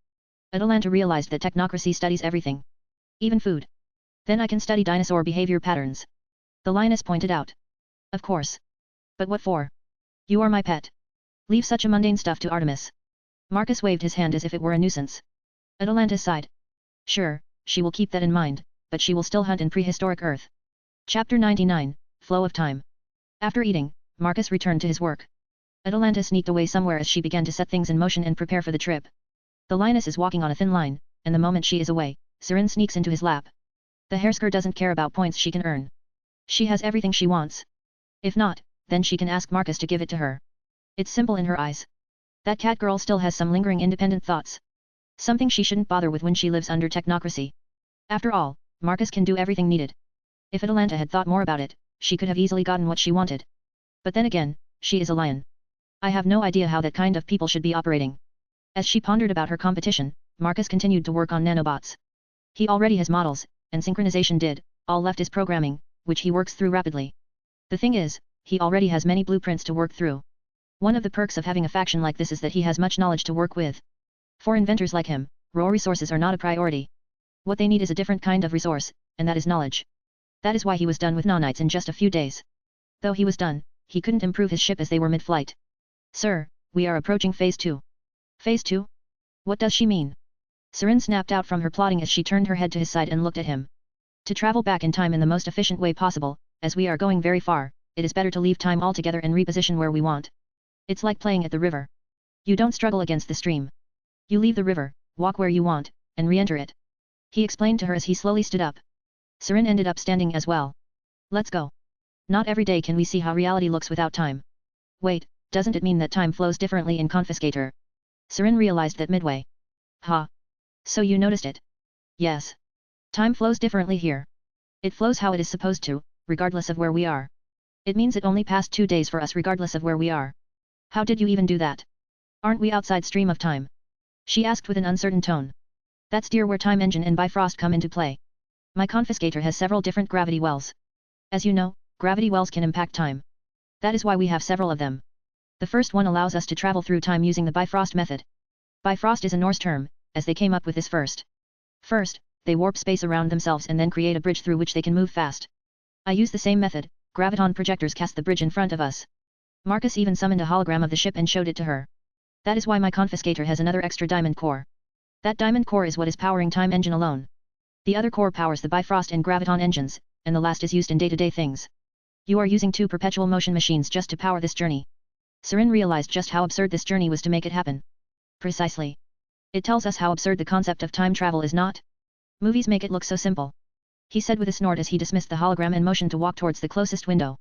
Atalanta realized that technocracy studies everything. Even food. Then I can study dinosaur behavior patterns. The lioness pointed out. Of course. But what for? You are my pet. Leave such a mundane stuff to Artemis. Marcus waved his hand as if it were a nuisance. Atalanta sighed. Sure, she will keep that in mind, but she will still hunt in prehistoric Earth. Chapter 99, Flow of Time. After eating, Marcus returned to his work. Atalanta sneaked away somewhere as she began to set things in motion and prepare for the trip. The lioness is walking on a thin line, and the moment she is away, Serin sneaks into his lap. The hairsker doesn't care about points she can earn. She has everything she wants. If not, then she can ask Marcus to give it to her. It's simple in her eyes. That cat girl still has some lingering independent thoughts. Something she shouldn't bother with when she lives under technocracy. After all, Marcus can do everything needed. If Atalanta had thought more about it, she could have easily gotten what she wanted. But then again, she is a lion. I have no idea how that kind of people should be operating. As she pondered about her competition, Marcus continued to work on nanobots. He already has models, and synchronization did, all left is programming, which he works through rapidly. The thing is, he already has many blueprints to work through. One of the perks of having a faction like this is that he has much knowledge to work with. For inventors like him, raw resources are not a priority. What they need is a different kind of resource, and that is knowledge. That is why he was done with nanites in just a few days. Though he was done, he couldn't improve his ship as they were mid-flight. Sir, we are approaching Phase 2. Phase 2? What does she mean? Serin snapped out from her plotting as she turned her head to his side and looked at him. To travel back in time in the most efficient way possible, as we are going very far, it is better to leave time altogether and reposition where we want. It's like playing at the river. You don't struggle against the stream. You leave the river, walk where you want, and re-enter it. He explained to her as he slowly stood up. Serin ended up standing as well. Let's go. Not every day can we see how reality looks without time. Wait, doesn't it mean that time flows differently in Confiscator? Serin realized that midway. Ha. So you noticed it? Yes. Time flows differently here. It flows how it is supposed to, regardless of where we are. It means it only passed 2 days for us regardless of where we are. How did you even do that? Aren't we outside stream of time? She asked with an uncertain tone. That's dear where time engine and Bifrost come into play. My Confiscator has several different gravity wells. As you know, gravity wells can impact time. That is why we have several of them. The first one allows us to travel through time using the Bifrost method. Bifrost is a Norse term, as they came up with this first. First, they warp space around themselves and then create a bridge through which they can move fast. I use the same method, graviton projectors cast the bridge in front of us. Marcus even summoned a hologram of the ship and showed it to her. That is why my confiscator has another extra diamond core. That diamond core is what is powering time engine alone. The other core powers the Bifrost and graviton engines, and the last is used in day-to-day things. You are using 2 perpetual motion machines just to power this journey. Sirin realized just how absurd this journey was to make it happen. Precisely. It tells us how absurd the concept of time travel is not. Movies make it look so simple. He said with a snort as he dismissed the hologram and motioned to walk towards the closest window.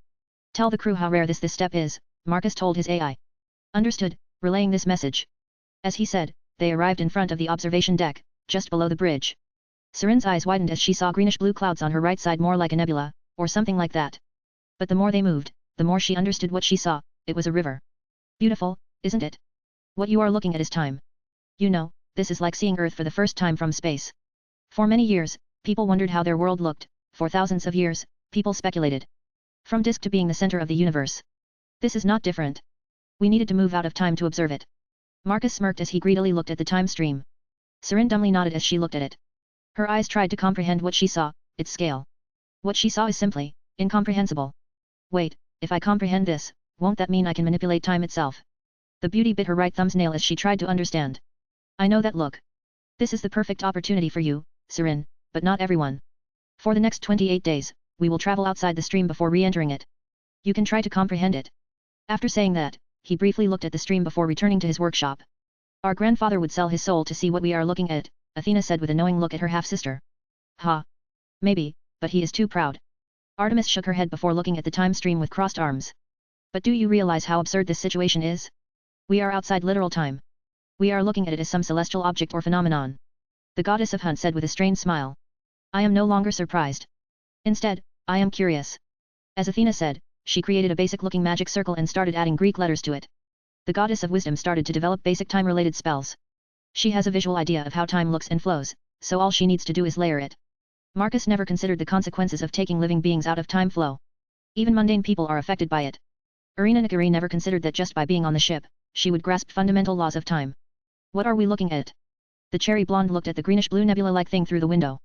Tell the crew how rare this step is, Marcus told his AI. Understood, relaying this message. As he said, they arrived in front of the observation deck, just below the bridge. Sirin's eyes widened as she saw greenish-blue clouds on her right side, more like a nebula, or something like that. But the more they moved, the more she understood what she saw. It was a river. Beautiful, isn't it? What you are looking at is time. You know, this is like seeing Earth for the first time from space. For many years, people wondered how their world looked. For thousands of years, people speculated. From disk to being the center of the universe. This is not different. We needed to move out of time to observe it. Marcus smirked as he greedily looked at the time stream. Sirin dumbly nodded as she looked at it. Her eyes tried to comprehend what she saw, its scale. What she saw is simply incomprehensible. Wait, if I comprehend this, won't that mean I can manipulate time itself? The beauty bit her right thumb's nail as she tried to understand. I know that look. This is the perfect opportunity for you, Sirin, but not everyone. For the next 28 days, we will travel outside the stream before re-entering it. You can try to comprehend it. After saying that, he briefly looked at the stream before returning to his workshop. Our grandfather would sell his soul to see what we are looking at, Athena said with a knowing look at her half-sister. Ha. Maybe, but he is too proud. Artemis shook her head before looking at the time stream with crossed arms. But do you realize how absurd this situation is? We are outside literal time. We are looking at it as some celestial object or phenomenon. The goddess of Hunt said with a strained smile. I am no longer surprised. Instead, I am curious. As Athena said, she created a basic-looking magic circle and started adding Greek letters to it. The goddess of wisdom started to develop basic time-related spells. She has a visual idea of how time looks and flows, so all she needs to do is layer it. Marcus never considered the consequences of taking living beings out of time flow. Even mundane people are affected by it. Irina Nagari never considered that just by being on the ship, she would grasp fundamental laws of time. What are we looking at? The cherry blonde looked at the greenish-blue nebula-like thing through the window.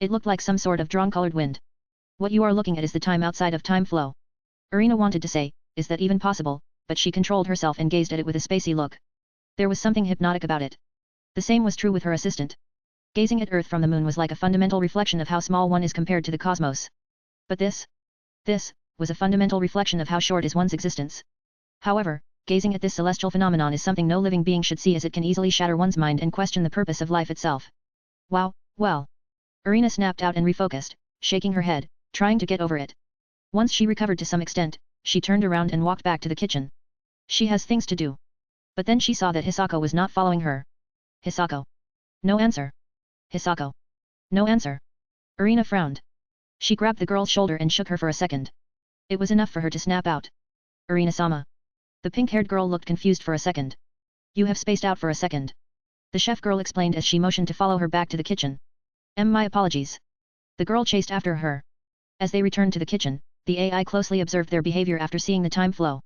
It looked like some sort of drawn-colored wind. What you are looking at is the time outside of time flow. Irina wanted to say, is that even possible, but she controlled herself and gazed at it with a spacey look. There was something hypnotic about it. The same was true with her assistant. Gazing at Earth from the moon was like a fundamental reflection of how small one is compared to the cosmos. But this was a fundamental reflection of how short is one's existence. However, gazing at this celestial phenomenon is something no living being should see, as it can easily shatter one's mind and question the purpose of life itself. Wow, well. Irina snapped out and refocused, shaking her head, trying to get over it. Once she recovered to some extent, she turned around and walked back to the kitchen. She has things to do. But then she saw that Hisako was not following her. Hisako. No answer. Hisako. No answer. Irina frowned. She grabbed the girl's shoulder and shook her for a second. It was enough for her to snap out. Irina-sama. The pink-haired girl looked confused for a second. You have spaced out for a second. The chef girl explained as she motioned to follow her back to the kitchen. My apologies. The girl chased after her. As they returned to the kitchen, the AI closely observed their behavior after seeing the time flow.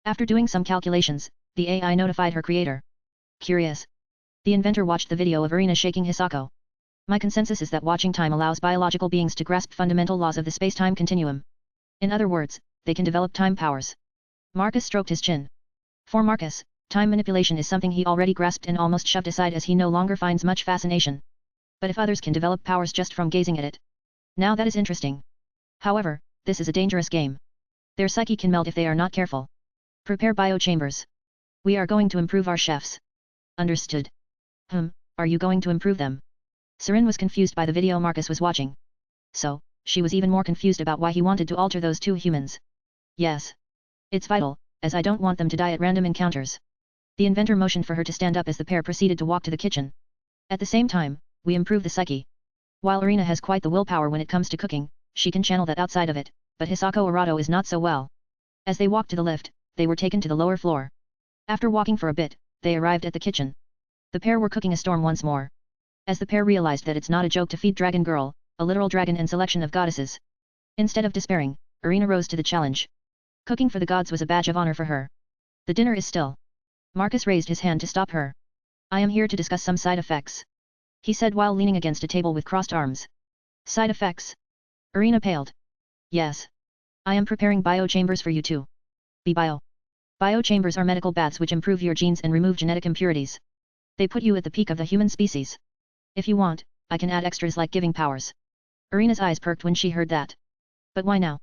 After doing some calculations, the AI notified her creator. Curious. The inventor watched the video of Irina shaking Hisako. My consensus is that watching time allows biological beings to grasp fundamental laws of the space-time continuum. In other words, they can develop time powers. Marcus stroked his chin. For Marcus, time manipulation is something he already grasped and almost shoved aside, as he no longer finds much fascination. But if others can develop powers just from gazing at it, now that is interesting. However, this is a dangerous game. Their psyche can melt if they are not careful. Prepare biochambers. We are going to improve our chefs. Understood. Are you going to improve them? Sirin was confused by the video Marcus was watching. So, she was even more confused about why he wanted to alter those two humans. Yes. It's vital, as I don't want them to die at random encounters. The inventor motioned for her to stand up as the pair proceeded to walk to the kitchen. At the same time, we improve the psyche. While Irina has quite the willpower when it comes to cooking, she can channel that outside of it, but Hisako Arato is not so well. As they walked to the lift, they were taken to the lower floor. After walking for a bit, they arrived at the kitchen. The pair were cooking a storm once more. As the pair realized that it's not a joke to feed Dragon Girl, a literal dragon and selection of goddesses. Instead of despairing, Irina rose to the challenge. Cooking for the gods was a badge of honor for her. The dinner is still. Marcus raised his hand to stop her. I am here to discuss some side effects. he said while leaning against a table with crossed arms. Side effects? Irina paled. Yes. I am preparing biochambers for you too. Bio. Biochambers are medical baths which improve your genes and remove genetic impurities. They put you at the peak of the human species. If you want, I can add extras like giving powers. Irina's eyes perked when she heard that. But why now?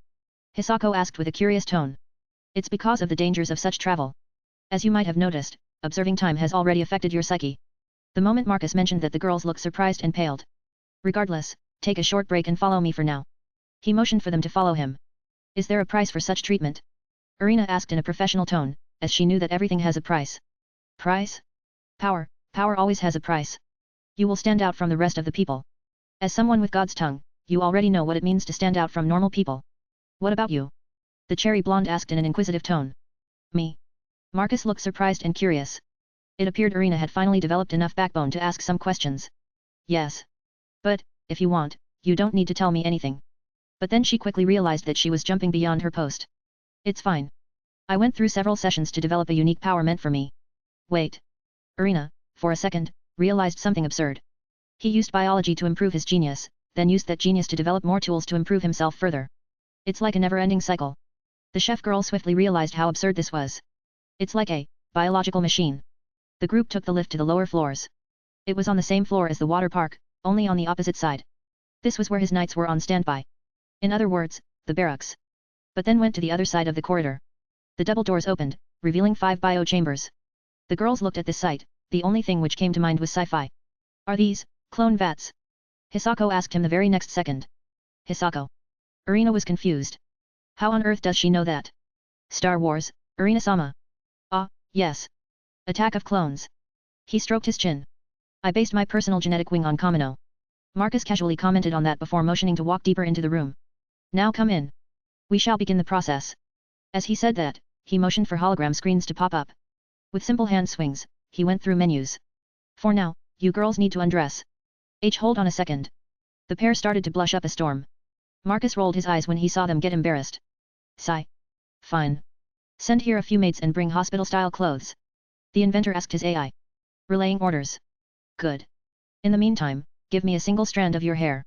Hisako asked with a curious tone. It's because of the dangers of such travel. As you might have noticed, observing time has already affected your psyche. The moment Marcus mentioned that, the girls looked surprised and paled. Regardless, take a short break and follow me for now. He motioned for them to follow him. Is there a price for such treatment? Irina asked in a professional tone, as she knew that everything has a price. Price? Power. Power always has a price. You will stand out from the rest of the people. As someone with God's tongue, you already know what it means to stand out from normal people. What about you? The cherry blonde asked in an inquisitive tone. Me? Marcus looked surprised and curious. It appeared Irina had finally developed enough backbone to ask some questions. Yes. But, if you want, you don't need to tell me anything. But then she quickly realized that she was jumping beyond her post. It's fine. I went through several sessions to develop a unique power meant for me. Wait. Irina, for a second, realized something absurd. He used biology to improve his genius, then used that genius to develop more tools to improve himself further. It's like a never-ending cycle. The chef girl swiftly realized how absurd this was. It's like a biological machine. The group took the lift to the lower floors. It was on the same floor as the water park, only on the opposite side. This was where his knights were on standby. In other words, the barracks. But then went to the other side of the corridor. The double doors opened, revealing 5 biochambers. The girls looked at this sight, the only thing which came to mind was sci-fi. Are these clone vats? Hisako asked him the very next second. Hisako. Irina was confused. How on earth does she know that? Star Wars, Irina-sama. Ah, yes. Attack of Clones. He stroked his chin. I based my personal genetic wing on Kamino. Marcus casually commented on that before motioning to walk deeper into the room. Now come in. We shall begin the process. As he said that, he motioned for hologram screens to pop up. With simple hand swings, he went through menus. For now, you girls need to undress. Hold on a second. The pair started to blush up a storm. Marcus rolled his eyes when he saw them get embarrassed. Sigh. Fine. Send here a few maids and bring hospital-style clothes. The inventor asked his AI. Relaying orders. Good. In the meantime, give me a single strand of your hair.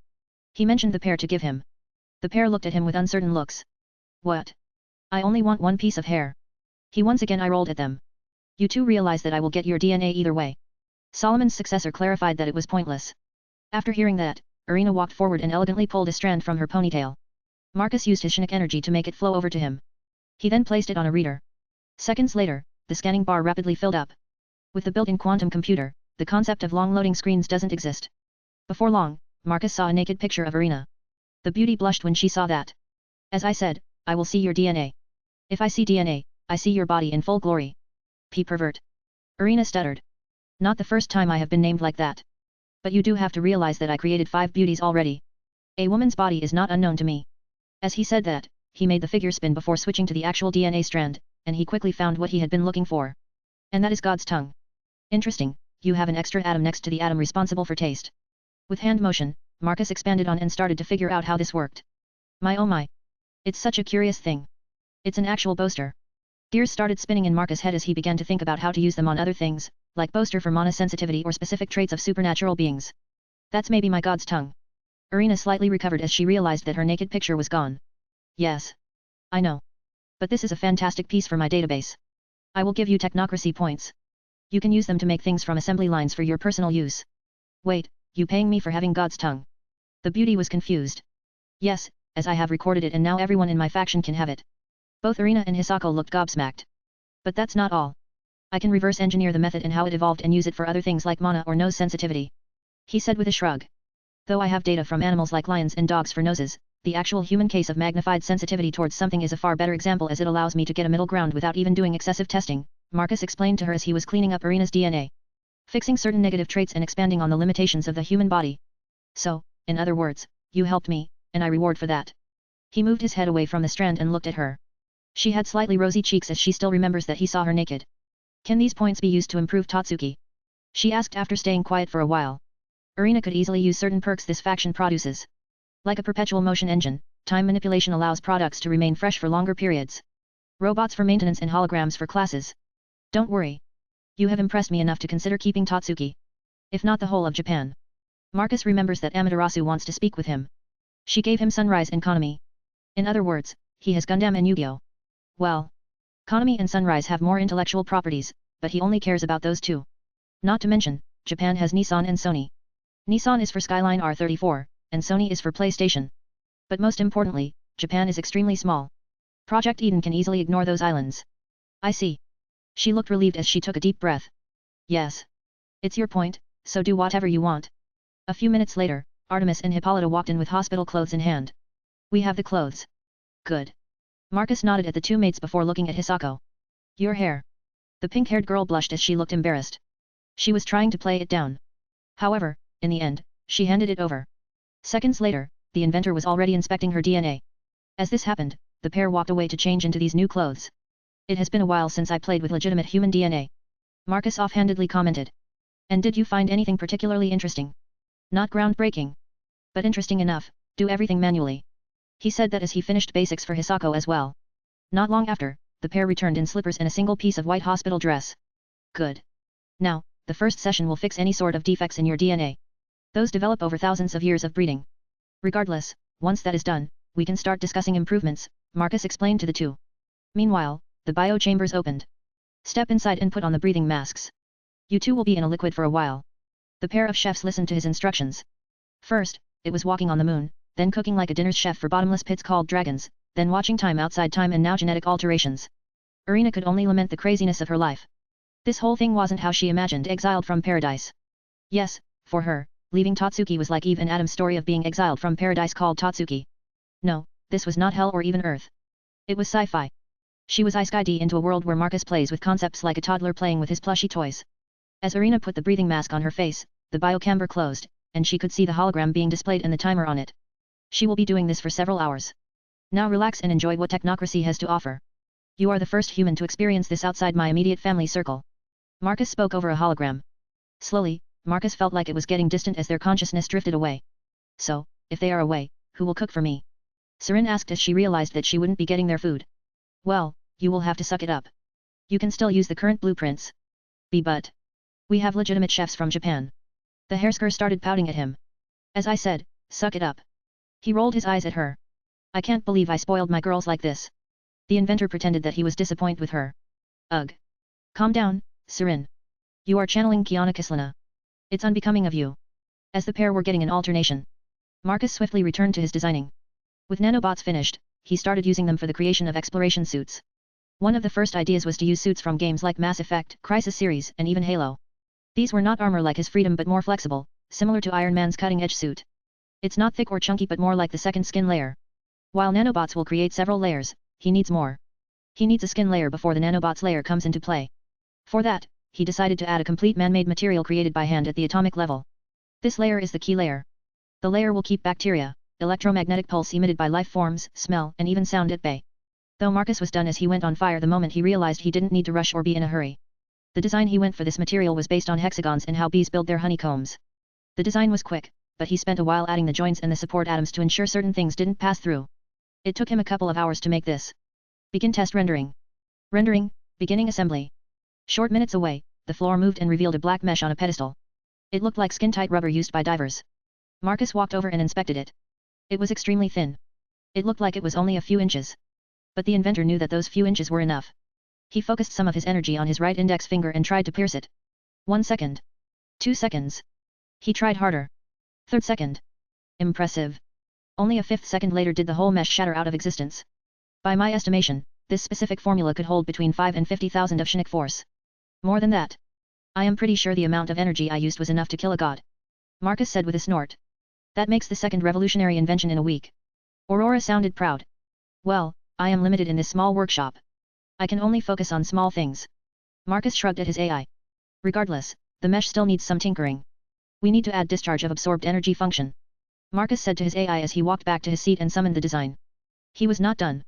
He mentioned the pair to give him. The pair looked at him with uncertain looks. What? I only want one piece of hair. He once again eye-rolled at them. You two realize that I will get your DNA either way. Solomon's successor clarified that it was pointless. After hearing that, Irina walked forward and elegantly pulled a strand from her ponytail. Marcus used his Shinik energy to make it flow over to him. He then placed it on a reader. Seconds later, the scanning bar rapidly filled up. With the built-in quantum computer, the concept of long loading screens doesn't exist. Before long, Marcus saw a naked picture of Irina. The beauty blushed when she saw that. As I said, I will see your DNA. If I see DNA, I see your body in full glory. P pervert. Irina stuttered. Not the first time I have been named like that. But you do have to realize that I created 5 beauties already. A woman's body is not unknown to me. As he said that, he made the figure spin before switching to the actual DNA strand, and he quickly found what he had been looking for. And that is God's tongue. Interesting, you have an extra atom next to the atom responsible for taste. With hand motion, Marcus expanded on and started to figure out how this worked. My oh my. It's such a curious thing. It's an actual booster. Gears started spinning in Marcus' head as he began to think about how to use them on other things, like booster for mana sensitivity or specific traits of supernatural beings. That's maybe my God's tongue. Irina slightly recovered as she realized that her naked picture was gone. Yes. I know. But this is a fantastic piece for my database. I will give you technocracy points. You can use them to make things from assembly lines for your personal use. Wait, you paying me for having God's tongue? The beauty was confused. Yes, as I have recorded it and now everyone in my faction can have it. Both Irina and Hisako looked gobsmacked. But that's not all. I can reverse engineer the method and how it evolved and use it for other things like mana or nose sensitivity. He said with a shrug. Though I have data from animals like lions and dogs for noses, the actual human case of magnified sensitivity towards something is a far better example as it allows me to get a middle ground without even doing excessive testing, Marcus explained to her as he was cleaning up Irina's DNA. Fixing certain negative traits and expanding on the limitations of the human body. So, in other words, you helped me, and I reward for that. He moved his head away from the strand and looked at her. She had slightly rosy cheeks as she still remembers that he saw her naked. Can these points be used to improve Tatsuki? She asked after staying quiet for a while. Irina could easily use certain perks this faction produces. Like a perpetual motion engine, time manipulation allows products to remain fresh for longer periods. Robots for maintenance and holograms for classes. Don't worry. You have impressed me enough to consider keeping Tatsuki. If not the whole of Japan. Marcus remembers that Amaterasu wants to speak with him. She gave him Sunrise and Konami. In other words, he has Gundam and Yu-Gi-Oh! Well, Konami and Sunrise have more intellectual properties, but he only cares about those two. Not to mention, Japan has Nissan and Sony. Nissan is for Skyline R34, and Sony is for PlayStation. But most importantly, Japan is extremely small. Project Eden can easily ignore those islands. I see. She looked relieved as she took a deep breath. Yes. It's your point, so do whatever you want. A few minutes later, Artemis and Hippolyta walked in with hospital clothes in hand. We have the clothes. Good. Marcus nodded at the two mates before looking at Hisako. Your hair. The pink-haired girl blushed as she looked embarrassed. She was trying to play it down. However, in the end, she handed it over. Seconds later, the inventor was already inspecting her DNA. As this happened, the pair walked away to change into these new clothes. It has been a while since I played with legitimate human DNA. Marcus offhandedly commented. And did you find anything particularly interesting? Not groundbreaking. But interesting enough, do everything manually. He said that as he finished basics for Hisako as well. Not long after, the pair returned in slippers and a single piece of white hospital dress. Good. Now, the first session will fix any sort of defects in your DNA. Those develop over thousands of years of breeding. Regardless, once that is done, we can start discussing improvements, Marcus explained to the two. Meanwhile, the bio-chambers opened. Step inside and put on the breathing masks. You two will be in a liquid for a while. The pair of chefs listened to his instructions. First, it was walking on the moon, then cooking like a dinner's chef for bottomless pits called dragons, then watching time outside time and now genetic alterations. Irina could only lament the craziness of her life. This whole thing wasn't how she imagined exiled from paradise. Yes, for her, leaving Totsuki was like Eve and Adam's story of being exiled from paradise called Totsuki. No, this was not hell or even Earth. It was sci-fi. She was Ice-Guide into a world where Marcus plays with concepts like a toddler playing with his plushy toys. As Irina put the breathing mask on her face, the biocamber closed, and she could see the hologram being displayed and the timer on it. She will be doing this for several hours. Now relax and enjoy what technocracy has to offer. You are the first human to experience this outside my immediate family circle. Marcus spoke over a hologram. Slowly, Marcus felt like it was getting distant as their consciousness drifted away. So, if they are away, who will cook for me? Sirin asked as she realized that she wouldn't be getting their food. Well, you will have to suck it up. You can still use the current blueprints. But we have legitimate chefs from Japan. The hairsker started pouting at him. As I said, suck it up. He rolled his eyes at her. I can't believe I spoiled my girls like this. The inventor pretended that he was disappointed with her. Ugh. Calm down, Sirin. You are channeling Kiana Kislana. It's unbecoming of you. As the pair were getting an alternation, Marcus swiftly returned to his designing. With nanobots finished, he started using them for the creation of exploration suits. One of the first ideas was to use suits from games like Mass Effect, Crysis series, and even Halo. These were not armor like his Freedom but more flexible, similar to Iron Man's cutting-edge suit. It's not thick or chunky but more like the second skin layer. While nanobots will create several layers, he needs more. He needs a skin layer before the nanobots layer comes into play. For that, he decided to add a complete man-made material created by hand at the atomic level. This layer is the key layer. The layer will keep bacteria, electromagnetic pulse emitted by life forms, smell, and even sound at bay. Though Marcus was done as he went on fire the moment he realized he didn't need to rush or be in a hurry. The design he went for this material was based on hexagons and how bees build their honeycombs. The design was quick, but he spent a while adding the joints and the support atoms to ensure certain things didn't pass through. It took him a couple of hours to make this. Begin test rendering. Rendering, beginning assembly. Short minutes away, the floor moved and revealed a black mesh on a pedestal. It looked like skin-tight rubber used by divers. Marcus walked over and inspected it. It was extremely thin. It looked like it was only a few inches. But the inventor knew that those few inches were enough. He focused some of his energy on his right index finger and tried to pierce it. 1 second. 2 seconds. He tried harder. 3rd second. Impressive. Only a 5th second later did the whole mesh shatter out of existence. By my estimation, this specific formula could hold between 5 and 50,000 of Shinnik force. More than that. I am pretty sure the amount of energy I used was enough to kill a god. Marcus said with a snort. That makes the second revolutionary invention in a week. Aurora sounded proud. Well, I am limited in this small workshop. I can only focus on small things. Marcus shrugged at his AI. Regardless, the mesh still needs some tinkering. We need to add discharge of absorbed energy function. Marcus said to his AI as he walked back to his seat and summoned the design. He was not done.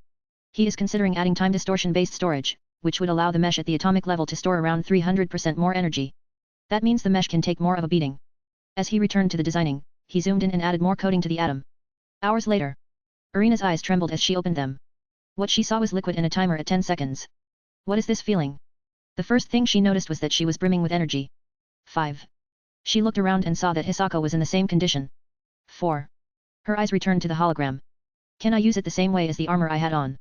He is considering adding time distortion-based storage, which would allow the mesh at the atomic level to store around 300% more energy. That means the mesh can take more of a beating. As he returned to the designing, he zoomed in and added more coating to the atom. Hours later, Irina's eyes trembled as she opened them. What she saw was liquid and a timer at 10 seconds. What is this feeling? The first thing she noticed was that she was brimming with energy. 5. She looked around and saw that Hisako was in the same condition. 4. Her eyes returned to the hologram. Can I use it the same way as the armor I had on?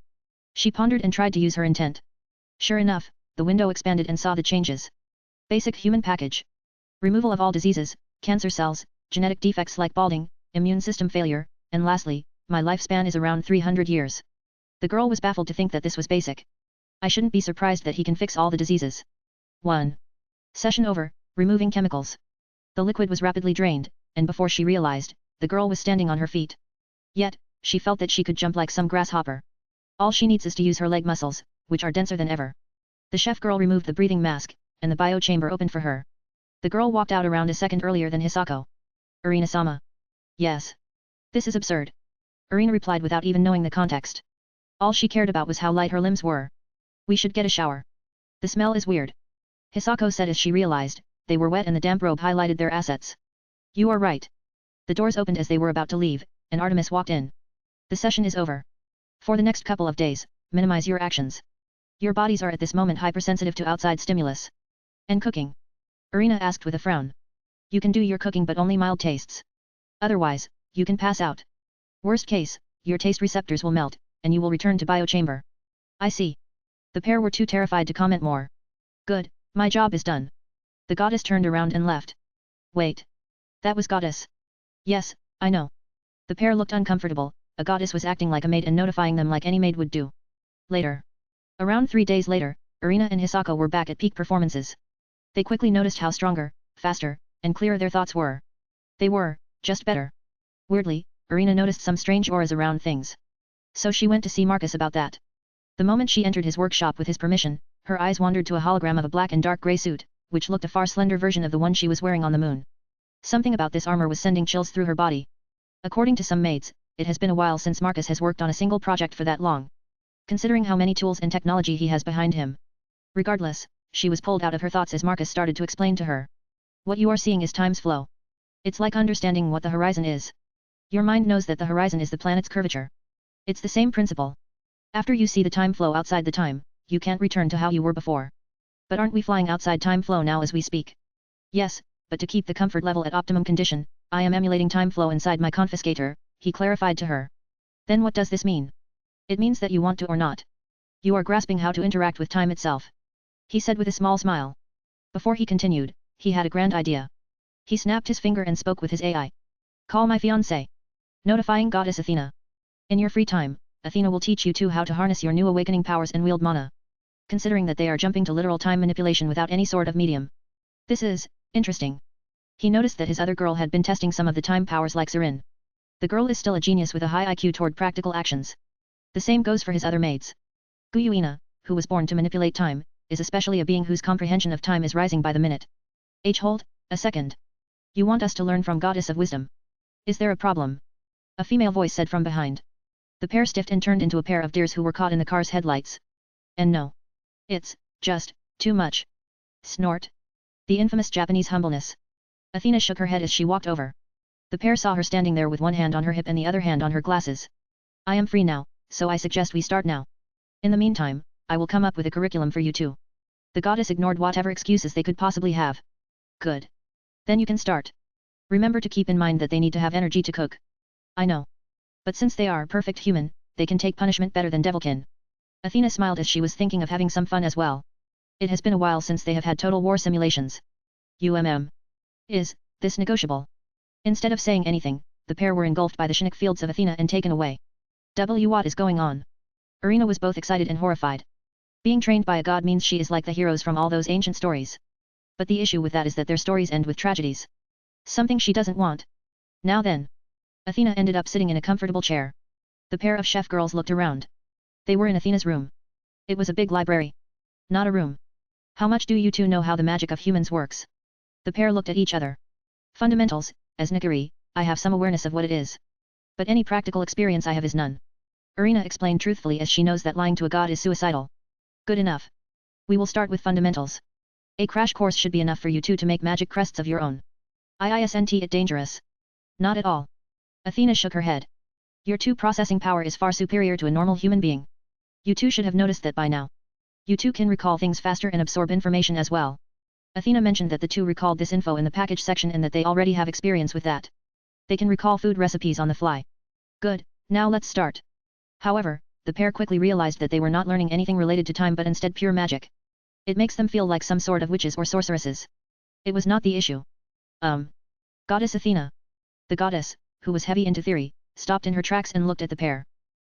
She pondered and tried to use her intent. Sure enough, the window expanded and saw the changes. Basic human package. Removal of all diseases, cancer cells, genetic defects like balding, immune system failure, and lastly, my lifespan is around 300 years. The girl was baffled to think that this was basic. I shouldn't be surprised that he can fix all the diseases. 1. Session over, removing chemicals. The liquid was rapidly drained, and before she realized, the girl was standing on her feet. Yet, she felt that she could jump like some grasshopper. All she needs is to use her leg muscles, which are denser than ever. The chef girl removed the breathing mask, and the bio-chamber opened for her. The girl walked out around a second earlier than Hisako. Arina-sama. Yes. This is absurd. Arina replied without even knowing the context. All she cared about was how light her limbs were. We should get a shower. The smell is weird. Hisako said as she realized, they were wet and the damp robe highlighted their assets. You are right. The doors opened as they were about to leave, and Artemis walked in. The session is over. For the next couple of days, minimize your actions. Your bodies are at this moment hypersensitive to outside stimulus. And cooking? Arina asked with a frown. You can do your cooking but only mild tastes. Otherwise, you can pass out. Worst case, your taste receptors will melt, and you will return to bio-chamber. I see. The pair were too terrified to comment more. Good, my job is done. The goddess turned around and left. Wait. That was goddess. Yes, I know. The pair looked uncomfortable. A goddess was acting like a maid and notifying them like any maid would do. Later. Around 3 days later, Arina and Hisako were back at peak performances. They quickly noticed how stronger, faster, and clearer their thoughts were. They were, just better. Weirdly, Arina noticed some strange auras around things. So she went to see Marcus about that. The moment she entered his workshop with his permission, her eyes wandered to a hologram of a black and dark grey suit, which looked a far slender version of the one she was wearing on the moon. Something about this armor was sending chills through her body. According to some maids, it has been a while since Marcus has worked on a single project for that long. Considering how many tools and technology he has behind him. Regardless, she was pulled out of her thoughts as Marcus started to explain to her. What you are seeing is time's flow. It's like understanding what the horizon is. Your mind knows that the horizon is the planet's curvature. It's the same principle. After you see the time flow outside the time, you can't return to how you were before. But aren't we flying outside time flow now as we speak? Yes, but to keep the comfort level at optimum condition, I am emulating time flow inside my confiscator, he clarified to her. Then what does this mean? It means that you want to or not. You are grasping how to interact with time itself. He said with a small smile. Before he continued, he had a grand idea. He snapped his finger and spoke with his AI. Call my fiancé. Notifying goddess Athena. In your free time, Athena will teach you too how to harness your new awakening powers and wield mana. Considering that they are jumping to literal time manipulation without any sort of medium. This is interesting. He noticed that his other girl had been testing some of the time powers like Zarin. The girl is still a genius with a high IQ toward practical actions. The same goes for his other maids. Guyuina, who was born to manipulate time, is especially a being whose comprehension of time is rising by the minute. Hold, a second. You want us to learn from Goddess of Wisdom? Is there a problem? A female voice said from behind. The pair stiffed and turned into a pair of deers who were caught in the car's headlights. And no. It's just too much. Snort. The infamous Japanese humbleness. Athena shook her head as she walked over. The pair saw her standing there with one hand on her hip and the other hand on her glasses. I am free now, so I suggest we start now. In the meantime, I will come up with a curriculum for you too. The goddess ignored whatever excuses they could possibly have. Good. Then you can start. Remember to keep in mind that they need to have energy to cook. I know. But since they are perfect human, they can take punishment better than devilkin. Athena smiled as she was thinking of having some fun as well. It has been a while since they have had total war simulations. Is this negotiable? Instead of saying anything, the pair were engulfed by the Chinook fields of Athena and taken away. What is going on? Arina was both excited and horrified. Being trained by a god means she is like the heroes from all those ancient stories. But the issue with that is that their stories end with tragedies. Something she doesn't want. Now then. Athena ended up sitting in a comfortable chair. The pair of chef girls looked around. They were in Athena's room. It was a big library. Not a room. How much do you two know how the magic of humans works? The pair looked at each other. Fundamentals, as Nagari, I have some awareness of what it is. But any practical experience I have is none. Arina explained truthfully as she knows that lying to a god is suicidal. Good enough. We will start with fundamentals. A crash course should be enough for you two to make magic crests of your own. Isn't it dangerous? Not at all. Athena shook her head. Your two processing power is far superior to a normal human being. You two should have noticed that by now. You two can recall things faster and absorb information as well. Athena mentioned that the two recalled this info in the package section and that they already have experience with that. They can recall food recipes on the fly. Good, now let's start. However, the pair quickly realized that they were not learning anything related to time but instead pure magic. It makes them feel like some sort of witches or sorceresses. It was not the issue. Goddess Athena. The goddess, who was heavy into theory, stopped in her tracks and looked at the pair.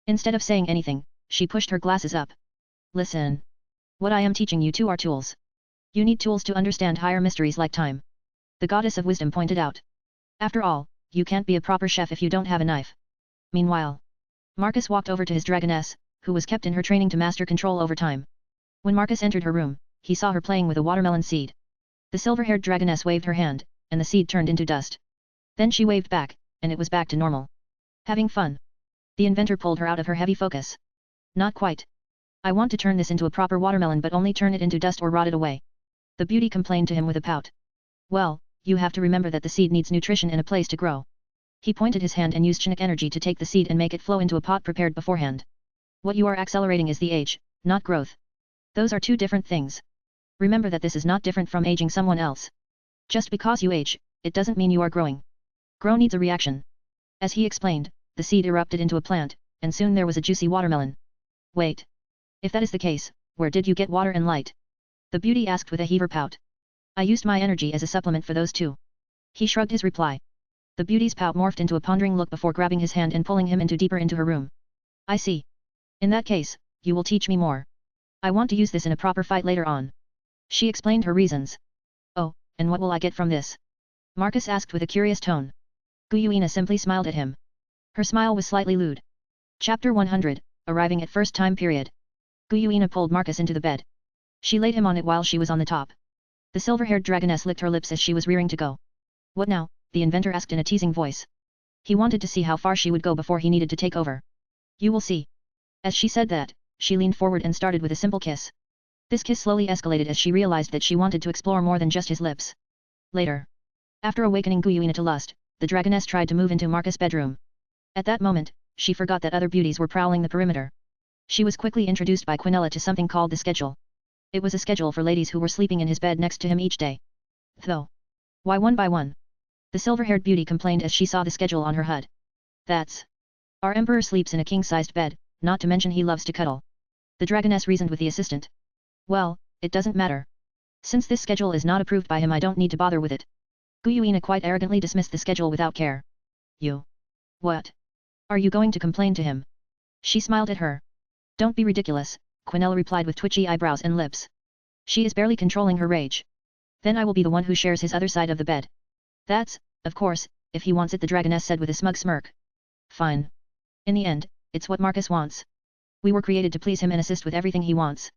Instead of saying anything, she pushed her glasses up. Listen. What I am teaching you two are tools. You need tools to understand higher mysteries like time. The goddess of wisdom pointed out. After all, you can't be a proper chef if you don't have a knife. Meanwhile, Marcus walked over to his dragoness, who was kept in her training to master control over time. When Marcus entered her room, he saw her playing with a watermelon seed. The silver-haired dragoness waved her hand, and the seed turned into dust. Then she waved back, and it was back to normal. Having fun. The inventor pulled her out of her heavy focus. Not quite. I want to turn this into a proper watermelon but only turn it into dust or rot it away. The beauty complained to him with a pout. Well, you have to remember that the seed needs nutrition and a place to grow. He pointed his hand and used Chinook energy to take the seed and make it flow into a pot prepared beforehand. What you are accelerating is the age, not growth. Those are two different things. Remember that this is not different from aging someone else. Just because you age, it doesn't mean you are growing. Grow needs a reaction. As he explained, the seed erupted into a plant, and soon there was a juicy watermelon. Wait. If that is the case, where did you get water and light? The beauty asked with a heaver pout. I used my energy as a supplement for those two. He shrugged his reply. The beauty's pout morphed into a pondering look before grabbing his hand and pulling him deeper into her room. I see. In that case, you will teach me more. I want to use this in a proper fight later on. She explained her reasons. Oh, and what will I get from this? Marcus asked with a curious tone. Guyuina simply smiled at him. Her smile was slightly lewd. Chapter 100, Arriving at First Time Period. Guyuina pulled Marcus into the bed. She laid him on it while she was on the top. The silver-haired dragoness licked her lips as she was rearing to go. What now? The inventor asked in a teasing voice. He wanted to see how far she would go before he needed to take over. You will see. As she said that, she leaned forward and started with a simple kiss. This kiss slowly escalated as she realized that she wanted to explore more than just his lips. Later. After awakening Guyuina to lust, the dragoness tried to move into Marcus' bedroom. At that moment, she forgot that other beauties were prowling the perimeter. She was quickly introduced by Quinella to something called the schedule. It was a schedule for ladies who were sleeping in his bed next to him each day. Though. Why one by one? The silver-haired beauty complained as she saw the schedule on her HUD. That's. Our emperor sleeps in a king-sized bed, not to mention he loves to cuddle. The dragoness reasoned with the assistant. Well, it doesn't matter. Since this schedule is not approved by him I don't need to bother with it. Guyuina quite arrogantly dismissed the schedule without care. You. What? Are you going to complain to him? She smiled at her. Don't be ridiculous, Quinella replied with twitchy eyebrows and lips. She is barely controlling her rage. Then I will be the one who shares his other side of the bed. That's, of course, if he wants it, the dragoness said with a smug smirk. Fine. In the end, it's what Marcus wants. We were created to please him and assist with everything he wants.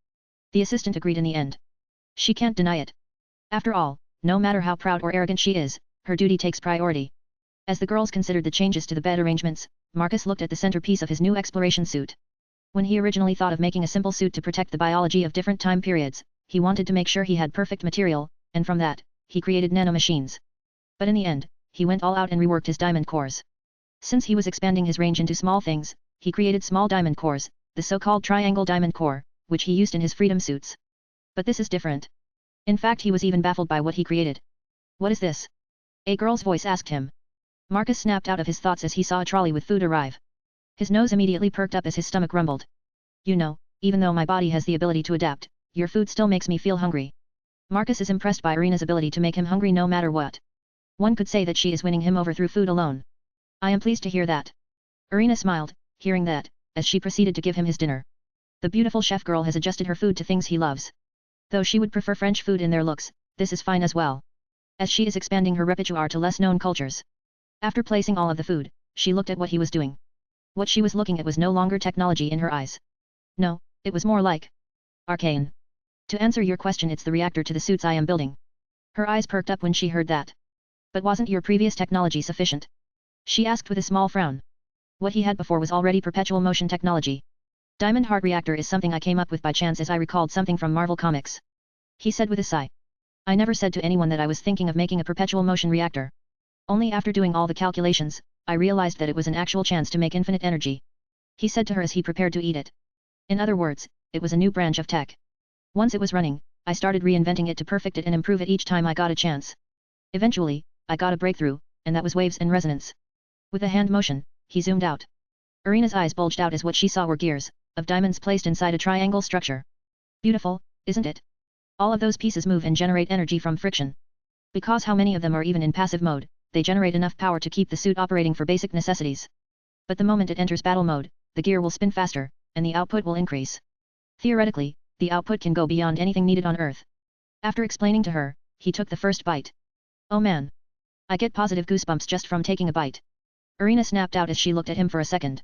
The assistant agreed in the end. She can't deny it. After all, no matter how proud or arrogant she is, her duty takes priority. As the girls considered the changes to the bed arrangements, Marcus looked at the centerpiece of his new exploration suit. When he originally thought of making a simple suit to protect the biology of different time periods, he wanted to make sure he had perfect material, and from that, he created nanomachines. But in the end, he went all out and reworked his diamond cores. Since he was expanding his range into small things, he created small diamond cores, the so-called triangle diamond core, which he used in his freedom suits. But this is different. In fact, he was even baffled by what he created. What is this? A girl's voice asked him. Marcus snapped out of his thoughts as he saw a trolley with food arrive. His nose immediately perked up as his stomach rumbled. You know, even though my body has the ability to adapt, your food still makes me feel hungry. Marcus is impressed by Irina's ability to make him hungry no matter what. One could say that she is winning him over through food alone. I am pleased to hear that. Irina smiled, hearing that, as she proceeded to give him his dinner. The beautiful chef girl has adjusted her food to things he loves. Though she would prefer French food in their looks, this is fine as well. As she is expanding her repertoire to less-known cultures. After placing all of the food, she looked at what he was doing. What she was looking at was no longer technology in her eyes. No, it was more like arcane. To answer your question, it's the reactor to the suits I am building. Her eyes perked up when she heard that. But wasn't your previous technology sufficient? She asked with a small frown. What he had before was already perpetual motion technology. Diamond Heart Reactor is something I came up with by chance as I recalled something from Marvel Comics. He said with a sigh. I never said to anyone that I was thinking of making a perpetual motion reactor. Only after doing all the calculations, I realized that it was an actual chance to make infinite energy. He said to her as he prepared to eat it. In other words, it was a new branch of tech. Once it was running, I started reinventing it to perfect it and improve it each time I got a chance. Eventually, I got a breakthrough, and that was waves and resonance. With a hand motion, he zoomed out. Irina's eyes bulged out as what she saw were gears of diamonds placed inside a triangle structure. Beautiful, isn't it? All of those pieces move and generate energy from friction. Because how many of them are even in passive mode, they generate enough power to keep the suit operating for basic necessities. But the moment it enters battle mode, the gear will spin faster, and the output will increase. Theoretically, the output can go beyond anything needed on Earth. After explaining to her, he took the first bite. Oh man! I get positive goosebumps just from taking a bite. Irina snapped out as she looked at him for a second.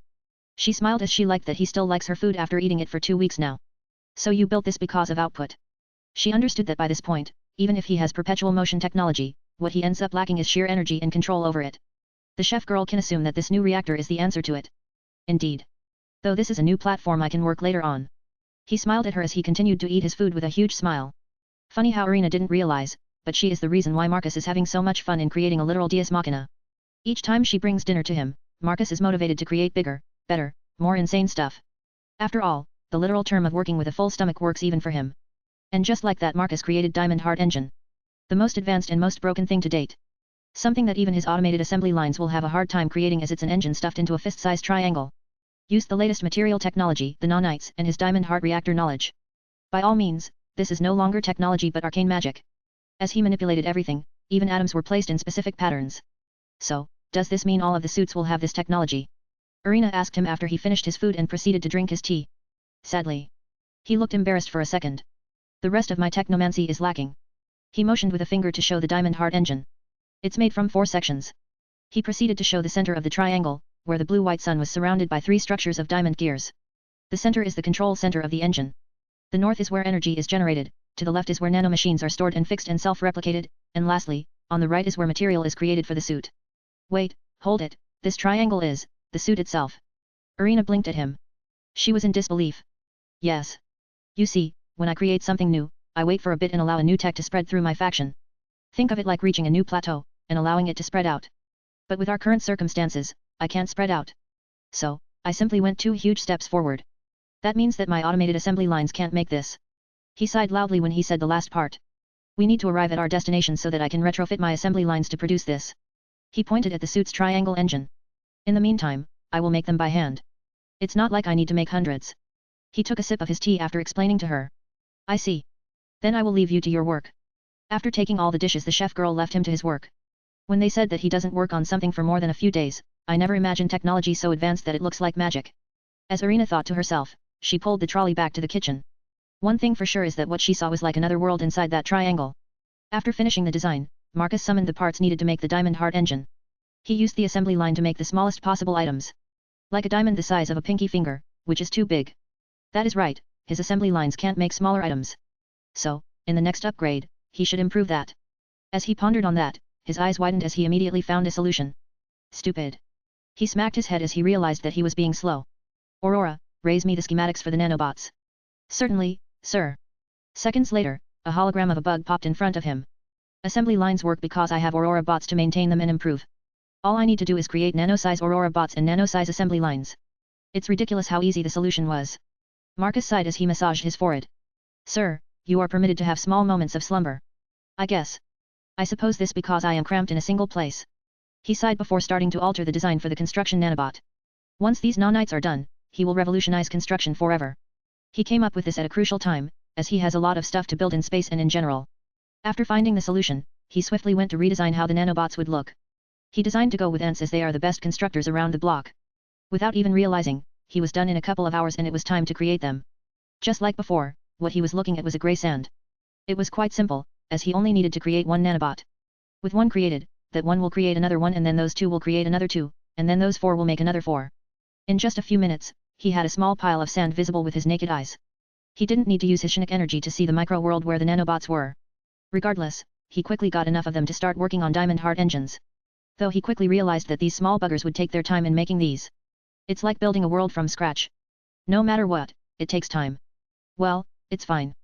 She smiled as she liked that he still likes her food after eating it for 2 weeks now. So you built this because of output. She understood that by this point, even if he has perpetual motion technology, what he ends up lacking is sheer energy and control over it. The chef girl can assume that this new reactor is the answer to it. Indeed. Though this is a new platform I can work later on. He smiled at her as he continued to eat his food with a huge smile. Funny how Irina didn't realize, but she is the reason why Marcus is having so much fun in creating a literal deus machina. Each time she brings dinner to him, Marcus is motivated to create bigger, better, more insane stuff. After all, the literal term of working with a full stomach works even for him. And just like that, Marcus created Diamond Heart Engine. The most advanced and most broken thing to date. Something that even his automated assembly lines will have a hard time creating, as it's an engine stuffed into a fist-sized triangle. Used the latest material technology, the nanites, and his Diamond Heart reactor knowledge. By all means, this is no longer technology but arcane magic. As he manipulated everything, even atoms were placed in specific patterns. So, does this mean all of the suits will have this technology? Irina asked him after he finished his food and proceeded to drink his tea. Sadly. He looked embarrassed for a second. The rest of my technomancy is lacking. He motioned with a finger to show the Diamond Heart engine. It's made from 4 sections. He proceeded to show the center of the triangle, where the blue-white sun was surrounded by 3 structures of diamond gears. The center is the control center of the engine. The north is where energy is generated, to the left is where nanomachines are stored and fixed and self-replicated, and lastly, on the right is where material is created for the suit. Wait, hold it, this triangle is the suit itself. Irina blinked at him. She was in disbelief. Yes. You see, when I create something new, I wait for a bit and allow a new tech to spread through my faction. Think of it like reaching a new plateau, and allowing it to spread out. But with our current circumstances, I can't spread out. So, I simply went 2 huge steps forward. That means that my automated assembly lines can't make this. He sighed loudly when he said the last part. We need to arrive at our destination so that I can retrofit my assembly lines to produce this. He pointed at the suit's triangle engine. In the meantime, I will make them by hand. It's not like I need to make hundreds. He took a sip of his tea after explaining to her. I see. Then I will leave you to your work. After taking all the dishes, the chef girl left him to his work. When they said that he doesn't work on something for more than a few days, I never imagined technology so advanced that it looks like magic. As Irina thought to herself, she pulled the trolley back to the kitchen. One thing for sure is that what she saw was like another world inside that triangle. After finishing the design, Marcus summoned the parts needed to make the Diamond Heart engine. He used the assembly line to make the smallest possible items. Like a diamond the size of a pinky finger, which is too big. That is right, his assembly lines can't make smaller items. So, in the next upgrade, he should improve that. As he pondered on that, his eyes widened as he immediately found a solution. Stupid. He smacked his head as he realized that he was being slow. Aurora, raise me the schematics for the nanobots. Certainly, sir. Seconds later, a hologram of a bug popped in front of him. Assembly lines work because I have Aurora bots to maintain them and improve. All I need to do is create nano-size Aurora bots and nano-size assembly lines. It's ridiculous how easy the solution was. Marcus sighed as he massaged his forehead. Sir, you are permitted to have small moments of slumber. I guess. I suppose this because I am cramped in a single place. He sighed before starting to alter the design for the construction nanobot. Once these nanites are done, he will revolutionize construction forever. He came up with this at a crucial time, as he has a lot of stuff to build in space and in general. After finding the solution, he swiftly went to redesign how the nanobots would look. He designed to go with ants as they are the best constructors around the block. Without even realizing, he was done in a couple of hours and it was time to create them. Just like before, what he was looking at was a grey sand. It was quite simple, as he only needed to create one nanobot. With one created, that one will create another one and then those 2 will create another 2, and then those 4 will make another 4. In just a few minutes, he had a small pile of sand visible with his naked eyes. He didn't need to use his Shinik energy to see the micro-world where the nanobots were. Regardless, he quickly got enough of them to start working on Diamond Heart engines. Though he quickly realized that these small buggers would take their time in making these. It's like building a world from scratch. No matter what, it takes time. Well, it's fine.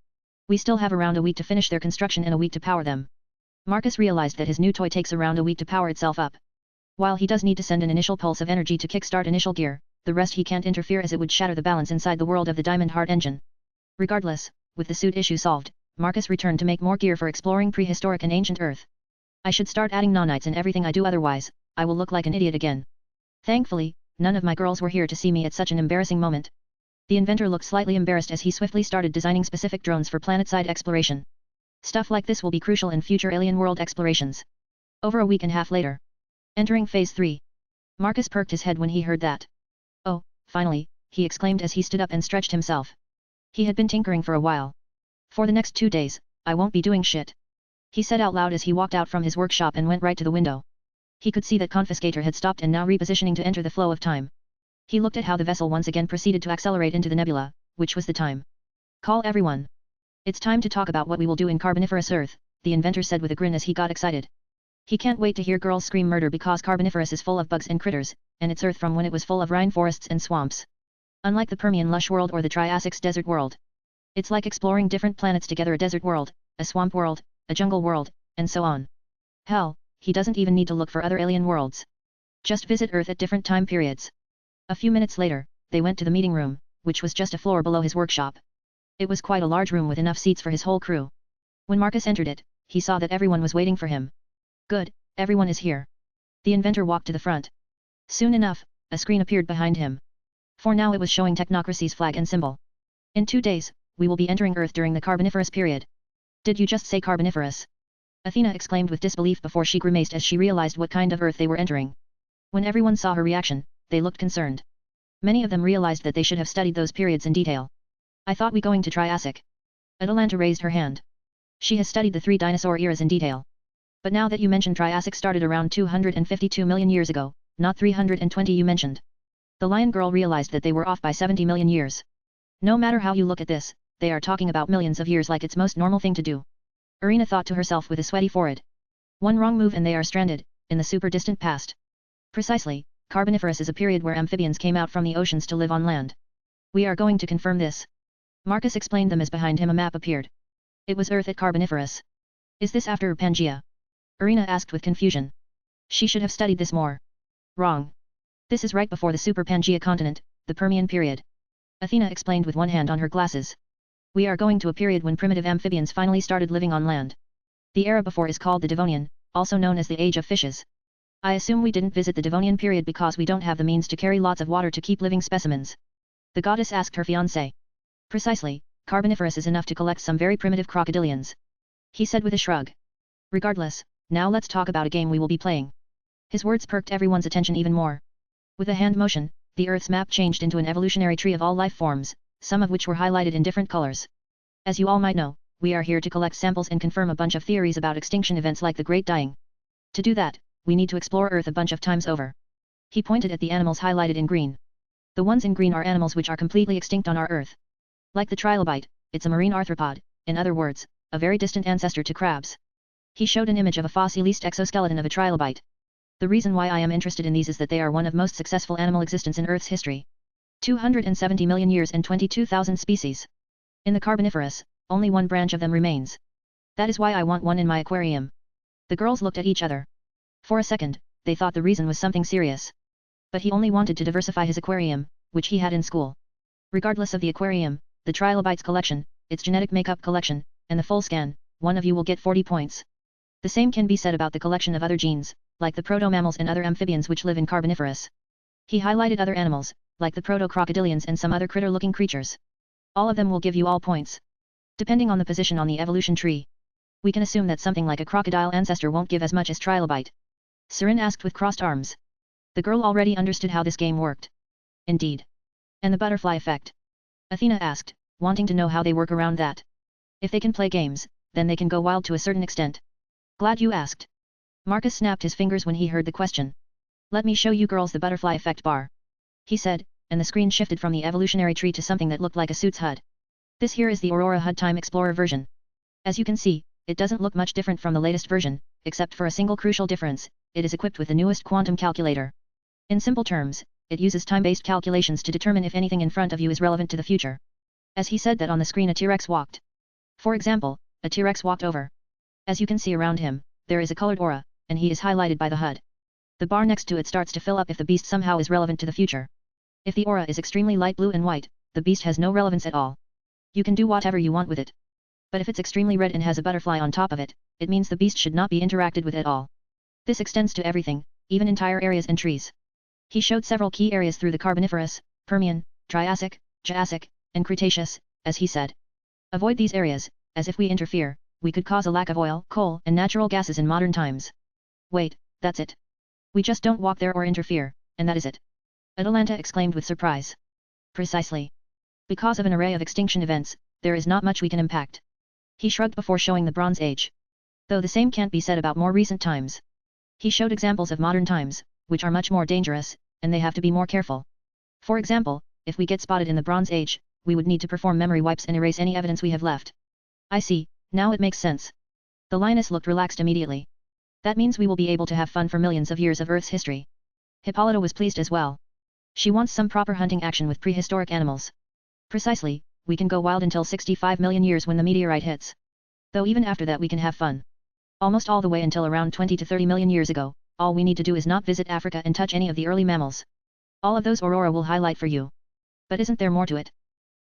We still have around a week to finish their construction and a week to power them. Marcus realized that his new toy takes around a week to power itself up. While he does need to send an initial pulse of energy to kickstart initial gear, the rest he can't interfere as it would shatter the balance inside the world of the Diamond Heart engine. Regardless, with the suit issue solved, Marcus returned to make more gear for exploring prehistoric and ancient Earth. I should start adding nanites in everything I do, otherwise, I will look like an idiot again. Thankfully, none of my girls were here to see me at such an embarrassing moment. The inventor looked slightly embarrassed as he swiftly started designing specific drones for planet-side exploration. Stuff like this will be crucial in future alien world explorations. Over a week and a half later. Entering Phase 3. Marcus perked his head when he heard that. Oh, finally, he exclaimed as he stood up and stretched himself. He had been tinkering for a while. For the next 2 days, I won't be doing shit. He said out loud as he walked out from his workshop and went right to the window. He could see that Confiscator had stopped and now repositioning to enter the flow of time. He looked at how the vessel once again proceeded to accelerate into the nebula, which was the time. Call everyone. It's time to talk about what we will do in Carboniferous Earth, the inventor said with a grin as he got excited. He can't wait to hear girls scream murder because Carboniferous is full of bugs and critters, and it's Earth from when it was full of rainforests and swamps. Unlike the Permian lush world or the Triassic's desert world. It's like exploring different planets together: a desert world, a swamp world, a jungle world, and so on. Hell, he doesn't even need to look for other alien worlds. Just visit Earth at different time periods. A few minutes later, they went to the meeting room, which was just a floor below his workshop. It was quite a large room with enough seats for his whole crew. When Marcus entered it, he saw that everyone was waiting for him. Good, everyone is here. The inventor walked to the front. Soon enough, a screen appeared behind him. For now it was showing Technocracy's flag and symbol. In 2 days, we will be entering Earth during the Carboniferous period. Did you just say Carboniferous? Athena exclaimed with disbelief before she grimaced as she realized what kind of Earth they were entering. When everyone saw her reaction, they looked concerned. Many of them realized that they should have studied those periods in detail. I thought we going to Triassic. Atalanta raised her hand. She has studied the 3 dinosaur eras in detail. But now that you mention Triassic started around 252 million years ago, not 320 you mentioned. The lion girl realized that they were off by 70 million years. No matter how you look at this, they are talking about millions of years like it's most normal thing to do. Irina thought to herself with a sweaty forehead. One wrong move and they are stranded, in the super distant past. Precisely, Carboniferous is a period where amphibians came out from the oceans to live on land. We are going to confirm this. Marcus explained them as behind him a map appeared. It was Earth at Carboniferous. Is this after Pangaea? Irina asked with confusion. She should have studied this more. Wrong. This is right before the Super Pangaea continent, the Permian period. Athena explained with one hand on her glasses. We are going to a period when primitive amphibians finally started living on land. The era before is called the Devonian, also known as the Age of Fishes. I assume we didn't visit the Devonian period because we don't have the means to carry lots of water to keep living specimens. The goddess asked her fiancé. Precisely, Carboniferous is enough to collect some very primitive crocodilians. He said with a shrug. Regardless, now let's talk about a game we will be playing. His words perked everyone's attention even more. With a hand motion, the Earth's map changed into an evolutionary tree of all life forms, some of which were highlighted in different colors. As you all might know, we are here to collect samples and confirm a bunch of theories about extinction events like the Great Dying. To do that, we need to explore Earth a bunch of times over. He pointed at the animals highlighted in green. The ones in green are animals which are completely extinct on our Earth. Like the trilobite, it's a marine arthropod, in other words, a very distant ancestor to crabs. He showed an image of a fossilized exoskeleton of a trilobite. The reason why I am interested in these is that they are one of most successful animal existence in Earth's history. 270 million years and 22,000 species. In the Carboniferous, only one branch of them remains. That is why I want one in my aquarium. The girls looked at each other. For a second, they thought the reason was something serious. But he only wanted to diversify his aquarium, which he had in school. Regardless of the aquarium, the trilobite's collection, its genetic makeup collection, and the full scan, one of you will get 40 points. The same can be said about the collection of other genes, like the proto-mammals and other amphibians which live in Carboniferous. He highlighted other animals, like the proto-crocodilians and some other critter-looking creatures. All of them will give you all points. Depending on the position on the evolution tree. We can assume that something like a crocodile ancestor won't give as much as trilobite. Sirin asked with crossed arms. The girl already understood how this game worked. Indeed. And the butterfly effect? Athena asked, wanting to know how they work around that. If they can play games, then they can go wild to a certain extent. Glad you asked. Marcus snapped his fingers when he heard the question. Let me show you girls the butterfly effect bar. He said, and the screen shifted from the evolutionary tree to something that looked like a suit's HUD. This here is the Aurora HUD Time Explorer version. As you can see, it doesn't look much different from the latest version, except for a single crucial difference: it is equipped with the newest quantum calculator. In simple terms, it uses time-based calculations to determine if anything in front of you is relevant to the future. As he said that, on the screen a T-Rex walked. For example, a T-Rex walked over. As you can see around him, there is a colored aura, and he is highlighted by the HUD. The bar next to it starts to fill up if the beast somehow is relevant to the future. If the aura is extremely light blue and white, the beast has no relevance at all. You can do whatever you want with it. But if it's extremely red and has a butterfly on top of it, it means the beast should not be interacted with at all. This extends to everything, even entire areas and trees. He showed several key areas through the Carboniferous, Permian, Triassic, Jurassic, and Cretaceous, as he said. Avoid these areas, as if we interfere, we could cause a lack of oil, coal, and natural gases in modern times. Wait, that's it. We just don't walk there or interfere, and that is it. Atalanta exclaimed with surprise. Precisely. Because of an array of extinction events, there is not much we can impact. He shrugged before showing the Bronze Age. Though the same can't be said about more recent times. He showed examples of modern times, which are much more dangerous, and they have to be more careful. For example, if we get spotted in the Bronze Age, we would need to perform memory wipes and erase any evidence we have left. I see, now it makes sense. The lioness looked relaxed immediately. That means we will be able to have fun for millions of years of Earth's history. Hippolyta was pleased as well. She wants some proper hunting action with prehistoric animals. Precisely, we can go wild until 65 million years when the meteorite hits. Though even after that we can have fun. Almost all the way until around 20 to 30 million years ago, all we need to do is not visit Africa and touch any of the early mammals. All of those Aurora will highlight for you. But isn't there more to it?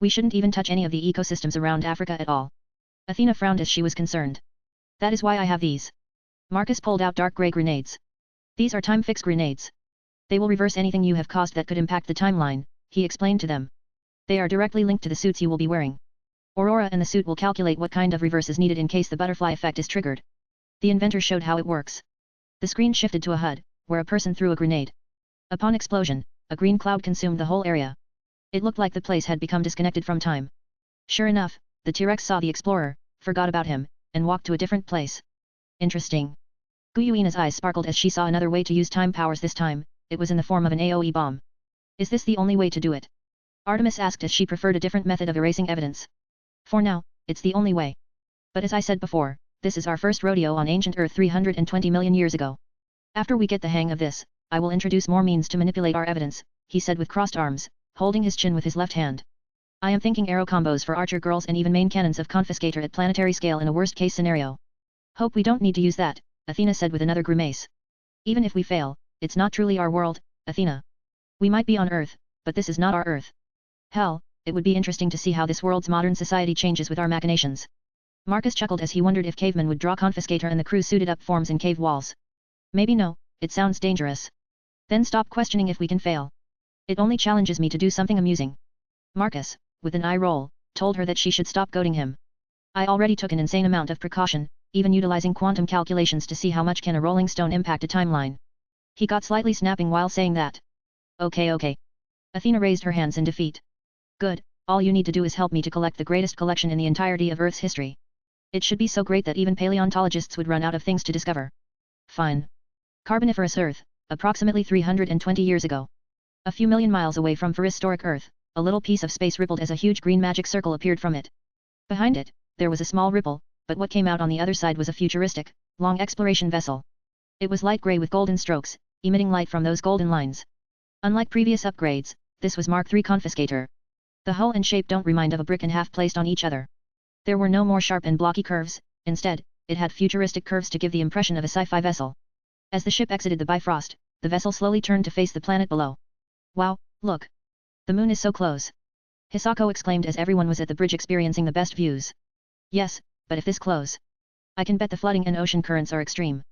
We shouldn't even touch any of the ecosystems around Africa at all. Athena frowned as she was concerned. That is why I have these. Marcus pulled out dark grey grenades. These are time-fixed grenades. They will reverse anything you have caused that could impact the timeline, he explained to them. They are directly linked to the suits you will be wearing. Aurora and the suit will calculate what kind of reverse is needed in case the butterfly effect is triggered. The inventor showed how it works. The screen shifted to a HUD, where a person threw a grenade. Upon explosion, a green cloud consumed the whole area. It looked like the place had become disconnected from time. Sure enough, the T-Rex saw the explorer, forgot about him, and walked to a different place. Interesting. Guyuina's eyes sparkled as she saw another way to use time powers this time, it was in the form of an AoE bomb. Is this the only way to do it? Artemis asked as she preferred a different method of erasing evidence. For now, it's the only way. But as I said before, this is our first rodeo on ancient Earth 320 million years ago. After we get the hang of this, I will introduce more means to manipulate our evidence, he said with crossed arms, holding his chin with his left hand. I am thinking arrow combos for archer girls and even main cannons of confiscator at planetary scale in a worst-case scenario. Hope we don't need to use that, Athena said with another grimace. Even if we fail, it's not truly our world, Athena. We might be on Earth, but this is not our Earth. Hell, it would be interesting to see how this world's modern society changes with our machinations. Marcus chuckled as he wondered if cavemen would draw confiscator and the crew suited up forms in cave walls. Maybe no, it sounds dangerous. Then stop questioning if we can fail. It only challenges me to do something amusing. Marcus, with an eye roll, told her that she should stop goading him. I already took an insane amount of precaution, even utilizing quantum calculations to see how much can a rolling stone impact a timeline. He got slightly snapping while saying that. Okay. Athena raised her hands in defeat. Good, all you need to do is help me to collect the greatest collection in the entirety of Earth's history. It should be so great that even paleontologists would run out of things to discover. Fine. Carboniferous Earth, approximately 320 years ago. A few million miles away from prehistoric Earth, a little piece of space rippled as a huge green magic circle appeared from it. Behind it, there was a small ripple, but what came out on the other side was a futuristic, long exploration vessel. It was light gray with golden strokes, emitting light from those golden lines. Unlike previous upgrades, this was Mark III Confiscator. The hull and shape don't remind of a brick and half placed on each other. There were no more sharp and blocky curves, instead, it had futuristic curves to give the impression of a sci-fi vessel. As the ship exited the Bifrost, the vessel slowly turned to face the planet below. Wow, look! The moon is so close! Hisako exclaimed as everyone was at the bridge experiencing the best views. Yes, but if this close, I can bet the flooding and ocean currents are extreme.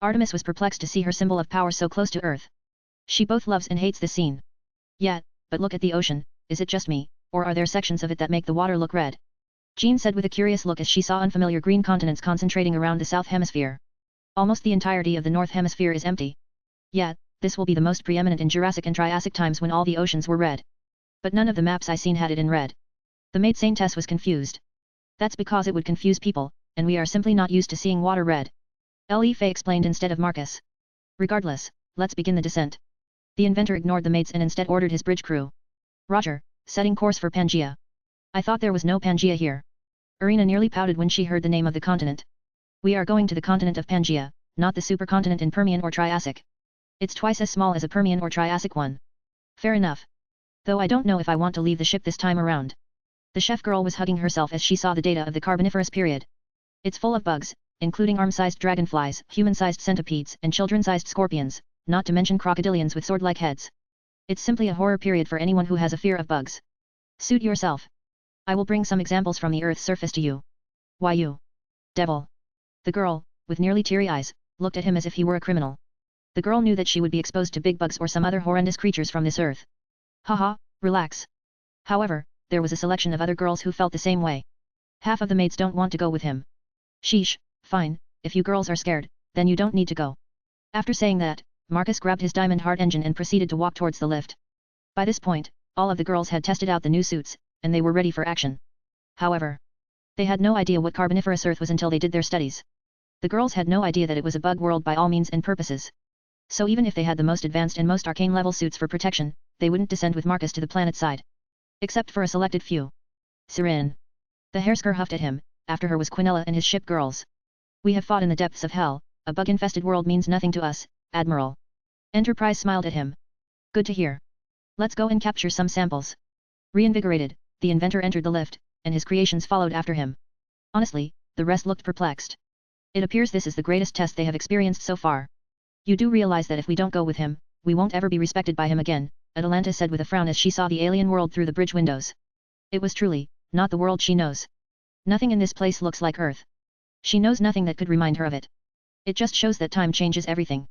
Artemis was perplexed to see her symbol of power so close to Earth. She both loves and hates this scene. Yeah, but look at the ocean, is it just me, or are there sections of it that make the water look red? Jean said with a curious look as she saw unfamiliar green continents concentrating around the South Hemisphere. Almost the entirety of the North Hemisphere is empty. Yeah, this will be the most preeminent in Jurassic and Triassic times when all the oceans were red. But none of the maps I seen had it in red. The maid Saintess was confused. That's because it would confuse people, and we are simply not used to seeing water red. Li Fei explained instead of Marcus. Regardless, let's begin the descent. The inventor ignored the maids and instead ordered his bridge crew. Roger, setting course for Pangaea. I thought there was no Pangaea here. Irina nearly pouted when she heard the name of the continent. We are going to the continent of Pangaea, not the supercontinent in Permian or Triassic. It's twice as small as a Permian or Triassic one. Fair enough. Though I don't know if I want to leave the ship this time around. The chef girl was hugging herself as she saw the data of the Carboniferous period. It's full of bugs, including arm-sized dragonflies, human-sized centipedes, and children-sized scorpions, not to mention crocodilians with sword-like heads. It's simply a horror period for anyone who has a fear of bugs. Suit yourself. I will bring some examples from the Earth's surface to you. Why you? Devil. The girl, with nearly teary eyes, looked at him as if he were a criminal. The girl knew that she would be exposed to big bugs or some other horrendous creatures from this earth. Haha, relax. However, there was a selection of other girls who felt the same way. Half of the maids don't want to go with him. Sheesh, fine, if you girls are scared, then you don't need to go. After saying that, Marcus grabbed his diamond heart engine and proceeded to walk towards the lift. By this point, all of the girls had tested out the new suits, and they were ready for action. However, they had no idea what Carboniferous Earth was until they did their studies. The girls had no idea that it was a bug world by all means and purposes. So even if they had the most advanced and most arcane level suits for protection, they wouldn't descend with Marcus to the planet side. Except for a selected few. Sirin. The hairsker huffed at him, after her was Quinella and his ship girls. We have fought in the depths of hell, a bug-infested world means nothing to us, Admiral. Enterprise smiled at him. Good to hear. Let's go and capture some samples. Reinvigorated, the inventor entered the lift, and his creations followed after him. Honestly, the rest looked perplexed. It appears this is the greatest test they have experienced so far. You do realize that if we don't go with him, we won't ever be respected by him again, Atalanta said with a frown as she saw the alien world through the bridge windows. It was truly, not the world she knows. Nothing in this place looks like Earth. She knows nothing that could remind her of it. It just shows that time changes everything.